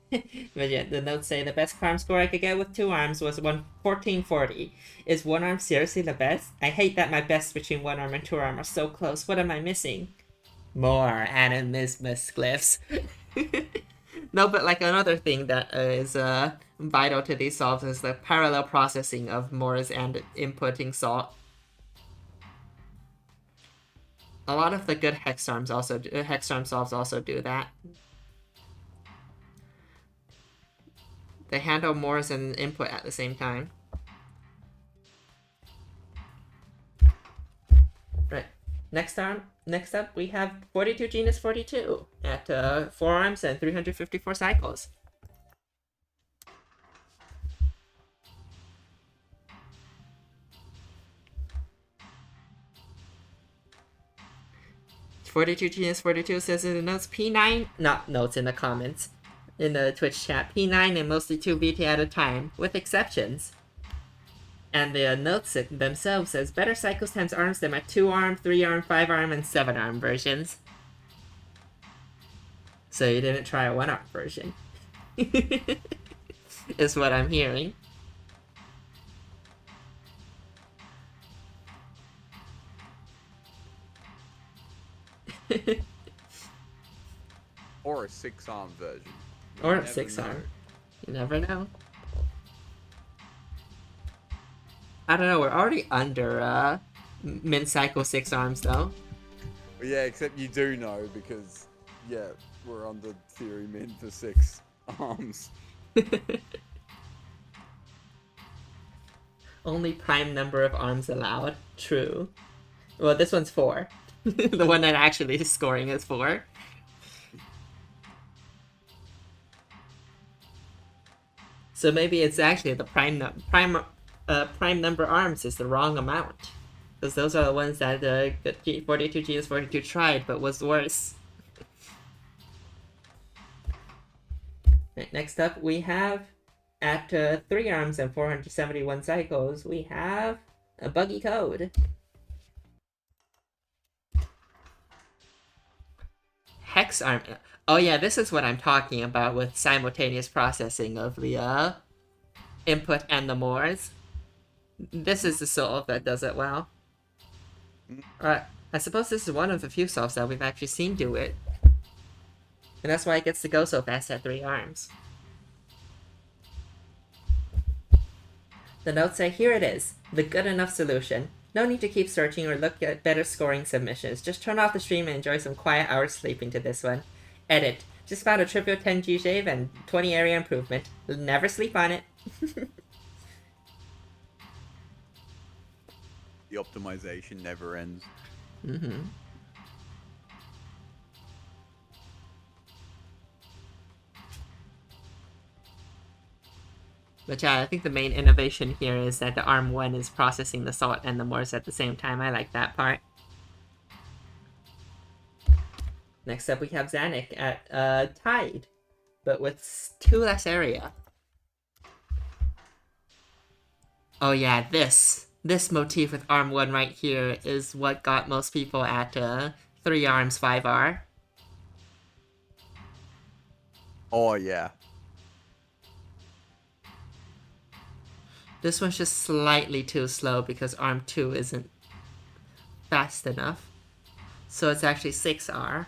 But yeah, the notes say the best arm score I could get with 2 arms was 1440. Is 1 arm seriously the best? I hate that my best between 1 arm and 2 arm are so close. What am I missing? More animismus glyphs. No, but like another thing that is vital to these solves is the parallel processing of Moore's and inputting salt. A lot of the good hex arm solves also do that. They handle Moore's and input at the same time. Right. Next up, we have 42 Genus 42 at 4 arms and 354 cycles. Genus 42 says in the notes P9, not notes in the comments. in the Twitch chat. P9 and mostly 2 BT at a time, with exceptions. And the notes themselves says better cycles times arms them at 2-arm, 3-arm, 5-arm, and 7-arm versions. So you didn't try a 1-arm version. Is what I'm hearing. Or a 6-arm version. Or a 6-arm. You never know. I don't know, we're already under min cycle 6 arms though. Well, yeah, except you do know because, yeah, we're under theory min for 6 arms. Only prime number of arms allowed. True. Well, this one's 4. The one that actually is scoring is 4. So maybe it's actually the prime number arms is the wrong amount. Because those are the ones that 42 GS42 tried, but was worse. Right, next up, we have, at 3 arms and 471 cycles, we have a buggy code. Hex arm. Oh yeah, this is what I'm talking about with simultaneous processing of the input and the mores. This is the solve that does it well. I suppose this is one of the few solves that we've actually seen do it. And that's why it gets to go so fast at 3 arms. The notes say, here it is, the good enough solution. No need to keep searching or look at better scoring submissions. Just turn off the stream and enjoy some quiet hours sleeping to this one. Edit. Just found a triple 10G shave and 20 area improvement. Never sleep on it. The optimization never ends. Mm-hmm. But yeah, I think the main innovation here is that the arm 1 is processing the salt and the mores at the same time. I like that part. Next up we have Zanuck at Tide, but with 2 less area. Oh yeah, this motif with arm 1 right here is what got most people at 3 arms 5R. Oh yeah. This one's just slightly too slow because arm 2 isn't fast enough. So it's actually 6R.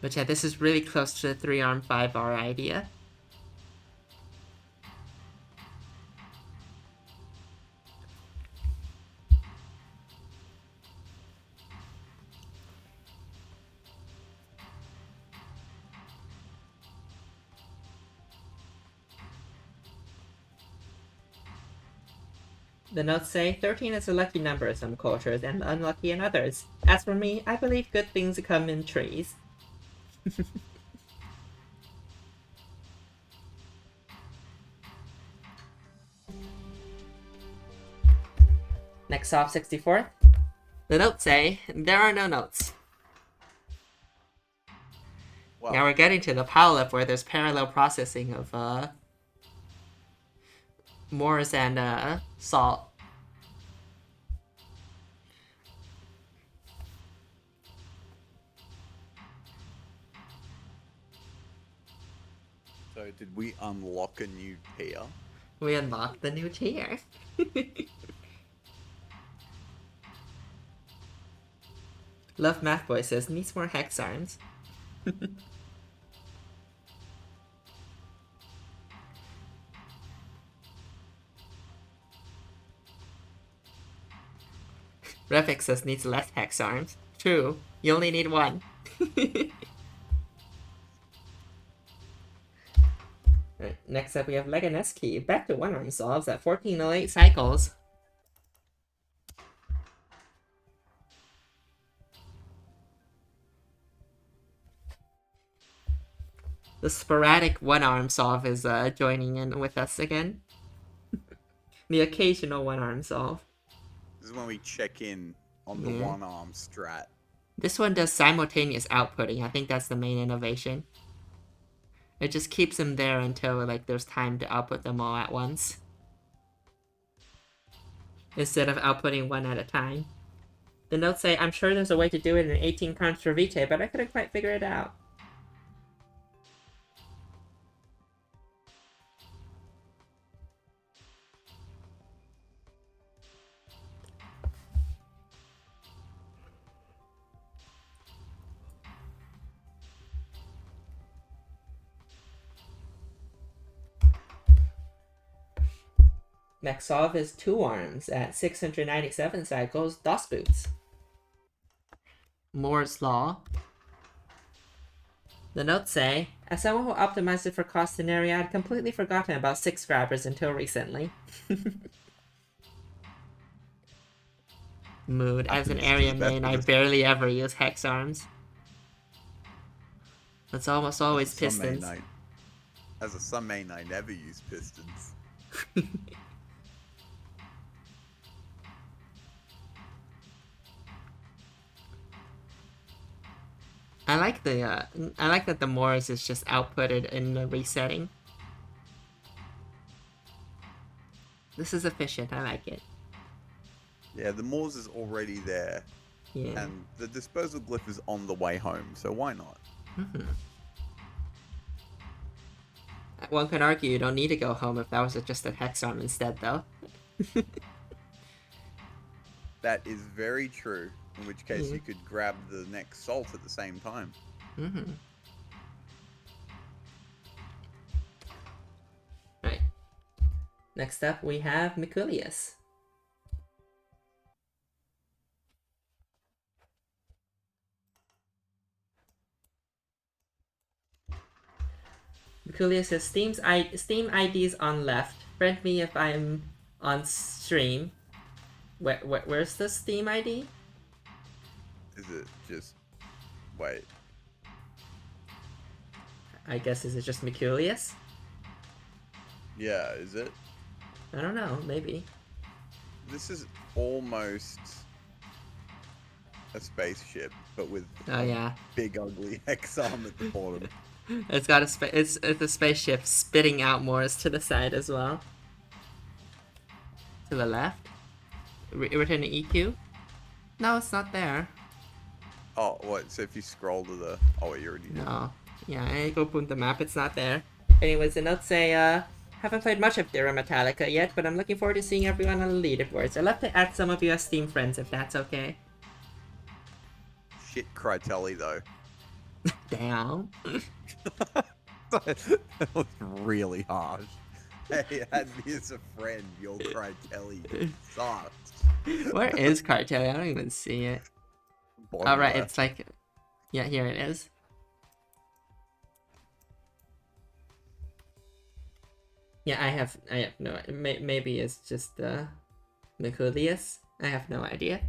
But yeah, this is really close to the 3-arm 5R idea. The notes say 13 is a lucky number in some cultures and unlucky in others. As for me, I believe good things come in trees. Next off 64th. The notes say there are no notes. Well, Now we're getting to the pileup where there's parallel processing of mores and salt. so did we unlock a new tier? We unlocked the new tier. Love Math Boy says needs more hex arms. Refix says needs less hex arms. True, you only need 1. Right, next up we have Leganeski. Back to 1-arm solves at 1408 cycles. The sporadic 1-arm solve is joining in with us again. The occasional 1-arm solve. This is when we check in on the 1-arm strat. This one does simultaneous outputting. I think that's the main innovation. It just keeps them there until like there's time to output them all at once, instead of outputting one at a time. The notes say, I'm sure there's a way to do it in 18 counts for Vitae, but I couldn't quite figure it out. Maxov is 2 arms at 697 cycles, DOS boots. Moore's Law. The notes say, as someone who optimized it for cost and area, I'd completely forgotten about 6 grabbers until recently. Mood. As an area main, I barely ever use hex arms. It's almost always pistons. As a sun main, I never use pistons. I like that the Morris is just outputted in the resetting. This is efficient. I like it. Yeah, the Moors is already there. Yeah. And the disposal glyph is on the way home, so why not? Mm-hmm. One could argue you don't need to go home if that was just a hex arm instead, though. That is very true. In which case you could grab the next salt at the same time. Mm-hmm. Right. Next up, we have Mikulius. Mikulius says, Steam IDs on left. Friend me if I'm on stream. Where's the Steam ID? Is it just... Wait. I guess, is it just Mikulius? Yeah, is it? I don't know, maybe. This is almost a spaceship, but with big ugly hex arm at the bottom. It's got it's a spaceship spitting out Morris to the side as well. To the left. Written in EQ? No, it's not there. Oh, what? So if you scroll to the... Oh, wait, you already did. No. Yeah, I go boom the map, it's not there. Anyways, the notes say, haven't played much of Dira Metallica yet, but I'm looking forward to seeing everyone on the leaderboards. I'd love to add some of you as Steam friends, if that's okay. Shit Crytelli, though. Damn. That was really harsh. Hey, add me as a friend, your Crytelli sucks. Where is Cartelli? I don't even see it. Alright, it's like... Yeah, here it is. Yeah, I have no... Maybe it's just, Mikulius? I have no idea.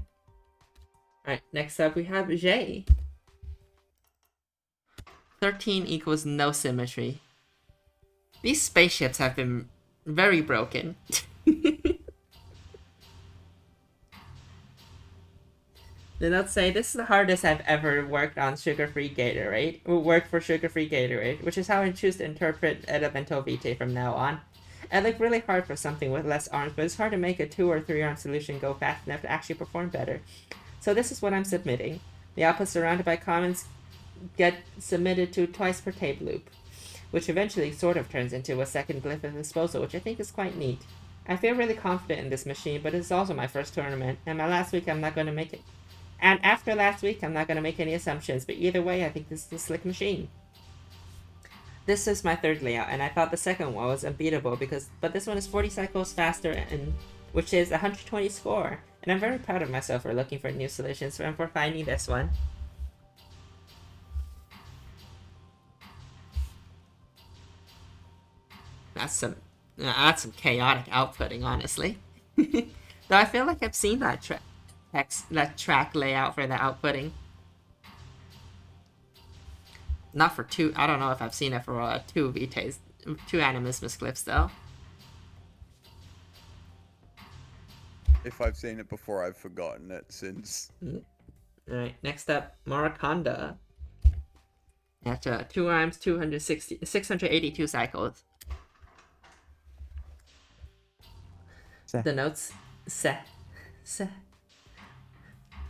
Alright, next up we have Jay. 13 equals no symmetry. These spaceships have been very broken. The notes say, this is the hardest I've ever worked on sugar-free Gatorade. Work for sugar-free Gatorade, which is how I choose to interpret Elemental Vitae from now on. I look really hard for something with less arms, but it's hard to make a 2 or 3 arm solution go fast enough to actually perform better. So this is what I'm submitting. The output surrounded by comments get submitted to twice per tape loop, which eventually sort of turns into a second glyph of disposal, which I think is quite neat. I feel really confident in this machine, but it's also my first tournament, and after last week, I'm not going to make any assumptions, but either way, I think this is a slick machine. This is my third layout, and I thought the second one was unbeatable, but this one is 40 cycles faster, and which is 120 score, and I'm very proud of myself for looking for new solutions and for finding this one. That's some chaotic outputting, honestly. Though I feel like I've seen that track layout for the outputting. Not for 2. I don't know if I've seen it for 2 Vitaes, 2 Animismus glyphs though. If I've seen it before, I've forgotten it since. Alright, next up, Maraconda. At 2 arms, 682 cycles. The notes say,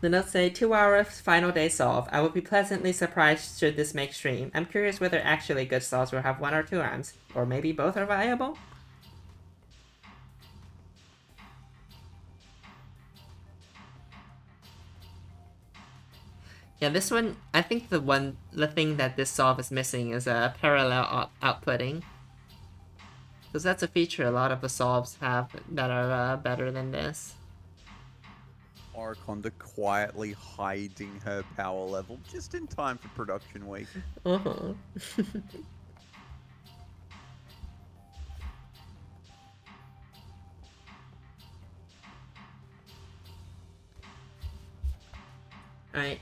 the notes say 2 hour final day solve. I will be pleasantly surprised should this make stream. I'm curious whether actually good solves will have 1 or 2 arms, or maybe both are viable. Yeah, this one, I think the thing that this solve is missing is a parallel outputting. Because that's a feature a lot of the solves have that are better than this. Oraconda quietly hiding her power level just in time for production week. Uh-huh. Alright.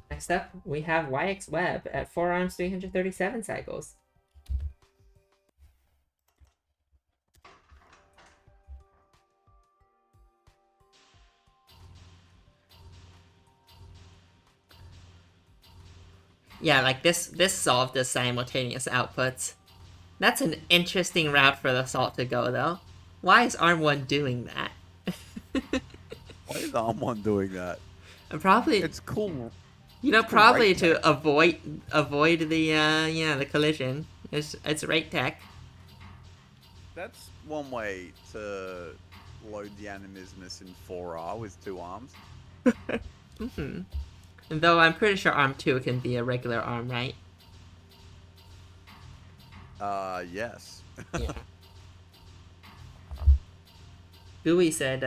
Next up, we have YX Web at 4 arms, 337 cycles. Yeah, like this solved the simultaneous outputs. That's an interesting route for the Salt to go, though. Why is Arm 1 doing that? Why is Arm1 doing that? Probably, It's cool. probably rate to tech. avoid the collision. It's rate tech. That's one way to load the animismus in 4R with 2 arms. Mm-hmm. Though I'm pretty sure Arm 2 can be a regular arm, right? Yes. Yeah. Gooey said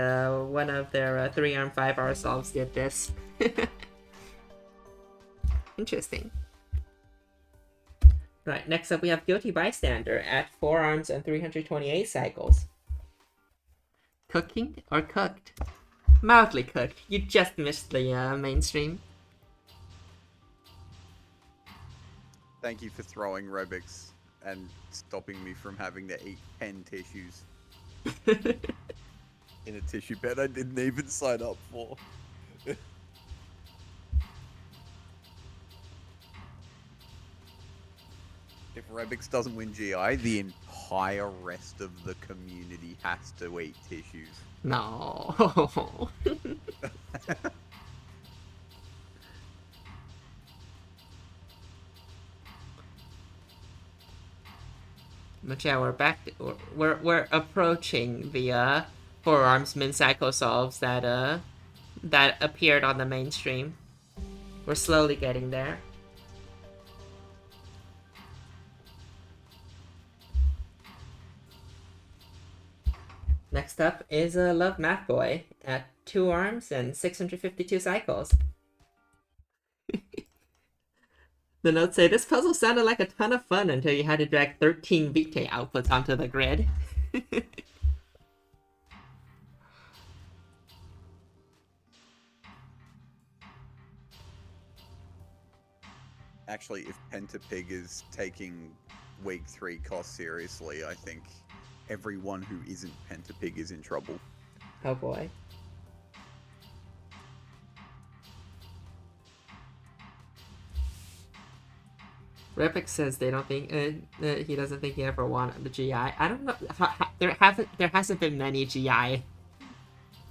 one of their 3-arm 5R solves did this. Interesting. Right, next up we have Guilty Bystander at 4 arms and 328 cycles. Cooking or cooked? Mildly cooked. You just missed the mainstream. Thank you for throwing Rebix and stopping me from having to eat pen tissues in a tissue bed I didn't even sign up for. If Rebix doesn't win GI, the entire rest of the community has to eat tissues. No. But yeah, we're back. We're approaching the 4 arms min cycle solves that appeared on the mainstream. We're slowly getting there. Next up is Love Math Boy at 2 arms and 652 cycles. The notes say, this puzzle sounded like a ton of fun until you had to drag 13 Vitae outputs onto the grid. Actually, if Pentapig is taking week 3 cost seriously, I think everyone who isn't Pentapig is in trouble. Oh boy. Repix says they don't think he doesn't think he ever won the GI. I don't know. There hasn't been many GI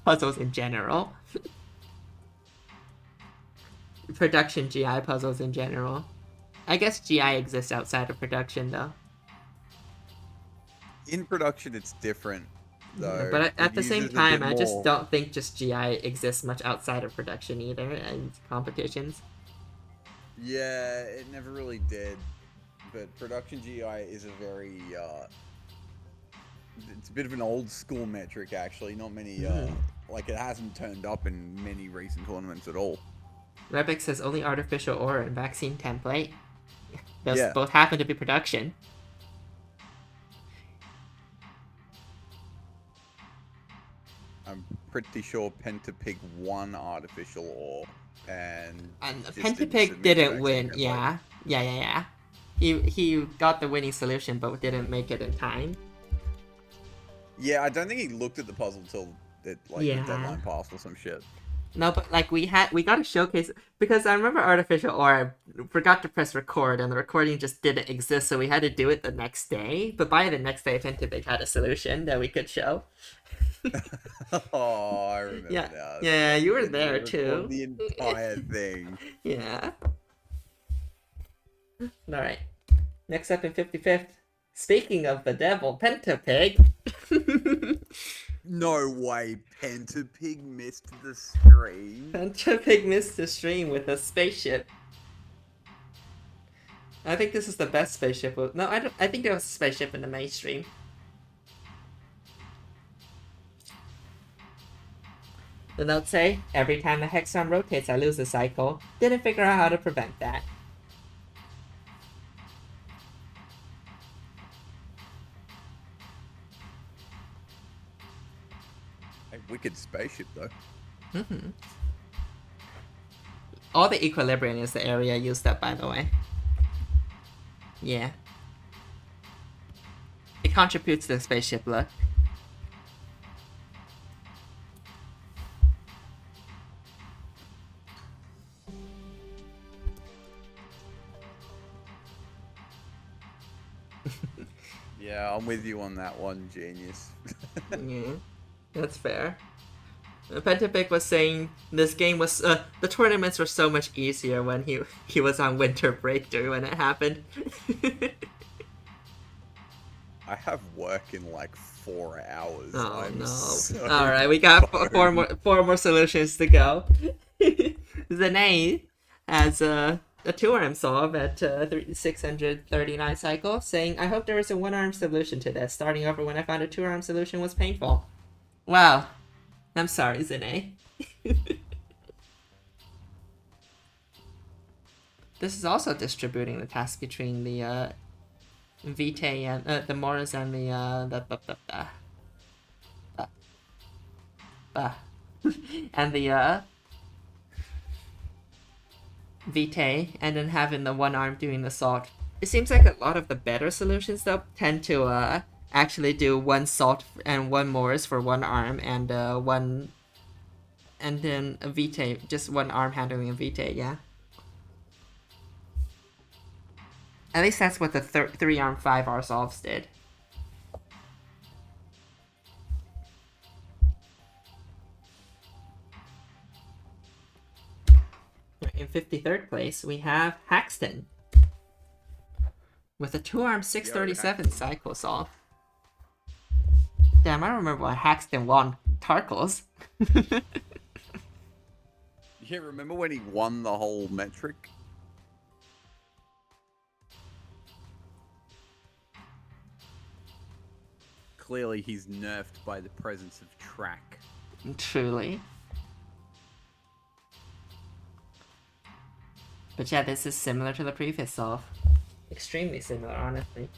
puzzles in general. Production GI puzzles in general. I guess GI exists outside of production though. In production, it's different, though. Yeah, but at the same time, I just more... don't think just GI exists much outside of production either and competitions. Yeah, it never really did. But production GI is a very, it's a bit of an old school metric, actually. Not many, like, it hasn't turned up in many recent tournaments at all. Rebix says only artificial ore and vaccine template. Those both happen to be production. I'm pretty sure Pentapig won artificial ore, and Pentapig didn't win. Yeah. He got the winning solution, but didn't make it in time. Yeah, I don't think he looked at the puzzle till the deadline passed or some shit. No, but like we got to showcase because I remember Artificial Orb forgot to press record and the recording just didn't exist, so we had to do it the next day. But by the next day, Pentapic had a solution that we could show. Oh, I remember Yeah, now. yeah, you were And we there record too. the entire thing. Yeah. All right. Next up in 55th. Speaking of the devil, Pentapig. No way, Pentapig missed the stream. Pentapig missed the stream with a spaceship. I think this is the best spaceship. No, I don't. I think there was a spaceship in the mainstream. The notes say, every time the hexagon rotates, I lose a cycle. Didn't figure out how to prevent that. A wicked spaceship, though. Mm-hmm. All the equilibrium is the area used up, by the way. Yeah. It contributes to the spaceship look. Yeah, I'm with you on that one, genius. Yeah, that's fair. Pentapic was saying this game was the tournaments were so much easier when he was on winter break during when it happened. I have work in like 4 hours. Oh I'm no! so All right, we got boned. four more solutions to go. Zane has a 2-arm solve at 639 cycles, saying, "I hope there is a 1-arm solution to this. Starting over when I found a 2-arm solution was painful." Wow. I'm sorry, Zane. This is also distributing the task between the Vitae and the Morris and the and the Vitae, and then having the 1-arm doing the salt. It seems like a lot of the better solutions though tend to actually do 1 salt and 1 Morris for 1 arm and 1, and then a Vitae, just 1 arm handling a Vitae. Yeah. At least that's what the 3-arm 5R solves did. In 53rd place, we have Haxton with a 2-arm 637 cycle solve. Damn, I don't remember why Haxton won Tarkles. Yeah, remember when he won the whole metric? Clearly, he's nerfed by the presence of track. Truly. But yeah, this is similar to the previous solve. Extremely similar, honestly.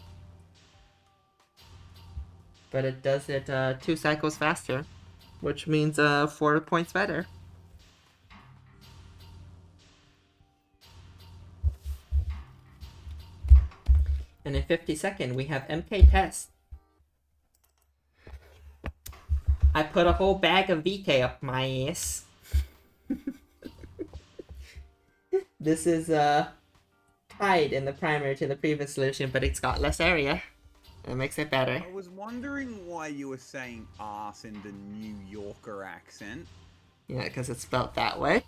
But it does it 2 cycles faster, which means 4 points better. And in 52nd, we have MK Test. I put a whole bag of VK up my ass. This is tied in the primary to the previous solution, but it's got less area. It makes it better. I was wondering why you were saying arse in the New Yorker accent. Yeah, because it's spelled that way.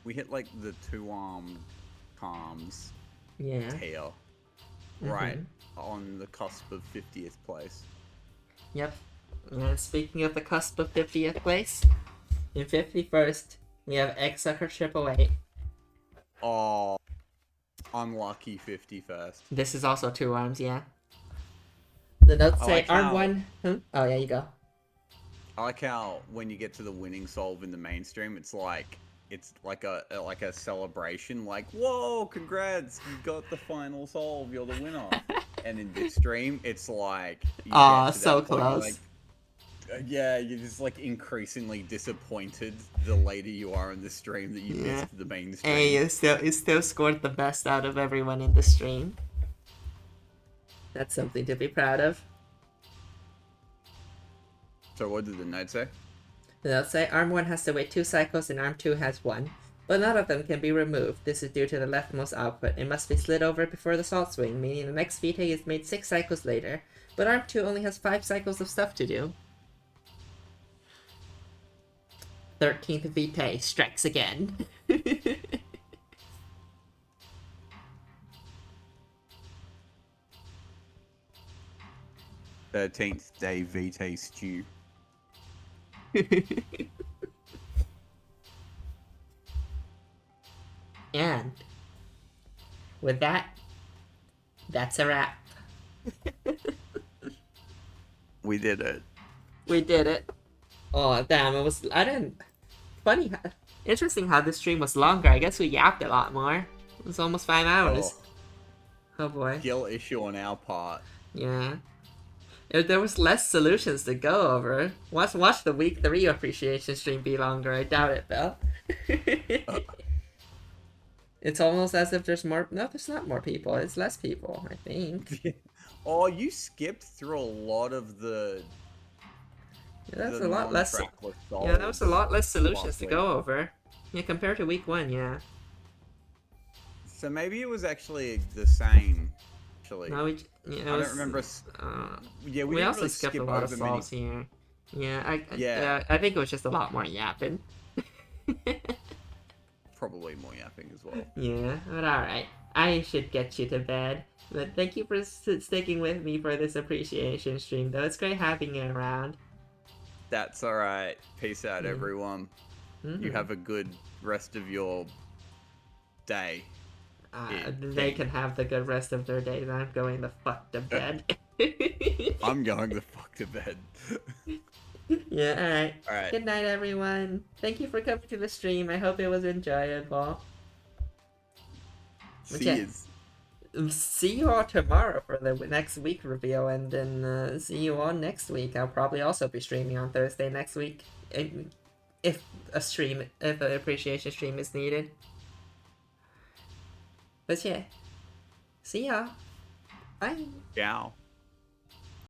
We hit like the 2-armed palms Yeah. tier. Right on the cusp of 50th place. Yep. And speaking of the cusp of 50th place, in 51st, we have X-Sucker 888. Oh, unlucky 51st. This is also 2 arms, yeah. The notes I say like arm how- 1. Oh, yeah, you go. I like how when you get to the winning solve in the mainstream, it's like a celebration, like, whoa, congrats, you got the final solve, you're the winner. And in this stream, it's like, you Aw, get to so that point, you're close. like, Yeah, you're just like increasingly disappointed the later you are in the stream that you Yeah. missed the main A stream. is still scored the best out of everyone in the stream. That's something to be proud of. So what did the note say? They'll say Arm 1 has to wait 2 cycles and Arm 2 has 1. But none of them can be removed. This is due to the leftmost output. It must be slid over before the salt swing, meaning the next vitae is made 6 cycles later. But Arm 2 only has 5 cycles of stuff to do. 13th vitae strikes again. 13th day Vitae stew. And with that, that's a wrap. We did it. We did it. Oh damn! Funny, interesting how this stream was longer. I guess we yapped a lot more. It was almost 5 hours. Oh boy. Skill issue on our part. Yeah. If there was less solutions to go over, watch the week 3 appreciation stream be longer. I doubt it, Bill. It's almost as if there's more. No, there's not more people. It's less people, I think. Oh, you skipped through a lot of the. Yeah, that's a lot less. non-trackless Yeah, that was a lot less solutions last to week. go over. Yeah, compared to week 1, yeah. So maybe it was actually the same. Actually, No, I don't remember. Yeah, We didn't also really skipped skip a lot of over many. solves here. Yeah, Yeah. I think it was just a lot more yapping. Probably more yapping as well. Yeah, but alright. I should get you to bed. But thank you for sticking with me for this appreciation stream, though. It's great having you around. That's all right. Peace out, everyone. You have a good rest of your day. They can have the good rest of their days. I'm going the fuck to bed. I'm going the fuck to bed. Yeah, alright. All right. Good night, everyone. Thank you for coming to the stream. I hope it was enjoyable. Okay. See you all tomorrow for the next week reveal, and then see you all next week. I'll probably also be streaming on Thursday next week, if an appreciation stream is needed. But yeah, see y'all. Bye. Ciao.